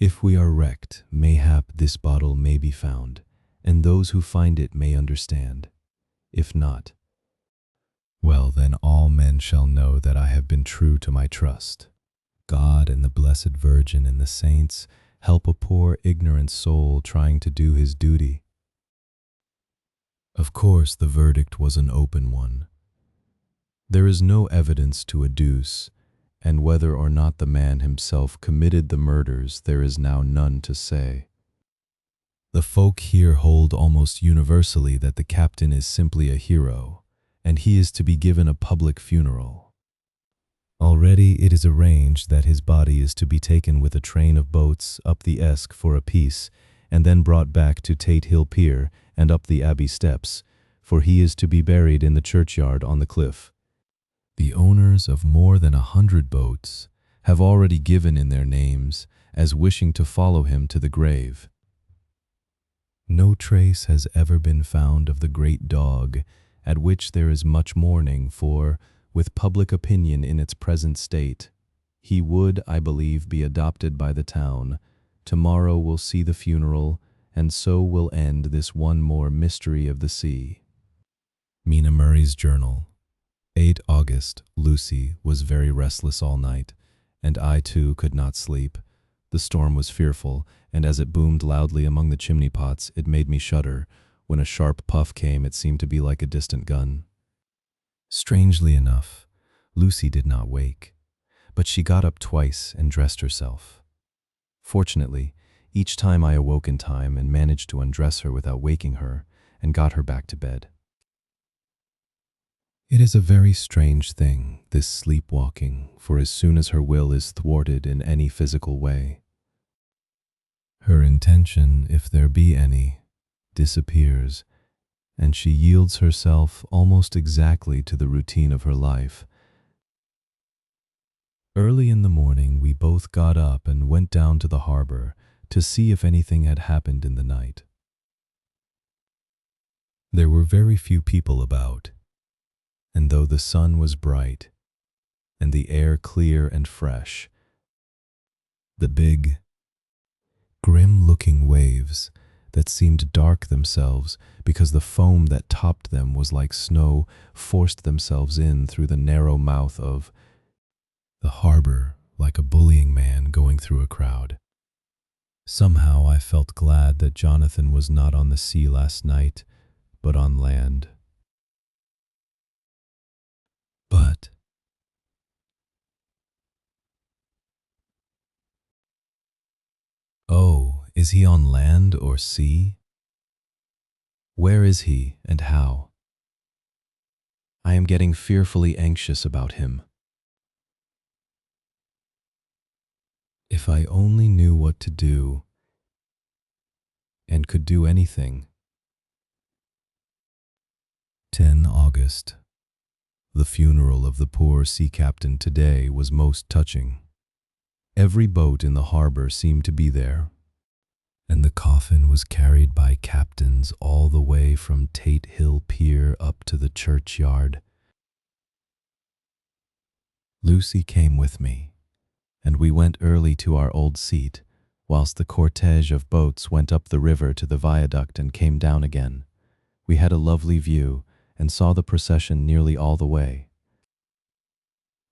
If we are wrecked, mayhap this bottle may be found, and those who find it may understand. If not, well, then all men shall know that I have been true to my trust. God and the Blessed Virgin and the saints help a poor ignorant soul trying to do his duty. Of course, the verdict was an open one. There is no evidence to adduce, and whether or not the man himself committed the murders, there is now none to say. The folk here hold almost universally that the captain is simply a hero, and he is to be given a public funeral. Already it is arranged that his body is to be taken with a train of boats up the Esk for a piece, and then brought back to Tate Hill Pier and up the Abbey steps, for he is to be buried in the churchyard on the cliff. The owners of more than 100 boats have already given in their names as wishing to follow him to the grave. No trace has ever been found of the great dog, at which there is much mourning, for, with public opinion in its present state, he would, I believe, be adopted by the town. Tomorrow will see the funeral, and so will end this one more mystery of the sea. Mina Murray's Journal. 8 August. Lucy was very restless all night, and I too could not sleep. The storm was fearful, and as it boomed loudly among the chimney pots, it made me shudder. When a sharp puff came, it seemed to be like a distant gun. Strangely enough, Lucy did not wake, but she got up twice and dressed herself. Fortunately, each time I awoke in time and managed to undress her without waking her and got her back to bed. It is a very strange thing, this sleepwalking, for as soon as her will is thwarted in any physical way, her intention, if there be any, disappears, and she yields herself almost exactly to the routine of her life. Early in the morning we both got up and went down to the harbor to see if anything had happened in the night. There were very few people about, and though the sun was bright and the air clear and fresh, the big, grim-looking waves that seemed dark themselves because the foam that topped them was like snow forced themselves in through the narrow mouth of the harbor like a bullying man going through a crowd. Somehow I felt glad that Jonathan was not on the sea last night, but on land. But oh, is he on land or sea? Where is he and how? I am getting fearfully anxious about him. If I only knew what to do and could do anything. 10 August. The funeral of the poor sea captain today was most touching. Every boat in the harbor seemed to be there, and the coffin was carried by captains all the way from Tate Hill Pier up to the churchyard. Lucy came with me, and we went early to our old seat, whilst the cortege of boats went up the river to the viaduct and came down again. We had a lovely view, and saw the procession nearly all the way.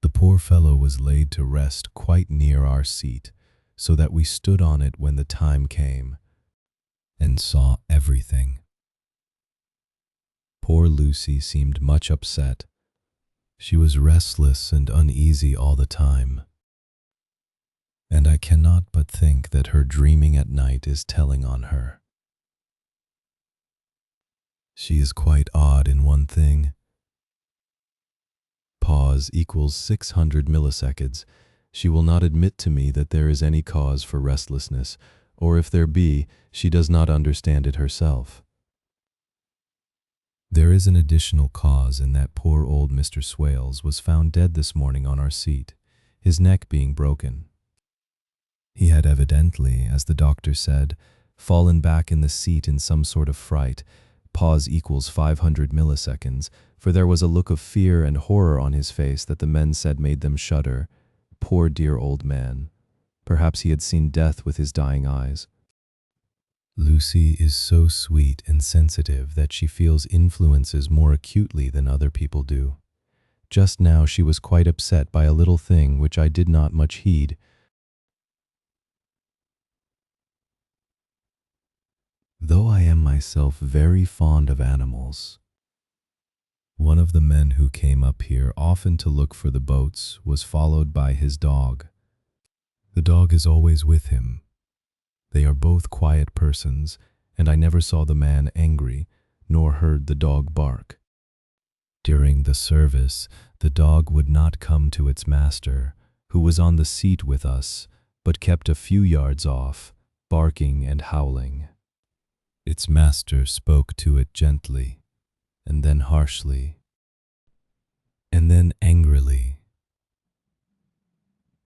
The poor fellow was laid to rest quite near our seat, so that we stood on it when the time came, and saw everything. Poor Lucy seemed much upset. She was restless and uneasy all the time, and I cannot but think that her dreaming at night is telling on her. She is quite odd in one thing. Pause equals 600 milliseconds. She will not admit to me that there is any cause for restlessness, or if there be, she does not understand it herself. There is an additional cause in that poor old Mr. Swales was found dead this morning on our seat, his neck being broken. He had evidently, as the doctor said, fallen back in the seat in some sort of fright. Pause equals 500 milliseconds, for there was a look of fear and horror on his face that the men said made them shudder. Poor dear old man. Perhaps he had seen death with his dying eyes. Lucy is so sweet and sensitive that she feels influences more acutely than other people do. Just now she was quite upset by a little thing which I did not much heed. Though I am myself very fond of animals. One of the men who came up here often to look for the boats was followed by his dog. The dog is always with him. They are both quiet persons, and I never saw the man angry, nor heard the dog bark. During the service, the dog would not come to its master, who was on the seat with us, but kept a few yards off, barking and howling. Its master spoke to it gently, and then harshly, and then angrily.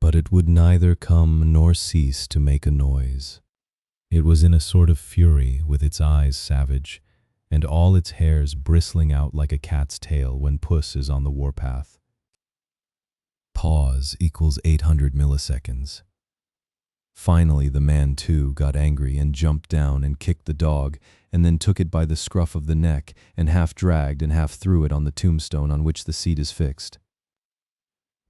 But it would neither come nor cease to make a noise. It was in a sort of fury, with its eyes savage, and all its hairs bristling out like a cat's tail when puss is on the warpath. Pause equals 800 milliseconds. Finally, the man, too, got angry and jumped down and kicked the dog, and then took it by the scruff of the neck and half dragged and half threw it on the tombstone on which the seat is fixed.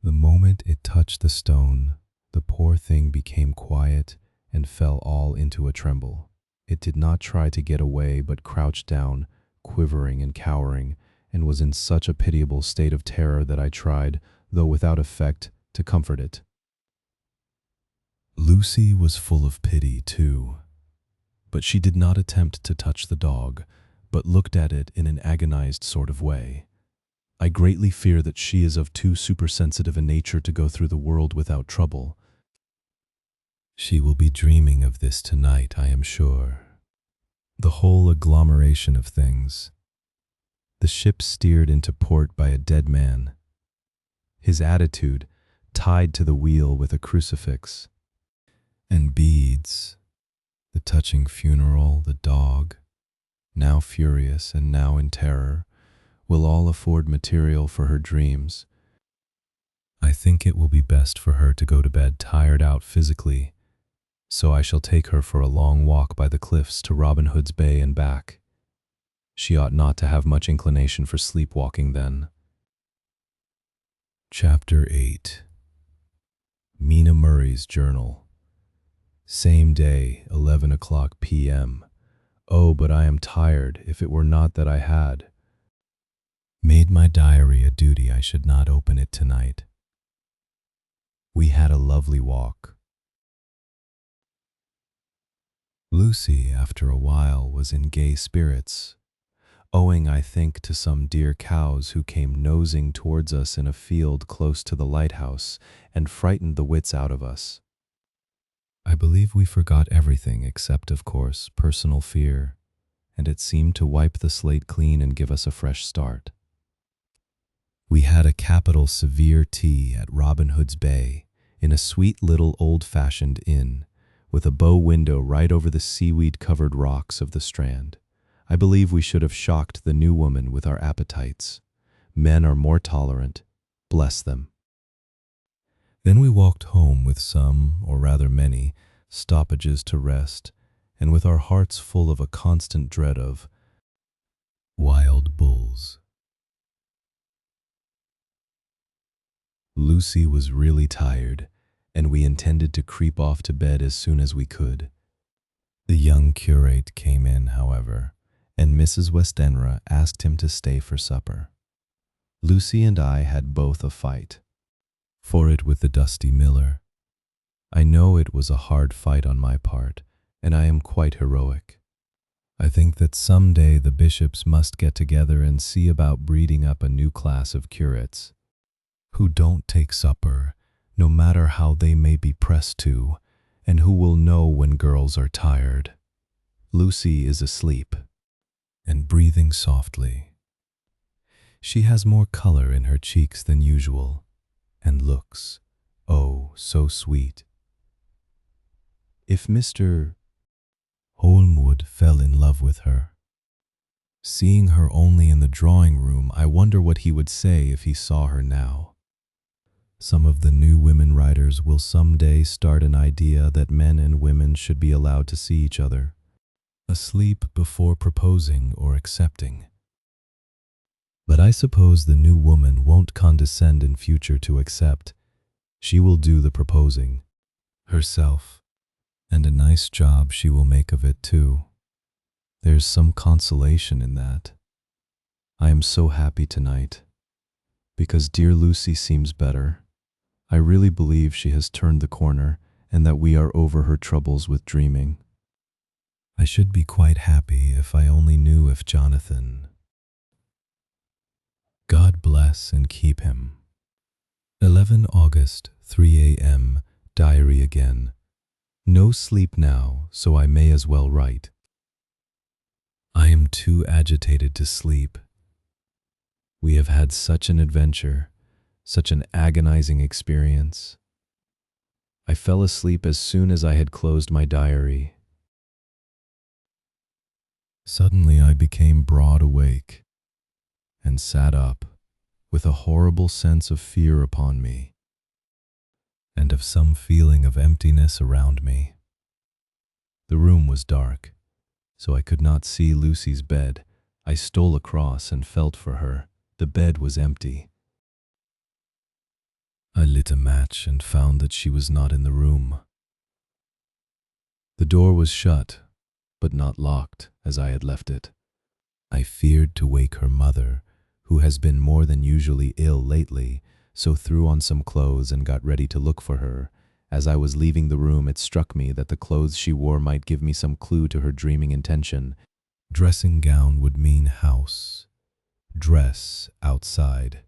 The moment it touched the stone, the poor thing became quiet and fell all into a tremble. It did not try to get away, but crouched down, quivering and cowering, and was in such a pitiable state of terror that I tried, though without effect, to comfort it. Lucy was full of pity, too, but she did not attempt to touch the dog, but looked at it in an agonized sort of way. I greatly fear that she is of too supersensitive a nature to go through the world without trouble. She will be dreaming of this tonight, I am sure. The whole agglomeration of things. The ship steered into port by a dead man. His attitude, tied to the wheel with a crucifix. And beads, the touching funeral, the dog, now furious and now in terror, will all afford material for her dreams. I think it will be best for her to go to bed tired out physically, so I shall take her for a long walk by the cliffs to Robin Hood's Bay and back. She ought not to have much inclination for sleepwalking then. Chapter 8. Mina Murray's Journal. Same day, 11 o'clock p.m. Oh, but I am tired, if it were not that I had made my diary a duty I should not open it tonight. We had a lovely walk. Lucy, after a while, was in gay spirits, owing, I think, to some dear cows who came nosing towards us in a field close to the lighthouse and frightened the wits out of us. I believe we forgot everything except, of course, personal fear, and it seemed to wipe the slate clean and give us a fresh start. We had a capital severe tea at Robin Hood's Bay, in a sweet little old-fashioned inn, with a bow window right over the seaweed-covered rocks of the strand. I believe we should have shocked the new woman with our appetites. Men are more tolerant, bless them. Then we walked home with some, or rather many, stoppages to rest, and with our hearts full of a constant dread of wild bulls. Lucy was really tired, and we intended to creep off to bed as soon as we could. The young curate came in, however, and Mrs. Westenra asked him to stay for supper. Lucy and I had both a fight for it with the dusty miller. I know it was a hard fight on my part, and I am quite heroic. I think that some day the bishops must get together and see about breeding up a new class of curates, who don't take supper, no matter how they may be pressed to, and who will know when girls are tired. Lucy is asleep, and breathing softly. She has more color in her cheeks than usual, and looks, oh, so sweet. If Mr. Holmwood fell in love with her, seeing her only in the drawing-room, I wonder what he would say if he saw her now. Some of the new women writers will someday start an idea that men and women should be allowed to see each other, asleep before proposing or accepting. But I suppose the new woman won't condescend in future to accept. She will do the proposing herself, and a nice job she will make of it too. There's some consolation in that. I am so happy tonight, because dear Lucy seems better. I really believe she has turned the corner and that we are over her troubles with dreaming. I should be quite happy if I only knew if Jonathan. God bless and keep him. 11 August, 3 a.m., diary again. No sleep now, so I may as well write. I am too agitated to sleep. We have had such an adventure, such an agonizing experience. I fell asleep as soon as I had closed my diary. Suddenly I became broad awake and sat up with a horrible sense of fear upon me and of some feeling of emptiness around me. The room was dark, so I could not see Lucy's bed. I stole across and felt for her. The bed was empty. I lit a match and found that she was not in the room. The door was shut, but not locked as I had left it. I feared to wake her mother, who has been more than usually ill lately, so threw on some clothes and got ready to look for her. As I was leaving the room, it struck me that the clothes she wore might give me some clue to her dreaming intention. Dressing gown would mean house. Dress outside.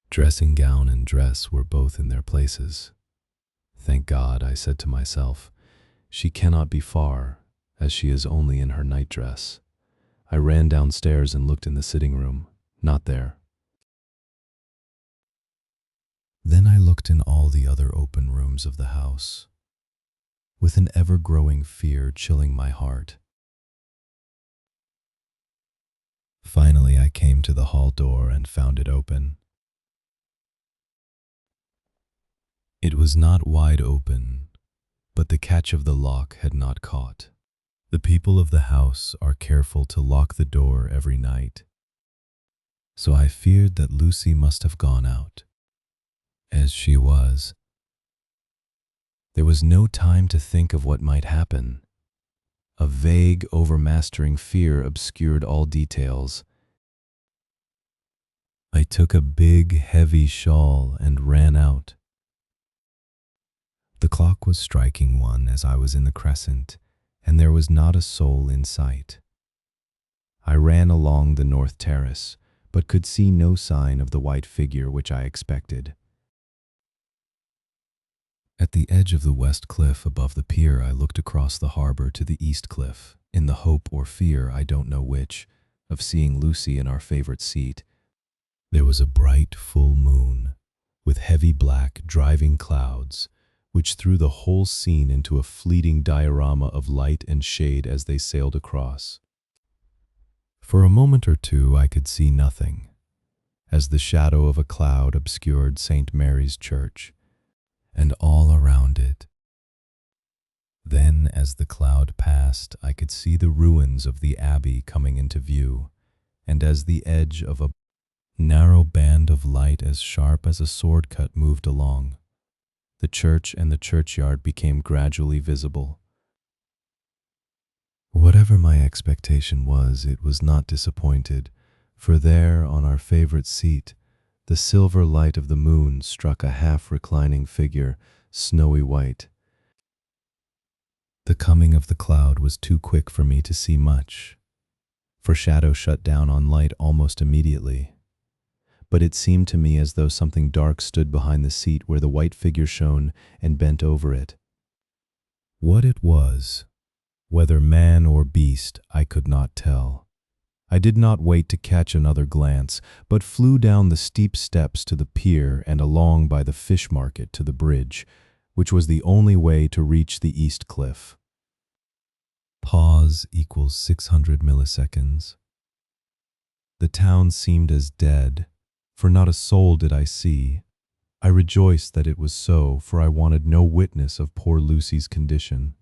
Dressing gown and dress were both in their places. Thank God, I said to myself. She cannot be far, as she is only in her nightdress. I ran downstairs and looked in the sitting room. Not there. Then I looked in all the other open rooms of the house, with an ever-growing fear chilling my heart. Finally, I came to the hall door and found it open. It was not wide open, but the catch of the lock had not caught. The people of the house are careful to lock the door every night, so I feared that Lucy must have gone out. As she was, there was no time to think of what might happen. A vague, overmastering fear obscured all details. I took a big, heavy shawl and ran out. The clock was striking 1 as I was in the crescent, and there was not a soul in sight. I ran along the north terrace, but could see no sign of the white figure which I expected. At the edge of the west cliff above the pier, I looked across the harbor to the east cliff, in the hope or fear, I don't know which, of seeing Lucy in our favorite seat. There was a bright full moon, with heavy black driving clouds, which threw the whole scene into a fleeting diorama of light and shade as they sailed across. For a moment or two I could see nothing, as the shadow of a cloud obscured St. Mary's Church, and all around it. Then, as the cloud passed, I could see the ruins of the abbey coming into view, and as the edge of a narrow band of light as sharp as a sword cut moved along, the church and the churchyard became gradually visible. Whatever my expectation was, it was not disappointed, for there, on our favorite seat, the silver light of the moon struck a half-reclining figure, snowy white. The coming of the cloud was too quick for me to see much, for shadow shut down on light almost immediately. But it seemed to me as though something dark stood behind the seat where the white figure shone and bent over it. What it was, whether man or beast, I could not tell. I did not wait to catch another glance, but flew down the steep steps to the pier and along by the fish market to the bridge, which was the only way to reach the east cliff. Pause equals 600 milliseconds. The town seemed as dead, for not a soul did I see, I rejoiced that it was so, for I wanted no witness of poor Lucy's condition.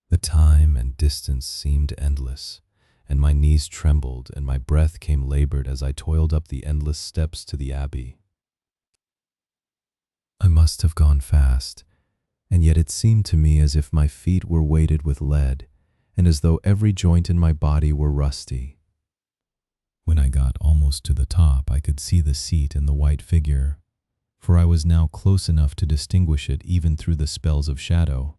The time and distance seemed endless, and my knees trembled and my breath came labored as I toiled up the endless steps to the abbey. I must have gone fast, and yet it seemed to me as if my feet were weighted with lead, and as though every joint in my body were rusty. When I got almost to the top, I could see the seat and the white figure, for I was now close enough to distinguish it even through the spells of shadow.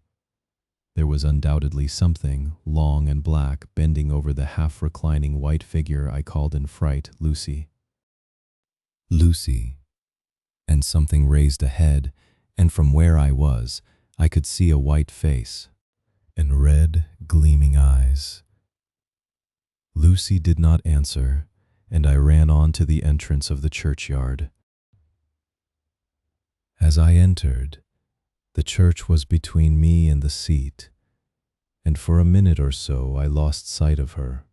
There was undoubtedly something, long and black, bending over the half-reclining white figure I called in fright Lucy. Lucy. And something raised a head, and from where I was, I could see a white face and red, gleaming eyes. Lucy did not answer, and I ran on to the entrance of the churchyard. As I entered, the church was between me and the seat, and for a minute or so I lost sight of her.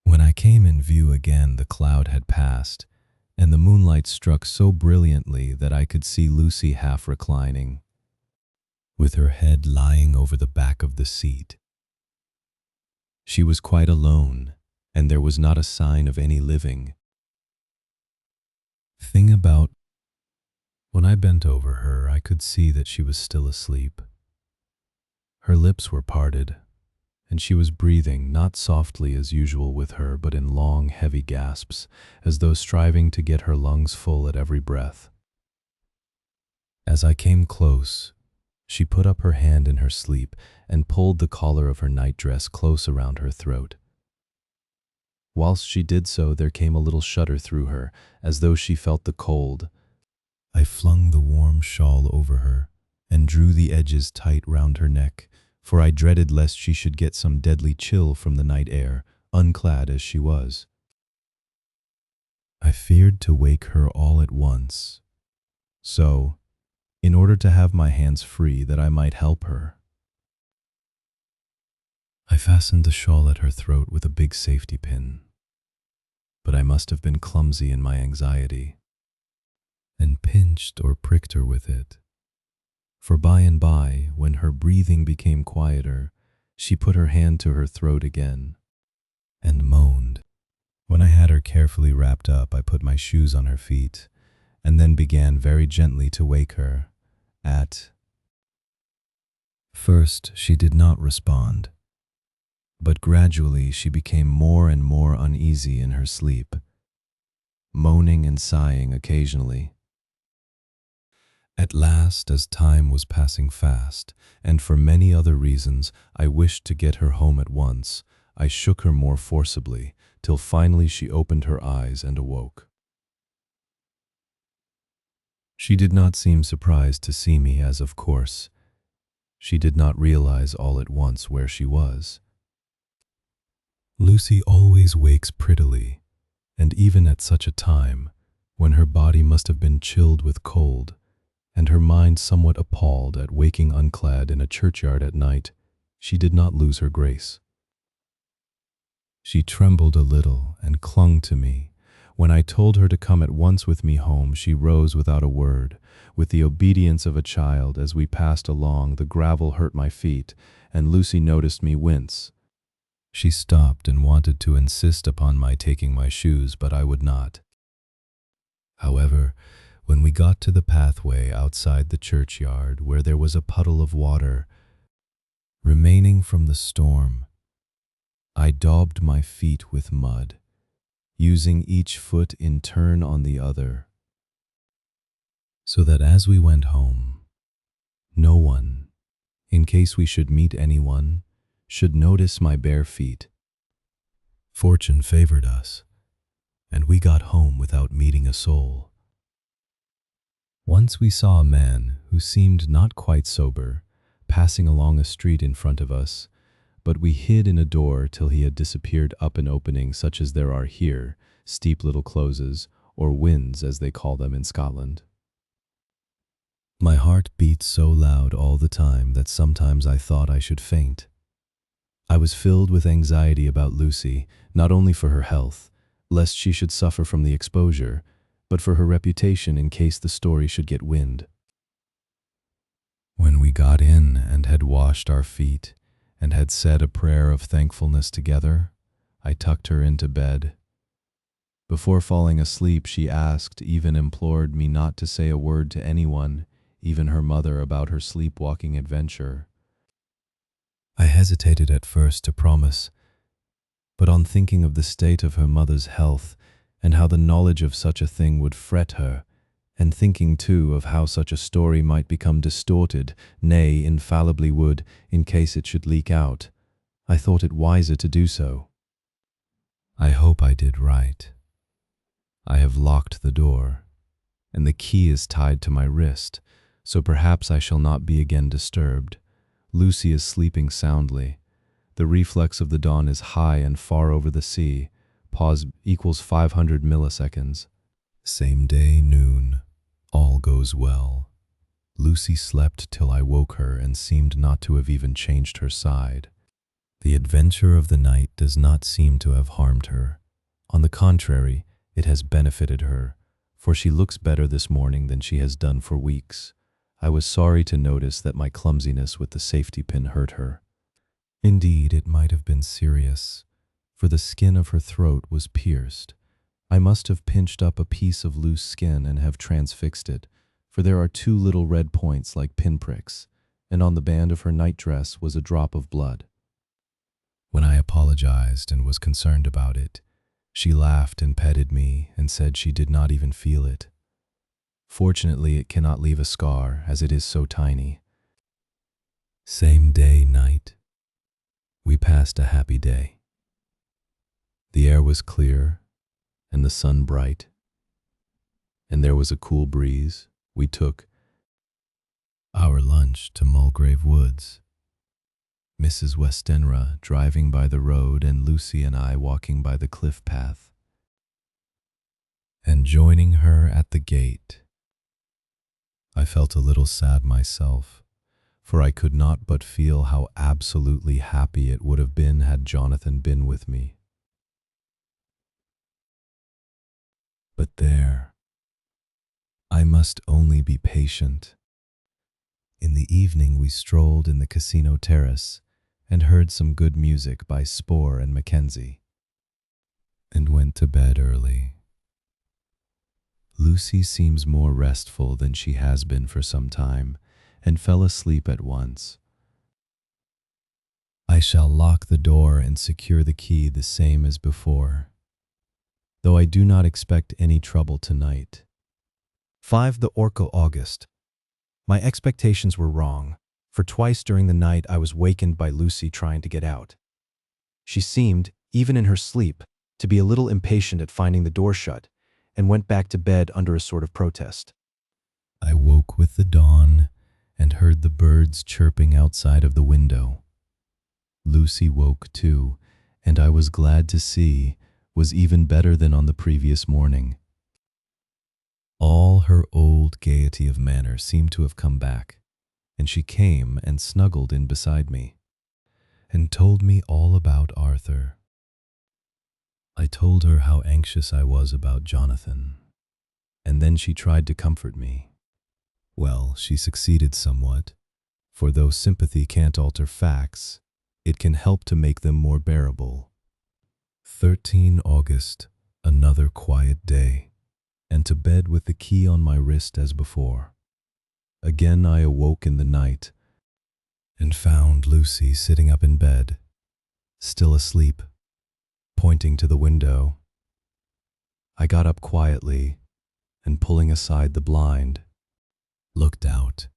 When I came in view again, the cloud had passed, and the moonlight struck so brilliantly that I could see Lucy half reclining, with her head lying over the back of the seat. She was quite alone, and there was not a sign of any living thing about. When I bent over her, I could see that she was still asleep. Her lips were parted, and she was breathing not softly as usual with her, but in long, heavy gasps, as though striving to get her lungs full at every breath. As I came close, she put up her hand in her sleep and pulled the collar of her nightdress close around her throat. Whilst she did so, there came a little shudder through her, as though she felt the cold. I flung the warm shawl over her and drew the edges tight round her neck, for I dreaded lest she should get some deadly chill from the night air, unclad as she was. I feared to wake her all at once, so, in order to have my hands free that I might help her, I fastened the shawl at her throat with a big safety pin. But I must have been clumsy in my anxiety, and pinched or pricked her with it. For by and by, when her breathing became quieter, she put her hand to her throat again, and moaned. When I had her carefully wrapped up, I put my shoes on her feet, and then began very gently to wake her. At first, she did not respond, but gradually she became more and more uneasy in her sleep, moaning and sighing occasionally. At last, as time was passing fast, and for many other reasons I wished to get her home at once, I shook her more forcibly, till finally she opened her eyes and awoke. She did not seem surprised to see me, as of course she did not realize all at once where she was. Lucy always wakes prettily, and even at such a time, when her body must have been chilled with cold, and her mind somewhat appalled at waking unclad in a churchyard at night, she did not lose her grace. She trembled a little and clung to me. When I told her to come at once with me home, she rose without a word, with the obedience of a child. As we passed along, the gravel hurt my feet, and Lucy noticed me wince. She stopped and wanted to insist upon my taking my shoes, but I would not. However, when we got to the pathway outside the churchyard, where there was a puddle of water remaining from the storm, I daubed my feet with mud, using each foot in turn on the other, so that as we went home, no one, in case we should meet anyone, should notice my bare feet. Fortune favored us, and we got home without meeting a soul. Once we saw a man who seemed not quite sober, passing along a street in front of us, but we hid in a door till he had disappeared up an opening such as there are here, steep little closes, or winds as they call them in Scotland. My heart beat so loud all the time that sometimes I thought I should faint. I was filled with anxiety about Lucy, not only for her health, lest she should suffer from the exposure, but for her reputation in case the story should get wind. When we got in and had washed our feet and had said a prayer of thankfulness together, I tucked her into bed. Before falling asleep, she asked, even implored me not to say a word to anyone, even her mother, about her sleepwalking adventure. I hesitated at first to promise, but on thinking of the state of her mother's health and how the knowledge of such a thing would fret her, and thinking too of how such a story might become distorted, nay, infallibly would, in case it should leak out, I thought it wiser to do so. I hope I did right. I have locked the door, and the key is tied to my wrist, so perhaps I shall not be again disturbed. Lucy is sleeping soundly. The reflex of the dawn is high and far over the sea. Pause equals 500 milliseconds. Same day, noon. All goes well. Lucy slept till I woke her and seemed not to have even changed her side. The adventure of the night does not seem to have harmed her. On the contrary, it has benefited her, for she looks better this morning than she has done for weeks. I was sorry to notice that my clumsiness with the safety pin hurt her. Indeed, it might have been serious, for the skin of her throat was pierced. I must have pinched up a piece of loose skin and have transfixed it, for there are 2 little red points like pinpricks, and on the band of her nightdress was a drop of blood. When I apologized and was concerned about it, she laughed and petted me and said she did not even feel it. Fortunately, it cannot leave a scar, as it is so tiny. Same day, night. We passed a happy day. The air was clear, and the sun bright, and there was a cool breeze. We took our lunch to Mulgrave Woods. Mrs. Westenra driving by the road and Lucy and I walking by the cliff path, and joining her at the gate. I felt a little sad myself, for I could not but feel how absolutely happy it would have been had Jonathan been with me. But there, I must only be patient. In the evening we strolled in the casino terrace and heard some good music by Spohr and Mackenzie, and went to bed early. Lucy seems more restful than she has been for some time, and fell asleep at once. I shall lock the door and secure the key the same as before, though I do not expect any trouble tonight. 5. The Orca August. My expectations were wrong, for twice during the night I was wakened by Lucy trying to get out. She seemed, even in her sleep, to be a little impatient at finding the door shut, and went back to bed under a sort of protest. I woke with the dawn and heard the birds chirping outside of the window. Lucy woke too, and I was glad to see was even better than on the previous morning. All her old gaiety of manner seemed to have come back, and she came and snuggled in beside me, and told me all about Arthur. I told her how anxious I was about Jonathan, and then she tried to comfort me. Well, she succeeded somewhat, for though sympathy can't alter facts, it can help to make them more bearable. 13 August, another quiet day, and to bed with the key on my wrist as before. Again I awoke in the night, and found Lucy sitting up in bed, still asleep, pointing to the window. I got up quietly, and pulling aside the blind, looked out.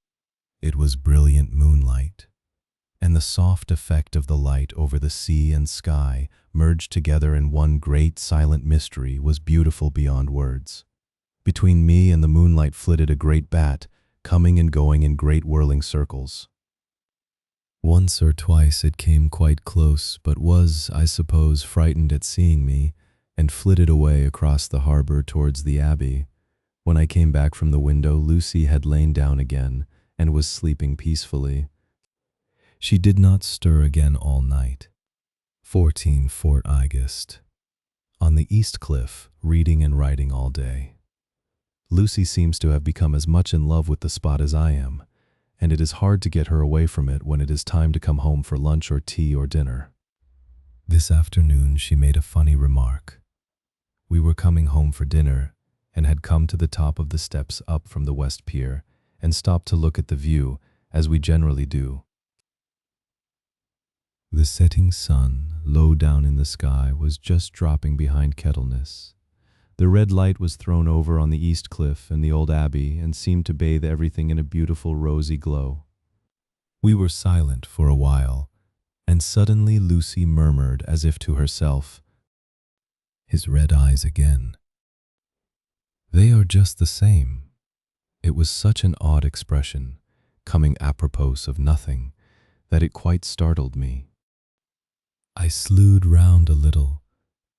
It was brilliant moonlight, and the soft effect of the light over the sea and sky merged together in one great silent mystery was beautiful beyond words. Between me and the moonlight flitted a great bat, coming and going in great whirling circles. Once or twice it came quite close, but was, I suppose, frightened at seeing me, and flitted away across the harbor towards the abbey. When I came back from the window, Lucy had lain down again, and was sleeping peacefully. She did not stir again all night. 14 Fort August. On the east cliff, reading and writing all day. Lucy seems to have become as much in love with the spot as I am, and it is hard to get her away from it when it is time to come home for lunch or tea or dinner. This afternoon she made a funny remark. We were coming home for dinner and had come to the top of the steps up from the West Pier and stopped to look at the view, as we generally do. The setting sun, low down in the sky, was just dropping behind Kettleness. The red light was thrown over on the east cliff and the old abbey and seemed to bathe everything in a beautiful rosy glow. We were silent for a while, and suddenly Lucy murmured as if to herself, "His red eyes again. They are just the same." It was such an odd expression, coming apropos of nothing, that it quite startled me. I slewed round a little,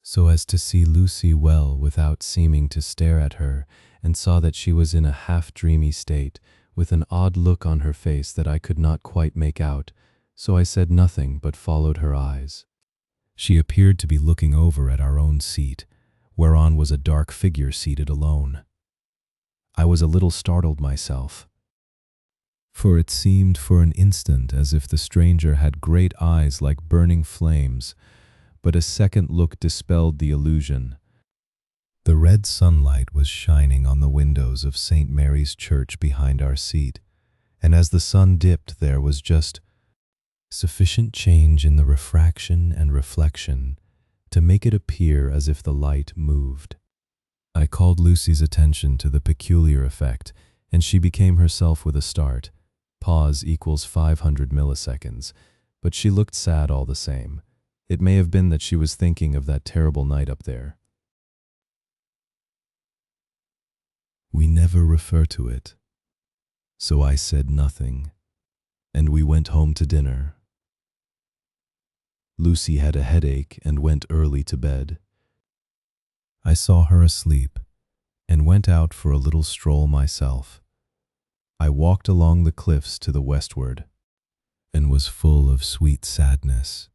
so as to see Lucy well without seeming to stare at her, and saw that she was in a half-dreamy state, with an odd look on her face that I could not quite make out, so I said nothing but followed her eyes. She appeared to be looking over at our own seat, whereon was a dark figure seated alone. I was a little startled myself, for it seemed for an instant as if the stranger had great eyes like burning flames, but a second look dispelled the illusion. The red sunlight was shining on the windows of St. Mary's Church behind our seat, and as the sun dipped there was just sufficient change in the refraction and reflection to make it appear as if the light moved. I called Lucy's attention to the peculiar effect, and she became herself with a start. Pause equals 500 milliseconds, but she looked sad all the same. It may have been that she was thinking of that terrible night up there. We never refer to it, so I said nothing, and we went home to dinner. Lucy had a headache and went early to bed. I saw her asleep and went out for a little stroll myself. I walked along the cliffs to the westward and was full of sweet sadness,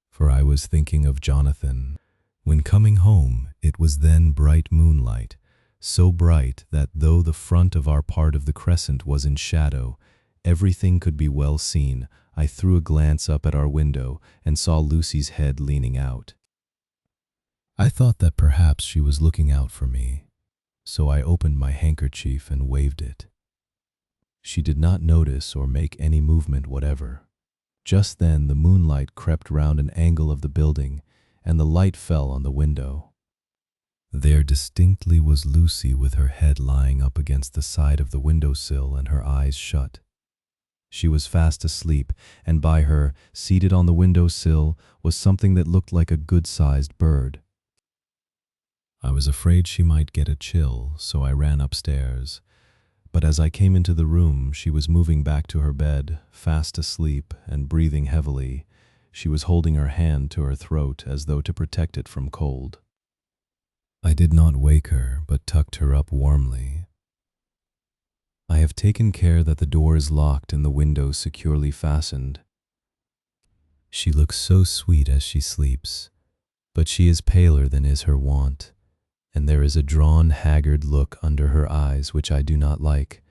for I was thinking of Jonathan. When coming home, it was then bright moonlight, so bright that though the front of our part of the crescent was in shadow, everything could be well seen. I threw a glance up at our window and saw Lucy's head leaning out. I thought that perhaps she was looking out for me, so I opened my handkerchief and waved it. She did not notice or make any movement whatever. Just then the moonlight crept round an angle of the building, and the light fell on the window. There distinctly was Lucy with her head lying up against the side of the windowsill and her eyes shut. She was fast asleep, and by her, seated on the windowsill, was something that looked like a good-sized bird. I was afraid she might get a chill, so I ran upstairs. But as I came into the room, she was moving back to her bed, fast asleep and breathing heavily. She was holding her hand to her throat as though to protect it from cold. I did not wake her, but tucked her up warmly. I have taken care that the door is locked and the window securely fastened. She looks so sweet as she sleeps, but she is paler than is her wont, and there is a drawn, haggard look under her eyes which I do not like.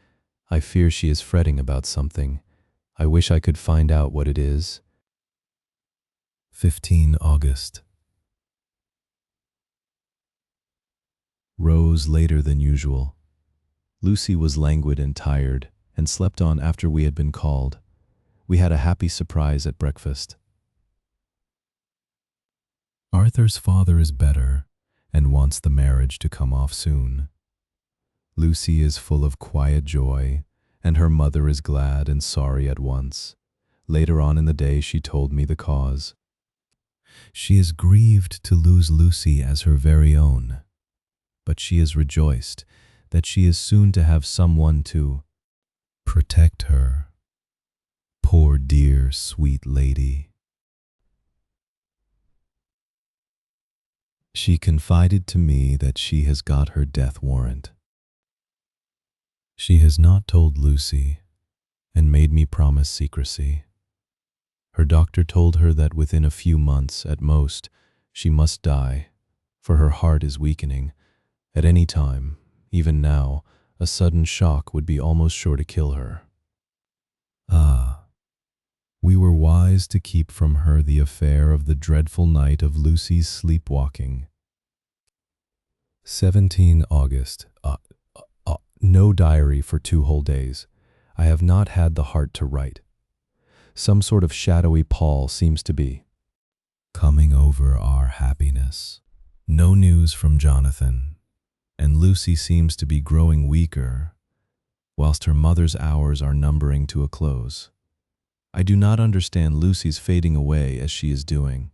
I fear she is fretting about something. I wish I could find out what it is. 15 August. Rose later than usual. Lucy was languid and tired, and slept on after we had been called. We had a happy surprise at breakfast. Arthur's father is better, and wants the marriage to come off soon. Lucy is full of quiet joy, and her mother is glad and sorry at once. Later on in the day she told me the cause. She is grieved to lose Lucy as her very own, but she is rejoiced that she is soon to have someone to protect her. Poor dear sweet lady. She confided to me that she has got her death warrant. She has not told Lucy and made me promise secrecy. Her doctor told her that within a few months at most she must die, for her heart is weakening. At any time, Even now, a sudden shock would be almost sure to kill her. Ah, we were wise to keep from her the affair of the dreadful night of Lucy's sleepwalking. 17 August. No diary for 2 whole days. I have not had the heart to write. Some sort of shadowy pall seems to be coming over our happiness. No news from Jonathan, and Lucy seems to be growing weaker, whilst her mother's hours are numbering to a close. I do not understand Lucy's fading away as she is doing.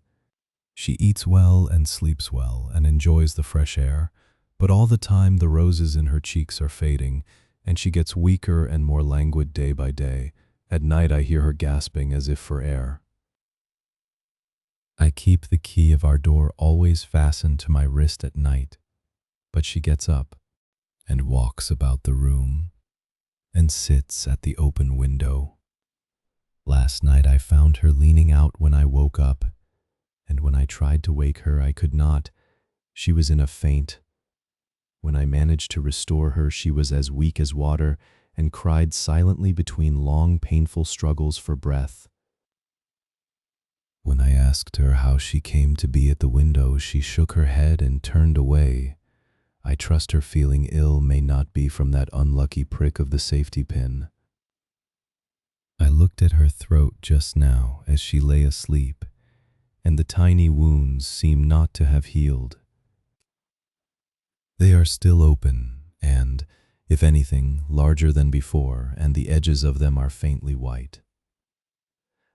She eats well and sleeps well and enjoys the fresh air, but all the time the roses in her cheeks are fading, and she gets weaker and more languid day by day. At night I hear her gasping as if for air. I keep the key of our door always fastened to my wrist at night, but she gets up and walks about the room and sits at the open window. Last night I found her leaning out when I woke up, and when I tried to wake her I could not. She was in a faint. When I managed to restore her, she was as weak as water and cried silently between long, painful struggles for breath. When I asked her how she came to be at the window, she shook her head and turned away. I trust her feeling ill may not be from that unlucky prick of the safety pin. I looked at her throat just now as she lay asleep, and the tiny wounds seem not to have healed. They are still open and, if anything, larger than before, and the edges of them are faintly white.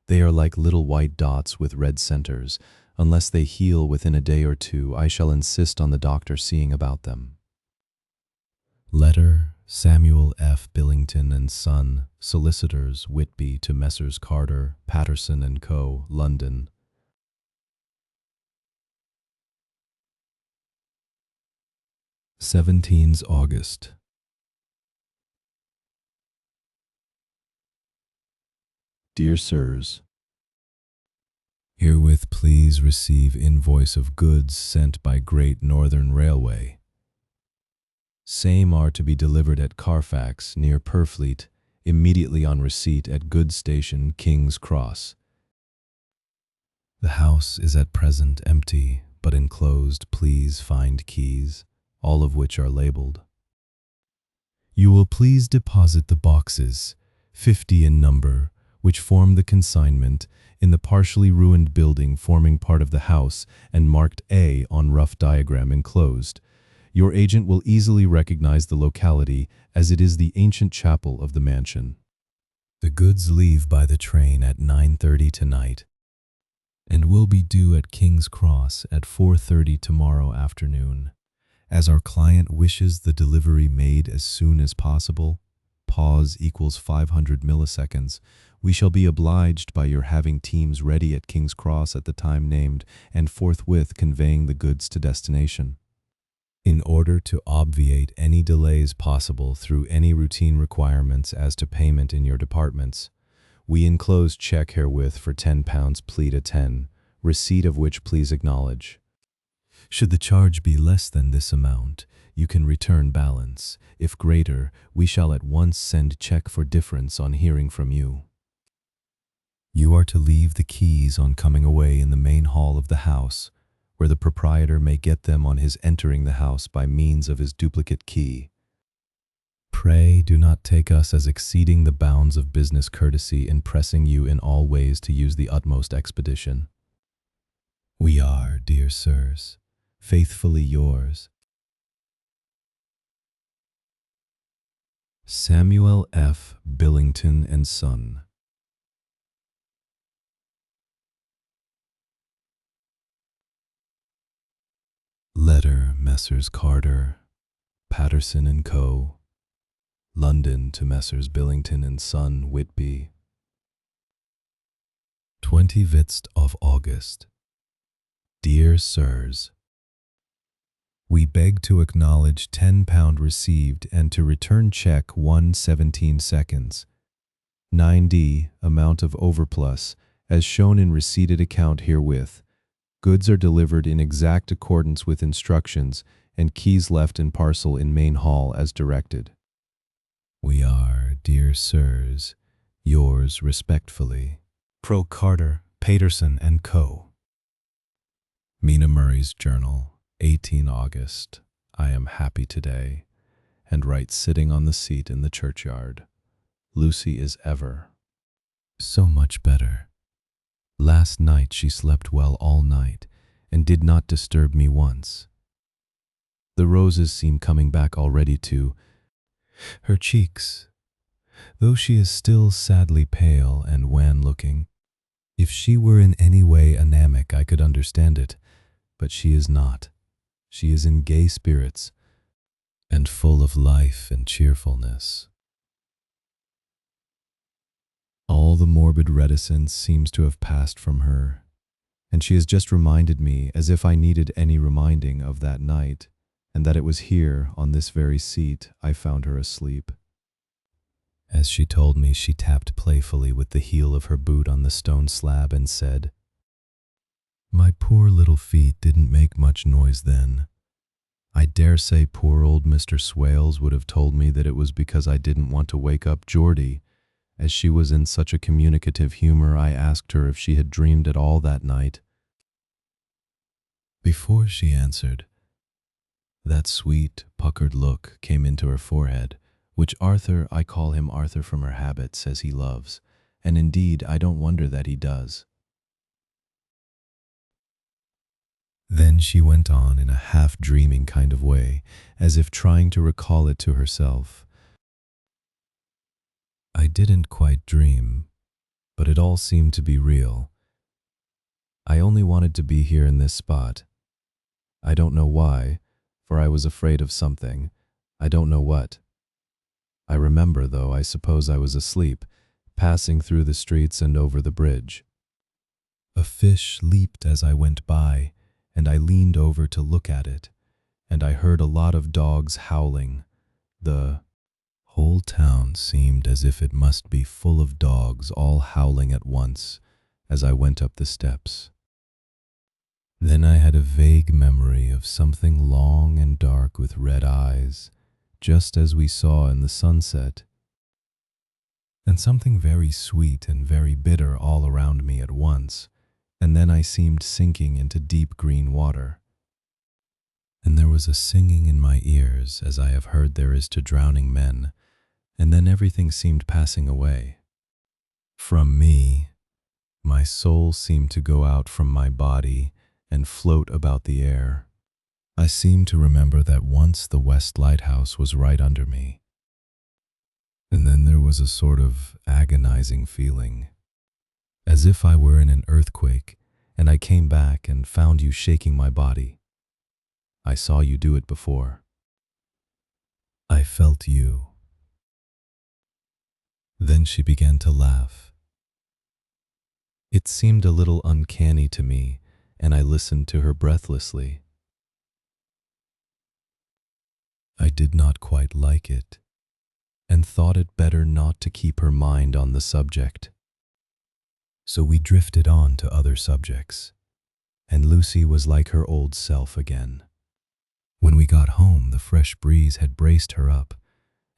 They are like little white dots with red centers. Unless they heal within a day or two, I shall insist on the doctor seeing about them. Letter, Samuel F. Billington and Son, Solicitors, Whitby, to Messrs. Carter, Patterson and Co., London. 17 August. Dear Sirs, herewith please receive invoice of goods sent by Great Northern Railway. Same are to be delivered at Carfax, near Purfleet, immediately on receipt at goods station, King's Cross. The house is at present empty, but enclosed please find keys, all of which are labeled. You will please deposit the boxes, 50 in number, which form the consignment, in the partially ruined building forming part of the house and marked A on rough diagram enclosed. Your agent will easily recognize the locality, as it is the ancient chapel of the mansion. The goods leave by the train at 9:30 tonight and will be due at King's Cross at 4:30 tomorrow afternoon. As our client wishes the delivery made as soon as possible, pause equals 500 milliseconds, we shall be obliged by your having teams ready at King's Cross at the time named and forthwith conveying the goods to destination. In order to obviate any delays possible through any routine requirements as to payment in your departments, we enclose check herewith for £10 plea 10, receipt of which please acknowledge. Should the charge be less than this amount, you can return balance. If greater, we shall at once send check for difference on hearing from you. You are to leave the keys on coming away in the main hall of the house, where the proprietor may get them on his entering the house by means of his duplicate key. Pray do not take us as exceeding the bounds of business courtesy in pressing you in all ways to use the utmost expedition. We are, dear sirs, faithfully yours, Samuel F. Billington and Son. Letter, Messrs. Carter, Patterson and Co., London, to Messrs. Billington and Son, Whitby. 20th of August. Dear Sirs, we beg to acknowledge £10 received and to return check 1:17 seconds. 9D, amount of overplus, as shown in receipted account herewith. Goods are delivered in exact accordance with instructions, and keys left in parcel in main hall as directed. We are, dear sirs, yours respectfully, Pro Carter, Paterson & Co. Mina Murray's Journal, 18 August. I am happy today, and write sitting on the seat in the churchyard. Lucy is ever so much better. Last night she slept well all night, and did not disturb me once. The roses seem coming back already to her cheeks, though she is still sadly pale and wan-looking. If she were in any way anemic, I could understand it, but she is not. She is in gay spirits, and full of life and cheerfulness. All the morbid reticence seems to have passed from her, and she has just reminded me, as if I needed any reminding, of that night, and that it was here, on this very seat, I found her asleep. As she told me, she tapped playfully with the heel of her boot on the stone slab and said, "My poor little feet didn't make much noise then. I dare say poor old Mr. Swales would have told me that it was because I didn't want to wake up Geordie. As she was in such a communicative humor, I asked her if she had dreamed at all that night. Before she answered, that sweet, puckered look came into her forehead, which Arthur, I call him Arthur from her habit, says he loves, and indeed I don't wonder that he does. Then she went on in a half-dreaming kind of way, as if trying to recall it to herself. I didn't quite dream, but it all seemed to be real. I only wanted to be here in this spot. I don't know why, for I was afraid of something. I don't know what. I remember, though, I suppose I was asleep, passing through the streets and over the bridge. A fish leaped as I went by, and I leaned over to look at it, and I heard a lot of dogs howling. The whole town seemed as if it must be full of dogs all howling at once as I went up the steps. Then I had a vague memory of something long and dark with red eyes, just as we saw in the sunset, and something very sweet and very bitter all around me at once, and then I seemed sinking into deep green water. And there was a singing in my ears, as I have heard there is to drowning men, and then everything seemed passing away. From me, my soul seemed to go out from my body and float about the air. I seemed to remember that once the West Lighthouse was right under me. And then there was a sort of agonizing feeling, as if I were in an earthquake, and I came back and found you shaking my body. I saw you do it before. I felt you. Then she began to laugh. It seemed a little uncanny to me, and I listened to her breathlessly. I did not quite like it, and thought it better not to keep her mind on the subject. So we drifted on to other subjects, and Lucy was like her old self again. When we got home, the fresh breeze had braced her up,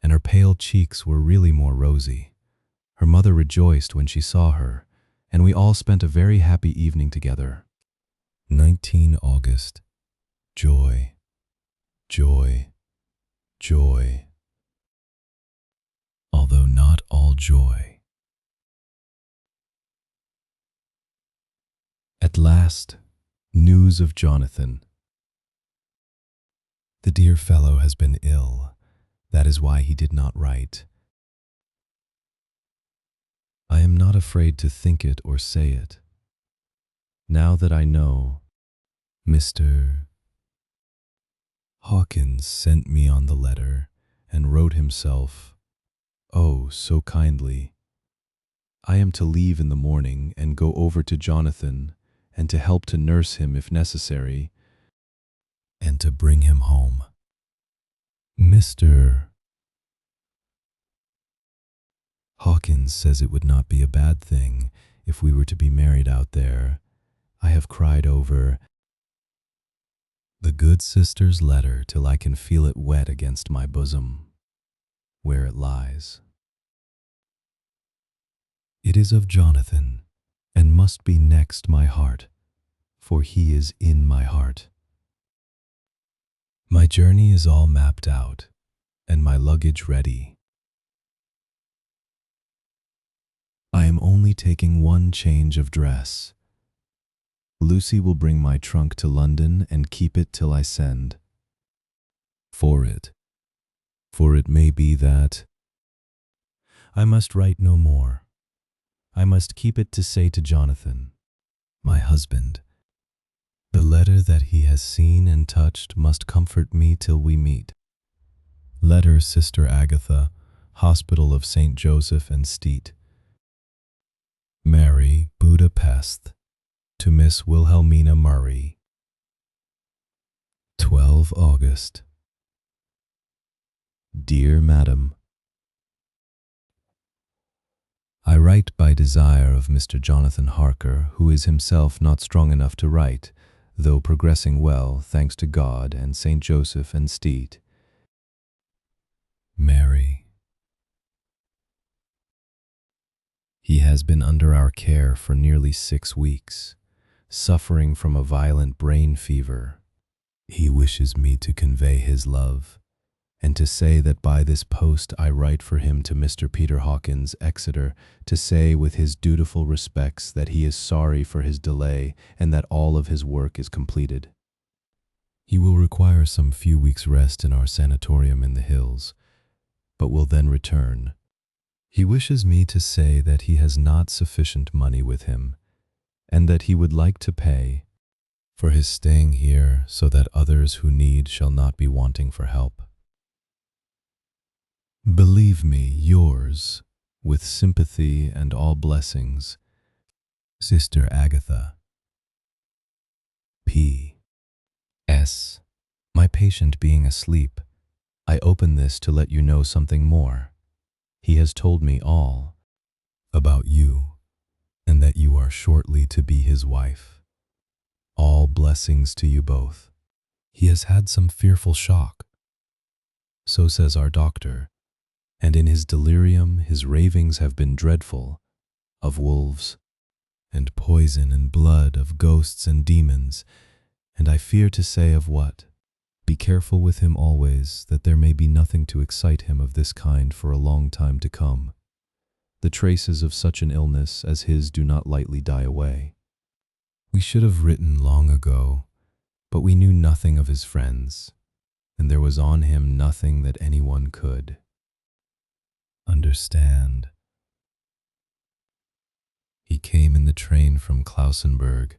and her pale cheeks were really more rosy. Her mother rejoiced when she saw her, and we all spent a very happy evening together. 19 August. Joy, joy, joy. Although not all joy. At last, news of Jonathan. The dear fellow has been ill. That is why he did not write. I am not afraid to think it or say it. Now that I know, Mr. Hawkins sent me on the letter and wrote himself, oh, so kindly. I am to leave in the morning and go over to Jonathan and to help to nurse him if necessary, and to bring him home. Mr. Hawkins says it would not be a bad thing if we were to be married out there. I have cried over the the good sister's letter till I can feel it wet against my bosom, where it lies. It is of Jonathan, and must be next my heart, for he is in my heart. My journey is all mapped out, and my luggage ready. I am only taking one change of dress. Lucy will bring my trunk to London and keep it till I send. For it may be that I must write no more. I must keep it to say to Jonathan, my husband, the letter that he has seen and touched must comfort me till we meet. Letter, Sister Agatha, Hospital of St. Joseph and Steet. Mary, Budapest, to Miss Wilhelmina Murray. 12 August. Dear Madam, I write by desire of Mr. Jonathan Harker, who is himself not strong enough to write, though progressing well, thanks to God and St. Joseph and Steet. Mary. He has been under our care for nearly 6 weeks, suffering from a violent brain fever. He wishes me to convey his love, and to say that by this post I write for him to Mr. Peter Hawkins, Exeter, to say with his dutiful respects that he is sorry for his delay and that all of his work is completed. He will require some few weeks' rest in our sanatorium in the hills, but will then return. He wishes me to say that he has not sufficient money with him, and that he would like to pay for his staying here so that others who need shall not be wanting for help. Believe me, yours, with sympathy and all blessings, Sister Agatha. P.S. My patient being asleep, I open this to let you know something more. He has told me all about you, and that you are shortly to be his wife. All blessings to you both. He has had some fearful shock, so says our doctor, and in his delirium his ravings have been dreadful, of wolves, and poison and blood, of ghosts and demons, and I fear to say of what. Be careful with him always, that there may be nothing to excite him of this kind for a long time to come. The traces of such an illness as his do not lightly die away. We should have written long ago, but we knew nothing of his friends, and there was on him nothing that anyone could understand. He came in the train from Klausenburg,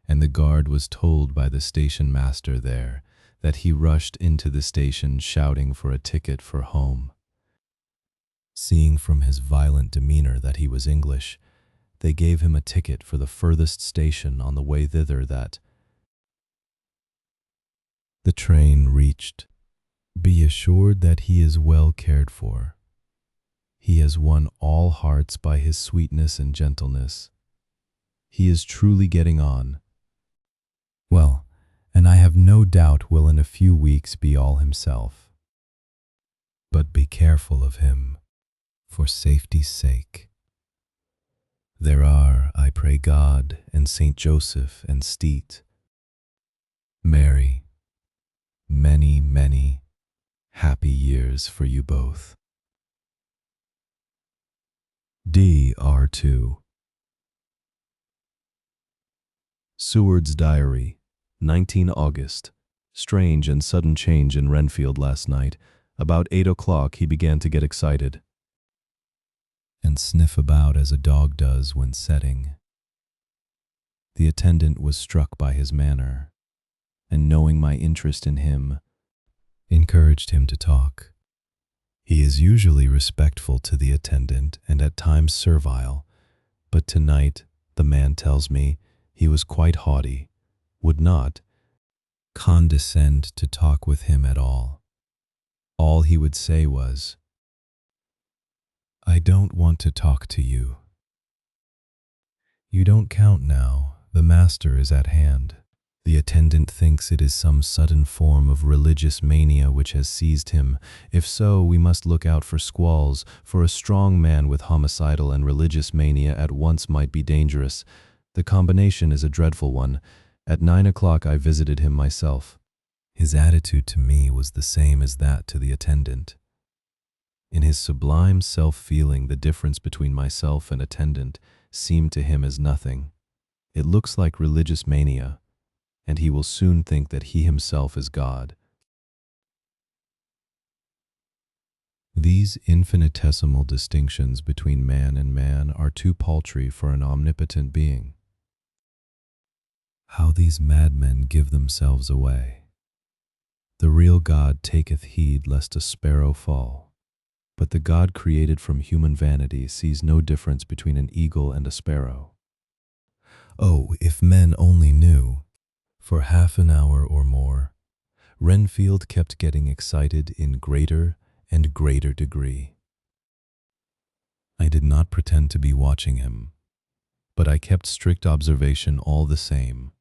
and the guard was told by the station master there that he rushed into the station shouting for a ticket for home. Seeing from his violent demeanor that he was English, they gave him a ticket for the furthest station on the way thither that the train reached. Be assured that he is well cared for. He has won all hearts by his sweetness and gentleness. He is truly getting on well, and I have no doubt will in a few weeks be all himself. But be careful of him, for safety's sake. There are, I pray God, and St. Joseph and Steet, Mary, many, many happy years for you both. Dr. Seward's Diary, 19 August. Strange and sudden change in Renfield last night. About 8 o'clock he began to get excited and sniff about as a dog does when setting. The attendant was struck by his manner, and knowing my interest in him, encouraged him to talk. He is usually respectful to the attendant and at times servile, but tonight, the man tells me, he was quite haughty, would not condescend to talk with him at all. All he would say was, "I don't want to talk to you. You don't count now, the master is at hand." The attendant thinks it is some sudden form of religious mania which has seized him. If so, we must look out for squalls, for a strong man with homicidal and religious mania at once might be dangerous. The combination is a dreadful one. At 9 o'clock I visited him myself. His attitude to me was the same as that to the attendant. In his sublime self-feeling, the difference between myself and attendant seemed to him as nothing. It looks like religious mania, and he will soon think that he himself is God. These infinitesimal distinctions between man and man are too paltry for an omnipotent being. How these madmen give themselves away! The real God taketh heed lest a sparrow fall. But the God created from human vanity sees no difference between an eagle and a sparrow. Oh, if men only knew! For half an hour or more, Renfield kept getting excited in greater and greater degree. I did not pretend to be watching him, but I kept strict observation all the same.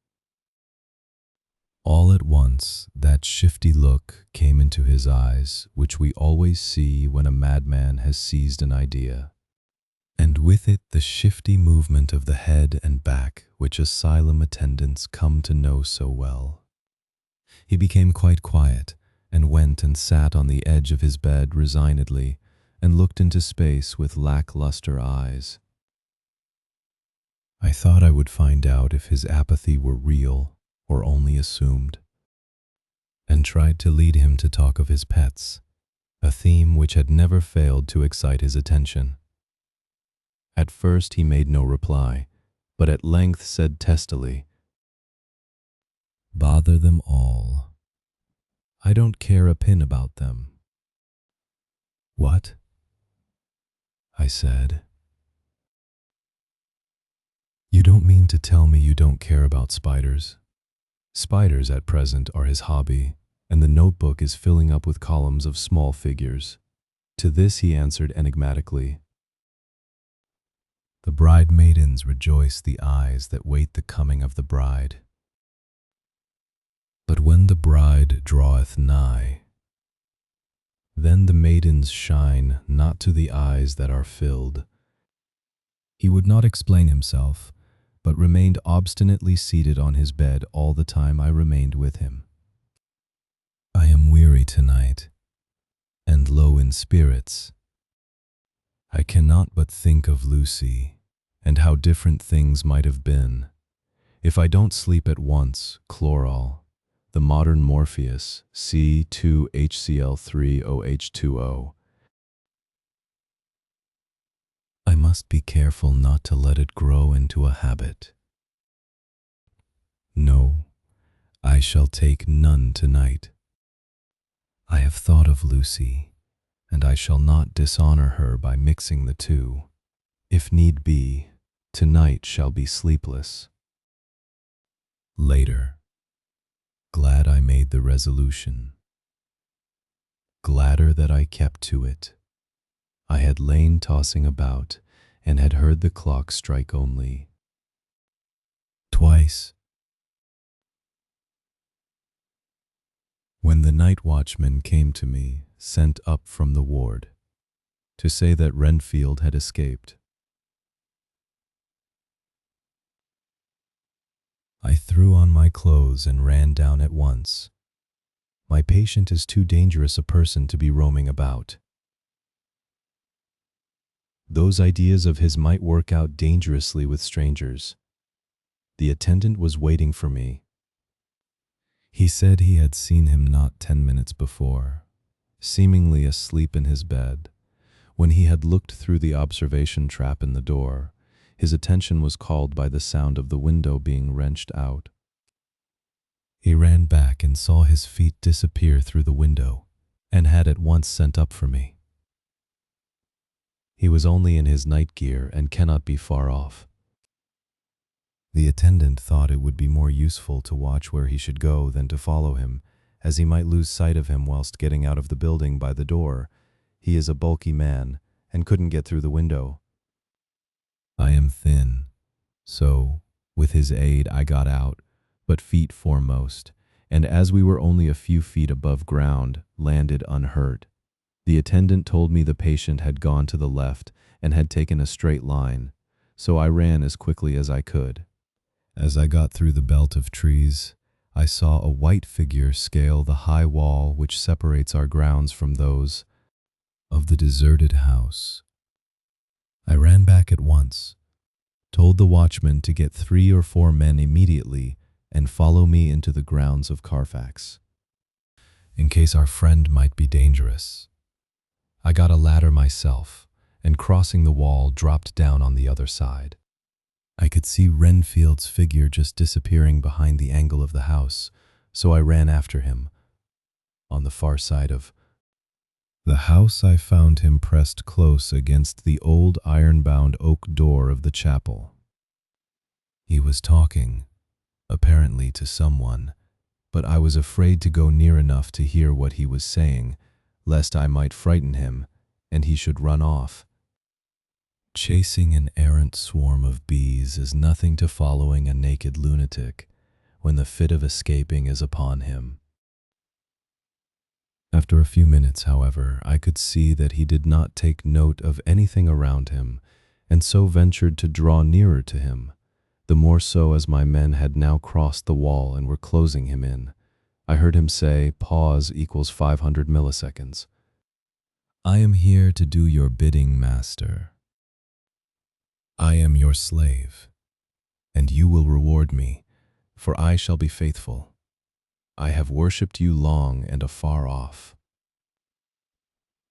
All at once, that shifty look came into his eyes, which we always see when a madman has seized an idea, and with it the shifty movement of the head and back which asylum attendants come to know so well. He became quite quiet, and went and sat on the edge of his bed resignedly, and looked into space with lackluster eyes. I thought I would find out if his apathy were real or only assumed, and tried to lead him to talk of his pets, a theme which had never failed to excite his attention. At first he made no reply, but at length said testily, "Bother them all. I don't care a pin about them." "What?" I said. "You don't mean to tell me you don't care about spiders?" Spiders at present are his hobby, and the notebook is filling up with columns of small figures. To this he answered enigmatically, "The bride maidens rejoice the eyes that wait the coming of the bride. But when the bride draweth nigh, then the maidens shine not to the eyes that are filled." He would not explain himself, but remained obstinately seated on his bed all the time I remained with him. I am weary tonight, and low in spirits. I cannot but think of Lucy, and how different things might have been. If I don't sleep at once, chloral, the modern Morpheus, C2HCl3OH2O. I must be careful not to let it grow into a habit. No, I shall take none tonight. I have thought of Lucy, and I shall not dishonor her by mixing the two. If need be, tonight shall be sleepless. Later, glad I made the resolution. Gladder that I kept to it. I had lain tossing about, and had heard the clock strike only twice. When the night watchman came to me, sent up from the ward, to say that Renfield had escaped, I threw on my clothes and ran down at once. My patient is too dangerous a person to be roaming about. Those ideas of his might work out dangerously with strangers. The attendant was waiting for me. He said he had seen him not 10 minutes before, seemingly asleep in his bed. When he had looked through the observation trap in the door, his attention was called by the sound of the window being wrenched out. He ran back and saw his feet disappear through the window, and had at once sent up for me. He was only in his night gear and cannot be far off. The attendant thought it would be more useful to watch where he should go than to follow him, as he might lose sight of him whilst getting out of the building by the door. He is a bulky man, and couldn't get through the window. I am thin, so, with his aid, I got out, but feet foremost, and as we were only a few feet above ground, landed unhurt. The attendant told me the patient had gone to the left and had taken a straight line, so I ran as quickly as I could. As I got through the belt of trees, I saw a white figure scale the high wall which separates our grounds from those of the deserted house. I ran back at once, told the watchman to get 3 or 4 men immediately and follow me into the grounds of Carfax, in case our friend might be dangerous. I got a ladder myself, and crossing the wall, dropped down on the other side. I could see Renfield's figure just disappearing behind the angle of the house, so I ran after him. On the far side of the house, I found him pressed close against the old iron-bound oak door of the chapel. He was talking, apparently to someone, but I was afraid to go near enough to hear what he was saying, lest I might frighten him and he should run off. Chasing an errant swarm of bees is nothing to following a naked lunatic when the fit of escaping is upon him. After a few minutes, however, I could see that he did not take note of anything around him, and so ventured to draw nearer to him, the more so as my men had now crossed the wall and were closing him in. I heard him say, "Pause equals 500 milliseconds. I am here to do your bidding, master. I am your slave, and you will reward me, for I shall be faithful. I have worshipped you long and afar off.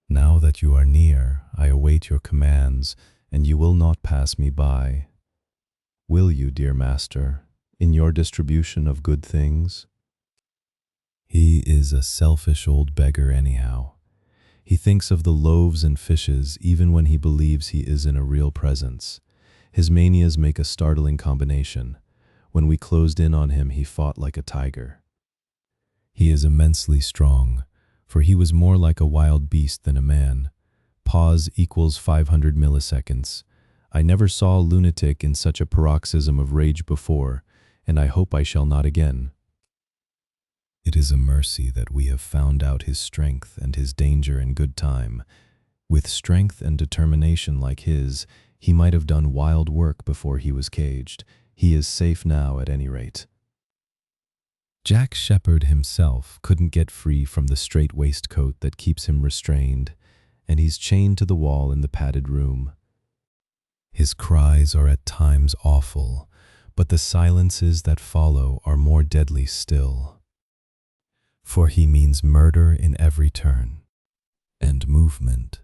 Now that you are near, I await your commands, and you will not pass me by. Will you, dear master, in your distribution of good things?" He is a selfish old beggar anyhow. He thinks of the loaves and fishes even when he believes he is in a real presence. His manias make a startling combination. When we closed in on him, he fought like a tiger. He is immensely strong, for he was more like a wild beast than a man. Pause equals 500 milliseconds. I never saw a lunatic in such a paroxysm of rage before, and I hope I shall not again. It is a mercy that we have found out his strength and his danger in good time. With strength and determination like his, he might have done wild work before he was caged. He is safe now at any rate. Jack Shepherd himself couldn't get free from the strait waistcoat that keeps him restrained, and he's chained to the wall in the padded room. His cries are at times awful, but the silences that follow are more deadly still. For he means murder in every turn and movement.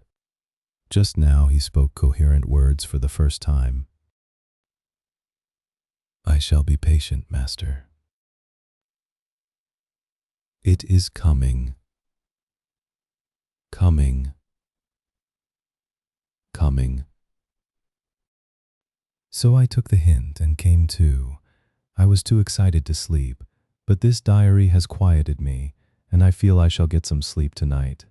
Just now he spoke coherent words for the first time. "I shall be patient, master. It is coming. Coming. Coming." So I took the hint and came to. I was too excited to sleep, but this diary has quieted me, and I feel I shall get some sleep tonight.